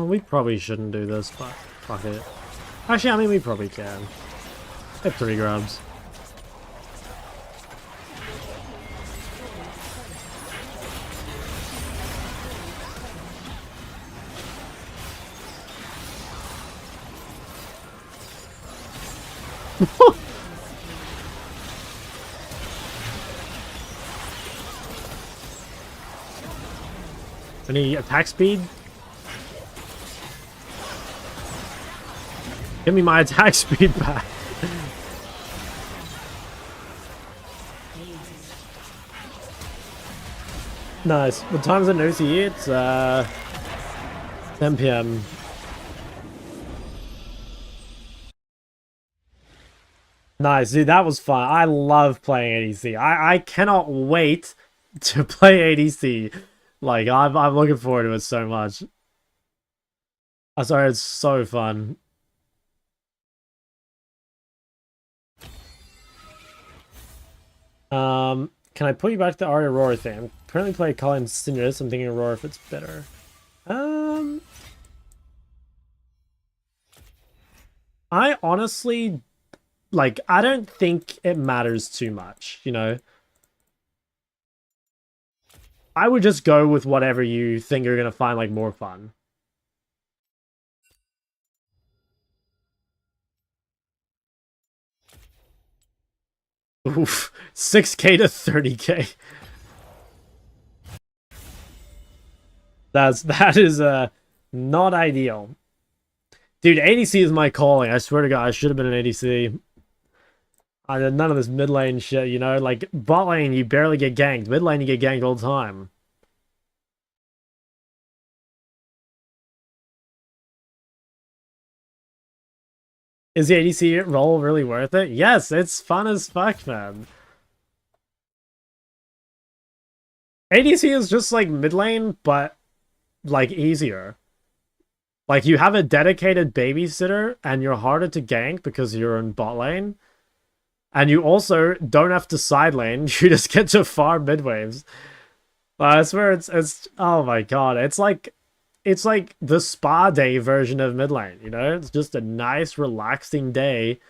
We probably shouldn't do this, but fuck it. Actually, I mean, we probably can. Hit 3 grabs. Any attack speed? Give me my attack speed back. Nice. What time is it in OCE? It's 10 PM. Nice, dude. That was fun. I love playing ADC. I cannot wait to play ADC. Like, I'm looking forward to it so much. I'm sorry, it's so fun. Can I put you back to the Ahri Aurora thing? I'm currently playing Akali and Syndra, so I'm thinking Aurora if it's better. I honestly like, I don't think it matters too much, you know? I would just go with whatever you think you're gonna find, like, more fun. Oof. 6k to 30k. That is not ideal. Dude, ADC is my calling. I swear to God, I should have been an ADC. I did none of this mid lane shit, you know? Like, bot lane, you barely get ganked. Mid lane, you get ganked all the time. Is the ADC role really worth it? Yes, it's fun as fuck, man. ADC is just like mid lane, but like easier. Like, you have a dedicated babysitter, and you're harder to gank because you're in bot lane. And you also don't have to side lane. You just get to farm mid waves. I swear it's oh my god, it's like the spa day version of mid lane, you know? It's just a nice, relaxing day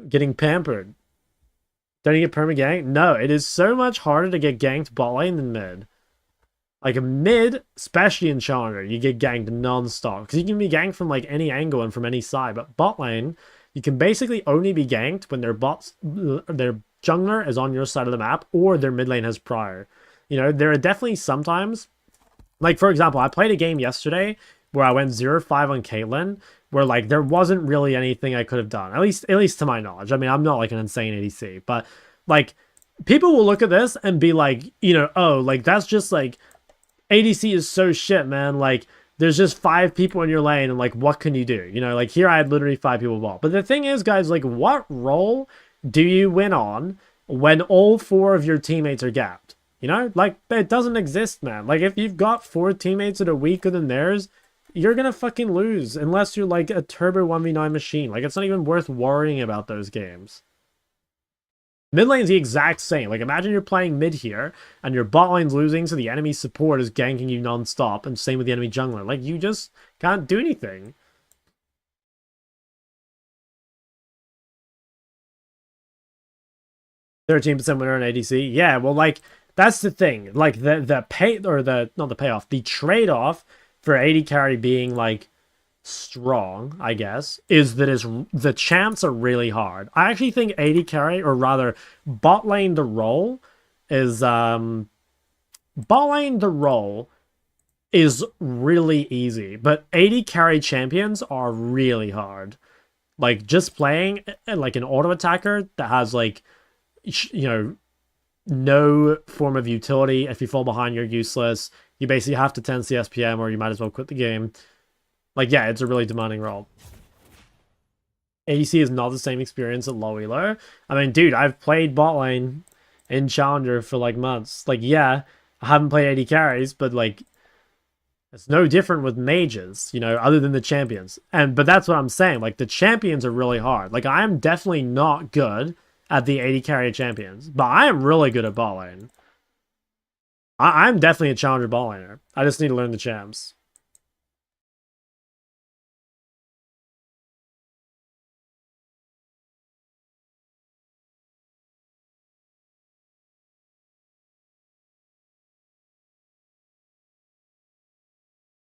getting pampered. Don't you get perma ganked? No, it is so much harder to get ganked bot lane than mid. Like, a mid, especially in Challenger, you get ganked non-stop. Because you can be ganked from, like, any angle and from any side. But bot lane, you can basically only be ganked when their jungler is on your side of the map, or their mid lane has prior. You know, there are definitely sometimes, like, for example, I played a game yesterday where I went 0-5 on Caitlyn, where, like, there wasn't really anything I could have done. At least to my knowledge. I mean, I'm not, like, an insane ADC. But, like, people will look at this and be like, you know, oh, like, that's just, like, ADC is so shit, man. Like, there's just 5 people in your lane, and, like, what can you do? You know, like, here I had literally 5 people ball. But the thing is, guys, like, what role do you win on when all 4 of your teammates are gapped? You know, like, it doesn't exist, man. Like, if you've got 4 teammates that are weaker than theirs, you're gonna fucking lose unless you're, like, a turbo 1v9 machine. Like, it's not even worth worrying about those games. Mid lane's the exact same. Like, imagine you're playing mid here, and your bot lane's losing, so the enemy support is ganking you non-stop, and same with the enemy jungler. Like, you just can't do anything. %13% winner on ADC. Yeah, well, like, that's the thing. Like, the pay, or the, not the payoff, the trade-off for AD carry being, like, strong, I guess, is that the champs are really hard. I actually think AD carry, or rather bot lane the role is really easy, but AD carry champions are really hard. Like, just playing like an auto attacker that has, like, you know, no form of utility. If you fall behind, you're useless. You basically have to 10 CSPM, or you might as well quit the game. Like, yeah, it's a really demanding role. ADC is not the same experience at low elo. I mean, dude, I've played bot lane in Challenger for, like, months. Like, yeah, I haven't played AD carries, but, like, it's no different with mages, you know, other than the champions. But that's what I'm saying. Like, the champions are really hard. Like, I'm definitely not good at the AD carry champions, but I am really good at bot lane. I'm definitely a Challenger bot laner. I just need to learn the champs.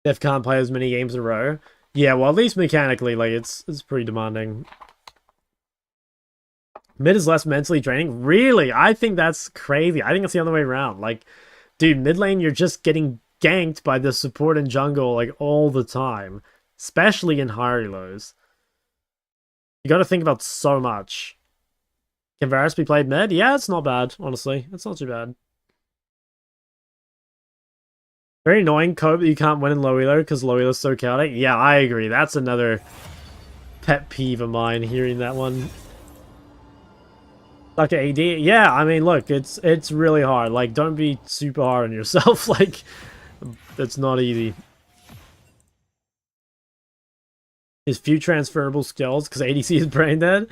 Def can't play as many games in a row. Yeah, well, at least mechanically, like, it's pretty demanding. Mid is less mentally draining? Really? I think that's crazy. I think it's the other way around. Like, dude, mid lane, you're just getting ganked by the support and jungle, like, all the time. Especially in higher lows. You gotta think about so much. Can Varus be played mid? Yeah, it's not bad, honestly. It's not too bad. Very annoying, Cope, that you can't win in low elo because low elo is so chaotic. Yeah, I agree. That's another pet peeve of mine, hearing that one. Like AD, yeah, I mean, look, it's really hard. Like, don't be super hard on yourself. Like, it's not easy. His few transferable skills, because ADC is brain dead.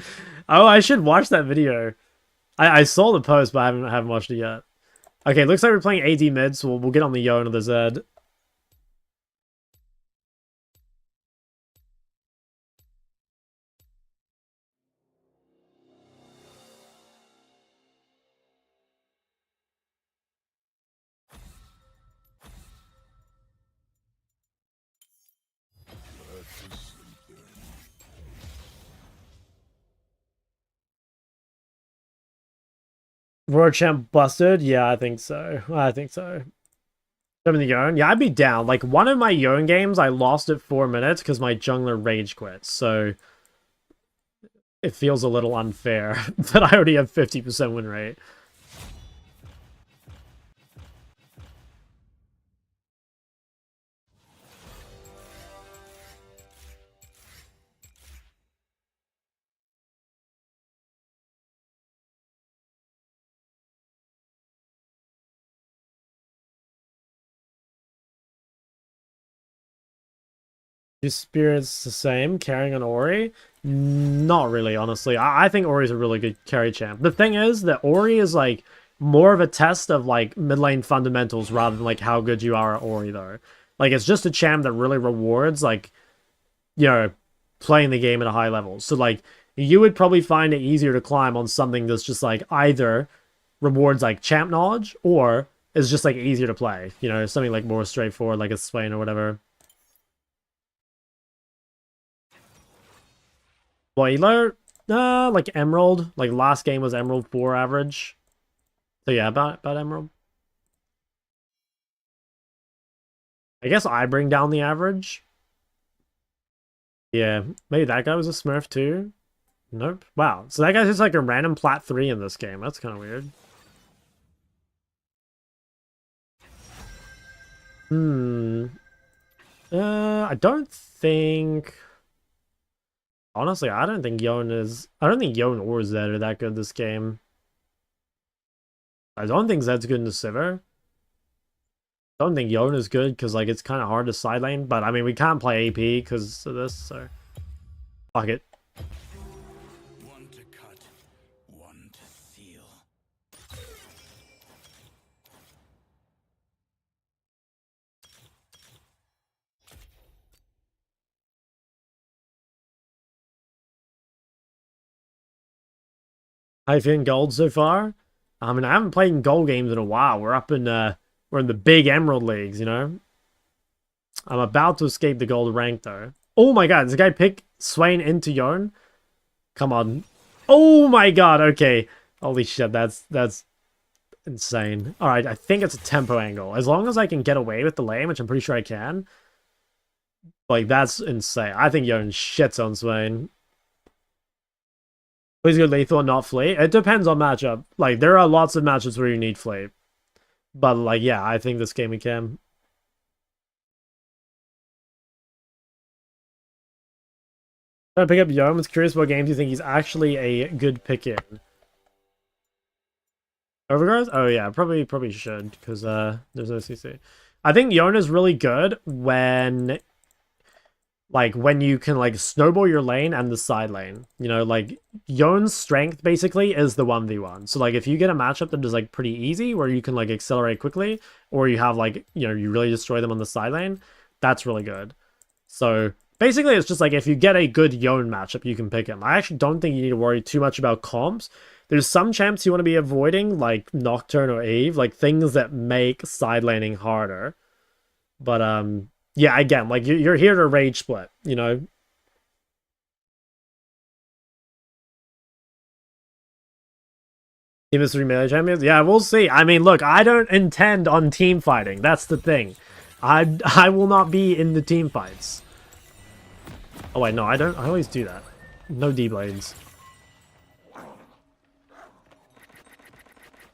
Oh, I should watch that video. I saw the post, but I haven't watched it yet. Okay, looks like we're playing AD mid, so we'll get on the Yone or the Zed. World champ busted? Yeah, I think so. I think so. I mean, the Yone? Yeah, I'd be down. Like, one of my Yone games, I lost at 4 minutes because my jungler rage quit. So, it feels a little unfair that I already have 50% win rate. Do spirits the same, carrying on Ori? Not really, honestly. I think Ori's a really good carry champ. The thing is that Ori is like more of a test of like mid lane fundamentals rather than like how good you are at Ori though. Like it's just a champ that really rewards like, you know, playing the game at a high level. So like you would probably find it easier to climb on something that's just like either rewards like champ knowledge or is just like easier to play. You know, something like more straightforward like a Swain or whatever. Spoiler, like Emerald. Like last game was Emerald 4 average. So yeah, about Emerald. I guess I bring down the average. Yeah, maybe that guy was a Smurf too. Nope. Wow. So that guy's just like a random plat 3 in this game. That's kind of weird. I don't think... Honestly, I don't think Yone is... I don't think Yone or Zed are that good this game. I don't think Zed's good in the Sivir. I don't think Yone is good because like it's kind of hard to side lane. But I mean, we can't play AP because of this, so... Fuck it. One to cut, one to seal. How you feeling gold so far? I mean, I haven't played in gold games in a while. We're up in we're in the big Emerald leagues, you know. I'm about to escape the gold rank though. Oh my god, does the guy pick Swain into Yone? Come on. Oh my god, okay. Holy shit, that's insane. Alright, I think it's a tempo angle. As long as I can get away with the lane, which I'm pretty sure I can. Like, that's insane. I think Yone shits on Swain. Please go lethal and not fleet. It depends on matchup. Like, there are lots of matchups where you need fleet. But, like, yeah, I think this game we can. Trying to pick up Yone. I was curious what games you think he's actually a good pick in. Overgrowth? Oh yeah, probably should, because there's no CC. I think Yone is really good when you can like snowball your lane and the side lane. You know, like Yone's strength basically is the 1v1. So like if you get a matchup that is like pretty easy where you can like accelerate quickly, or you have like, you know, you really destroy them on the side lane, that's really good. So basically it's just like if you get a good Yone matchup, you can pick him. I actually don't think you need to worry too much about comps. There's some champs you want to be avoiding, like Nocturne or Eve, like things that make side laning harder. But yeah, again, like you're here to rage split, you know. Team is 3 melee champions? Yeah, we'll see. I mean, look, I don't intend on team fighting. That's the thing. I will not be in the team fights. Oh wait, no, I don't. I always do that. No D-blades.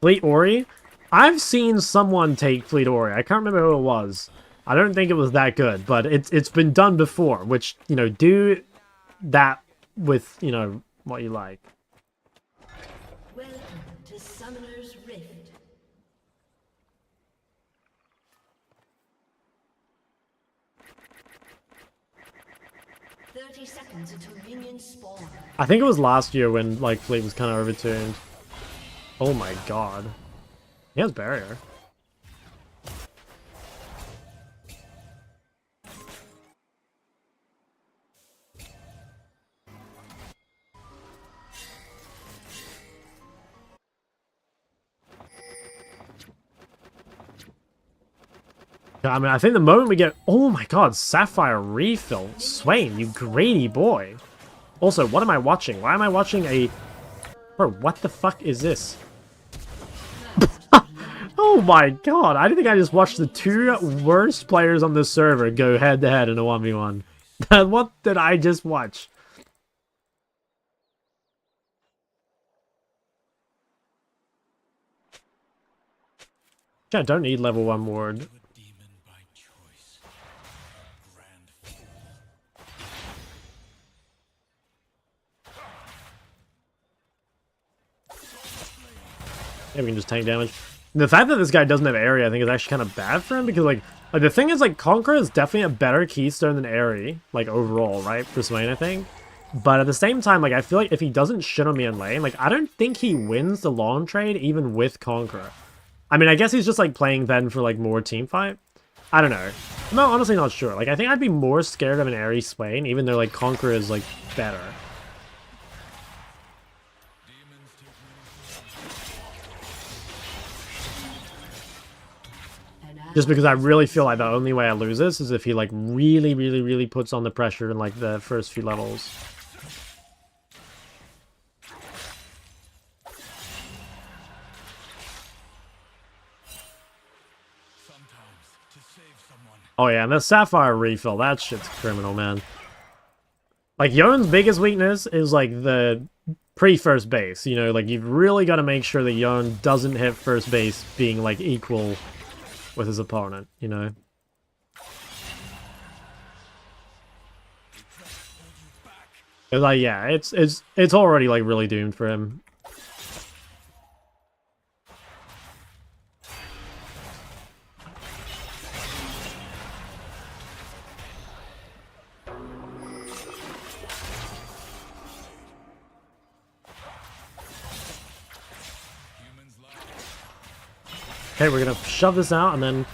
Fleet Ori? I've seen someone take Fleet Ori. I can't remember who it was. I don't think it was that good, but it's been done before, which, you know, do that with, you know, what you like. Welcome to Summoner's Rift. Seconds until minions spawn. I think it was last year when, like, Fleet was kind of overtuned. Oh my god. He has barrier. I mean, I think the moment we get... Oh my god, Sapphire refill. Swain, you greedy boy. Also, what am I watching? Why am I watching a... Bro, what the fuck is this? Oh my god, I think I just watched the two worst players on this server go head to head in a 1v1. What did I just watch? I don't need level 1 ward. Yeah, we can just tank damage. The fact that this guy doesn't have Ahri, I think, is actually kind of bad for him, because, like the thing is, like, Conqueror is definitely a better keystone than Ahri, like, overall, right, for Swain, I think. But at the same time, like, I feel like if he doesn't shit on me in lane, like, I don't think he wins the long trade even with Conqueror. I mean, I guess he's just, like, playing then for, like, more team fight. I don't know. I'm honestly not sure. Like, I think I'd be more scared of an Ahri Swain, even though, like, Conqueror is, like, better. Just because I really feel like the only way I lose this is if he, like, really puts on the pressure in, like, the first few levels. Oh yeah, and the Sapphire refill, that shit's criminal, man. Like, Yone's biggest weakness is, like, the pre-first base, you know? Like, you've really got to make sure that Yone doesn't hit first base being, like, equal with his opponent, you know? It's like, yeah, it's already, like, really doomed for him. Okay, we're gonna shove this out, and then...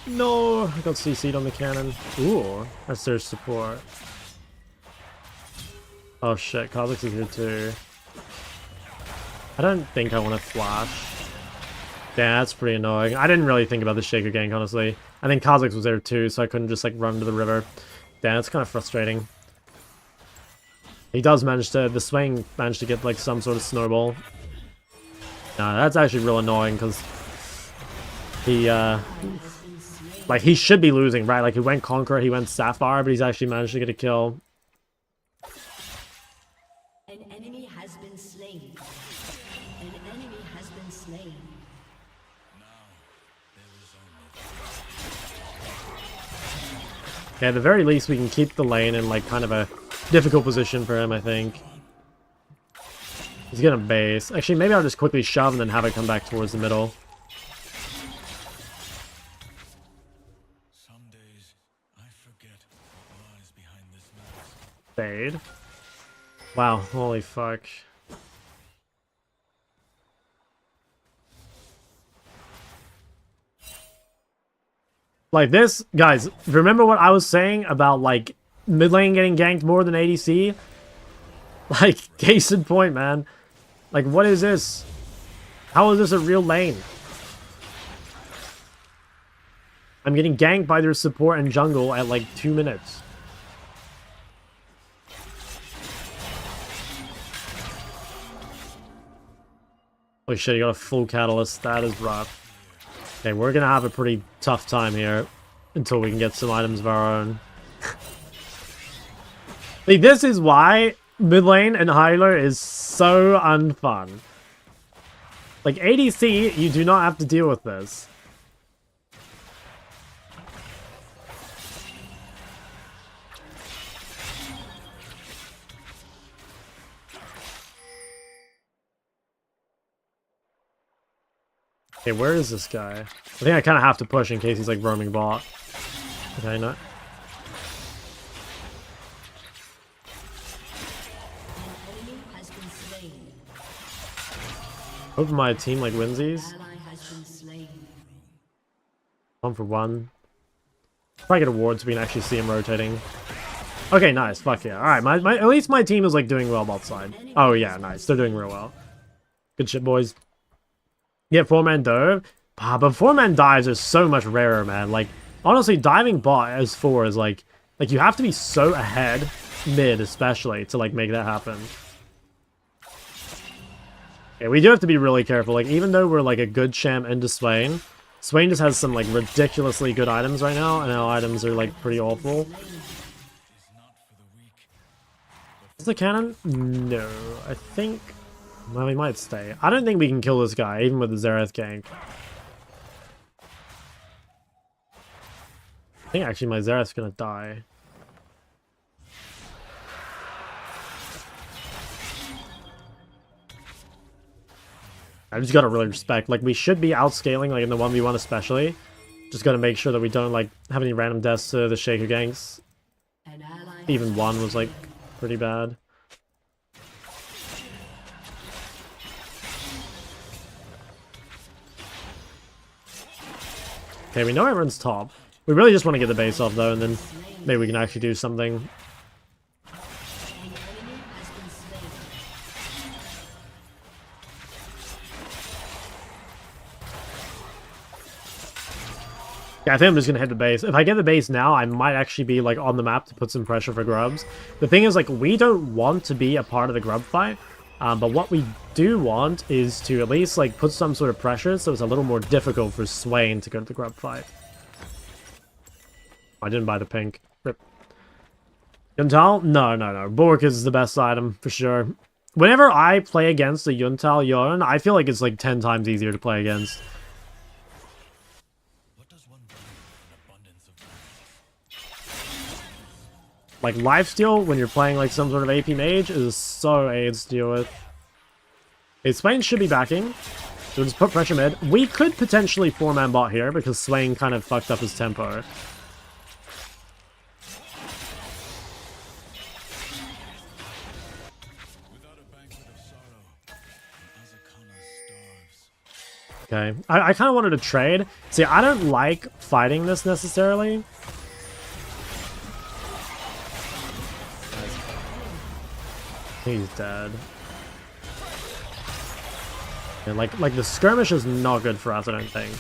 No! I got CC'd on the cannon. Ooh, that's their support. Oh shit, Kha'Zix is here too. I don't think I want to flash. Yeah, that's pretty annoying. I didn't really think about the Shaker gank, honestly. I think Kha'Zix was there too, so I couldn't just, like, run to the river. Yeah, it's kind of frustrating. He does manage to... The Swain managed to get, like, some sort of snowball. Nah, that's actually real annoying, because... He, like, he should be losing, right? Like, he went Conqueror, he went Sapphire, but he's actually managed to get a kill. An enemy has been slain. An enemy has been slain. Okay, at the very least, we can keep the lane in, like, kind of a difficult position for him, I think. He's gonna base. Actually, maybe I'll just quickly shove and then have it come back towards the middle. Fade. Wow, holy fuck. Like this, guys, remember what I was saying about, like, mid lane getting ganked more than ADC? Like, case in point, man. Like, what is this? How is this a real lane? I'm getting ganked by their support and jungle at, like, 2 minutes. Holy shit, you got a full catalyst. That is rough. Okay, we're gonna have a pretty tough time here until we can get some items of our own. Like, this is why mid lane and healer is so unfun. Like, ADC, you do not have to deal with this. Okay, where is this guy? I think I kind of have to push in case he's, like, roaming bot. Okay, no. Hope my team, like, wins these. 1 for 1. Probably get a ward so we can actually see him rotating. Okay, nice. Fuck yeah. Alright, at least my team is, like, doing well bot side. Oh, yeah, nice. They're doing real well. Good shit, boys. Yeah, 4-man dove. But 4-man dives are so much rarer, man. Like, honestly, diving bot as 4 is like you have to be so ahead, mid especially, to, like, make that happen. Yeah, we do have to be really careful. Like, even though we're, like, a good champ into Swain, Swain just has some like ridiculously good items right now, and our items are like pretty awful. Is the cannon? No, I think. Well, we might stay. I don't think we can kill this guy, even with the Xerath gank. I think actually my Xerath's gonna die. I just gotta really respect, like, we should be outscaling, like, in the 1v1 especially. Just gotta make sure that we don't, like, have any random deaths to the Shaker ganks. Even one was, like, pretty bad. Okay, we know everyone's top. We really just want to get the base off, though, and then maybe we can actually do something. Yeah, I think I'm just gonna hit the base. If I get the base now, I might actually be like on the map to put some pressure for grubs. The thing is, like, we don't want to be a part of the grub fight, but what we do want is to at least like put some sort of pressure, so it's a little more difficult for Swain to go to the grub fight. I didn't buy the pink. Rip. Yuntal? No. Bork is the best item for sure. Whenever I play against the Yuntal Yone, I feel like it's like 10 times easier to play against. Like, lifesteal, when you're playing, like, some sort of AP mage, is so AIDS to deal with. Okay, Swain should be backing. So we'll just put pressure mid. We could potentially 4-man bot here, because Swain kind of fucked up his tempo. Okay, I kind of wanted to trade. See, I don't like fighting this necessarily. He's dead. And like the skirmish is not good for us, I don't think.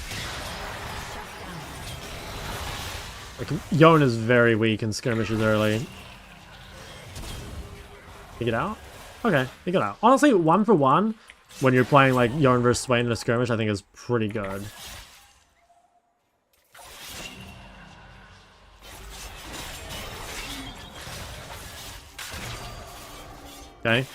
Like, Yone is very weak in skirmishes early. You get out? Okay, you get out. Honestly, 1 for 1 when you're playing like Yone versus Swain in a skirmish, I think is pretty good. Okay,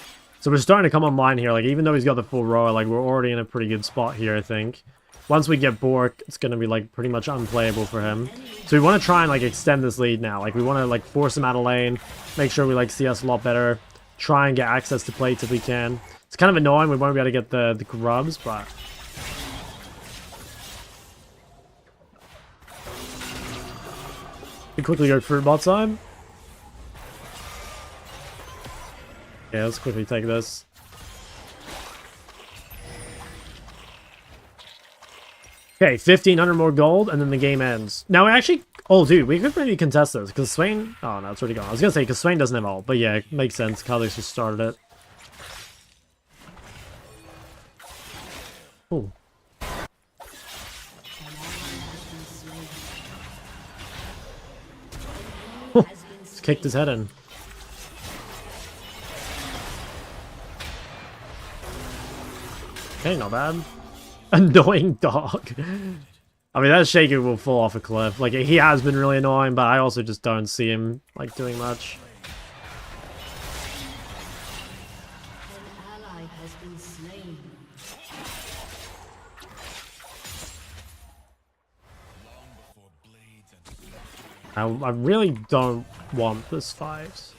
so we're starting to come online here. Like, even though he's got the full row, like, we're already in a pretty good spot here, I think. Once we get Bork, it's gonna be like pretty much unplayable for him. So we want to try and like extend this lead now. Like, we want to like force him out of lane, make sure we like see us a lot better, try and get access to plates if we can. It's kind of annoying, we won't be able to get the grubs, but we quickly go through bot side. Yeah, let's quickly take this. Okay, 1,500 more gold, and then the game ends. Now, we actually... Oh, dude, we could maybe contest this, because Swain... Oh, no, it's already gone. I was going to say, because Swain doesn't have ult, but yeah, it makes sense. Kha'Zix just started it. Ooh. Just kicked his head in. Okay, not bad. Annoying dog. I mean, that Shaker will fall off a cliff. Like, he has been really annoying, but I also just don't see him, like, doing much. An ally has been slain. I really don't want this fight.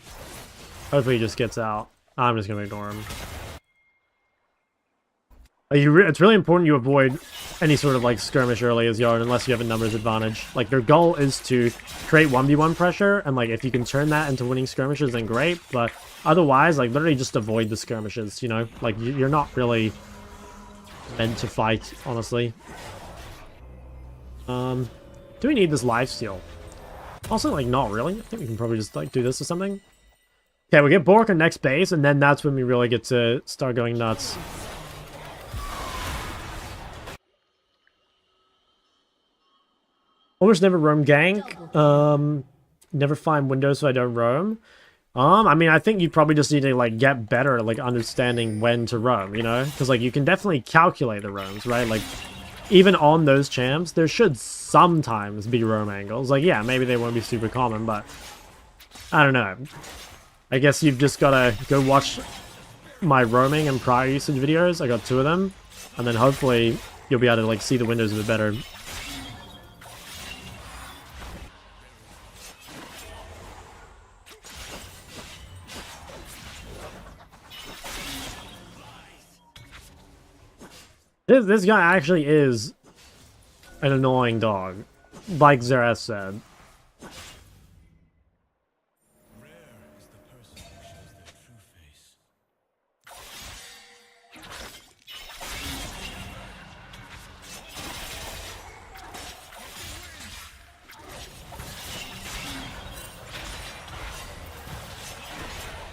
Hopefully he just gets out. I'm just gonna ignore him. It's really important you avoid any sort of like skirmish early as Yard unless you have a numbers advantage. Like, their goal is to create 1v1 pressure, and like if you can turn that into winning skirmishes, then great. But otherwise, like, literally just avoid the skirmishes, you know? Like, you're not really meant to fight, honestly. Do we need this lifesteal? Also, like, not really. I think we can probably just like do this or something. Okay, we get Bork on next base, and then that's when we really get to start going nuts. Almost never roam gank. Never find windows so I don't roam. I mean, I think you probably just need to like get better at like understanding when to roam, you know? Because like you can definitely calculate the roams, right? Like even on those champs, there should sometimes be roam angles. Like, yeah, maybe they won't be super common, but I don't know. I guess you've just gotta go watch my roaming and prior usage videos. I got 2 of them, and then hopefully you'll be able to like see the windows a bit better. This guy actually is an annoying dog, like Xayah said.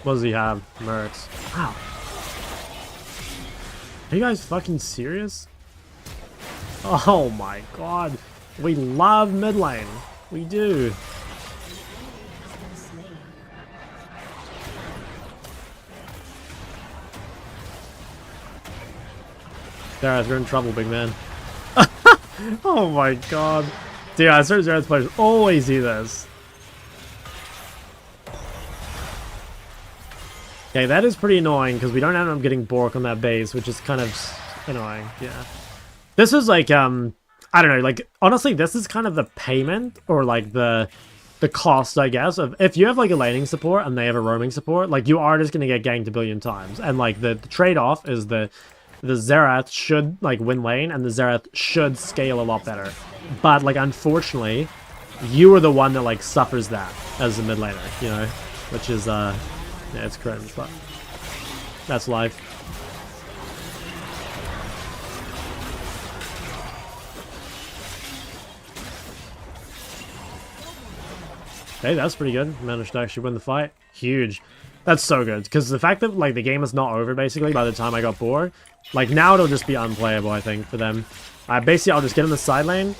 What does he have? Mercs. Wow. Are you guys fucking serious? Oh my god. We love mid lane. We do. Sarah's, you're in trouble, big man. Oh my god. Dude, I swear Sarah's players always do this. Okay, that is pretty annoying because we don't end up getting Bork on that base, which is kind of annoying. Yeah. This is like, I don't know, like, honestly, this is kind of the payment or like the cost, I guess, of if you have like a laning support and they have a roaming support, like you are just going to get ganked a billion times. And like the trade-off is the Xerath should like win lane and the Xerath should scale a lot better. But like, unfortunately, you are the one that like suffers that as a mid laner, you know, which is, yeah, it's cringe, but that's life. Hey, that's pretty good. Managed to actually win the fight. Huge. That's so good. Because the fact that, like, the game is not over, basically, by the time I got bored. Like, now it'll just be unplayable, I think, for them. Basically, I'll just get in the side lane.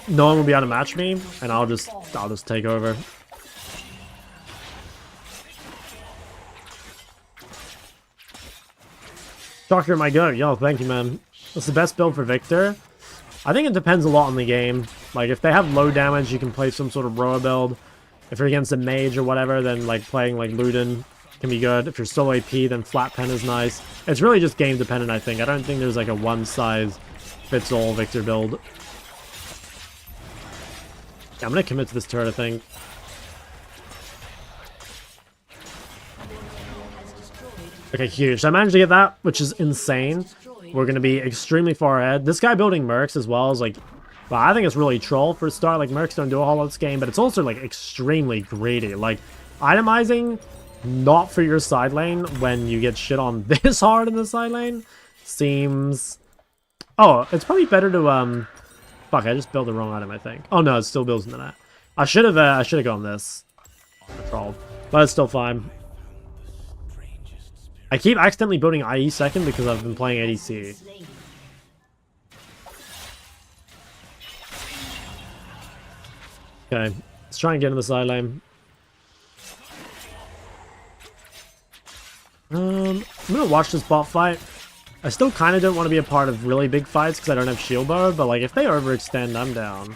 No one will be able to match me. And I'll just take over. Shocker, my go. Yo, thank you, man. That's the best build for Victor. I think it depends a lot on the game. Like, if they have low damage, you can play some sort of Roa build. If you're against a mage or whatever, then, like, playing, like, Luden can be good. If you're solo AP, then Flat Pen is nice. It's really just game dependent, I think. I don't think there's, like, a one-size-fits-all Victor build. Yeah, I'm gonna commit to this turret, I think. Okay, huge. So I managed to get that, which is insane. We're going to be extremely far ahead. This guy building Mercs as well is like... Well, I think it's really troll for a start. Like, Mercs don't do a whole lot this game, but it's also, like, extremely greedy. Like, itemizing not for your side lane when you get shit on this hard in the side lane seems... Oh, it's probably better to, Fuck, I just built the wrong item, I think. Oh, no, it still builds into that. I should have gone this. I trolled. But it's still fine. I keep accidentally building IE second because I've been playing ADC. Okay, let's try and get in the side lane. I'm gonna watch this bot fight. I still kind of don't want to be a part of really big fights because I don't have shield bar, but like if they overextend, I'm down.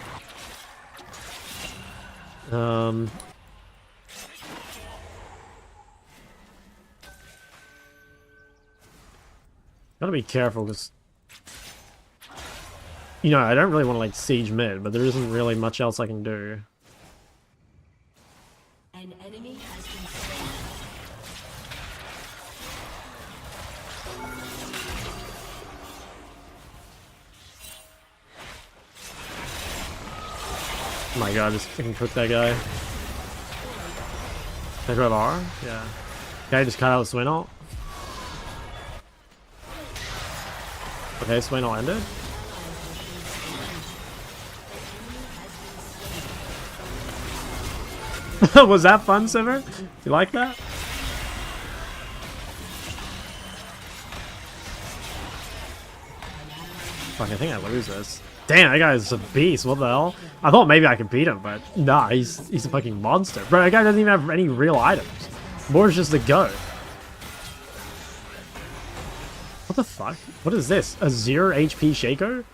Gotta be careful because, you know, I don't really want to like siege mid, but there isn't really much else I can do. An enemy has been slain. Oh my god, just fucking cook that guy. Can I grab R? Yeah. Okay, just cut out the Swain ult. Okay, Swain ult ended. Was that fun, Simmer? You like that? Fuck, I think I lose this. Damn, that guy's a beast. What the hell? I thought maybe I could beat him, but nah, he's a fucking monster. Bro, that guy doesn't even have any real items. More is just a goat. What the fuck? What is this? A 0 HP Shaco?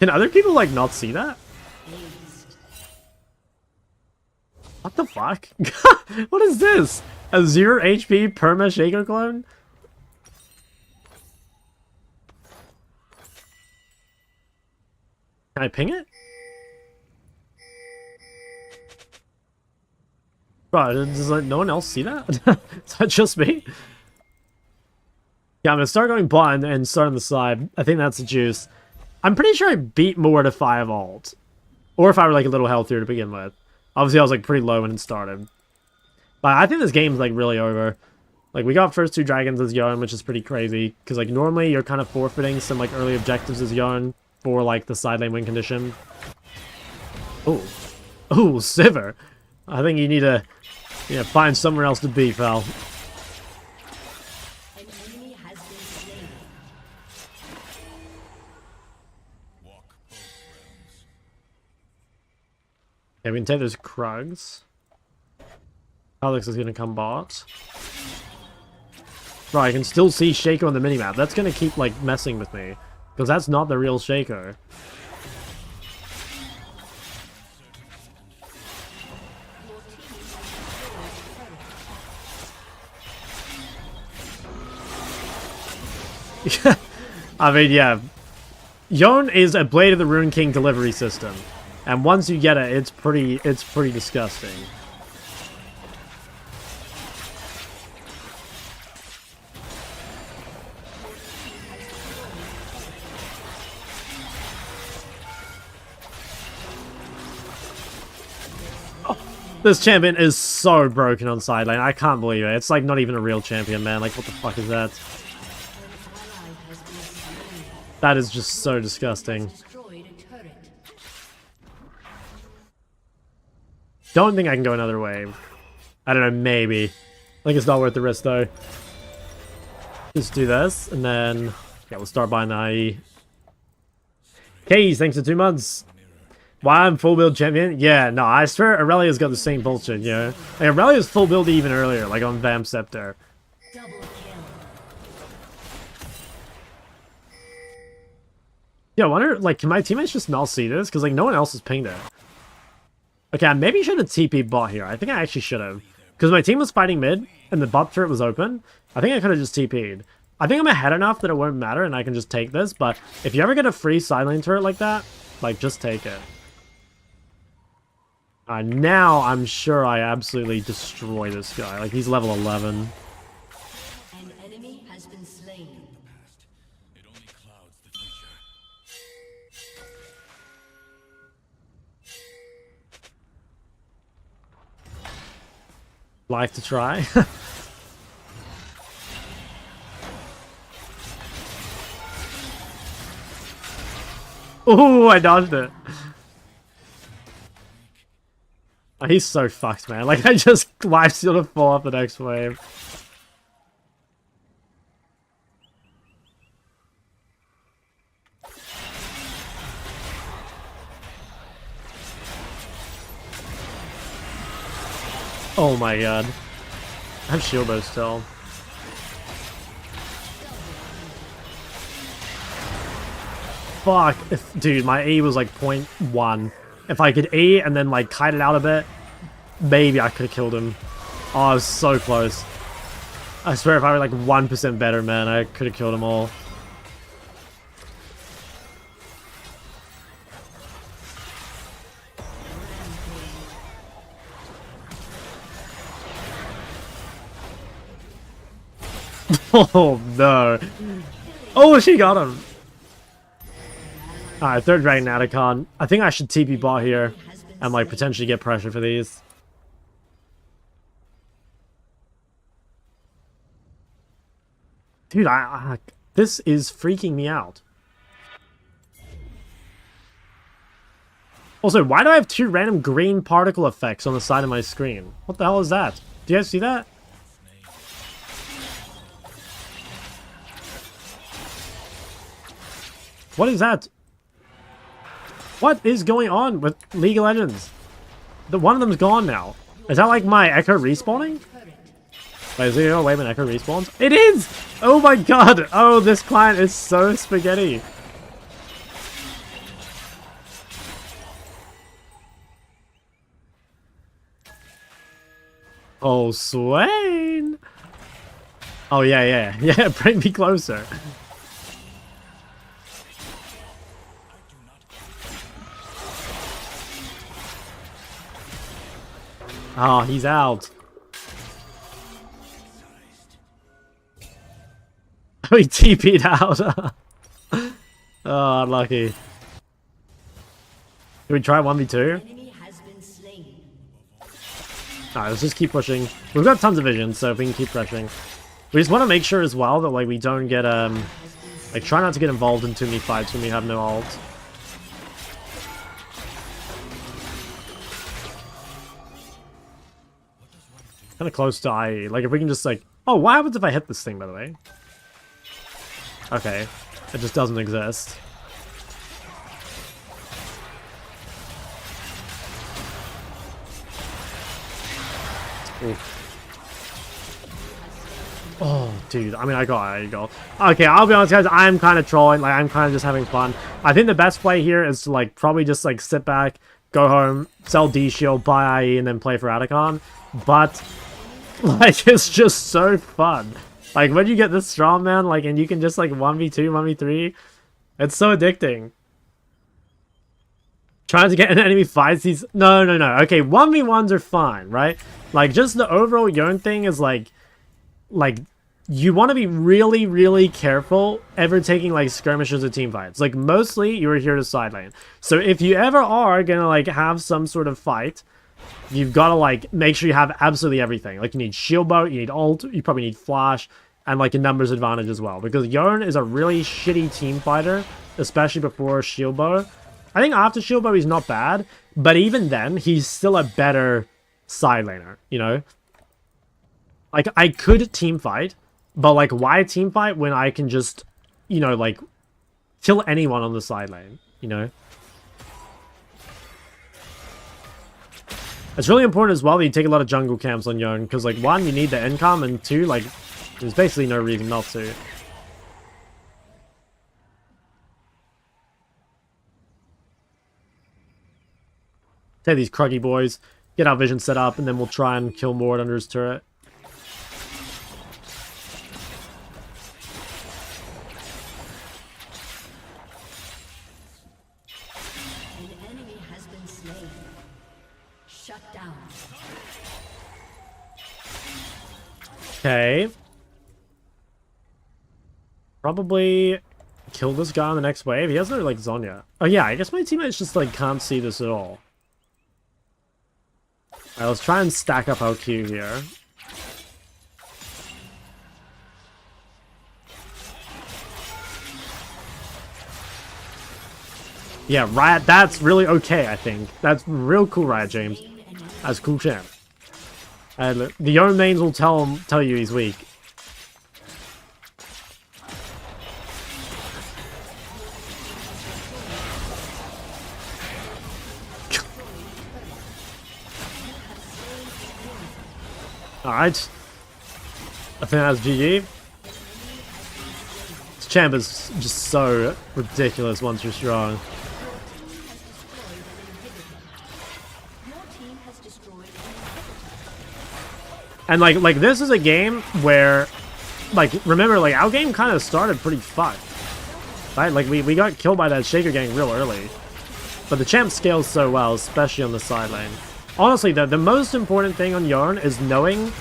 Can other people, like, not see that? What the fuck? What is this? A 0 HP perma Shaco clone? Can I ping it? Bro, does like no one else see that? Is that just me? Yeah, I'm gonna start going blind and start on the side. I think that's the juice. I'm pretty sure I beat more to 5 ult. Or if I were like a little healthier to begin with. Obviously I was like pretty low when it started. But I think this game's like really over. Like we got first 2 dragons as Yone, which is pretty crazy. Because like normally you're kind of forfeiting some like early objectives as Yone for like the side lane win condition. Oh. Oh, Sivir. I think you need to find somewhere else to be, pal. An enemy has been slain. Okay, we can take those Krugs. Alex is gonna come bot. Right, I can still see Shaco on the minimap. That's gonna keep like messing with me. Because that's not the real Shaco. I mean, yeah. Yone is a Blade of the Rune King delivery system. And once you get it, it's pretty disgusting. Oh, this champion is so broken on side lane. I can't believe it. It's like not even a real champion, man. Like, what the fuck is that? That is just so disgusting. Destroyed a turret. Don't think I can go another wave. I don't know, maybe. I think it's not worth the risk, though. Just do this, and then... yeah, we'll start buying the IE. Keys, thanks for 2 months. Why I'm full build champion? Yeah, no, I swear Aurelia's got the same bullshit, you know? Like, Aurelia's full build even earlier, like on Vamp Scepter. Double kill. Yeah, I wonder, like, can my teammates just not see this? Because, like, no one else has pinged it. Okay, I maybe should have TP bot here. I think I actually should have. Because my team was fighting mid, and the bot turret was open. I think I could have just TP'd. I think I'm ahead enough that it won't matter, and I can just take this. But if you ever get a free side lane turret like that, like, just take it. Now I'm sure I absolutely destroy this guy. Like, he's level 11. An enemy has been slain. It only clouds the future. Life to try. Ooh, I dodged it. Oh, he's so fucked, man. Like, I just life steal to fall off the next wave. Oh my god. I have shield though still. Fuck. Dude, my E was like 0.1. If I could E and then like kite it out a bit, maybe I could have killed him. Oh, I was so close. I swear if I were like 1% better, man, I could have killed them all. Oh no. Oh, she got him. Alright, third dragon Atacon. I think I should TP bot here and like potentially get pressure for these. Dude, this is freaking me out. Also, why do I have 2 random green particle effects on the side of my screen? What the hell is that? Do you guys see that? What is that? What is going on with League of Legends? One of them's gone now. Is that like my Ekko respawning? Wait, is there a way when Ekko respawns? It is! Oh my god! Oh, this client is so spaghetti. Oh, Swain! Oh, yeah. Yeah, bring me closer. Oh, he's out. He TP'd out. Oh, unlucky. Can we try 1v2? Enemy has been slain. Alright, let's just keep pushing. We've got tons of vision, so if we can keep pressing. We just want to make sure as well that like we don't get like try not to get involved in too many fights when we have no ult. Kind of close to Ahri. Like if we can just like, oh, what happens if I hit this thing, by the way? Okay, it just doesn't exist. Oof. Oh, dude. I mean, I got. Okay, I'll be honest, guys. I'm kind of trolling. Like, I'm kind of just having fun. I think the best play here is to, like, probably just, like, sit back, go home, sell D-Shield, buy IE, and then play for Atacon. But, like, it's just so fun. Like, when you get this strong, man, like, and you can just, like, 1v2, 1v3, it's so addicting. Trying to get an enemy fights these... No. Okay, 1v1s are fine, right? Like, just the overall Yone thing is, like, you want to be really, really careful ever taking, like, skirmishes or team fights. Like, mostly, you're here to side lane. So, if you ever are gonna, like, have some sort of fight, you've got to, like, make sure you have absolutely everything. Like, you need shield bow, you need ult, you probably need flash, and, like, a numbers advantage as well. Because Yone is a really shitty team fighter, especially before shield bow. I think after shield bow, he's not bad, but even then, he's still a better side laner, you know? Like, I could team fight, but, like, why team fight when I can just, you know, like, kill anyone on the side lane, you know? It's really important as well that you take a lot of jungle camps on Yone, because, like, one, you need the income, and two, like, there's basically no reason not to. Take these cruggy boys, get our vision set up, and then we'll try and kill Mord under his turret. An enemy has been slain. Shut down. Okay. Probably kill this guy on the next wave. He has no, like, Zonya. Oh, yeah, I guess my teammates just, like, can't see this at all. Alright, let's try and stack up our Q here. Yeah, Riot, that's really okay, I think. That's real cool, Riot James. That's cool champ. And the Yone mains will tell you he's weak. Alright. I think that's GG. This champ is just so ridiculous once you're strong. And like this is a game where, like, remember, like, our game kind of started pretty fucked. Right? Like, we got killed by that Shaker gang real early. But the champ scales so well, especially on the side lane. Honestly, the most important thing on Yone is knowing,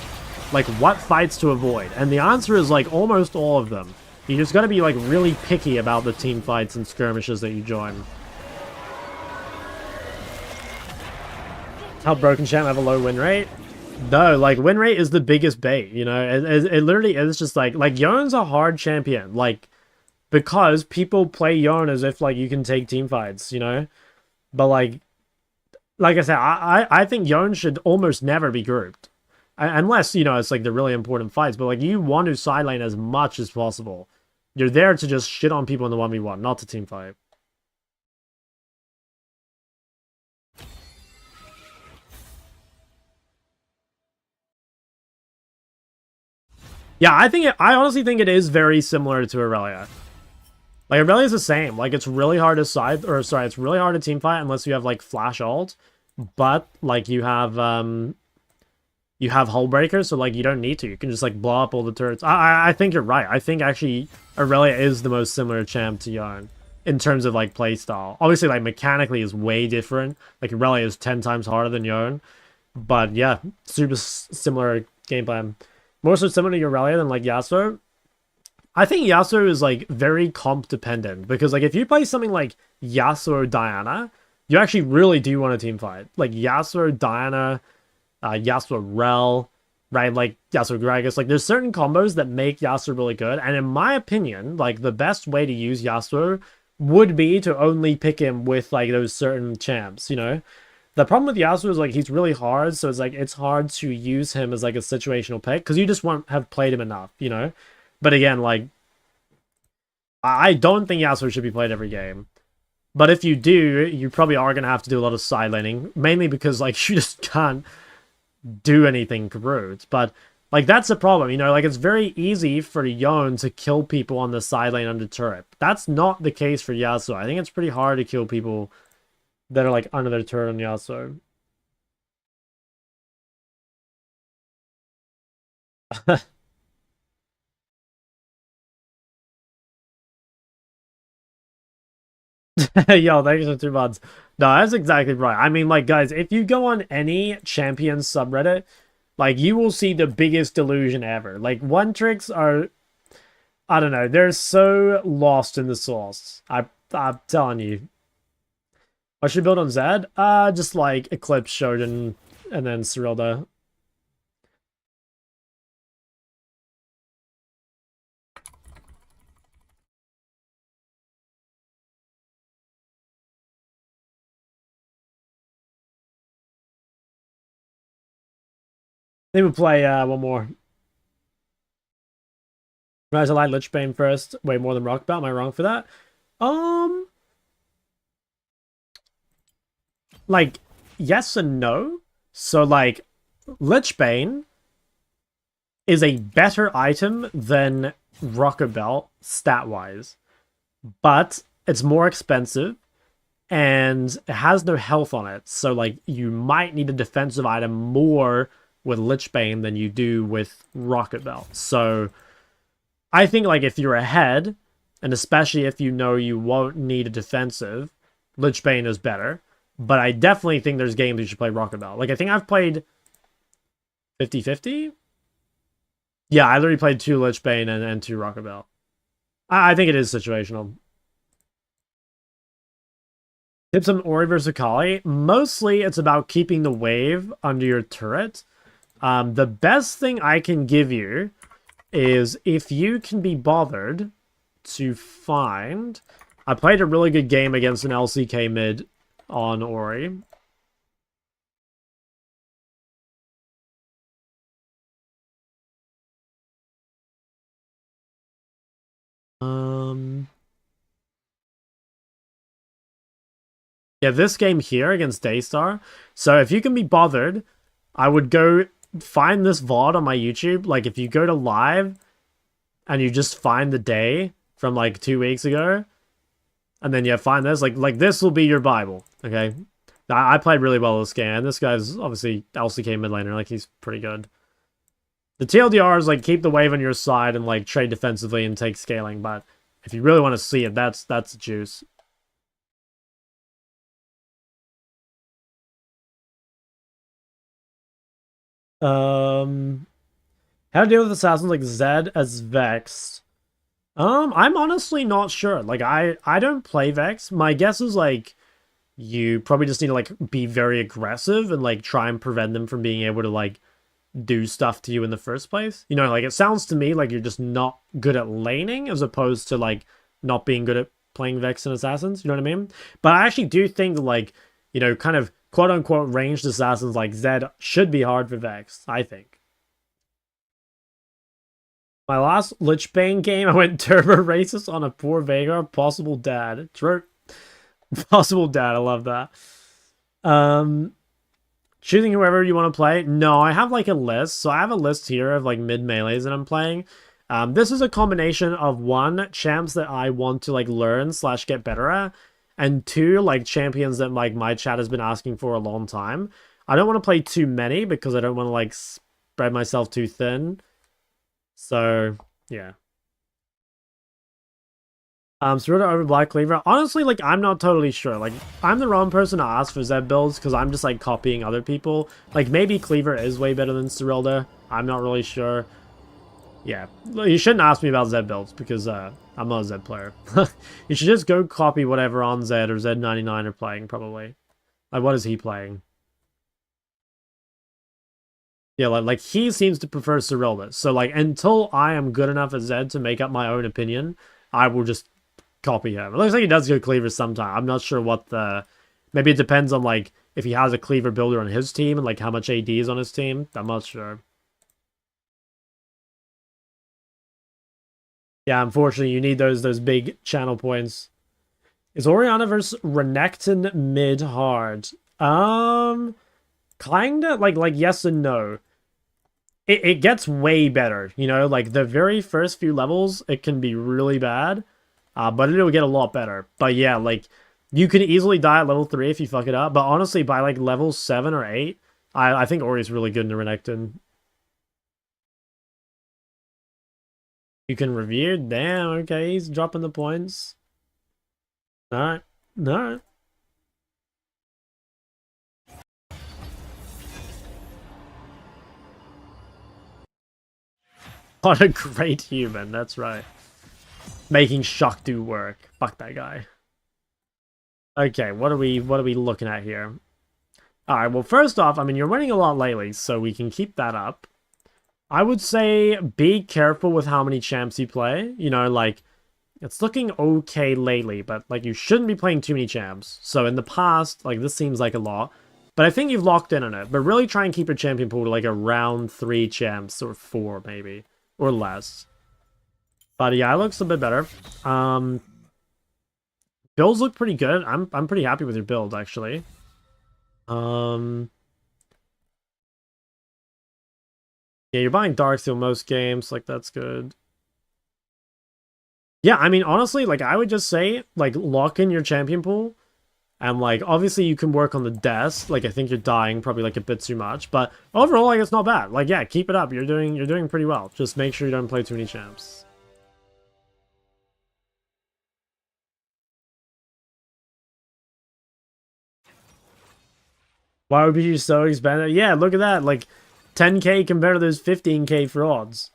like, what fights to avoid. And the answer is, like, almost all of them. You just gotta be, like, really picky about the team fights and skirmishes that you join. How broken champ have a low win rate? No, like, win rate is the biggest bait, you know? It literally is just, like, Yone's a hard champion. Like, because people play Yone as if, like, you can take team fights, you know? But, like I said, I think Yone should almost never be grouped. Unless, you know, it's, like, the really important fights. But, like, you want to side lane as much as possible. You're there to just shit on people in the 1v1, not to team fight. Yeah, I honestly think it is very similar to Aurelia. Like, Aurelia's the same. Like, it's really hard to it's really hard to team fight unless you have, like, flash ult. But, like, you have you have hull breakers, so like you don't need to. You can just like blow up all the turrets. I think you're right. I think actually Aurelia is the most similar champ to Yone in terms of like playstyle. Obviously, like mechanically is way different. Like Aurelia is 10 times harder than Yone, but yeah, super similar game plan. More so similar to Aurelia than like Yasuo. I think Yasuo is like very comp dependent because like if you play something like Yasuo Diana, you actually really do want a team fight. Like Yasuo Diana, Yasuo Rel, right? Like Yasuo Gragas. Like there's certain combos that make Yasuo really good, and in my opinion, like the best way to use Yasuo would be to only pick him with like those certain champs, you know? The problem with Yasuo is like he's really hard, so it's like it's hard to use him as like a situational pick because you just won't have played him enough, you know? But again, like I don't think Yasuo should be played every game. But if you do, you probably are going to have to do a lot of side laning, mainly because like you just can't do anything correct. But like that's the problem, you know, like it's very easy for Yone to kill people on the side lane under turret. That's not the case for Yasuo. I think it's pretty hard to kill people that are like under their turret on Yasuo. Yo, thanks for 2 months. No, that's exactly right. I mean, like, guys, if you go on any champion subreddit, like, you will see the biggest delusion ever. Like, one tricks are, I don't know, they're so lost in the sauce. I'm telling you. I should build on Zed? Just like Eclipse, Shodan, and then Cyrilda. They would play one more. Right, I like Lichbane first, way more than Rockbelt. Am I wrong for that? Like, yes and no. So, like, Lichbane is a better item than Rocker Belt stat-wise, but it's more expensive and it has no health on it. So, like, you might need a defensive item more with Lichbane than you do with Rocket Belt. So, I think, like, if you're ahead, and especially if you know you won't need a defensive, Lichbane is better. But I definitely think there's games you should play Rocket Belt. Like, I think I've played 50-50? Yeah, I literally played 2 Lichbane and 2 Rocket Belt. I think it is situational. Tips on Ori versus Akali. Mostly, it's about keeping the wave under your turret. The best thing I can give you is if you can be bothered to find... I played a really good game against an LCK mid on Ori. Yeah, this game here against Daystar. So if you can be bothered, I would go find this VOD on my YouTube. Like if you go to live and you just find the day from like 2 weeks ago, and then you find this, like this will be your Bible, okay? I played really well this game, and this guy's obviously LCK mid laner, like he's pretty good. The TLDR is like keep the wave on your side and like trade defensively and take scaling, but if you really want to see it, that's the juice. How to deal with assassins like Zed as Vex? I'm honestly not sure. Like, I don't play Vex. My guess is, like, you probably just need to, like, be very aggressive and, like, try and prevent them from being able to, like, do stuff to you in the first place. You know, like, it sounds to me like you're just not good at laning as opposed to, like, not being good at playing Vex and assassins. You know what I mean? But I actually do think, like, you know, kind of quote-unquote ranged assassins like Zed should be hard for Vex, I think. My last Lichbane game, I went turbo racist on a poor Veigar. Possible dad. True. Possible dad, I love that. Choosing whoever you want to play. No, I have like a list. So I have a list here of like mid-melees that I'm playing. This is a combination of 1, champs that I want to like learn / get better at, and 2, like champions that like my chat has been asking for a long time. I don't want to play too many because I don't want to like spread myself too thin. So, yeah. Syndra over Black Cleaver. Honestly, like, I'm not totally sure. Like, I'm the wrong person to ask for Zed builds because I'm just, like, copying other people. Like, maybe Cleaver is way better than Syndra. I'm not really sure. Yeah, you shouldn't ask me about Zed builds because I'm not a Zed player. You should just go copy whatever on Zed or Z99 are playing, probably. Like, what is he playing? Yeah, like he seems to prefer Syndra. So, like, until I am good enough at Zed to make up my own opinion, I will just copy him. It looks like he does go Cleaver sometime. I'm not sure what the... Maybe it depends on, like, if he has a Cleaver builder on his team and, like, how much AD is on his team. I'm not sure. Yeah, unfortunately, you need those big channel points. Is Orianna versus Renekton mid hard? Kinda, like yes and no. It gets way better, you know? Like, the very first few levels, it can be really bad. But it'll get a lot better. But yeah, like, you can easily die at level 3 if you fuck it up. But honestly, by, like, level 7 or 8, I think Ori's really good in the Renekton. You can revere? Damn, okay, he's dropping the points. Alright, alright. What a great human, that's right. Making Shock do work. Fuck that guy. Okay, what are we looking at here? Alright, well, first off, I mean, you're winning a lot lately, so we can keep that up. I would say be careful with how many champs you play. You know, like, it's looking okay lately, but, like, you shouldn't be playing too many champs. So in the past, like, this seems like a lot. But I think you've locked in on it. But really try and keep your champion pool to, like, around 3 champs, or 4, maybe. Or less. But yeah, it looks a bit better. Builds look pretty good. I'm pretty happy with your build, actually. Yeah, you're buying Darksteel most games, like, that's good. Yeah, I mean, honestly, like, I would just say, like, lock in your champion pool. And, like, obviously you can work on the deaths. Like, I think you're dying probably, like, a bit too much. But overall, like, it's not bad. Like, yeah, keep it up. You're doing pretty well. Just make sure you don't play too many champs. Why would you be so expensive? Yeah, look at that. Like, 10k compared to those 15k frauds.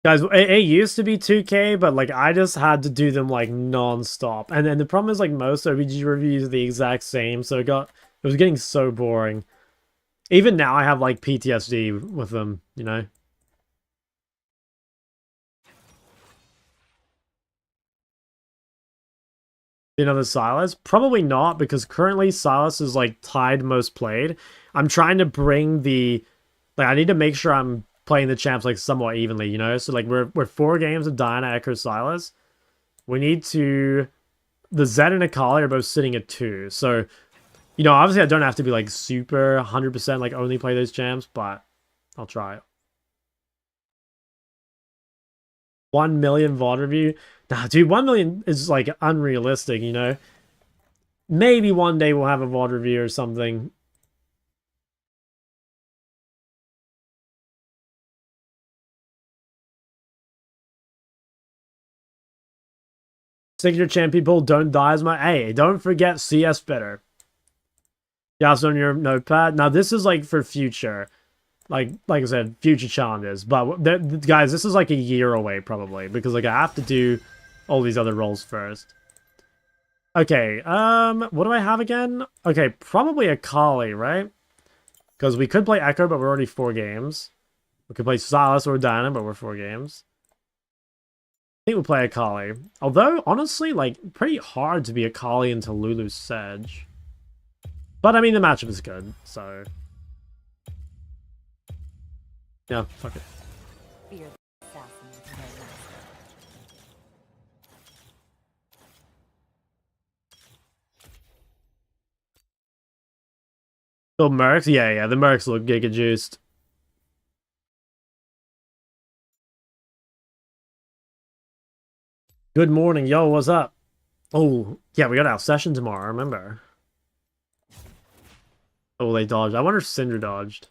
Guys, it used to be 2k, but, like, I just had to do them, like, non-stop. And then the problem is, like, most OBG reviews are the exact same, so it was getting so boring. Even now, I have, like, PTSD with them, you know? Another Sylas? Probably not, because currently Sylas is, like, tied most played. I'm trying to bring the... Like, I need to make sure I'm playing the champs, like, somewhat evenly, you know? So, like, we're 4 games of Diana, Ekko, Sylas. We need to... The Zed and Akali are both sitting at 2. So, you know, obviously I don't have to be, like, super 100%, like, only play those champs, but I'll try. 1 million VOD review? Nah, dude, 1 million is, like, unrealistic, you know? Maybe one day we'll have a VOD review or something. Signature champion pool, don't die as much. Hey, don't forget CS better. Yes, on your notepad. Now, this is, like, for future. Like I said, future challenges. But, guys, this is, like, a year away, probably. Because, like, I have to do all these other roles first. Okay, what do I have again? Okay, probably Akali, right? Because we could play Ekko, but we're already 4 games. We could play Sylas or Diana, but we're 4 games. I think we'll play Akali. Although, honestly, like, pretty hard to be Akali into Lulu's Sedge. But, I mean, the matchup is good, so... Yeah, fuck it. Fear the assassin with no master. Oh, Mercs? Yeah, the Mercs look giga juiced. Good morning, yo, what's up? Oh, yeah, we got our session tomorrow, remember? Oh, they dodged. I wonder if Syndra dodged.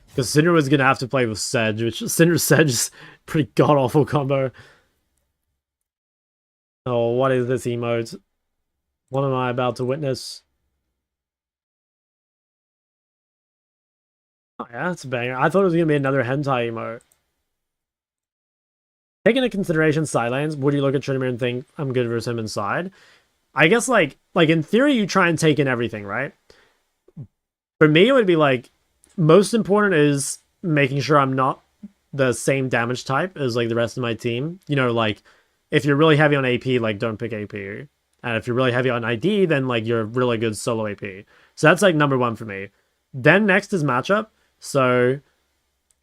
Because Syndra was going to have to play with Sedge, which Syndra Sedge is pretty god-awful combo. Oh, what is this emote? What am I about to witness? Oh, yeah, that's a banger. I thought it was going to be another hentai emote. Taking into consideration side lanes, would you look at Trinity and think, I'm good versus him inside? I guess, like in theory, you try and take in everything, right? For me, it would be like, most important is making sure I'm not the same damage type as like the rest of my team. You know, like if you're really heavy on AP, like don't pick AP. And if you're really heavy on ID, then like you're really good solo AP. So that's like number one for me. Then next is matchup. So,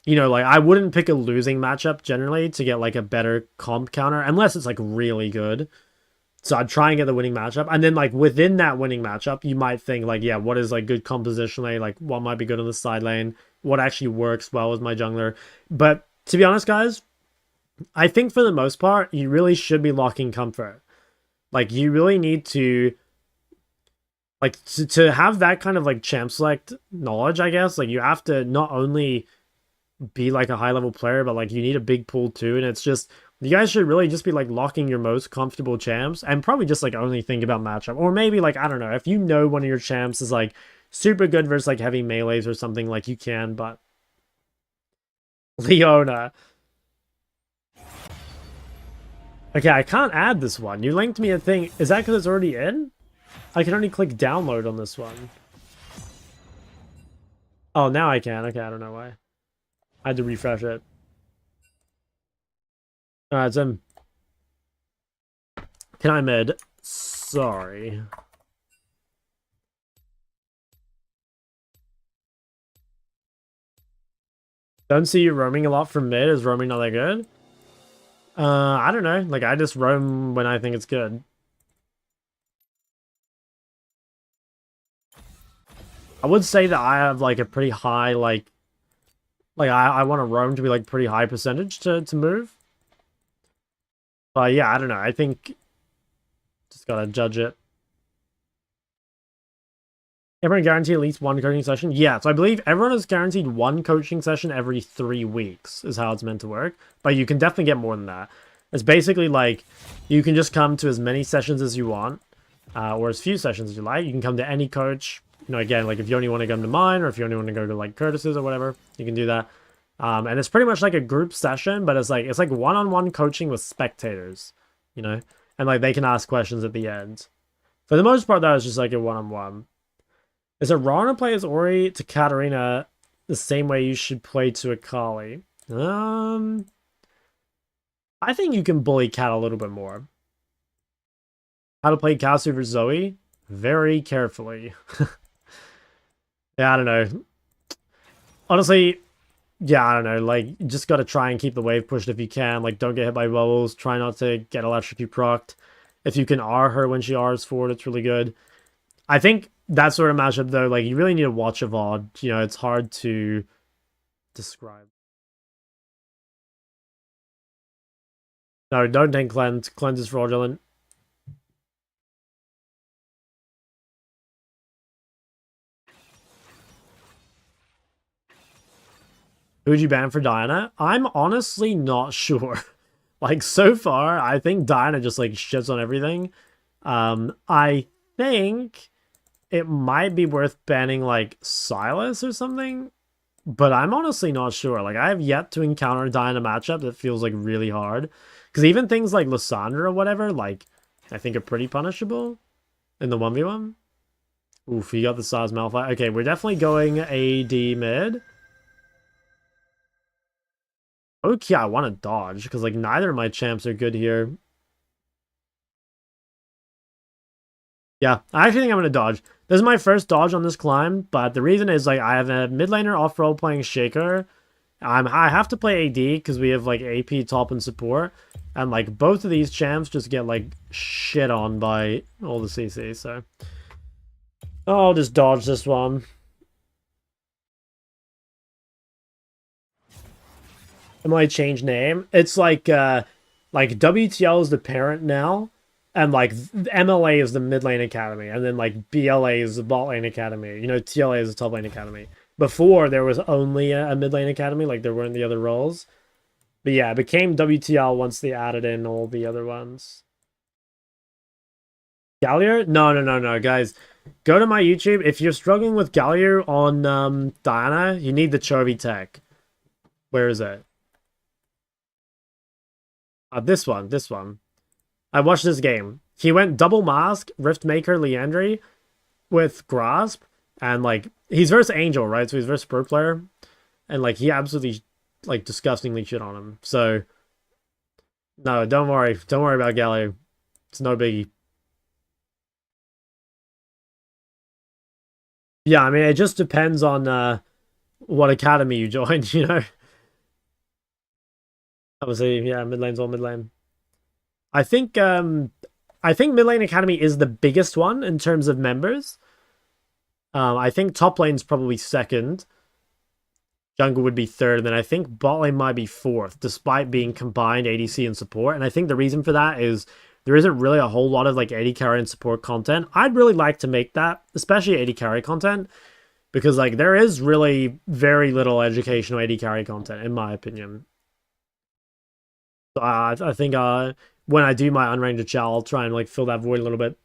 you know, like I wouldn't pick a losing matchup generally to get like a better comp counter unless it's like really good. So I'd try and get the winning matchup. And then like within that winning matchup, you might think like, yeah, what is like good compositionally? Like what might be good on the side lane? What actually works well with my jungler? But to be honest, guys, I think for the most part, you really should be locking comfort. Like you really need to like to have that kind of like champ select knowledge, I guess. Like you have to not only be like a high level player, but like you need a big pool too. And it's just you guys should really just be like locking your most comfortable champs and probably just like only think about matchup. Or maybe like, I don't know, if you know one of your champs is like super good versus like heavy melees or something, like you can, but Leona. Okay, I can't add this one. You linked me a thing. Is that because it's already in? I can only click download on this one. Oh, now I can. Okay, I don't know why. I had to refresh it. Alright, so can I mid? Sorry. Don't see you roaming a lot from mid. Is roaming not that good? I don't know. Like, I just roam when I think it's good. I would say that I have, like, a pretty high, like I want to roam to be, like, pretty high percentage to move. But, yeah, I don't know. I think just gotta judge it. Everyone guaranteed at least one coaching session? Yeah, so I believe everyone is guaranteed one coaching session every 3 weeks is how it's meant to work. But you can definitely get more than that. It's basically like you can just come to as many sessions as you want, or as few sessions as you like. You can come to any coach. You know, again, like if you only want to come to mine or if you only want to go to like Curtis's or whatever, you can do that. And it's pretty much like a group session, but it's like one-on-one coaching with spectators, you know? And like they can ask questions at the end. For the most part, though, it's just like a one-on-one. Is it wrong to play as Ori to Katarina the same way you should play to Akali? I think you can bully Kat a little bit more. How to play Kasu versus Zoe? Very carefully. Yeah, I don't know. Honestly, yeah, I don't know. Like, you just gotta try and keep the wave pushed if you can. Like, don't get hit by bubbles. Try not to get electrocute procced. If you can R her when she R's forward, it's really good. I think that sort of matchup, though, like, you really need to watch a VOD. You know, it's hard to describe. No, don't take Cleanse. Cleanse is fraudulent. Who would you ban for Diana? I'm honestly not sure. Like, so far, I think Diana just, like, shits on everything. I think it might be worth banning, like, Sylas or something. But I'm honestly not sure. Like, I have yet to encounter a Diana matchup that feels, like, really hard. Because even things like Lysandra or whatever, like, I think are pretty punishable in the 1v1. Oof, you got the Sylas Malphite. Okay, we're definitely going AD mid. Okay, I want to dodge, because, like, neither of my champs are good here. Yeah, I actually think I'm going to dodge. This is my first dodge on this climb, but the reason is, like, I have a mid laner off-roll playing Shaker. I have to play AD, because we have, like, AP, top, and support. And, like, both of these champs just get, like, shit on by all the CC, so... I'll just dodge this one. Am I change name? It's like WTL is the parent now. And like MLA is the mid lane academy, and then like BLA is the bot lane academy. You know, TLA is the top lane academy. Before there was only a mid lane academy, like there weren't the other roles. But yeah, it became WTL once they added in all the other ones. Gallier? No, guys. Go to my YouTube. If you're struggling with Gallier on Diana, you need the Chovy tech. Where is it? This one. I watched this game. He went double mask, Rift Maker, Leandry with Grasp, and like he's versus Angel, right? So he's versus pro player, and like he absolutely like disgustingly shit on him. So no, don't worry about Galio. It's no biggie. Yeah, I mean it just depends on what academy you joined, you know. Obviously, yeah, mid lane's all mid lane. I think mid lane academy is the biggest one in terms of members. I think top lane's probably second. Jungle would be third, and then I think bot lane might be fourth, despite being combined ADC and support. And I think the reason for that is there isn't really a whole lot of like AD carry and support content. I'd really like to make that, especially AD carry content, because like there is really very little educational AD carry content, in my opinion. So I think when I do my unranked chat, I'll try and like fill that void a little bit.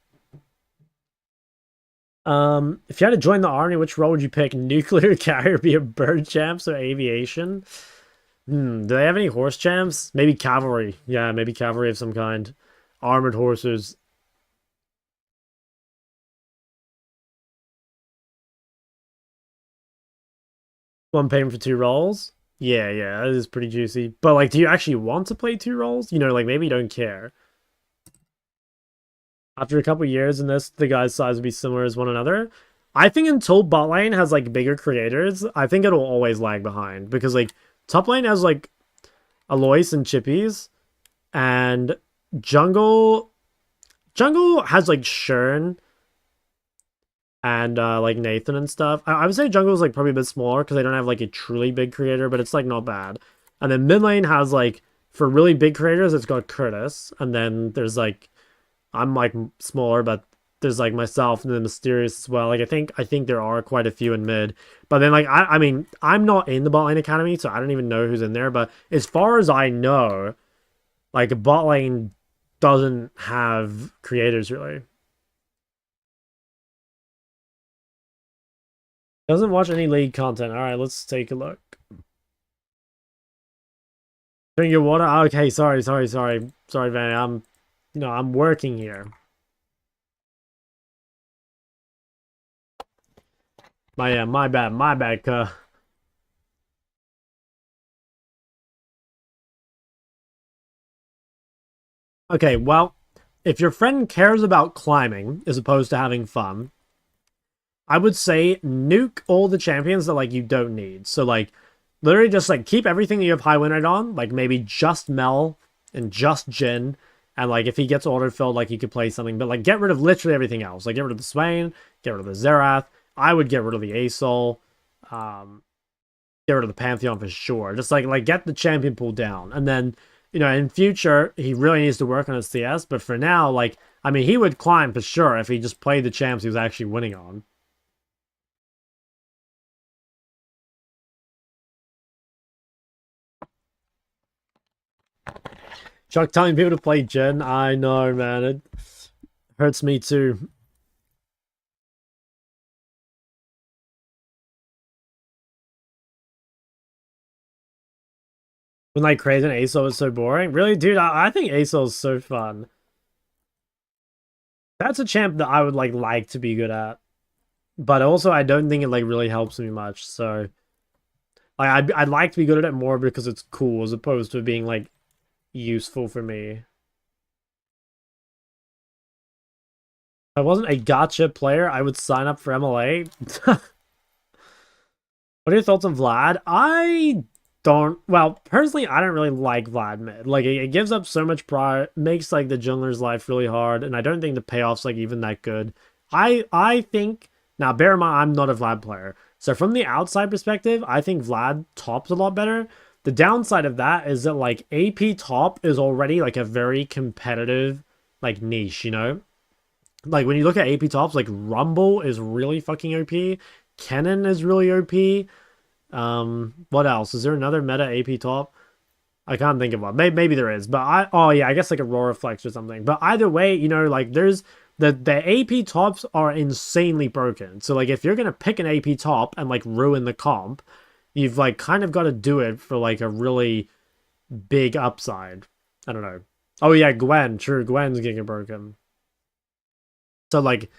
If you had to join the army, which role would you pick? Nuclear carrier, be a bird champs, or aviation? Do they have any horse champs? Maybe cavalry. Yeah, maybe cavalry of some kind. Armored horses. One payment for 2 roles? Yeah, that is pretty juicy. But like, do you actually want to play 2 roles? You know, like maybe you don't care. After a couple years in this, the guys' size would be similar as one another. I think until bot lane has like bigger creators, I think it'll always lag behind. Because like top lane has like Alois and Chippies, and jungle has like Shern and like Nathan and stuff. I would say jungle is like probably a bit smaller because they don't have like a truly big creator, but it's like not bad. And then mid lane has like, for really big creators, it's got Curtis, and then there's like, I'm like smaller, but there's like myself and then Mysterious as well. Like I think there are quite a few in mid, but then like I mean I'm not in the bot lane academy, so I don't even know who's in there. But as far as I know, like bot lane doesn't have creators really. Doesn't watch any league content. All right, let's take a look. Drink your water. Okay, sorry, Van. I'm working here. My bad, cuh. Okay, well, if your friend cares about climbing as opposed to having fun, I would say nuke all the champions that like you don't need. So like literally just like keep everything that you have high win rate on, like maybe just Mel and just Jin. And like if he gets auto-filled, like you could play something, but like get rid of literally everything else. Like get rid of the Swain, get rid of the Xerath. I would get rid of the Asol. Get rid of the Pantheon for sure. Just like get the champion pool down. And then, you know, in future, he really needs to work on his CS. But for now, like, I mean, he would climb for sure if he just played the champs he was actually winning on. Chuck telling people to play Jin. I know, man. It hurts me too. When like crazy and ASOL is so boring. Really, dude, I think ASOL is so fun. That's a champ that I would like to be good at. But also I don't think it like really helps me much. So like I'd like to be good at it more because it's cool as opposed to being like useful for me. If I wasn't a gacha player, I would sign up for MLA. What are your thoughts on Vlad? I don't, well, personally, I don't really like Vlad mid. Like, it gives up so much prior, makes like the jungler's life really hard, and I don't think the payoff's like even that good. I think, now bear in mind, I'm not a Vlad player. So from the outside perspective, I think Vlad tops a lot better. The downside of that is that like AP top is already like a very competitive like niche, you know? Like when you look at AP tops, like Rumble is really fucking OP. Kennen is really OP. What else? Is there another meta AP top? I can't think of one. Maybe there is, but oh yeah, I guess like Aurora Flex or something. But either way, you know, like there's the AP tops are insanely broken. So like if you're gonna pick an AP top and like ruin the comp, you've like kind of got to do it for like a really big upside. I don't know. Oh yeah, Gwen. True, Gwen's getting broken. So like,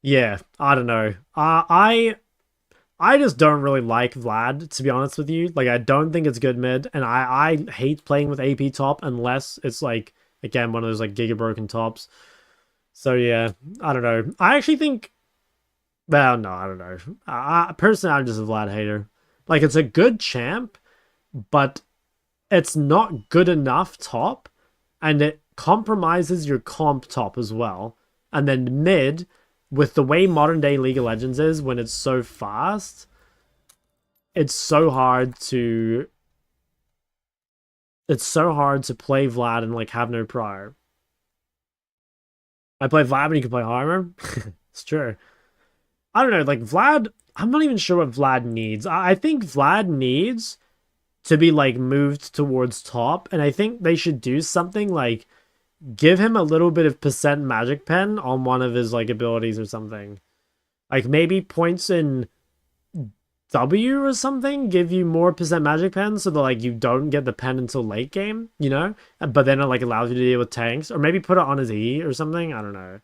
yeah, I don't know. I just don't really like Vlad, to be honest with you. Like, I don't think it's good mid, and I hate playing with AP top unless it's like, again, one of those like Giga broken tops. So yeah, I don't know. I actually think, well, no, I don't know. Personally, I'm just a Vlad hater. Like, it's a good champ, but it's not good enough top, and it compromises your comp top as well. And then mid, with the way modern day League of Legends is, when it's so fast, it's so hard to play Vlad and like have no prior. I play Vlad and you can play Harmer. It's true. I don't know, like Vlad, I'm not even sure what Vlad needs. I think Vlad needs to be like moved towards top, and I think they should do something like give him a little bit of percent magic pen on one of his like abilities or something. Like maybe points in W or something give you more percent magic pen so that like you don't get the pen until late game, you know? But then it like allows you to deal with tanks. Or maybe put it on his E or something. I don't know.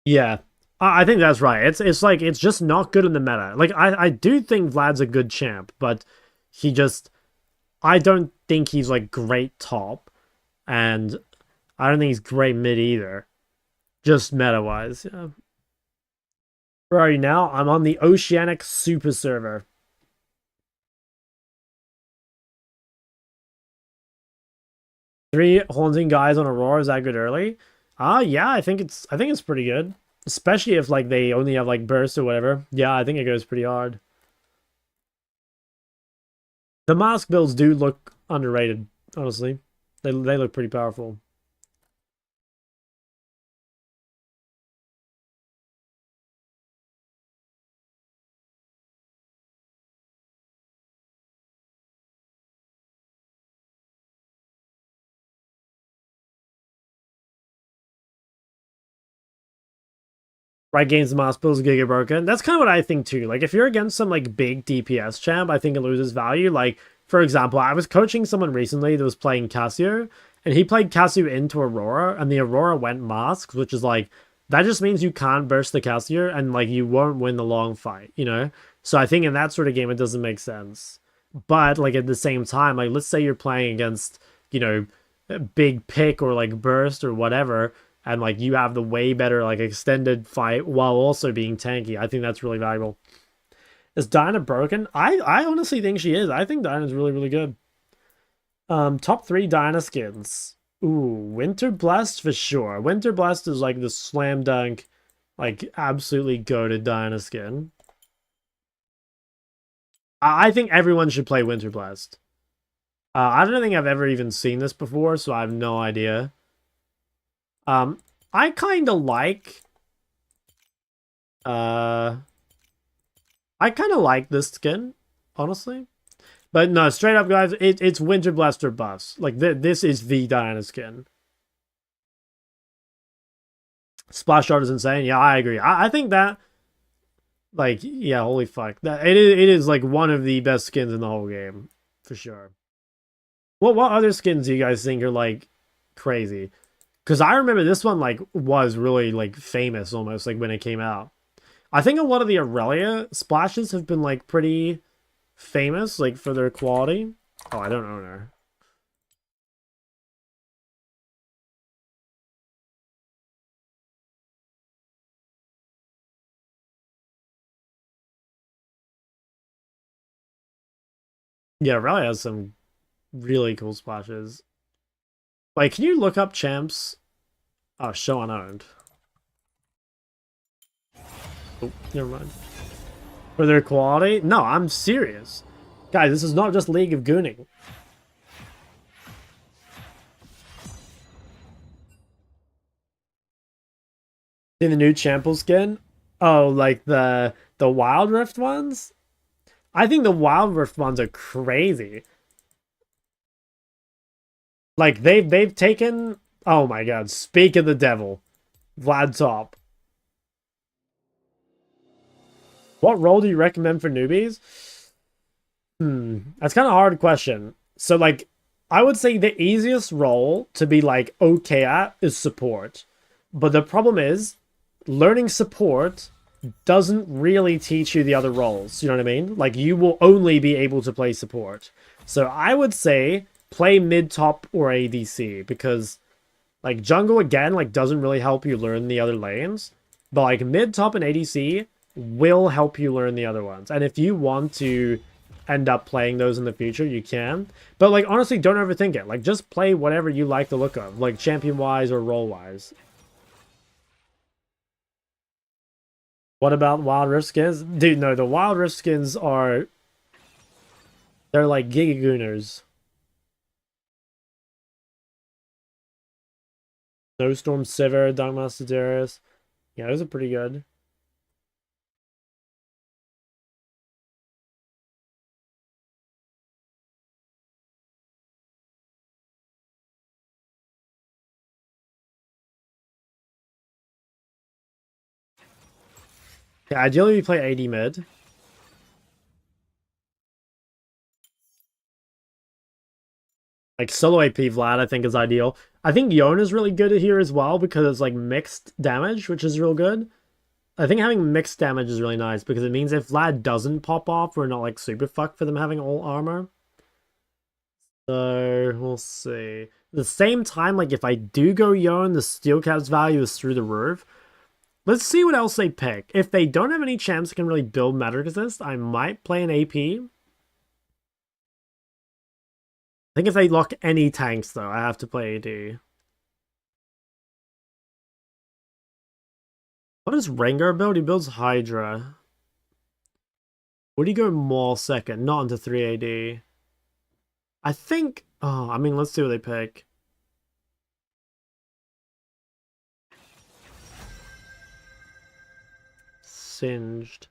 Yeah. I think that's right. It's like it's just not good in the meta. Like I do think Vlad's a good champ, but he just I don't think he's like great top, and I don't think he's great mid either. Just meta wise, yeah. Where are you now? I'm on the Oceanic Super server. Three haunting guys on Aurora, is that good early? Yeah, I think it's pretty good. Especially if like they only have like burst or whatever. Yeah, I think it goes pretty hard. The mask builds do look underrated, honestly. They look pretty powerful. Right games the mask builds Giga broken. That's kind of what I think too. Like if you're against some like big DPS champ, I think it loses value. Like for example, I was coaching someone recently that was playing Cassio, and he played Cassio into Aurora, and the Aurora went masks, which is like that just means you can't burst the Cassio and like you won't win the long fight, you know? So I think in that sort of game it doesn't make sense. But like at the same time, like let's say you're playing against, you know, a big pick or like burst or whatever, and like you have the way better like extended fight while also being tanky. I think that's really valuable. Is Dinah broken? I honestly think she is. I think Dinah's really, really good. Top 3 Dinah skins. Ooh, Winter Blessed for sure. Winter Blessed is like the slam dunk, like absolutely goated Dinah skin. I think everyone should play Winter Blessed. I don't think I've ever even seen this before, so I have no idea. I kind of like I kind of like this skin, honestly. But no, straight up, guys, it's Winter Blaster buffs. Like, this is the Diana skin. Splash art is insane. Yeah, I agree. I think that, like, yeah, holy fuck. That it is like one of the best skins in the whole game, for sure. What other skins do you guys think are like crazy? Because I remember this one like was really like famous almost like when it came out. I think a lot of the Aurelia splashes have been like pretty famous like for their quality. Oh, I don't own her. Yeah, Aurelia has some really cool splashes. Like, can you look up champs? Oh, show unowned. Oh, never mind. For their quality? No, I'm serious. Guys, this is not just League of Gooning. In the new Chample skin? Oh, like the Wild Rift ones? I think the Wild Rift ones are crazy. Like they've taken, oh my god, speak of the devil. Vlad Top. What role do you recommend for newbies? That's kind of a hard question. So like I would say the easiest role to be like okay at is support. But the problem is learning support doesn't really teach you the other roles. You know what I mean? Like you will only be able to play support. So I would say play mid, top, or ADC because like jungle again like doesn't really help you learn the other lanes, but like mid, top, and ADC will help you learn the other ones. And if you want to end up playing those in the future, you can. But like honestly, don't overthink it. Like just play whatever you like the look of, like champion wise or role wise. What about Wild Rift skins? Dude, no, the Wild Rift skins are... They're like Gigagooners. Snowstorm Sivir, Darkmaster Darius. Yeah, those are pretty good. Yeah, ideally we play AD mid. Like solo AP Vlad, I think is ideal. I think Yone is really good here as well because it's like mixed damage, which is real good. I think having mixed damage is really nice because it means if Vlad doesn't pop off, we're not like super fucked for them having all armor. So we'll see. At the same time, like if I do go Yone, the steel cap's value is through the roof. Let's see what else they pick. If they don't have any champs that can really build meta resist, I might play an AP. I think if they lock any tanks, though, I have to play AD. What does Rengar build? He builds Hydra. Would he go Maul second? Not into 3 AD. I think... Oh, I mean, let's see what they pick. Singed.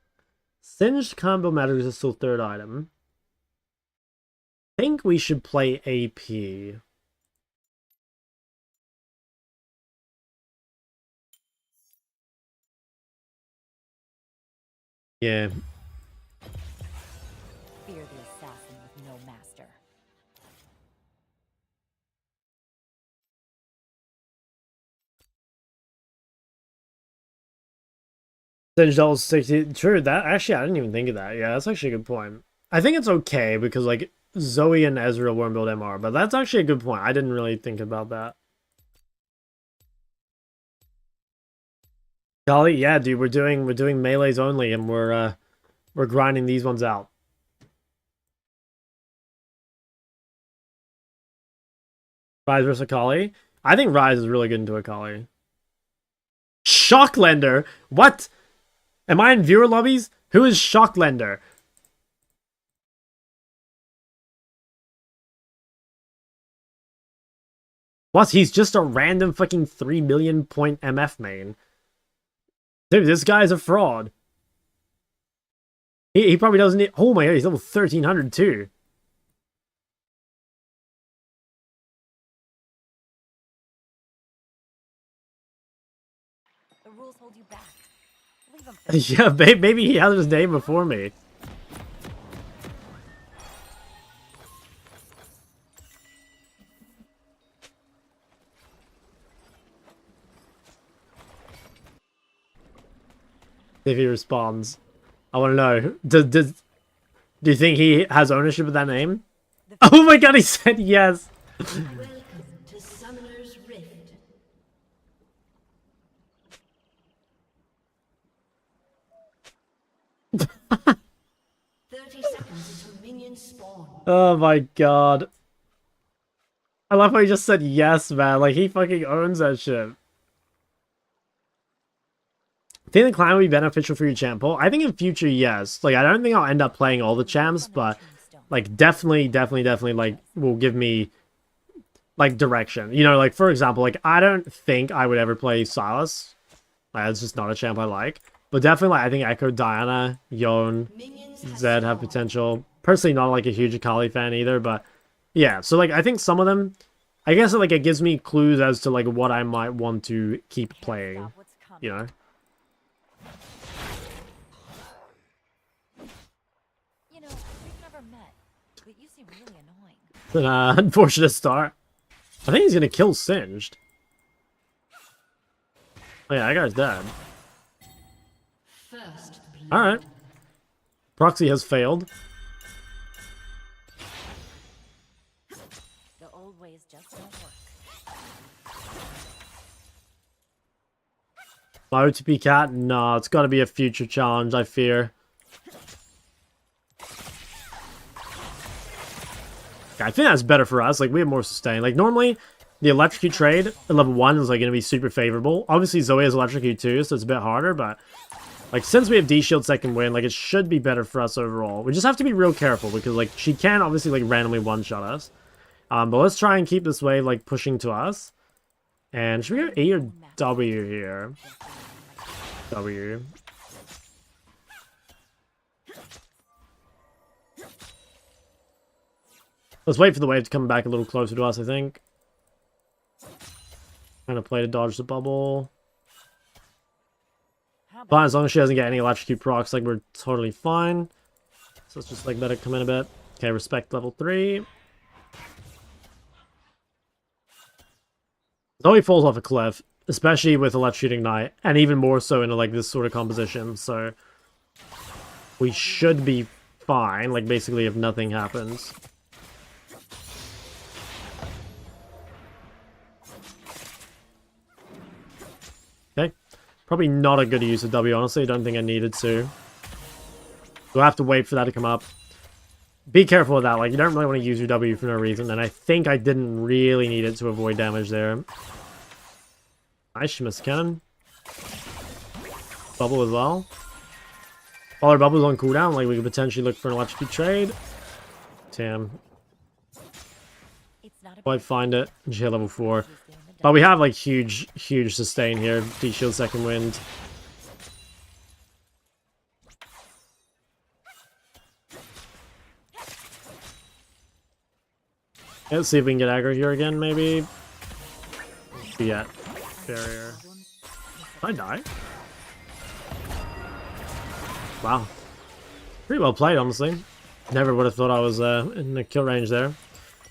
Singed combo matters is still third item. I think we should play AP. Yeah. Fear the assassin with no master. Singed levels 60. True, that actually I didn't even think of that. Yeah, that's actually a good point. I think it's okay because like Zoe and Ezreal won't build MR, but that's actually a good point. I didn't really think about that. Golly, yeah, dude, we're doing melees only, and we're grinding these ones out. Rise versus Akali. I think Rise is really good into Akali. Shocklender? What? Am I in viewer lobbies? Who is Shocklender? What? He's just a random fucking 3 million point MF main. Dude, this guy's a fraud. He probably doesn't need... Oh my god, he's level 1300 too. The rules hold you back. Leave him. Yeah, maybe he had his name before me. If he responds. I want to know. Do you think he has ownership of that name? Oh my god, he said yes! Welcome to Summoner's Rift. Seconds until minions spawn. Oh my god. I love how he just said yes, man. Like, he fucking owns that shit. I think the climb would be beneficial for your champ pool. I think in future, yes. Like, I don't think I'll end up playing all the champs, but like definitely, like will give me like direction. You know, like for example, like I don't think I would ever play Sylas. Like, it's just not a champ I like. But definitely, like I think Ekko, Diana, Yone, Zed have potential. Personally, not like a huge Akali fan either, but yeah. So like I think some of them, I guess like it gives me clues as to like what I might want to keep playing. You know. You know, we've never met, but you seem really annoying. It's an unfortunate start. I think he's gonna kill Singed. Oh yeah, that guy's dead. First blood. Alright. Proxy has failed. The old ways just don't work. My OTP cat? No, it's gotta be a future challenge, I fear. Yeah, I think that's better for us. Like, we have more sustain. Like, normally, the electrocute trade at level 1 is, like, gonna be super favorable. Obviously, Zoe has electrocute too, so it's a bit harder, but like, since we have D-Shield second win, like, it should be better for us overall. We just have to be real careful, because, like, she can obviously, like, randomly one-shot us. But let's try and keep this wave, like, pushing to us. And should we go E or W here? W. Let's wait for the wave to come back a little closer to us, I think. Trying to play to dodge the bubble. But as long as she doesn't get any electrocute procs, like, we're totally fine. So let's just, like, let it come in a bit. Okay, respect level 3. Zoe falls off a cliff, especially with electrocuting Ignite, and even more so in, like, this sort of composition, so we should be fine, like, basically if nothing happens. Okay. Probably not a good use of W, honestly. I don't think I needed to. We'll have to wait for that to come up. Be careful with that. Like, you don't really want to use your W for no reason. And I think I didn't really need it to avoid damage there. Nice, she missed cannon. Bubble as well. While our bubble's on cooldown, like, we could potentially look for an electric trade. Damn. Might find it. She hit level 4. But we have, like, huge sustain here. D-Shield second wind. Let's see if we can get aggro here again, maybe. Yeah. Barrier. Did I die? Wow. Pretty well played, honestly. Never would have thought I was in the kill range there.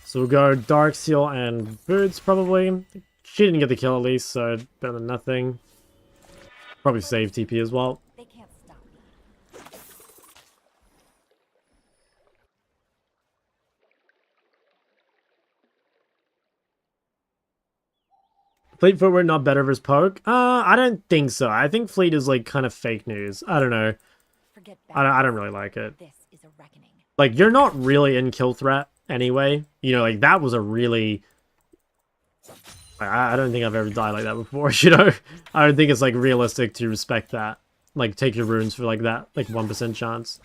So we'll go Dark Seal and Boots, probably. She didn't get the kill at least, so better than nothing. Probably save TP as well. They can't stop me. Fleet footwear not better versus poke? I don't think so. I think Fleet is like kind of fake news. I don't know. Forget I don't really like it. This is a reckoning. Like, you're not really in kill threat anyway. You know, like, that was a really... I don't think I've ever died like that before, you know? I don't think it's, like, realistic to respect that. Like, take your runes for, like, that, like, 1% chance.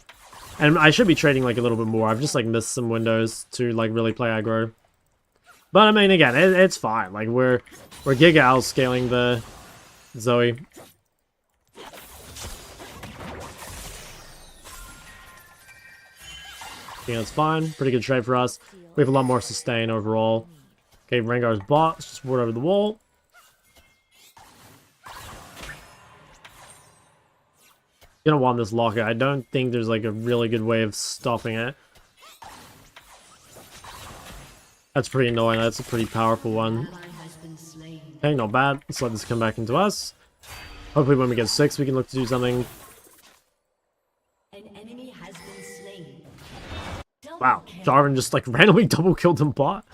And I should be trading, like, a little bit more. I've just, like, missed some windows to, like, really play aggro. But, I mean, again, it's fine. Like, we're Giga Owl scaling the Zoe. Yeah, it's fine. Pretty good trade for us. We have a lot more sustain overall. Okay, Rengar's bot. Let's just ward over the wall. Gonna want this locker. I don't think there's like a really good way of stopping it. That's pretty annoying. That's a pretty powerful one. Okay, not bad. Let's let this come back into us. Hopefully when we get 6 we can look to do something. An enemy has been slain. Wow, Jarvan just like randomly double killed him bot.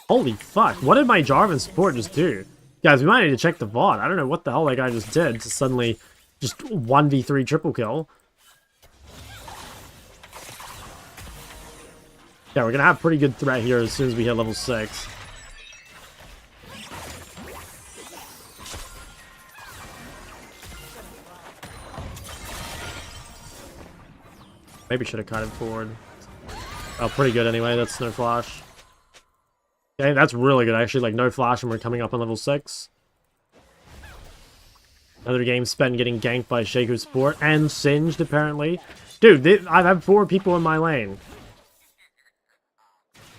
Holy fuck, what did my Jarvan support just do? Guys, we might need to check the VOD. I don't know what the hell that guy just did to suddenly just 1v3 triple kill. Yeah, we're gonna have pretty good threat here as soon as we hit level 6. Maybe should have cut it forward. Oh, pretty good anyway. That's no flash. Okay, that's really good actually. Like no flash and we're coming up on level 6. Another game spent getting ganked by Shaco Sport and Singed apparently. Dude, I've had 4 people in my lane.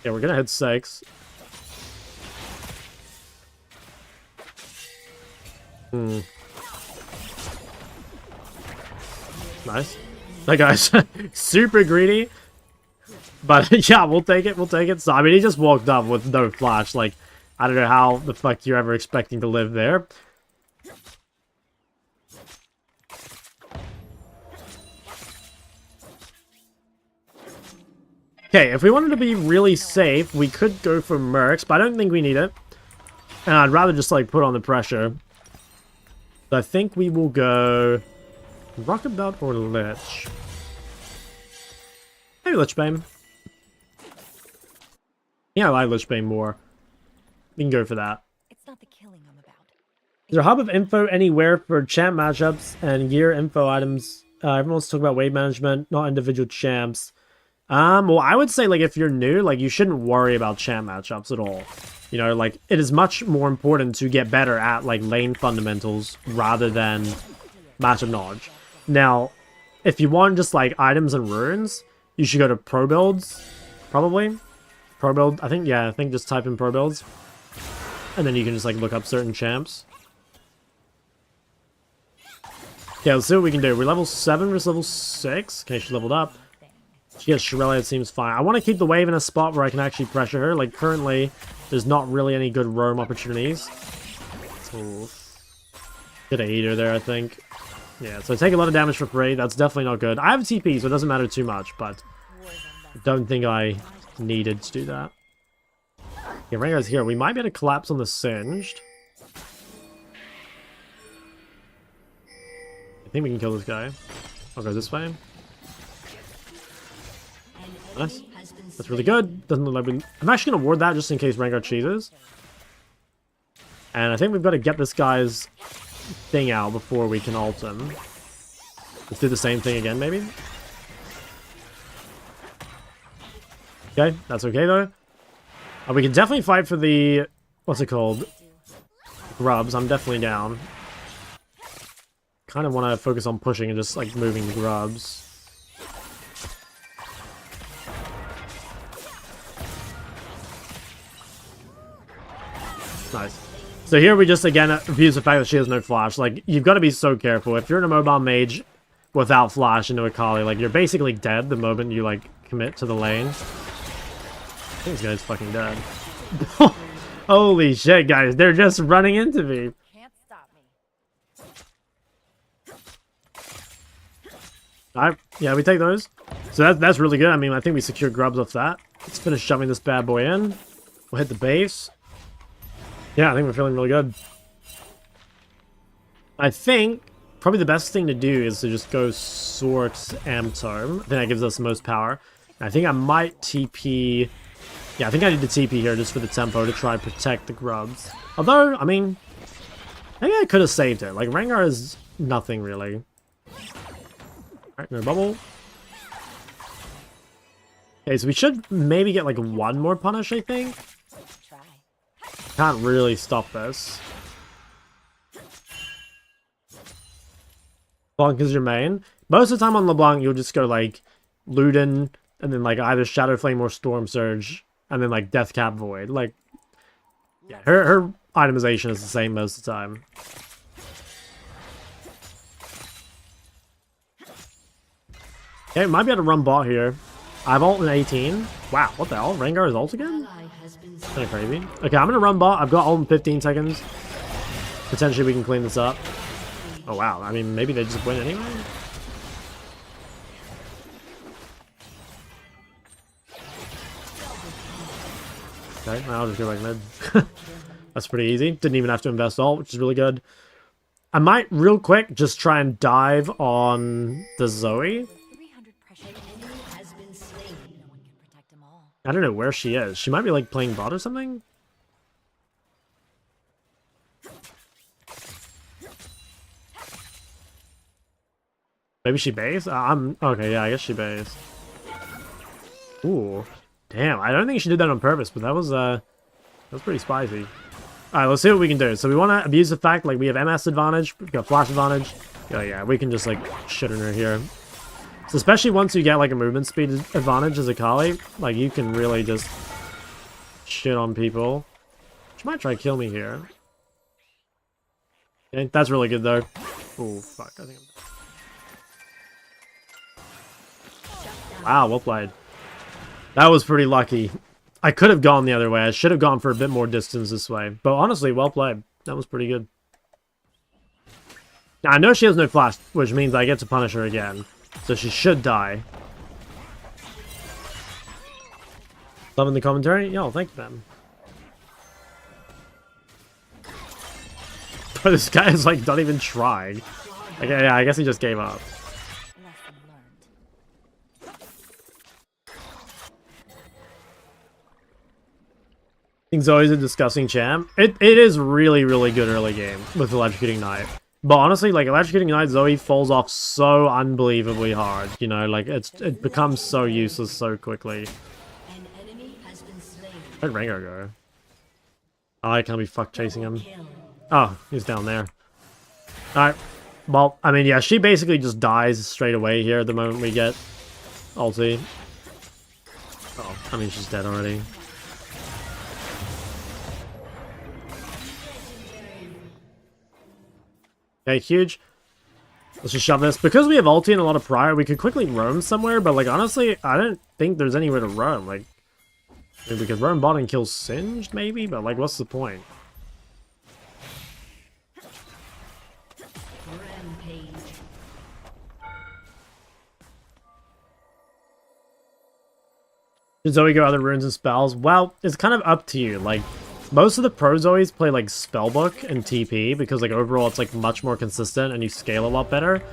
Yeah, we're gonna hit 6. Nice. That guy's super greedy. But yeah, we'll take it. We'll take it. So, I mean, he just walked up with no flash. Like, I don't know how the fuck you're ever expecting to live there. Okay, if we wanted to be really safe, we could go for Mercs, but I don't think we need it. And I'd rather just, like, put on the pressure. So I think we will go Rockabelt or Lich. Maybe Lichbane. Yeah, I like Lichbane more. We can go for that. It's not the killing I'm about. Is there a hub of info anywhere for champ matchups and gear info items? Everyone wants to talk about wave management, not individual champs. Well, I would say, like, if you're new, like, you shouldn't worry about champ matchups at all. You know, like, it is much more important to get better at, like, lane fundamentals rather than matchup knowledge. Now, if you want just, like, items and runes, you should go to pro builds, probably. Pro build, I think just type in pro builds. And then you can just, like, look up certain champs. Yeah, let's see what we can do. We're level 7 versus level 6. Okay, she leveled up. She gets Shirelli, it seems fine. I want to keep the wave in a spot where I can actually pressure her. Like, currently, there's not really any good roam opportunities. Get a heater there, I think. Yeah, so I take a lot of damage for free. That's definitely not good. I have TP, so it doesn't matter too much, but I don't think I needed to do that. Yeah, Rengar's here. We might be able to collapse on the Singed. I think we can kill this guy. I'll go this way. Nice. That's really good. Doesn't look like we... I'm actually going to ward that just in case Rengar cheeses. And I think we've got to get this guy's thing out before we can ult him. Let's do the same thing again, maybe? Okay, that's okay, though. We can definitely fight for the... What's it called? Grubs. I'm definitely down. Kind of want to focus on pushing and just, like, moving the grubs. Nice. So here we just, again, abuse the fact that she has no flash. Like, you've got to be so careful. If you're in a mobile mage without flash into Akali, like, you're basically dead the moment you, like, commit to the lane. I think this guy's fucking dead. Holy shit, guys. They're just running into me. Can't stop me. Alright, yeah, we take those. So that's really good. I mean, I think we secured grubs off that. Let's finish shoving this bad boy in. We'll hit the base. Yeah, I think we're feeling really good. I think probably the best thing to do is to just go Sorks Amtarm. I think that gives us the most power. And I think I might TP... Yeah, I think I need to TP here just for the tempo to try and protect the grubs. Although, I mean, maybe I could have saved it. Like, Rengar is nothing, really. Alright, no bubble. Okay, so we should maybe get, like, one more punish, I think. Can't really stop this. LeBlanc is your main. Most of the time on LeBlanc, you'll just go, like, Luden, and then, like, either Shadow Flame or Storm Surge, and then, like, Deathcap Void. Like, yeah, her itemization is the same most of the time. Okay, might be able to run bot here. I have ult in 18. Wow, what the hell? Rengar is ult again? Kind of crazy. Okay, I'm gonna run bot. I've got ult in 15 seconds. Potentially we can clean this up. Oh wow, I mean, maybe they just win anyway? Okay, I'll just go back mid. That's pretty easy. Didn't even have to invest ult, which is really good. I might, real quick, just try and dive on the Zoe. I don't know where she is. She might be, like, playing bot or something? Maybe she based? I'm okay, yeah, I guess she based. Ooh. Damn, I don't think she did that on purpose, but that was pretty spicy. Alright, let's see what we can do. So we want to abuse the fact, like, we have MS advantage, we've got flash advantage. Yeah, we can just, like, shit in her here. So especially once you get, like, a movement speed advantage as Akali, like, you can really just shit on people. She might try to kill me here. Okay, that's really good, though. Oh, fuck. I think Wow, well played. That was pretty lucky. I could have gone the other way. I should have gone for a bit more distance this way. But honestly, well played. That was pretty good. Now, I know she has no flash, which means I get to punish her again. So she should die. Loving the commentary? Yo, thank you, man. But this guy is, like, not even trying. Okay, yeah, I guess he just gave up. Lesson learned. I think Zoe's a disgusting champ. It is really, really good early game with Electrocuting Knight. But honestly, like, Electrocuting Knight, Zoe falls off so unbelievably hard. You know, like, it becomes so useless so quickly. An enemy has been slain. Where'd Rango go? Oh, I can't be fuck chasing him. Kill. Oh, he's down there. Alright. Well, I mean, yeah, she basically just dies straight away here the moment we get ulti. Oh, I mean, she's dead already. Okay, huge. Let's just shove this. Because we have ulti and a lot of prior, we could quickly roam somewhere, but, like, honestly, I don't think there's anywhere to roam. Like, I mean, we could roam bot and kill Singed, maybe, but, like, what's the point? Rampage. Should Zoe go other runes and spells? Well, it's kind of up to you. Like, most of the pro Zoes play, like, Spellbook and TP, because, like, overall it's, like, much more consistent and you scale a lot better.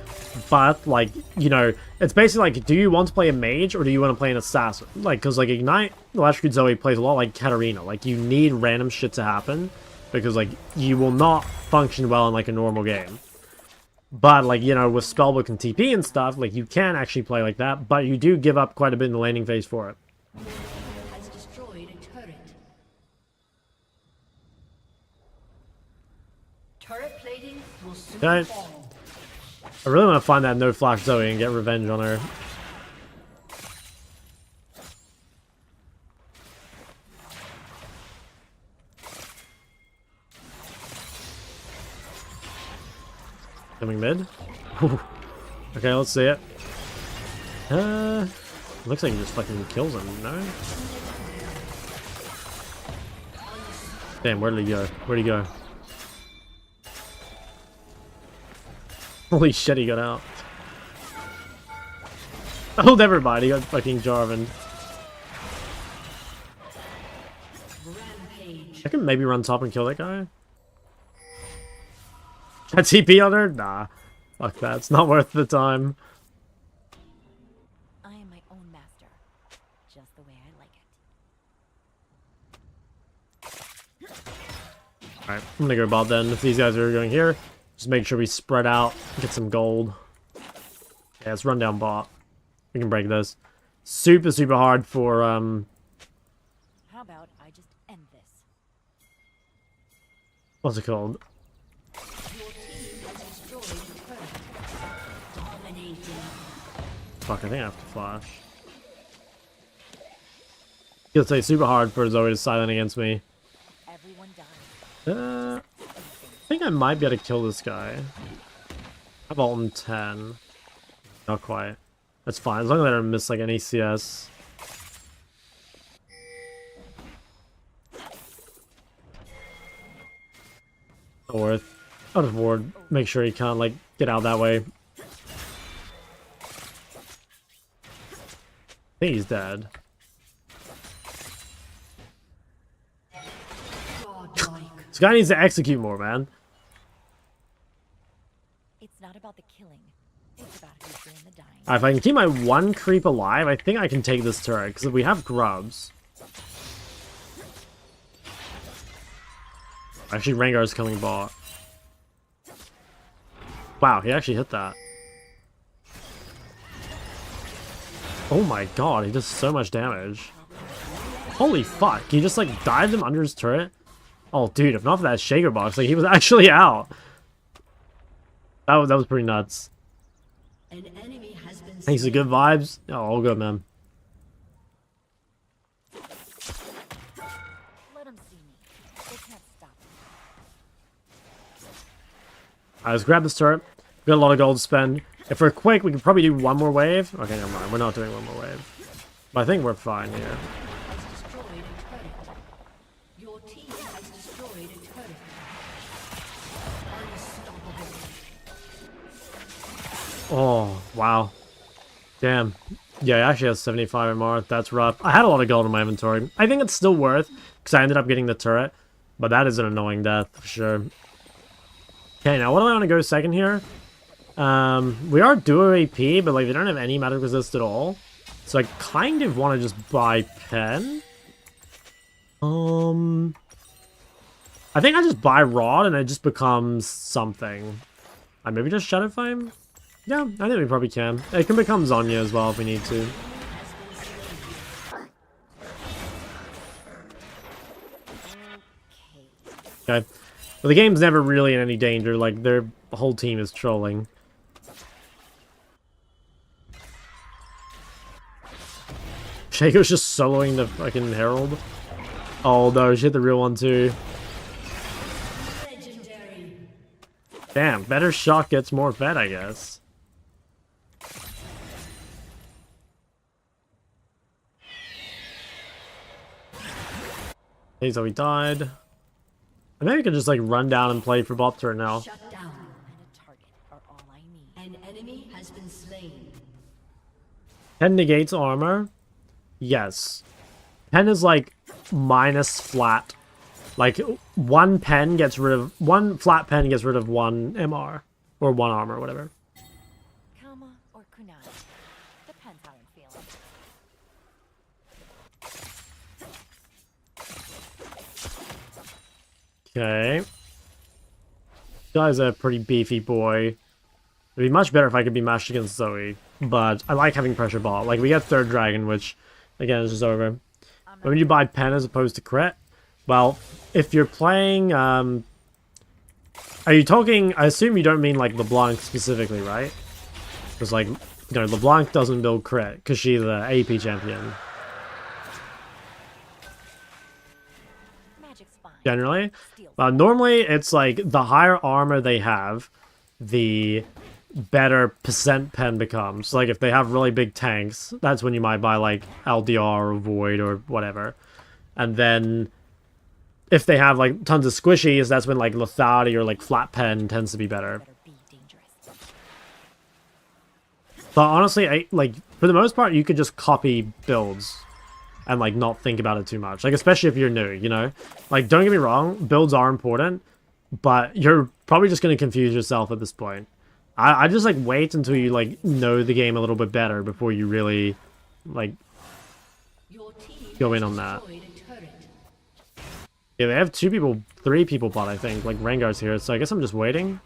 But, like, you know, it's basically, like, do you want to play a mage or do you want to play an assassin? Like, because, like, Ignite, Electrocute Zoe plays a lot like Katarina. Like, you need random shit to happen, because, like, you will not function well in, like, a normal game. But, like, you know, with Spellbook and TP and stuff, like, you can actually play like that, but you do give up quite a bit in the landing phase for it. Has destroyed a turret. Turret plating will soon Okay. fall. I really want to find that no flash Zoe and get revenge on her. Coming mid. Okay, let's see it. Looks like he just fucking kills him, no? Damn, where did he go? Where'd he go? Holy shit, he got out. Oh, never mind, he got fucking Jarvan. Rampage. I can maybe run top and kill that guy. Can I TP on her? Nah. Fuck that, it's not worth the time. I am my own master, just the way I like it. Alright, I'm gonna go bot then. If these guys are going here, just make sure we spread out, get some gold. Yeah, let's run down bot. We can break this. Super, super hard for, How about I just end this? what's it called? Your team has destroyed a turret. Dominating. Fuck, I think I have to flash. He'll say super hard for Zoe to silent against me. Everyone dies. I think I might be able to kill this guy. I have ult in 10. Not quite. That's fine, as long as I don't miss like any CS. Not worth. I'll just ward. Make sure he can't like get out that way. I think he's dead. Godlike. This guy needs to execute more, man. It's not about the killing. It's about who's doing the dying. Alright, if I can keep my one creep alive, I think I can take this turret, because we have grubs. Actually, Rengar's coming bot. Wow, he actually hit that. Oh my god, he does so much damage. Holy fuck, he just like dived him under his turret. Oh dude, if not for that shaker box, like he was actually out. That was pretty nuts. An enemy has been Thanks to good vibes. Oh, all good, man. Let them see me. They can't stop me. Alright, let's grab this turret. We've got a lot of gold to spend. If we're quick, we could probably do one more wave. Okay, never mind. We're not doing one more wave. But I think we're fine here. has destroyed a turret. Your team has destroyed a turret. Unstoppable. Oh, wow. Damn. Yeah, he actually has 75 MR. That's rough. I had a lot of gold in my inventory. I think it's still worth, because I ended up getting the turret. But that is an annoying death, for sure. Okay, now what do I want to go second here? We are duo AP, but like they don't have any magic resist at all. So I kind of want to just buy pen. I think I just buy rod and it just becomes something. I maybe just Shadow Flame? Yeah, I think we probably can. It can become Zonya as well if we need to. Okay. Well, the game's never really in any danger. Like, their whole team is trolling. Shaco's just soloing the fucking Herald. Oh no, she hit the real one too. Legendary. Damn, better shot gets more fed, I guess. Okay, so he died. I think we could just like run down and play for bot turret now. Shut down. And a target are all I need. An enemy has been slain. 10 negates armor. Yes. 10 is like minus flat. Like one pen gets rid of one flat pen gets rid of one MR or one armor, whatever. Kama or kunai. Depends how I'm feeling. Okay. Guy's a pretty beefy boy. It'd be much better if I could be matched against Zoe, but I like having pressure ball. Like we get third dragon, which again is just over. When you buy pen as opposed to crit, well, if you're playing, are you talking? I assume you don't mean like LeBlanc specifically, right? Because like, you know, LeBlanc doesn't build crit because she's the AP champion. Magic's fine. Generally, Steal. normally it's like the higher armor they have, the better percent pen becomes. Like if they have really big tanks, that's when you might buy like LDR or Void or whatever. And then if they have like tons of squishies, that's when like lethality or like flat pen tends to be better. Better be dangerous. But honestly, like for the most part, you could just copy builds and like not think about it too much. Like especially if you're new, you know? Like don't get me wrong, builds are important, but you're probably just going to confuse yourself at this point. I just like wait until you like know the game a little bit better before you really like Your team go in has on that. destroyed a turret. Yeah, they have 3 people bot, I think. Like Rengar's here, so I guess I'm just waiting.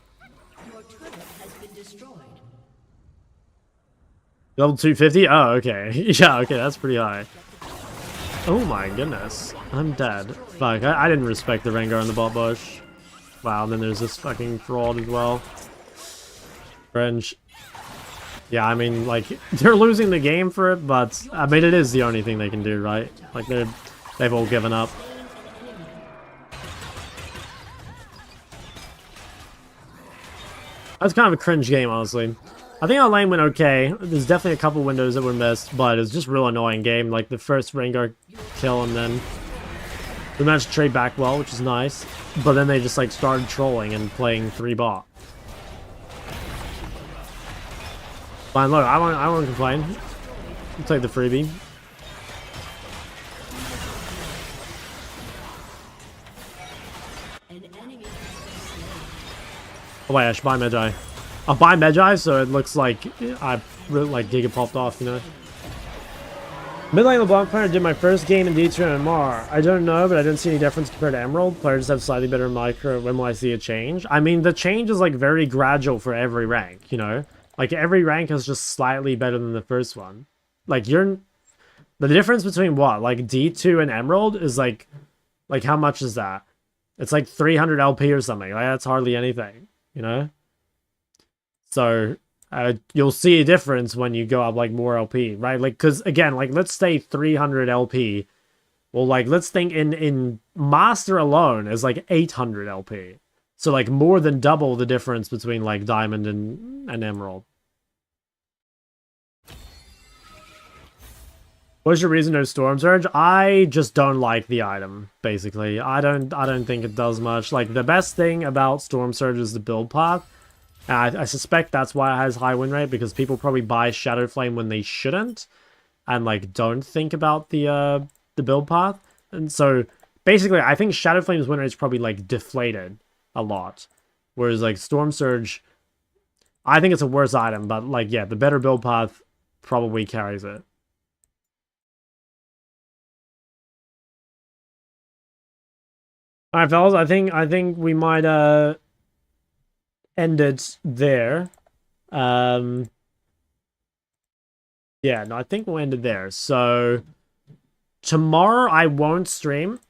Your turret has been destroyed. Level 250? Oh, okay. Yeah, okay, that's pretty high. Oh my goodness. I'm dead. Fuck, I didn't respect the Rengar in the bot bush. Wow, and then there's this fucking fraud as well. French. Yeah, I mean, like, they're losing the game for it, but, I mean, it is the only thing they can do, right? Like, they've all given up. That's kind of a cringe game, honestly. I think our lane went okay. There's definitely a couple windows that were missed, but it's just a real annoying game. Like, the first Rengar kill, and then we managed to trade back well, which is nice. But then they just, like, started trolling and playing 3 bot. Fine, look, I won't complain. I'll take the freebie. An enemy has been slain. Oh wait, I should buy Magi. I'll buy Magi so it looks like I really like Giga popped off, you know. Mid-lane LeBlanc player did my first game in D2 MMR. I don't know, but I didn't see any difference compared to Emerald. Players have slightly better micro. When will I see a change? I mean, the change is like very gradual for every rank, you know. Like every rank is just slightly better than the first one. like you're the difference between what, like D2 and Emerald is like how much is that? It's like 300 LP or something. Like that's hardly anything, you know? So you'll see a difference when you go up like more LP, right? Like, because again, like let's say 300 LP. Well, like let's think in Master alone is like 800 LP. So like more than double the difference between like Diamond and Emerald. What's your reason no Storm Surge? I just don't like the item, basically. I don't think it does much. Like the best thing about Storm Surge is the build path. I suspect that's why it has high win rate, because people probably buy Shadow Flame when they shouldn't, and like don't think about the build path. And so basically I think Shadow Flame's win rate is probably like deflated a lot. Whereas like Storm Surge, I think it's a worse item, but like yeah, the better build path probably carries it. All right, fellas, I think we might end it there. Yeah, no, I think we'll end it there. So tomorrow I won't stream.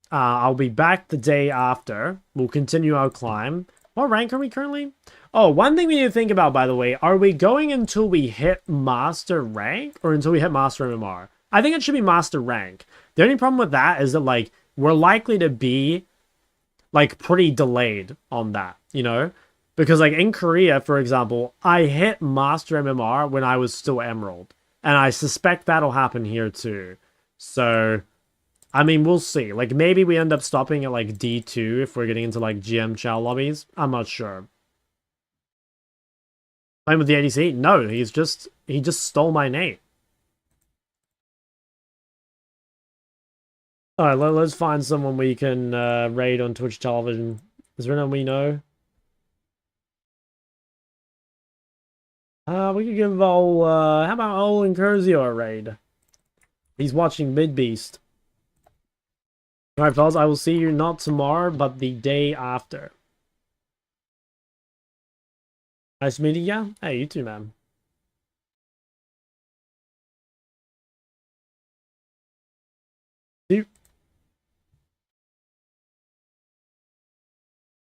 I'll be back the day after. We'll continue our climb. What rank are we currently? Oh, one thing we need to think about, by the way, are we going until we hit Master Rank or until we hit Master MMR? I think it should be Master Rank. The only problem with that is that, like, we're likely to be, like, pretty delayed on that, you know? Because, like, in Korea, for example, I hit Master MMR when I was still Emerald. And I suspect that'll happen here, too. So, I mean, we'll see. Like, maybe we end up stopping at, like, D2 if we're getting into, like, GM Chow lobbies. I'm not sure. Playing with the ADC? No, he just stole my name. Alright, let's find someone we can raid on Twitch television. Is there anyone we know? We could give old, how about old Incursio a raid? He's watching Mid Beast. Alright, fellas, I will see you not tomorrow, but the day after. Nice meeting ya. Hey, you too, man.